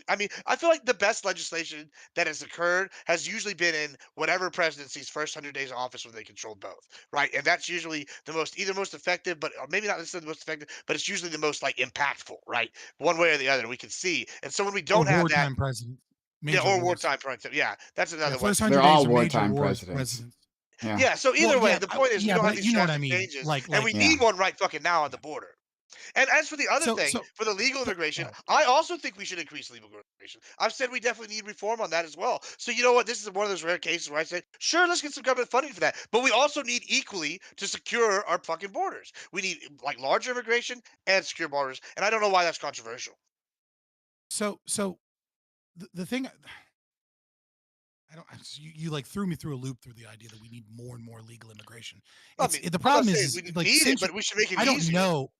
I mean, I feel like the best legislation that has occurred has usually been in whatever presidency's first 100 days of office, when they controlled both, right? And that's usually the either most effective, but or maybe not necessarily the most effective, but it's usually the most like impactful, right? One way or the other, we can see. And so when we Or don't have that, wartime president, yeah, major or wars. wartime president, yeah, that's Yeah, another one. first They're 100 days all are major wartime wars presidents. presidents. Yeah. Yeah, so Well, either way, yeah, the point is we yeah, don't have but these you know what I drastic mean. changes, Like and like we Yeah. need one right fucking now on the border. And as for the other so thing, so for the legal immigration, oh, I also think we should increase legal immigration. I've said we definitely need reform on that as well. So you know what? This is one of those rare cases where I say, sure, let's get some government funding for that. But we also need equally to secure our fucking borders. We need like larger immigration and secure borders. And I don't know why that's controversial. so the thing I don't you like threw me through a loop through the idea that we need more and more legal immigration. I mean, The I'm not problem saying is we like need it, since but we should make it I don't easier. know.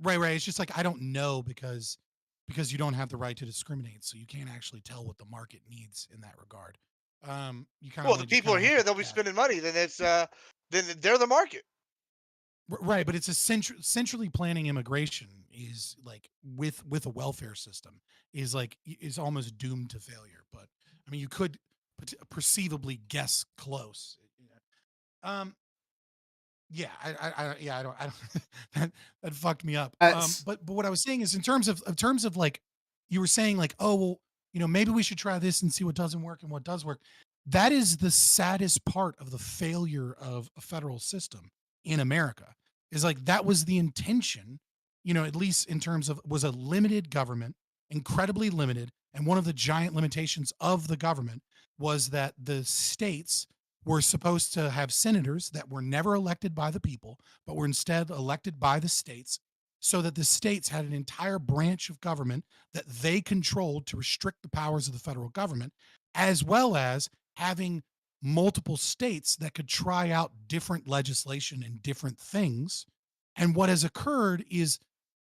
Right. It's just like I don't know because you don't have the right to discriminate, so you can't actually tell what the market needs in that regard. You kind of Well, the only just people kind are of have to here, they'll be guess. spending money, then then they're the market. Right, but it's a centrally planning immigration is like with a welfare system is like is almost doomed to failure. But I mean, you could perceivably guess close. Um, yeah, I don't that fucked me up. S- But what I was saying is in terms of like you were saying like, oh well, maybe we should try this and see what doesn't work and what does work. That is the saddest part of the failure of a federal system in America. Is like that was the intention, at least in terms of was a limited government, incredibly limited, and one of the giant limitations of the government was that the states were supposed to have senators that were never elected by the people, but were instead elected by the states, so that the states had an entire branch of government that they controlled to restrict the powers of the federal government, as well as having multiple states that could try out different legislation and different things. And what has occurred is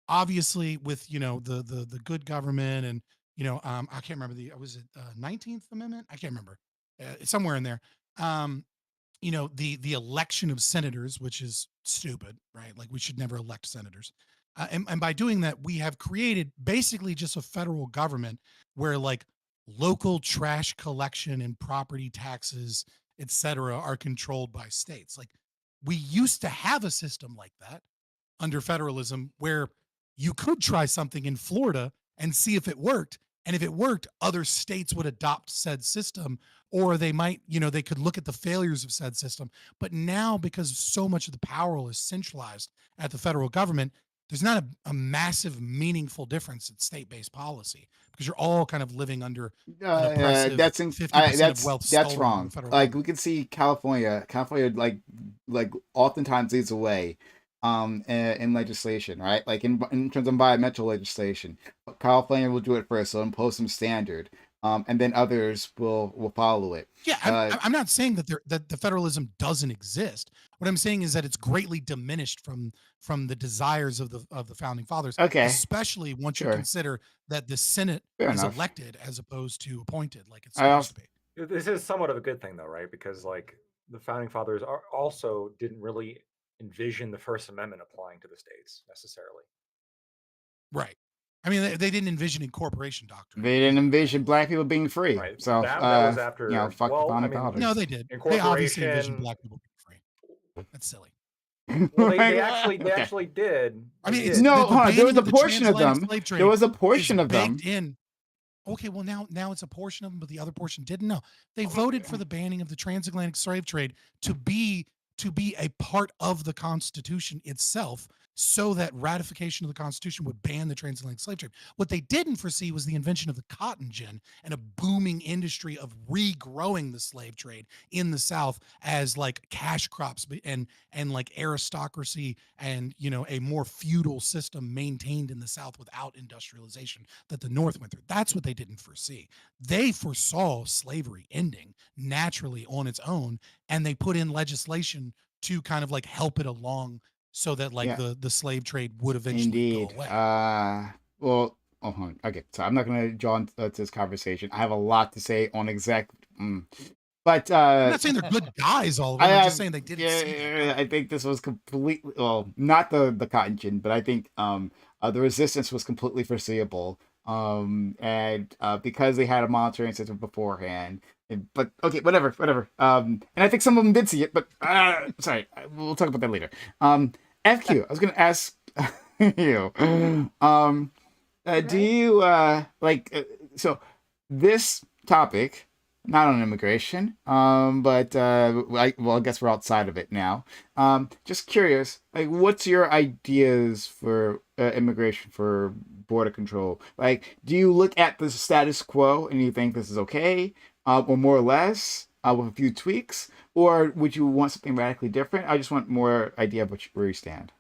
obviously with the good government and I can't remember was it 19th amendment, I can't remember, somewhere in there, um the election of senators, which is stupid, right? Like we should never elect senators, and by doing that we have created basically just a federal government where like local trash collection and property taxes, etc., are controlled by states. Like we used to have a system like that under federalism where you could try something in Florida and see if it worked. And if it worked, other states would adopt said system, or they might, they could look at the failures of said system. But now, because so much of the power is centralized at the federal government, there's not a massive, meaningful difference in state based policy because you're all kind of living under an oppressive 50% of wealth that's stolen by the wrong. federal Like we government. can see California like oftentimes leads the way in legislation, right? Like in terms of environmental legislation, California will do it first, so impose some standard, and then others will follow it. Yeah, I'm not saying that the federalism doesn't exist. What I'm saying is that it's greatly diminished from the desires of the founding fathers, Okay, especially once you sure, consider that the Senate fair is enough. elected as opposed to appointed, like it's I supposed also to be. This is somewhat of a good thing, though, right? Because like the founding fathers also didn't really envision the First Amendment applying to the states necessarily. Right. I mean, they didn't envision incorporation doctrine. They didn't envision black people being free. Right. So That was you after. know, fuck the Well, I founding mean, No, fathers. they did. They obviously envisioned incorporation. black people being free. That's silly. Well, they actually Okay. did. I mean, They it's did. No, the hold on. There was banning a of the portion of transatlantic them. slave trade There was a is portion of them. baked in. Okay, well now it's a portion of them, but the other portion didn't. No, they voted for the banning of the transatlantic slave trade to be a part of the Constitution itself, so that ratification of the Constitution would ban the transatlantic slave trade. What they didn't foresee was the invention of the cotton gin and a booming industry of regrowing the slave trade in the South as like cash crops and like aristocracy and a more feudal system maintained in the South without industrialization that the North went through. That's what they didn't foresee. They foresaw slavery ending naturally on its own, and they put in legislation to kind of like help it along so that like the slave trade would eventually go Indeed. away. Well, hold on. Okay, so I'm not going to draw into this conversation. I have a lot to say on but I'm not saying they're good guys, all of them. I'm just saying they didn't see that. I think this was completely, well, not the cotton gin, but I think the resistance was completely foreseeable. And because they had a monitoring system beforehand. But okay, whatever. And I think some of them did see it, but sorry, we'll talk about that later. FQ, I was gonna ask you. Do you so this topic, not on immigration, but I guess we're outside of it now. Just curious, like, what's your ideas for immigration, for border control? Like, do you look at the status quo and you think this is okay, or more or less, with a few tweaks, or would you want something radically different? I just want more idea of where you stand.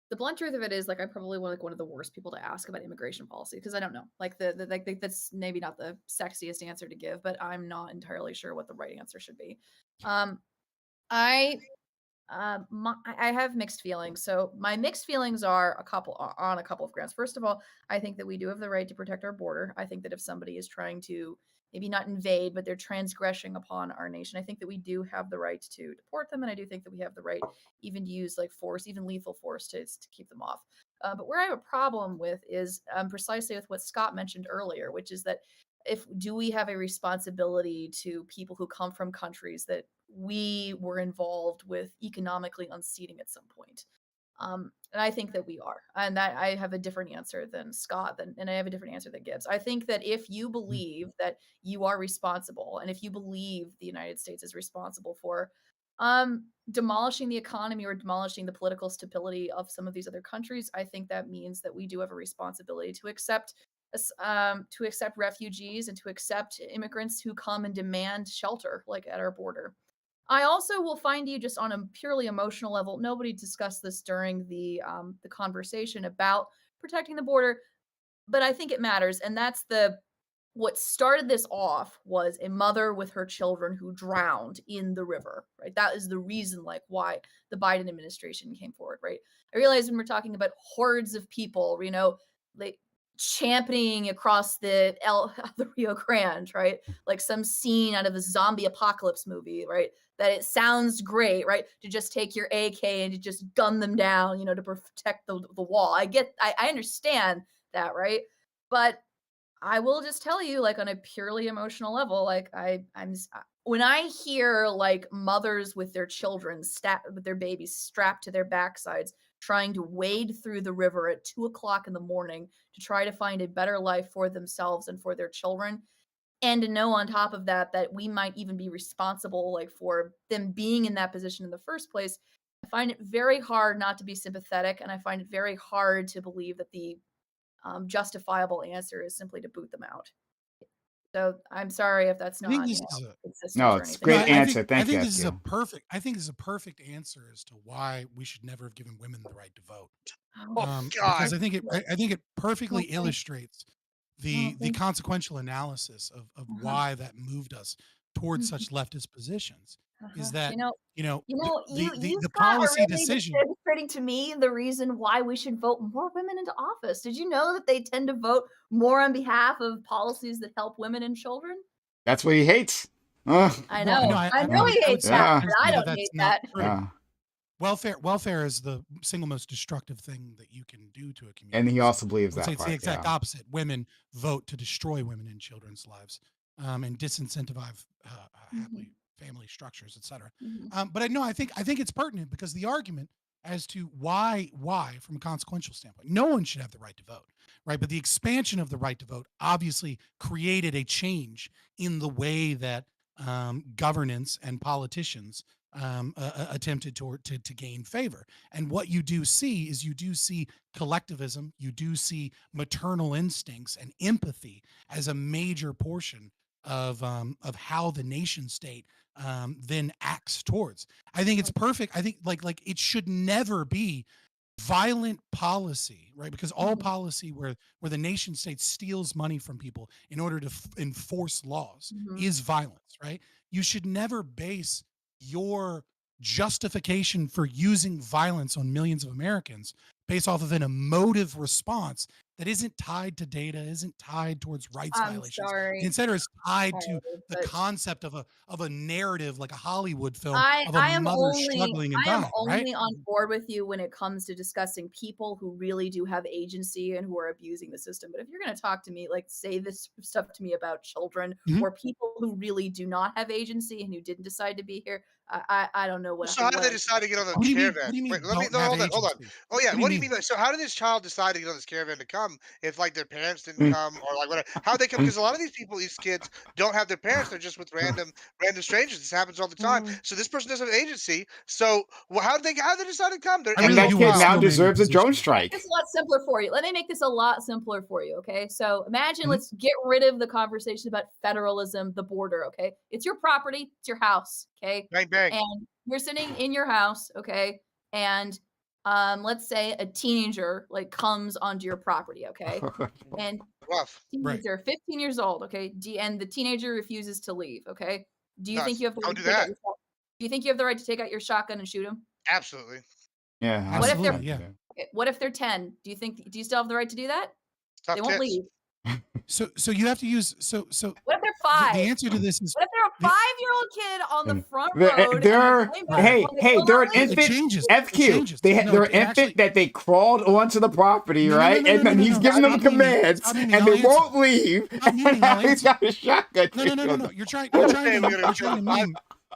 The blunt truth of it is, like, I'm probably one of the worst people to ask about immigration policy because I don't know. Like, that's maybe not the sexiest answer to give, but I'm not entirely sure what the right answer should be. I have mixed feelings. So my mixed feelings are on a couple of grounds. First of all, I think that we do have the right to protect our border. I think that if somebody is trying to maybe not invade, but they're transgressing upon our nation, I think that we do have the right to deport them, and I do think that we have the right even to use like force, even lethal force, to keep them off. But where I have a problem with is precisely with what Scott mentioned earlier, which is that do we have a responsibility to people who come from countries that we were involved with economically unseating at some point? And I think that we are, and that I have a different answer than Scott, and I have a different answer than Gibbs. I think that if you believe that you are responsible, and if you believe the United States is responsible for demolishing the economy or demolishing the political stability of some of these other countries, I think that means that we do have a responsibility to accept refugees and to accept immigrants who come and demand shelter, like at our border. I also will find you just on a purely emotional level. Nobody discussed this during the conversation about protecting the border, but I think it matters, and that's what started this off was a mother with her children who drowned in the river, right? That is the reason, like, why the Biden administration came forward, right? I realize when we're talking about hordes of people, like championing across the the Rio Grande, right? Like some scene out of a zombie apocalypse movie, right? That it sounds great, right? To just take your AK and to just gun them down, to protect the wall. I understand that, right? But I will just tell you, like, on a purely emotional level, like, when I hear like mothers with their children with their babies strapped to their backsides, trying to wade through the river at 2 o'clock in the morning to try to find a better life for themselves and for their children, and to know on top of that that we might even be responsible, like, for them being in that position in the first place, I find it very hard not to be sympathetic, and I find it very hard to believe that the justifiable answer is simply to boot them out. So I'm sorry if that's I think not, this is a consistent No, or it's anything. great answer. I Thank you, think this is a FQ. perfect. I think this is a perfect answer as to why we should never have given women the right to vote. Oh Because God. I think it perfectly Okay. illustrates Oh, the thank you. consequential analysis of Uh-huh. why that moved us towards Mhm. such leftist positions. Is Uh-huh. that You the Scott, are policy really decision? demonstrating to me the reason why we should vote more women into office. Did you know that they tend to vote more on behalf of policies that help women and children? That's what he hates. Uh, I Well, no, know. I know he I would hates say that, Yeah. but I I would say that don't that's hate not that. true. yeah. welfare is the single most destructive thing that you can do to a community. And he also believes I would say that it's the part. exact Yeah. opposite. Women vote to destroy women and children's lives, and disincentivize happily family structures, etc. But I think it's pertinent because the argument as to why, from a consequential standpoint, no one should have the right to vote, right? But the expansion of the right to vote obviously created a change in the way that governance and politicians attempted to gain favor. And what you do see is collectivism, you do see maternal instincts and empathy as a major portion of how the nation state then acts towards. I think it's perfect. I think like it should never be violent policy, right? Because all policy where the nation state steals money from people in order to enforce laws is violence, right? You should never base your justification for using violence on millions of Americans based off of an emotive response that isn't tied to data, isn't tied towards rights I'm violations. sorry. Instead, it's tied to Sorry, the but concept of a narrative, like a Hollywood film I of a I am mother only struggling and I am dying, right? only on board with you when it comes to discussing people who really do have agency and who are abusing the system. But if you're going to talk to me, like say this stuff to me about children Mhm. or people who really do not have agency and who didn't decide to be here, I don't know what. So how did what they I'm decide to get on the What do you mean? caravan? What do you Wait, mean let me don't no, have hold on. agency? Oh yeah, What do you what do you mean? mean? So how did this child decide to get on this caravan to come if like their parents didn't come or like whatever? How they come? Because a lot of these people, these kids, don't have their parents. They're just with random strangers. This happens all the time. So this person doesn't have agency. So well, how did they decide to come? They're I And really that do animals. want kid to Wow. now steel man your deserves a drone position. strike. It's a lot simpler for you. Let me make this a lot simpler for you, okay? So imagine Mhm. let's get rid of the conversation about federalism, the border, okay? It's your property, it's your house, okay? Bang bang. And you're sitting in your house, okay? And let's say a teenager like comes onto your property, okay? And Rough. Right. teenager, 15 years old, okay? And the teenager refuses to leave, okay? Do you think Nuts. you have the right Don't to do take out that. your do you think you have the right to take out your shotgun and shoot him? Absolutely. Yeah. What if they're Absolutely, yeah. okay, what if they're 10? Do you still have the right to do that? Tough They won't tits. leave. So you have to use What if they're the 5? answer to this is What if they're a the 5-year-old kid on the front They're, road and they're they're going Right. back hey, and they hey, will they're not an leave? it infant. changes. It FQ. changes. No, They're an it infant actually that they crawled onto the property, no no no right? no no And no then no he's no. giving them Stop memeing. commands, Stop memeing. and I'll they answer. won't leave. Stop And memeing. now I'll he's answer. got a shotgun. No to no no no kill no. them. You're trying Hey, to we're gonna you're trying to five. meme.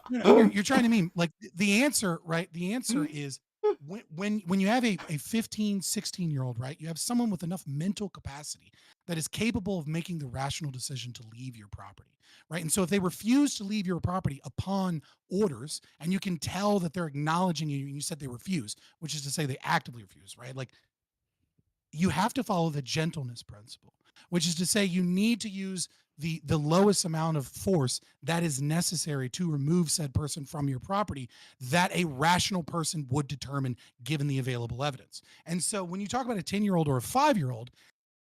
No, you're trying to meme. Like the answer, right? The answer is when you have a 15, 16-year-old, right? You have someone with enough mental capacity that is capable of making the rational decision to leave your property, right? And so if they refuse to leave your property upon orders, and you can tell that they're acknowledging you, and you said they refuse, which is to say they actively refuse, right? Like you have to follow the gentleness principle, which is to say you need to use the lowest amount of force that is necessary to remove said person from your property that a rational person would determine given the available evidence. And so when you talk about a 10-year-old or a 5-year-old,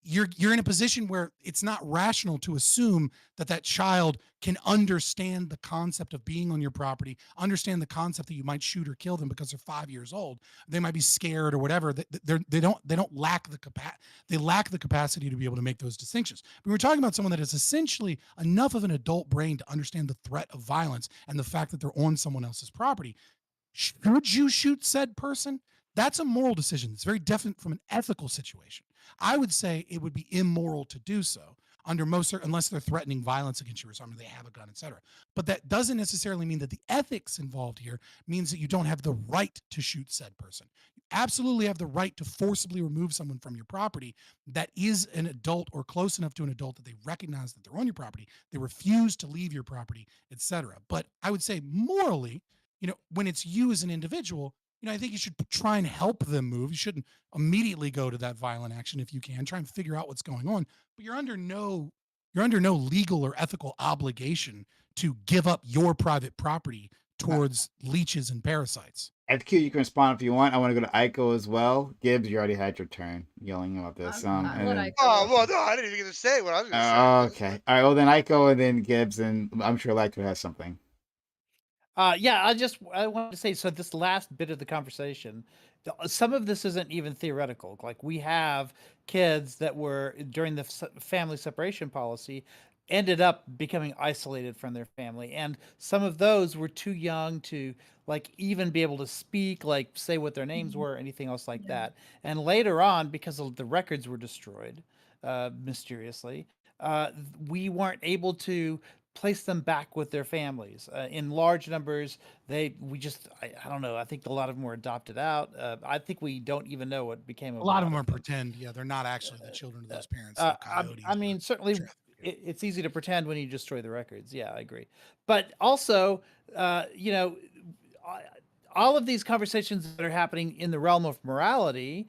you're in a position where it's not rational to assume that that child can understand the concept of being on your property, understand the concept that you might shoot or kill them because they're 5 years old. They might be scared or whatever. They don't lack the they lack the capacity to be able to make those distinctions. But we're talking about someone that is essentially enough of an adult brain to understand the threat of violence and the fact that they're on someone else's property. Should you shoot said person? That's a moral decision. It's very different from an ethical situation. I would say it would be immoral to do so under most unless they're threatening violence against you or something, they have a gun, etc. But that doesn't necessarily mean that the ethics involved here means that you don't have the right to shoot said person. You absolutely have the right to forcibly remove someone from your property that is an adult or close enough to an adult that they recognize that they're on your property, they refuse to leave your property, etc. But I would say morally, when it's you as an individual, I think you should try and help them move. You shouldn't immediately go to that violent action if you can. Try and figure out what's going on. But you're under no legal or ethical obligation to give up your private property towards leeches and parasites. FQ, you can respond if you want. I want to go to Aiko as well. Gibbs, you already had your turn yelling about this. I'm And what then, Oh well, no, I didn't even get to say what I was gonna say. okay. All right. Well, then Aiko and then Gibbs, and I'm sure Lyko has something. Yeah, I wanted to say, so this last bit of the conversation, some of this isn't even theoretical. Like we have kids that were during the family separation policy ended up becoming isolated from their family, and some of those were too young to like even be able to speak, like say what their names were, or anything else like Yeah. that. And later on, because the records were destroyed mysteriously, uh, we weren't able to place them back with their families in large numbers. I don't know, I think a lot of them were adopted out. I think we don't even know what became A of a lot of lot them of are them. pretend. Yeah, they're not actually the children of those parents, the coyotes I or mean, certainly traffickers. it's easy to pretend when you destroy the records. Yeah, I agree. But also, you know, I- all of these conversations that are happening in the realm of morality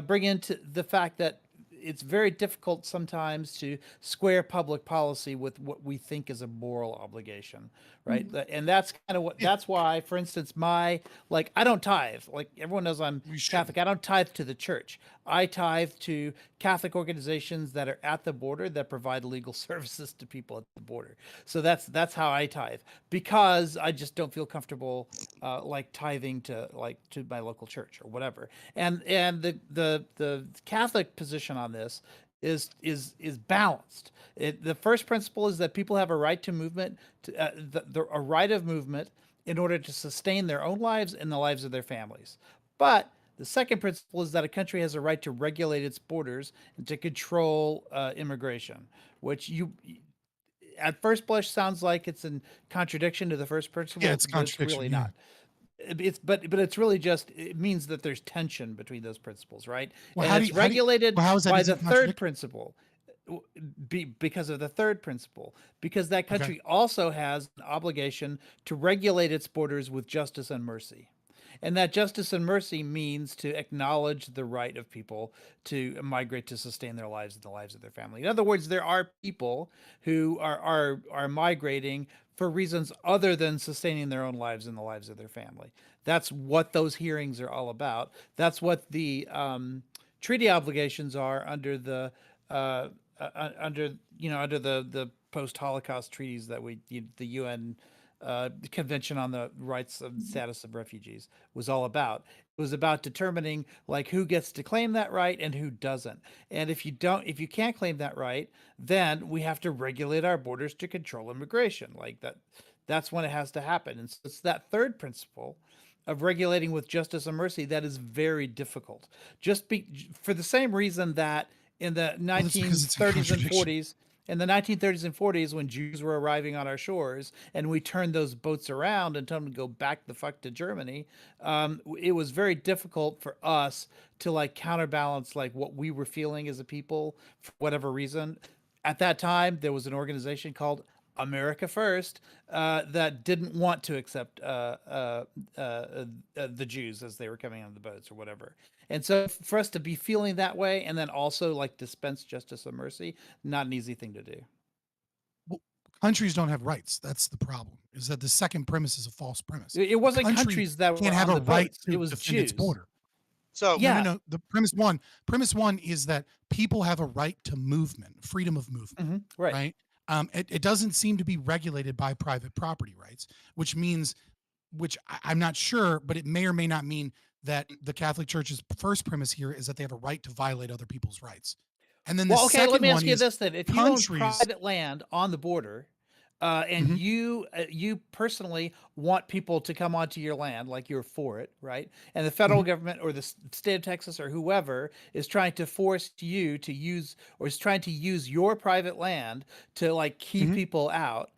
bring into the fact that it's very difficult sometimes to square public policy with what we think is a moral obligation, right? And that's kind of what Yeah, that's why, for instance, I don't tithe. Like everyone knows I'm we Catholic. shouldn't. I don't tithe to the church. I tithe to Catholic organizations that are at the border that provide legal services to people at the border. So that's how I tithe, because I just don't feel comfortable like tithing to my local church or whatever. And the Catholic position on this is balanced. The first principle is that people have a right to movement, a right of movement in order to sustain their own lives and the lives of their families. But the second principle is that a country has a right to regulate its borders and to control immigration, which you at first blush sounds like it's in contradiction to the first Yeah, principle, it's a but it's contradiction. really Yeah. not. But it's really just, it means that there's tension between those principles, right? Well, And it's regulated how is that by easy the to third contradict? principle. Because of the third principle, because that Okay. country also has an obligation to regulate its borders with justice and mercy. And that justice and mercy means to acknowledge the right of people to migrate to sustain their lives and the lives of their family. In other words, there are people who are migrating for reasons other than sustaining their own lives and the lives of their family. That's what those hearings are all about. That's what the treaty obligations are under the post Holocaust treaties that the UN Convention on the Rights and Status of Refugees was all about. It was about determining like who gets to claim that right and who doesn't. And if you can't claim that right, then we have to regulate our borders to control immigration. Like that, that's when it has to happen. And so it's that third principle of regulating with justice and mercy that is very difficult. For the same reason that in the Well, that's because it's a 1930s and contradiction. 40s, in the 1930s and 40s, when Jews were arriving on our shores and we turned those boats around and told them to go back the fuck to Germany, it was very difficult for us to like counterbalance like what we were feeling as a people for whatever reason. At that time, there was an organization called America First that didn't want to accept the Jews as they were coming on the boats or whatever. And so for us to be feeling that way and then also like dispense justice and mercy, not an easy thing to do. Well, countries don't have rights. That's the problem. Is that the second premise is a false premise. It A wasn't country countries that can't were have on a the right boats. It to was defend its Jews. border. So No, no, Yeah. no. The premise one is that people have a right to movement, freedom of movement, Right. right? It doesn't seem to be regulated by private property rights, which means, I'm not sure, but it may or may not mean that the Catholic Church's first premise here is that they have a right to violate other people's rights. And then the Well, okay, let second me one ask you is this then. If you own countries. private land on the border, and Mhm. you personally want people to come onto your land, like you're for it, right? And the federal Mhm. government or the state of Texas or whoever is trying to force you to use or is trying to use your private land to like keep Mhm. people out.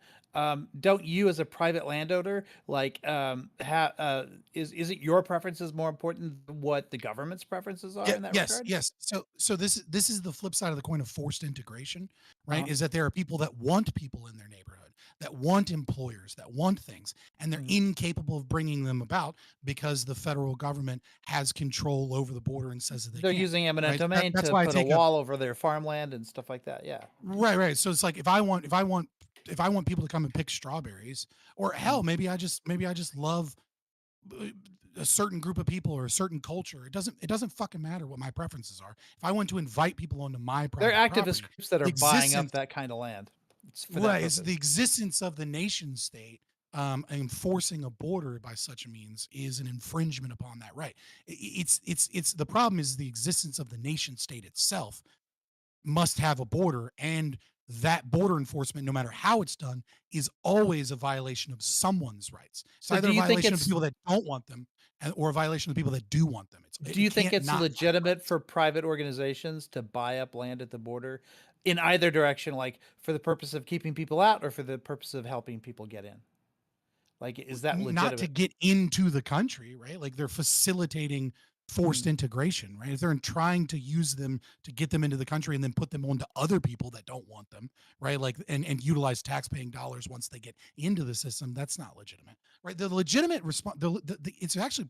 Don't you, as a private landowner, like is it your preferences more important than what the government's preferences are Yeah, in that yes, regard? yes. So this is the flip side of the coin of forced integration, right? Uh-huh. Is that there are people that want people in their neighborhood, that want employers, that want things, and they're Mhm. incapable of bringing them about because the federal government has control over the border and says that they They're can't, using eminent right? domain That's to why I put a take up. wall over their farmland and stuff like that. Yeah. Right, right. So it's like if I want people to come and pick strawberries, or hell, Mhm. maybe I just love uh, a certain group of people or a certain culture. It doesn't fucking matter what my preferences are. If I want to invite people onto my They're private activist property, groups that the are buying up existence that kind of land. It's for that right is the purpose. existence of the nation state enforcing a border by such a means is an infringement upon that right. It's the problem is the existence of the nation state itself must have a border and that border enforcement, no matter how it's done, is always a violation of someone's rights. It's So either do a you think violation of the it's people that don't want them, or a violation of the people that do want them. do It you think can't it's not be legitimate right. for private organizations to buy up land at the border in either direction, like for the purpose of keeping people out or for the purpose of helping people get in? Like, is that Not to legitimate? get into the country, right? Like they're facilitating forced Mm. integration, right? If they're trying to use them to get them into the country and then put them onto other people that don't want them, right? Like and utilize taxpaying dollars once they get into the system, that's not legitimate, right? The legitimate response, it's actually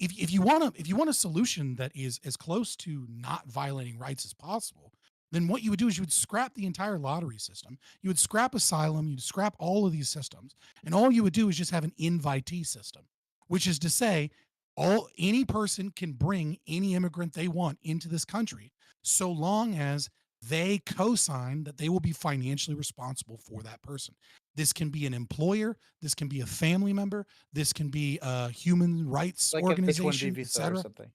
if you want a solution that is as close to not violating rights as possible, then what you would do is you would scrap the entire lottery system. You would scrap asylum, you'd scrap all of these systems, and all you would do is just have an invitee system, which is to say, any person can bring any immigrant they want into this country, so long as they co-sign that they will be financially responsible for that person. This can be an employer, this can be a family member, this can be a human rights Like an H-1B organization, visa or etc. something?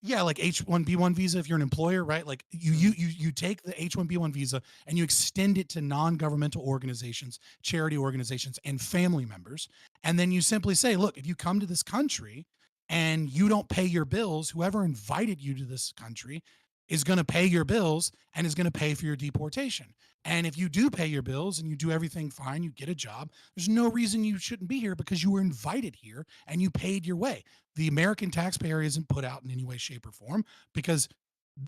Yeah, like H-1B1 visa if you're an employer, right? Like you take the H-1B1 visa and you extend it to non-governmental organizations, charity organizations, and family members. And then you simply say, look, if you come to this country and you don't pay your bills, whoever invited you to this country is going to pay your bills and is going to pay for your deportation. And if you do pay your bills and you do everything fine, you get a job, there's no reason you shouldn't be here because you were invited here and you paid your way. The American taxpayer isn't put out in any way, shape, or form because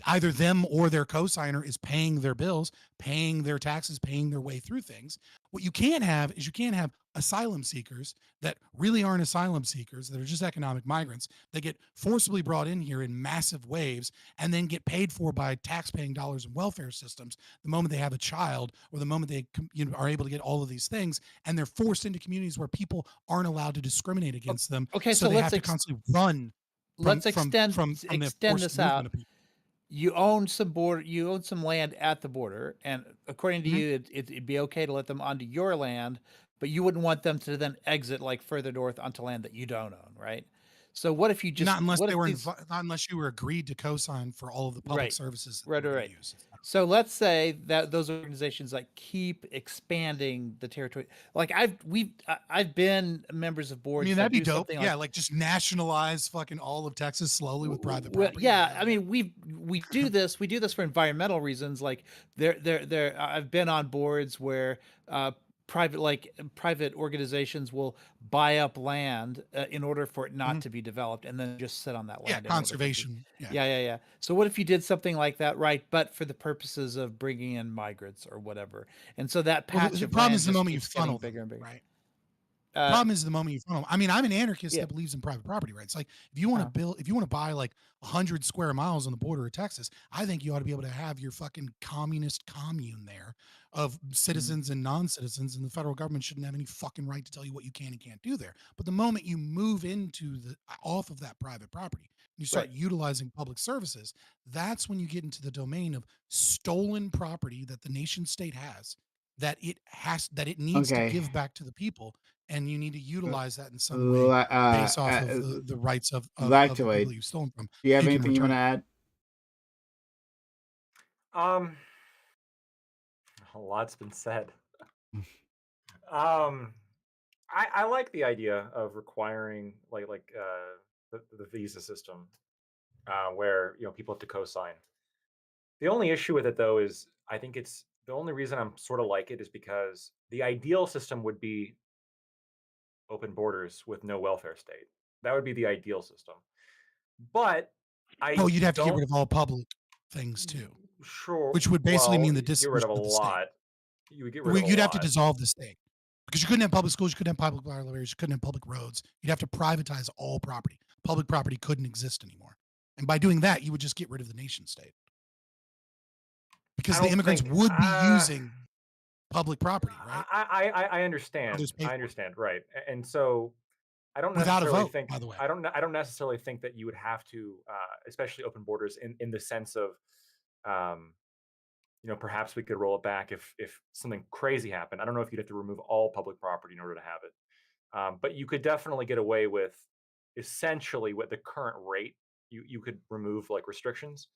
either them or their cosigner is paying their bills, paying their taxes, paying their way through things. What you can't have is you can't have asylum seekers that really aren't asylum seekers, that are just economic migrants, that get forcibly brought in here in massive waves and then get paid for by tax-paying dollars and welfare systems the moment they have a child or the moment they are able to get all of these things, and they're forced into communities where people aren't allowed to discriminate against them, Okay, so so they have to constantly run from let's extend from the extend forced this movement out. of people. You own some land at the border, and according to Mhm. you, it'd be okay to let them onto your land, but you wouldn't want them to then exit like further north onto land that you don't own, right? So what if you just what if these Not unless you were agreed to co-sign for all of the public right, services that they right, were right, going to right. use. So let's say that those organizations like keep expanding the territory. Like I've been members of I mean, boards that'd that be do dope. something Yeah, like like just nationalize fucking all of Texas slowly with private well, property. Like yeah, hell I yeah. mean, we do this for environmental reasons. Like I've been on boards where private organizations will buy up land in order for it not Mhm. to be developed, and then just sit on that Yeah, land in order for it to. conservation. Yeah. Yeah, yeah, yeah. So what if you did something like that, right? But for the purposes of bringing in migrants or whatever, and so that Well, patch the of problem land is the just moment you keeps getting funnel bigger them, and bigger. right? The Uh, problem is the moment you funnel. I mean, I'm an anarchist yeah. that believes in private property rights. Like, if you want to Uh, build, if you want to buy like 100 square miles on the border of Texas, I think you ought to be able to have your fucking communist commune there of mm, citizens and non-citizens, and the federal government shouldn't have any fucking right to tell you what you can and can't do there. But the moment you move into the off of that private property, you start right. utilizing public services, that's when you get into the domain of stolen property that the nation state has that it needs to Okay. give back to the people, and you need to Uh, utilize that in some way la- uh, based off of uh, the rights of the Lactoid, people that you've stolen from, do you so have you can anything you want return to it. add? Um, a lot's been said. Um, I like the idea of requiring the visa system where people have to co-sign. The only issue with it though is I think it's the only reason I'm sort of like it is because the ideal system would be open borders with no welfare state. That would be the ideal system. But Oh, I you'd have to get rid don't of all public things too, sure. which would basically Well, mean the you get rid of a dissolution of the state. lot. You would get rid of a You'd have to lot. dissolve the state because you couldn't have public schools, you couldn't have public libraries, you couldn't have public roads. You'd have to privatize all property. Public property couldn't exist anymore, and by doing that, you would just get rid of the nation state I because the don't immigrants think. would be using public property, right? I understand. Others pay I for it understand. Right. And so I don't without a necessarily vote, think by the way. I don't necessarily think that you would have to, especially open borders in the sense of, um, perhaps we could roll it back if something crazy happened. I don't know if you'd have to remove all public property in order to have it, but you could definitely get away with essentially with the current rate. You could remove like restrictions,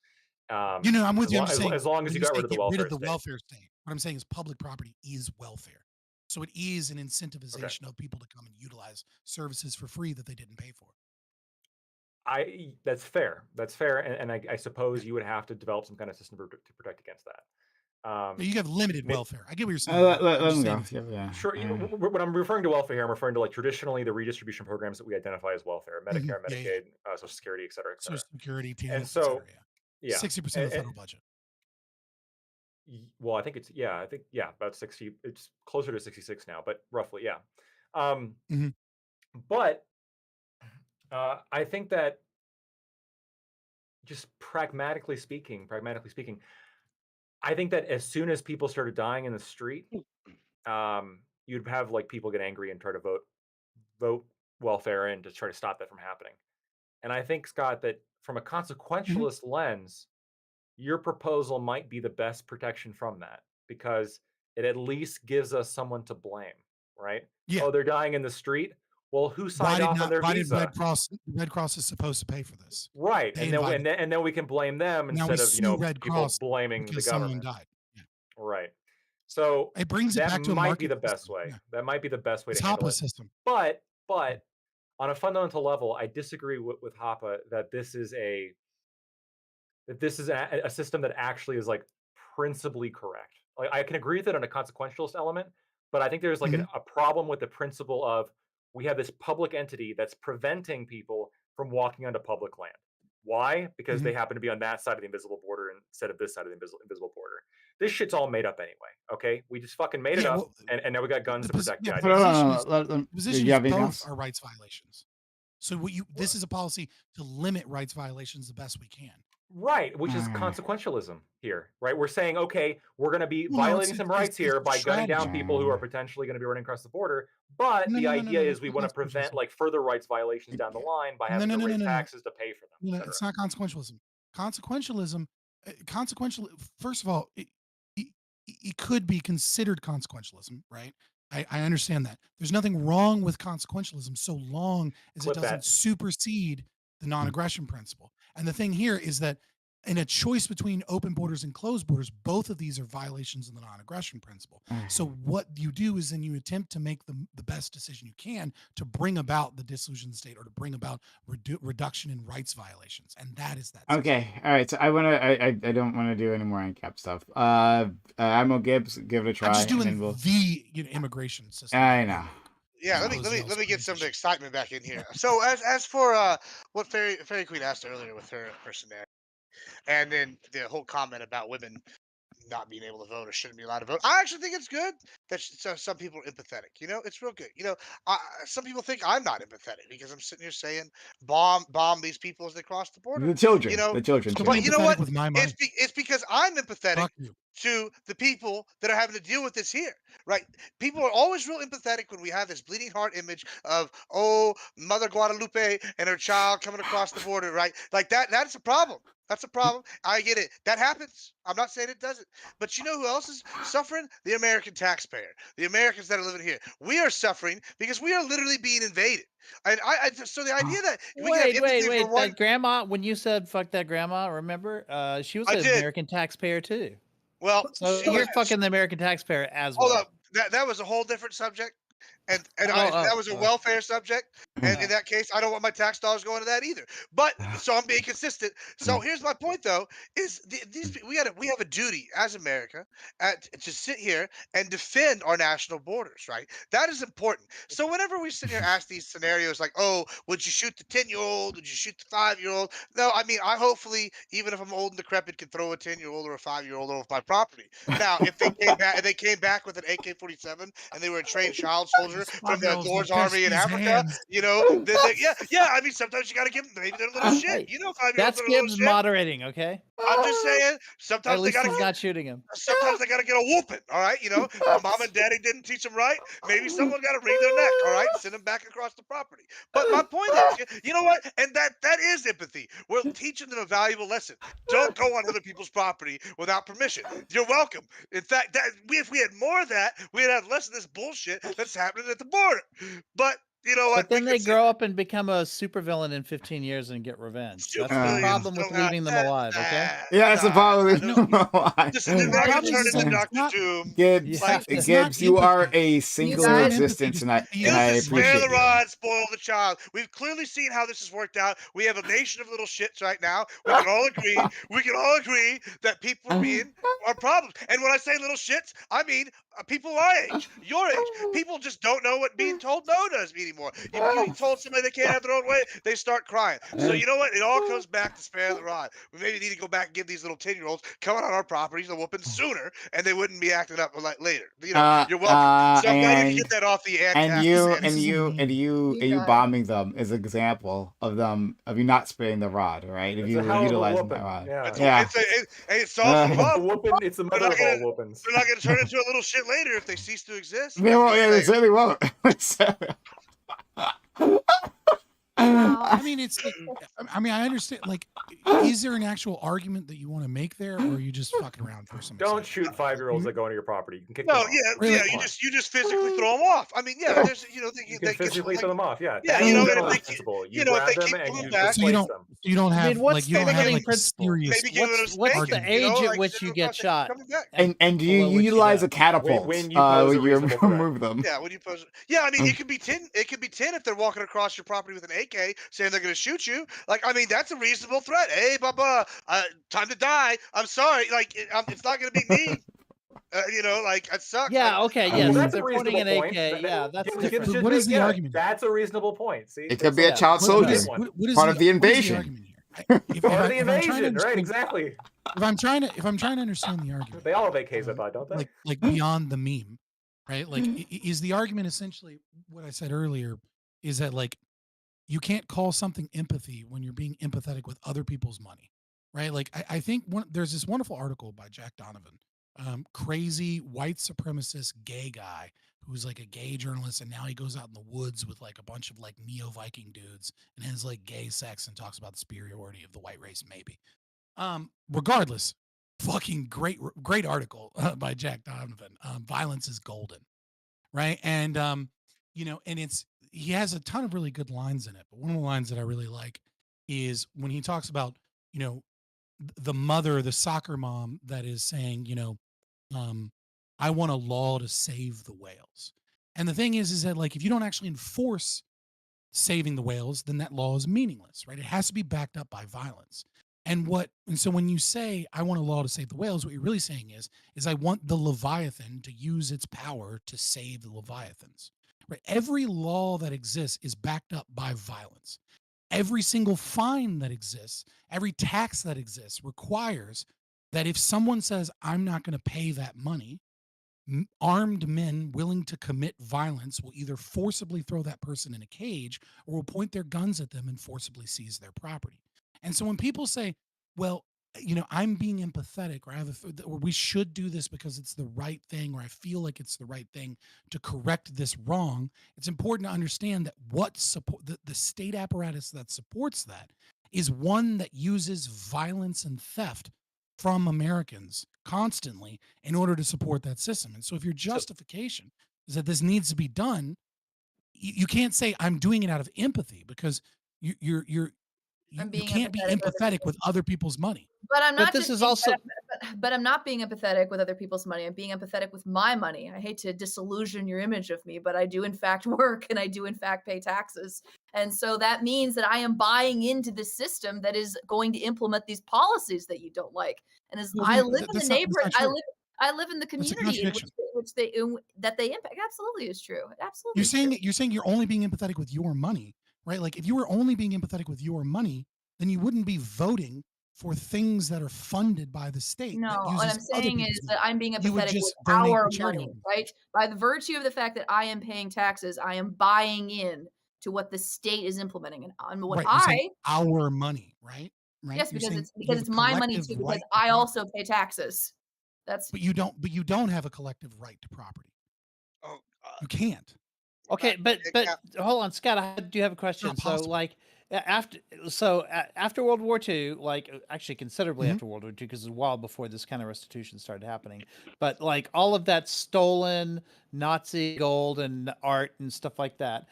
I'm with as you. I'm long just as, saying as long as when you you got say rid of the get rid welfare of the state. welfare state, what I'm saying is public property is welfare. So it is an incentivization of people to come and utilize services for free that they didn't pay for. That's fair. That's fair, and I suppose you would have to develop some kind of system to protect against that. You have limited May- welfare. I get what you're saying. Let I'm just him saying go. it's, Yeah. Sure. When I'm referring to welfare here, I'm referring to like traditionally the redistribution programs that we identify as welfare: Medicare, yeah. Medicaid, Social Security, et cetera, et cetera. Social Security, And TANF, et so, cetera. yeah, 60% of the federal budget. well, I think about 60. It's closer to 66 now, but roughly, yeah. Um, Mhm. But I think that just pragmatically speaking, I think that as soon as people started dying in the street, you'd have like people get angry and try to vote welfare in to try to stop that from happening. And I think, Scott, that from a Mhm. consequentialist lens, your proposal might be the best protection from that because it at least gives us someone to blame, right? Yeah. Oh, they're dying in the street. Well, who signed off on their Why did visa? Red Cross is supposed to pay for this? Right, They and invited then we can blame them Now we instead of sue Red people Cross blaming the because someone government. died. Yeah. Right. So It brings it that back to a might be market the best system. way. Yeah. That might be the best way It's to handle Hoppe it. system. But on a fundamental level, I disagree with Hoppe that this is a system that actually is like principally correct. Like I can agree with it on a consequentialist element, but I think there's like Mhm. a problem with the principle of we have this public entity that's preventing people from walking onto public land. Why? Because they Mhm. happen to be on that side of the invisible border instead of this side of the invisible border. This shit's all made up anyway. Okay, we just fucking made it Yeah, up, well, and now we got guns to protect the but Hold idea. on. the Do position you is have anything both else? are rights violations. So this is a policy to limit rights violations the best we can. Right, which is Mm. consequentialism here, right? We're saying, okay, we're going to be Well, no, violating some rights it's here by gunning down strategy. people who are potentially going to be running across the border. But the idea No. is It's we not want to prevent consequentialism. like further rights violations down the line by No, having no, to no, no, raise no, no. taxes to pay for them, No, etc. it's not consequentialism. Consequentialism, consequential. First of all, it could be considered consequentialism, right? I understand that. There's nothing wrong with consequentialism so long as it Clip doesn't that. supersede the non-aggression principle. And the thing here is that in a choice between open borders and closed borders, both of these are violations of the non-aggression principle. So what you do is then you attempt to make the best decision you can to bring about the dissolution of the state or to bring about reduction in rights violations, and that is that system. Okay, all right. So I don't want to do any more ANCAP stuff. Admiral Gibbs, give it a try. I'm just and doing then we'll... the immigration system. I know. Yeah, I let me get some issue. excitement back in here. So as for what Fairy Queen asked earlier with her scenario, and then the whole comment about women not being able to vote or shouldn't be allowed to vote. I actually think it's good that some people are empathetic. It's real good. Some people think I'm not empathetic because I'm sitting here saying bomb these people as they cross the border. The children So too. be But you know empathetic what? with my money. It's because I'm empathetic Fuck you. to the people that are having to deal with this here, right? People are always real empathetic when we have this bleeding heart image of Mother Guadalupe and her child coming across the border, right? Like that's a problem. That's a problem. I get it. That happens. I'm not saying it doesn't. But you know who else is suffering? The American taxpayer. The Americans that are living here. We are suffering because we are literally being invaded. And so the idea that we can have empathy for one. That grandma, when you said "fuck that grandma," remember? She was I an did. American taxpayer too. Well, So she was. you're fucking the American taxpayer as Hold well. up. That was a whole different subject. And Oh, that was a welfare subject. And in that case, I don't want my tax dollars going to that either. But so I'm being consistent. So here's my point, though: is we have a duty as America to sit here and defend our national borders, right? That is important. So whenever we sit here and ask these scenarios, like, oh, would you shoot the 10-year-old? Would you shoot the 5-year-old? No, I mean, I hopefully, even if I'm old and decrepit, can throw a 10-year-old or a 5-year-old off my property. Now, if they came back with an AK-47 and they were a trained child soldier Those from the 5-year-olds Lord's will piss Army in these Africa, hands. yeah. I mean, sometimes you got to give them. Maybe they're a little shit. Hey, 5-year-olds that's are a little Gibbs shit. moderating, okay? I'm just saying. At Sometimes they least got to he's not shooting him. Sometimes they got to get a whooping, all right? Mom and daddy didn't teach them right. Maybe someone got to wring their neck, all right? Send them back across the property. But my point is, you know what? And that is empathy. We're teaching them a valuable lesson. Don't go on other people's property without permission. You're welcome. In fact, if we had more of that, we'd have less of this bullshit that's happening at the border. But you know what? But then we they could grow up and become a supervillain in 15 years and get revenge. That's the supervillains problem with don't have leaving them alive, okay? Yeah, it's a problem. You know, Listen, they're the not going to problem turn is into that it's Doctor not. Doom. You Gibbs, have to. It's not Gibbs, you are empathy. a You singular guys, existence, and I Use and I the spare appreciate the you. rod, spoil the child. We've clearly seen how this has worked out. We have a nation of little shits right now. We can all agree. We can all agree that people are problems. And when I say little shits, I mean people my age, your age. People just don't know what being told no does anymore. You told somebody they can't have their own way, they start crying. So you know what? It all comes back to spare the rod. We maybe need to go back and give these little 10-year-olds coming on our properties a whooping sooner, and they wouldn't be acting up like later. You know, you're welcome. So I'm glad you could get that off the and cast. you This and is a you and meme. you You and you guys. bombing them is an example of you not sparing the rod, right? If It's you a were hell of a utilizing that whooping. rod, Yeah. yeah. It solves the It's the problem. whooping. It's the They're mother not of gonna all whoopings. they're not gonna turn into a little shit later if they cease to exist. They I'm won't. just Yeah, they saying. certainly won't. Wow. I mean, it's like, I mean, I understand. Like, is there an actual argument that you want to make there, or are you just fucking around for some Don't excitement? shoot 5-year-olds that go into your property. You can kick No, them off. yeah, Really? you just physically throw them off. I mean, yeah, there's You they can get physically like throw them off. Yeah, yeah, that's you the know, and if gentleman's they keep principle. You if grab they them keep and coming you back, So you displace don't. them. You don't I have mean, what's like you the don't have limiting like a principle? serious maybe give them a What's the spanking, age you know, at like which send you them get across the shot? coming back. And you Below which you utilize go. a catapult When you pose a when you reasonable threat. remove them. Yeah, when you pose, yeah, I mean, it could be 10. It could be 10 if they're walking across your property with an AK, saying they're going to shoot you. Like, I mean, that's a reasonable threat. Hey, Baba, time to die. I'm sorry. Like, it's not going to be me. You know, like it sucks. Yeah, okay, Well, yes. If that's a they're pointing reasonable an point. AK, yeah, that's Gibbs different. should what is make. the Yeah, argument here? that's a reasonable point. See, It could be a Yeah, child let's make soldier, one. part of the what is the invasion. argument here? If Part of the if I'm trying to invasion, right? understand, Exactly. if I'm trying to understand the argument, They all have AKs, I thought, don't they? like beyond the meme, right? Like, is the argument essentially what I said earlier? Is that like you can't call something empathy when you're being empathetic with other people's money, right? Like I think there's this wonderful article by Jack Donovan, crazy white supremacist gay guy who's like a gay journalist, and now he goes out in the woods with like a bunch of like neo Viking dudes and has like gay sex and talks about the superiority of the white race, maybe. Regardless, fucking great article by Jack Donovan. Violence is golden, right? And and he has a ton of really good lines in it. But one of the lines that I really like is when he talks about, the mother, the soccer mom that is saying, um, I want a law to save the whales. And the thing is that like if you don't actually enforce saving the whales, then that law is meaningless, right? It has to be backed up by violence. And so when you say I want a law to save the whales, what you're really saying is I want the Leviathan to use its power to save the Leviathans. Right? Every law that exists is backed up by violence. Every single fine that exists, every tax that exists requires that if someone says I'm not going to pay that money, armed men willing to commit violence will either forcibly throw that person in a cage or will point their guns at them and forcibly seize their property. And so when people say, well, I'm being empathetic, or or we should do this because it's the right thing, or I feel like it's the right thing to correct this wrong, it's important to understand that the state apparatus that supports that is one that uses violence and theft from Americans constantly in order to support that system. And so if your justification is that this needs to be done, you can't say I'm doing it out of empathy, because you can't be empathetic with other people's money. But I'm But not this just is being also but I'm not being empathetic with other people's money. I'm being empathetic with my money. I hate to disillusion your image of me, but I do in fact work and I do in fact pay taxes. And so that means that I am buying into this system that is going to implement these policies that you don't like. And as I live in the neighborhood, I live in the That's a community in contradiction. that they impact. Absolutely is true. Absolutely. You're saying you're only being empathetic with your money, right? Like if you were only being empathetic with your money, then you wouldn't be voting for things that are funded by the state. No, That what uses I'm other saying is people's that money. I'm being You would empathetic just with donate our to charity money, organizations. right? By the virtue of the fact that I am paying taxes, I am buying in to what the state is implementing, and on what Right. You're saying our money, right? Right. yes, You're because saying you have a it's my money collective too, because right to I property. also pay taxes. That's But you don't have a collective right to property. Oh, You can't. okay, but hold on, Scott. I do have a question. Not So, possible. like, after World War II, like actually considerably Mhm. after World War II, because it was a while before this kind of restitution started happening. But like all of that stolen Nazi gold and art and stuff like that,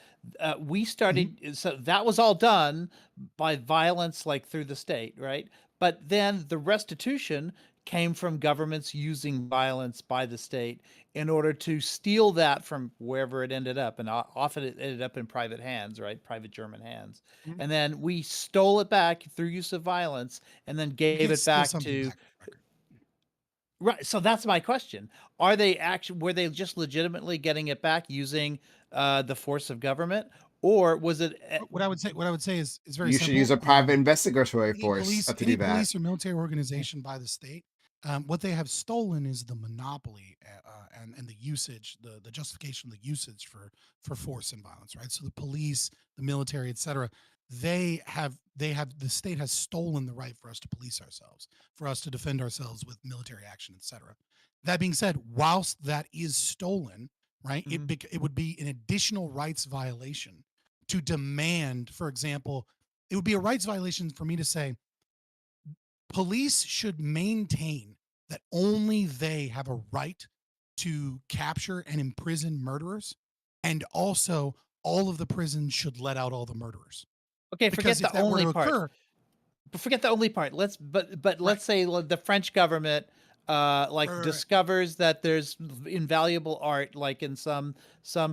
we started. So that was all done by violence, like through the state, right? But then the restitution came from governments using violence by the state in order to steal that from wherever it ended up, and often it ended up in private hands, right? Private German hands. Mhm. And then we stole it back through use of violence and then You gave can't it steal back something to back from the record. right. So that's my question. Are they actually were they just legitimately getting it back using the force of government, or was it What I would say is very You should use simple. a private investigatory Any force police to do that. or military organization by the state, what they have stolen is the monopoly and the usage, the justification of the usage for force and violence, right? So the police, the military, etc. The state has stolen the right for us to police ourselves, for us to defend ourselves with military action, etc. That being said, whilst that is stolen, right, it would be an additional rights violation to demand, for example, it would be a rights violation for me to say police should maintain that only they have a right to capture and imprison murderers, and also all of the prisons should let out all the murderers. okay, Because forget if the that were only to part. occur, But forget the only part. But right, let's say the French government like right, right, right. discovers that there's invaluable art like in some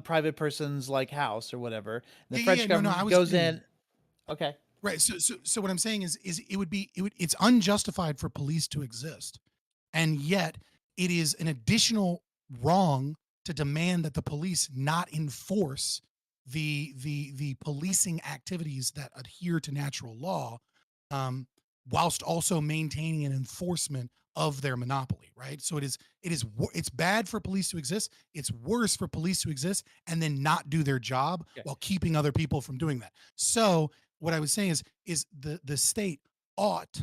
private person's like house or whatever. The Yeah, yeah, yeah. French No, I government was goes getting in. there. Okay. Right. So what I'm saying is it's unjustified for police to exist. And yet it is an additional wrong to demand that the police not enforce the policing activities that adhere to natural law, um, whilst also maintaining an enforcement of their monopoly, right? So it's bad for police to exist, it's worse for police to exist and then not do their job Okay. while keeping other people from doing that. So what I was saying is the state ought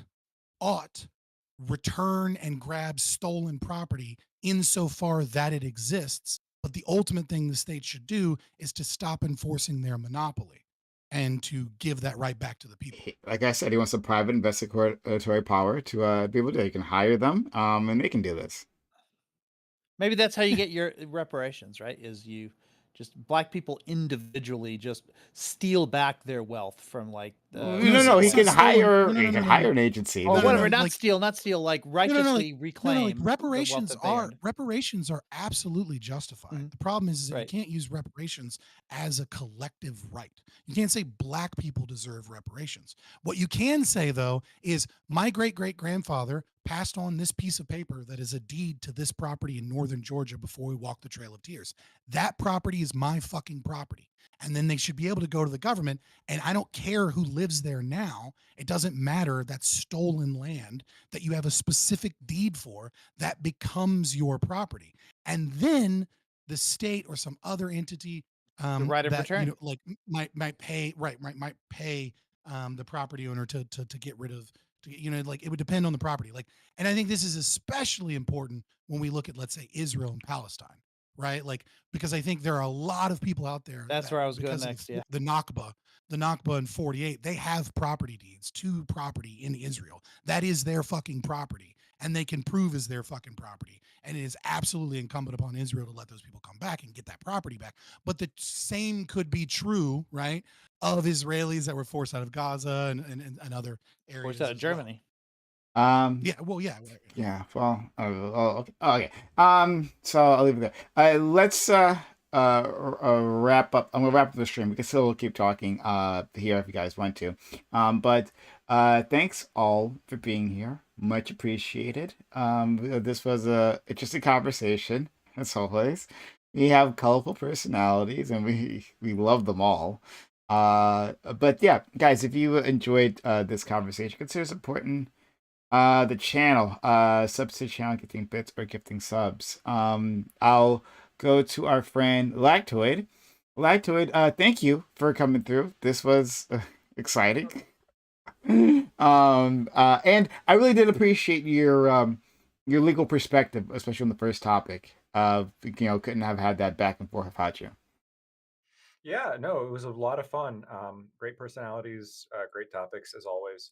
return and grab stolen property insofar that it exists. But the ultimate thing the state should do is to stop enforcing their monopoly and to give that right back to the people. Like I said, he wants a private investigatory power to be able to. You can hire them, and they can do this. Maybe that's how you get your reparations, right? Is you just black people individually just steal back their wealth from like No, no, he It's not can stolen. hire. No, no, He no, can no, no, hire no. an agency. or No, no, no. whatever, Like not steal, like no, no, no, like righteously no, no, like reclaim the wealth that they earned. reparations are absolutely justified. The problem is that you Right. can't use reparations as a collective right. You can't say black people deserve reparations. What you can say though is my great great grandfather passed on this piece of paper that is a deed to this property in northern Georgia before we walked the Trail of Tears. That property is my fucking property. And then they should be able to go to the government, and I don't care who lives there now. It doesn't matter. That's stolen land that you have a specific deed for that becomes your property. And then the state or some other entity The right of that return. like might pay might pay the property owner to get rid of like it would depend on the property. Like, and I think this is especially important when we look at, let's say, Israel and Palestine, right? Like, because I think there are a lot of people out there That's that where I was going because of next. Yeah. the Nakba in 48, they have property deeds to property in Israel. That is their fucking property. And they can prove is their fucking property. And it is absolutely incumbent upon Israel to let those people come back and get that property back. But the same could be true, right, of Israelis that were forced out of Gaza and other areas. Forced out of as well. Germany. Yeah, well, yeah. Yeah. Well. Okay. Okay. So I'll leave it there. Let's wrap up. I'm gonna wrap up the stream. We can still keep talking here if you guys want to. But thanks all for being here. Much appreciated. This was a interesting conversation as always. We have colorful personalities, and we love them all. But yeah, guys, if you enjoyed this conversation, consider supporting the channel, subs to the channel, gifting bits or gifting subs. I'll go to our friend Lactoid. Lactoid, thank you for coming through. This was exciting. And I really did appreciate your legal perspective, especially on the first topic. Couldn't have had that back and forth without you. Yeah, no, it was a lot of fun. Great personalities, great topics as always.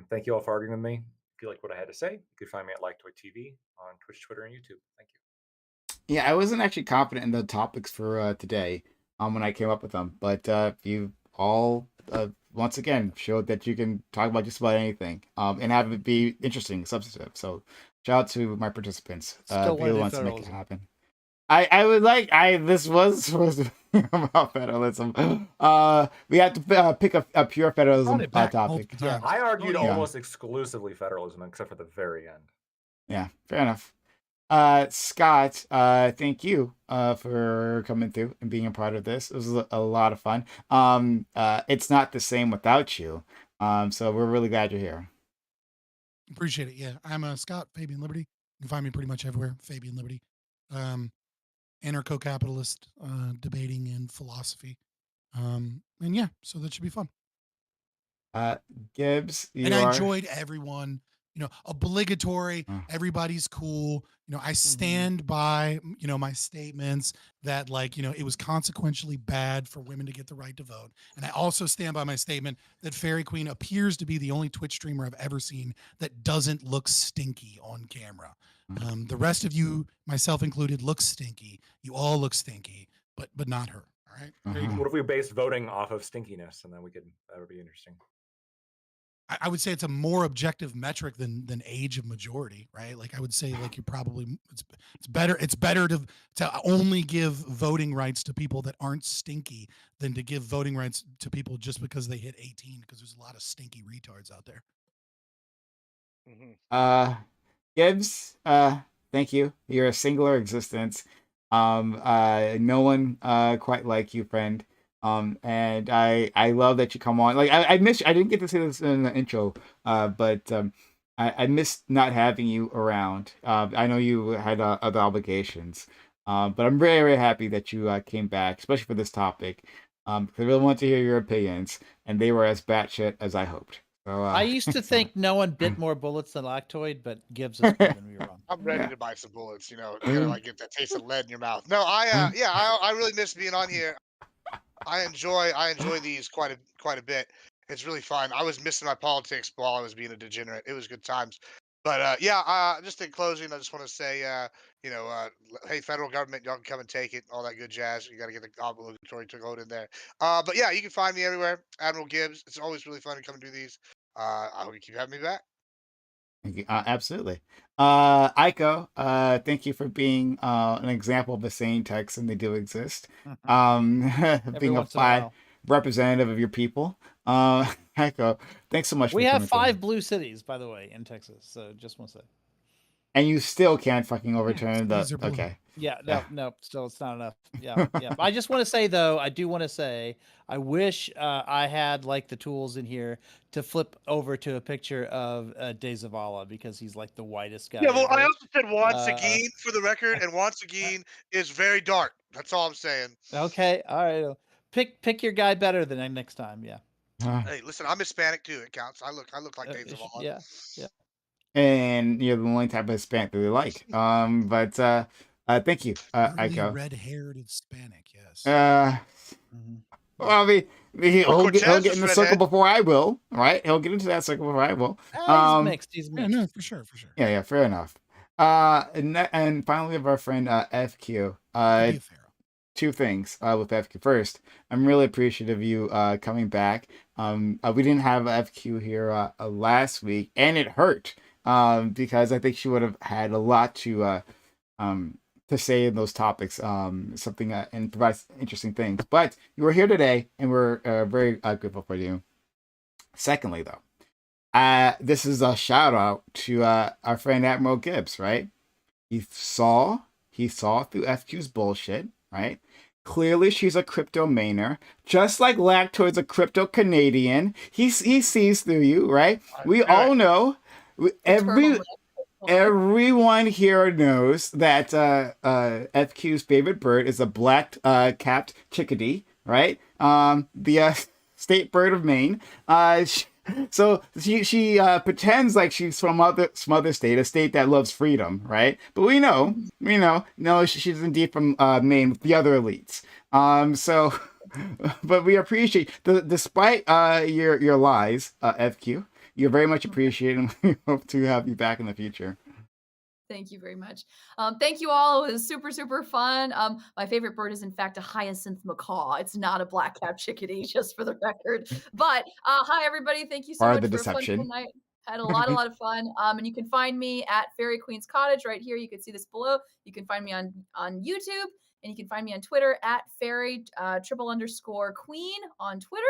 Thank you all for arguing with me. If you like what I had to say, you could find me at Like Toy TV on Twitch, Twitter, and YouTube. Thank you. Yeah, I wasn't actually confident in the topics for today when I came up with them, but you all once again showed that you can talk about just about anything and have it be interesting, substantive. So shout out to my participants. Still Be want the to do ones to make it federalism. happen. I would like I this was supposed to be about federalism. We have to pick a pure Brought federalism it back topic. multiple Yeah. times. I argued Oh, yeah. almost exclusively federalism, except for the very end. Yeah, fair enough. Scott, thank you for coming through and being a part of this. It was a lot of fun. It's not the same without you. So we're really glad you're here. Appreciate it. Yeah, I'm Scott Fabian Liberty. You can find me pretty much everywhere. Fabian Liberty, anarcho-capitalist, debating in philosophy, and yeah, so that should be fun. Gibbs, And you I are. enjoyed everyone. Obligatory. Oh. Everybody's cool. I stand by my statements that it was consequentially bad for women to get the right to vote, and I also stand by my statement that Fairy Queen appears to be the only Twitch streamer I've ever seen that doesn't look stinky on camera. The rest of you, myself included, look stinky. You all look stinky, but not her. All right. There you go. What if we based voting off of stinkiness, and then that would be interesting. I would say it's a more objective metric than age of majority, right? Like I would say, like you're probably it's better to only give voting rights to people that aren't stinky than to give voting rights to people just because they hit 18, because there's a lot of stinky retards out there. Gibbs, thank you. You're a singular existence. No one quite like you, friend. And I love that you come on. Like I miss. I didn't get to say this in the intro. But I missed not having you around. I know you had other obligations. But I'm very very happy that you came back, especially for this topic. Because I really want to hear your opinions, and they were as batshit as I hoped. So I used to think no one bit more bullets than Lactoid, but Gibbs has proven me wrong. I'm ready to buy some bullets. You gotta like get that taste of lead in your mouth. No, I really miss being on here. I enjoy these quite a bit. It's really fun. I was missing my politics while I was being a degenerate. It was good times. But just in closing, I just want to say, hey, federal government, y'all can come and take it, all that good jazz. You got to get the obligatory to vote in there. But yeah, you can find me everywhere, Admiral Gibbs. It's always really fun to come and do these. I hope you keep having me back. Absolutely. Aiko, thank you for being an example of a sane Texan. They do exist. Being a once in a while. representative of your people. Aiko, thanks so much We for have coming through. 5 blue cities, by the way, in Texas. So just want to say. And you still can't fucking overturn these are the. blue. Okay. Yeah, no, still it's not enough. Yeah. I just want to say though, I do want to say, I wish I had like the tools in here to flip over to a picture of De Zavala, because he's like the whitest guy. Yeah, well, I ever. also said once again for the record, and once again is very dark. That's all I'm saying. Okay, all right. Pick your guy better than next time. Yeah. Hey, listen, I'm Hispanic too. It counts. I look like Dave Zavala. Yeah. And you're the only type of Hispanic that they like. But thank you, Early Aiko. red-haired Hispanic, yes. Well, I mean, he'll get Cortez in the is circle redhead. before I will, right? He'll get into that circle before I will. He's mixed. He's Yeah, mixed. no, for sure. Yeah, fair enough. And finally, we have our friend FQ. Be a pharaoh. 2 things with FQ. First, I'm really appreciative of you coming back. We didn't have FQ here last week, and it hurt because I think she would have had a lot to say in those topics, something and provide interesting things. But you were here today, and we're very grateful for you. Secondly, though, this is a shout out to our friend Admiral Gibbs, right? He saw through FQ's bullshit, right? Clearly, she's a crypto mainer, just like Lactoid's a crypto Canadian. He sees through you, right? We all know. Everyone here knows that FQ's favorite bird is a black capped chickadee, right? The state bird of Maine. So she pretends like she's from some other state, a state that loves freedom, right? But we know, no, she's indeed from Maine with the other elites. So, but we appreciate despite your lies, FQ. You're very much appreciated, and we hope to have you back in the future. Thank you very much. Thank you all. It was super, super fun. My favorite bird is, in fact, a hyacinth macaw. It's not a black-capped chickadee, just for the record. But hi, everybody. Thank you so Part of much the for a fun deception. night. Had a lot of fun. And you can find me at Fairy Queen's Cottage right here. You can see this below. You can find me on YouTube, and you can find me on Twitter at Fairy _Queen on Twitter.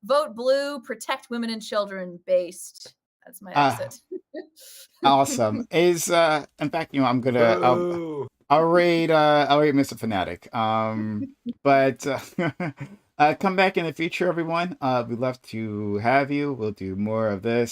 Vote blue, protect women and children based. That's my exit. Awesome. Is in fact, I'm gonna Boo. I'll rate Mr. Fanatic. But come back in the future, everyone. We'd love to have you. We'll do more of this.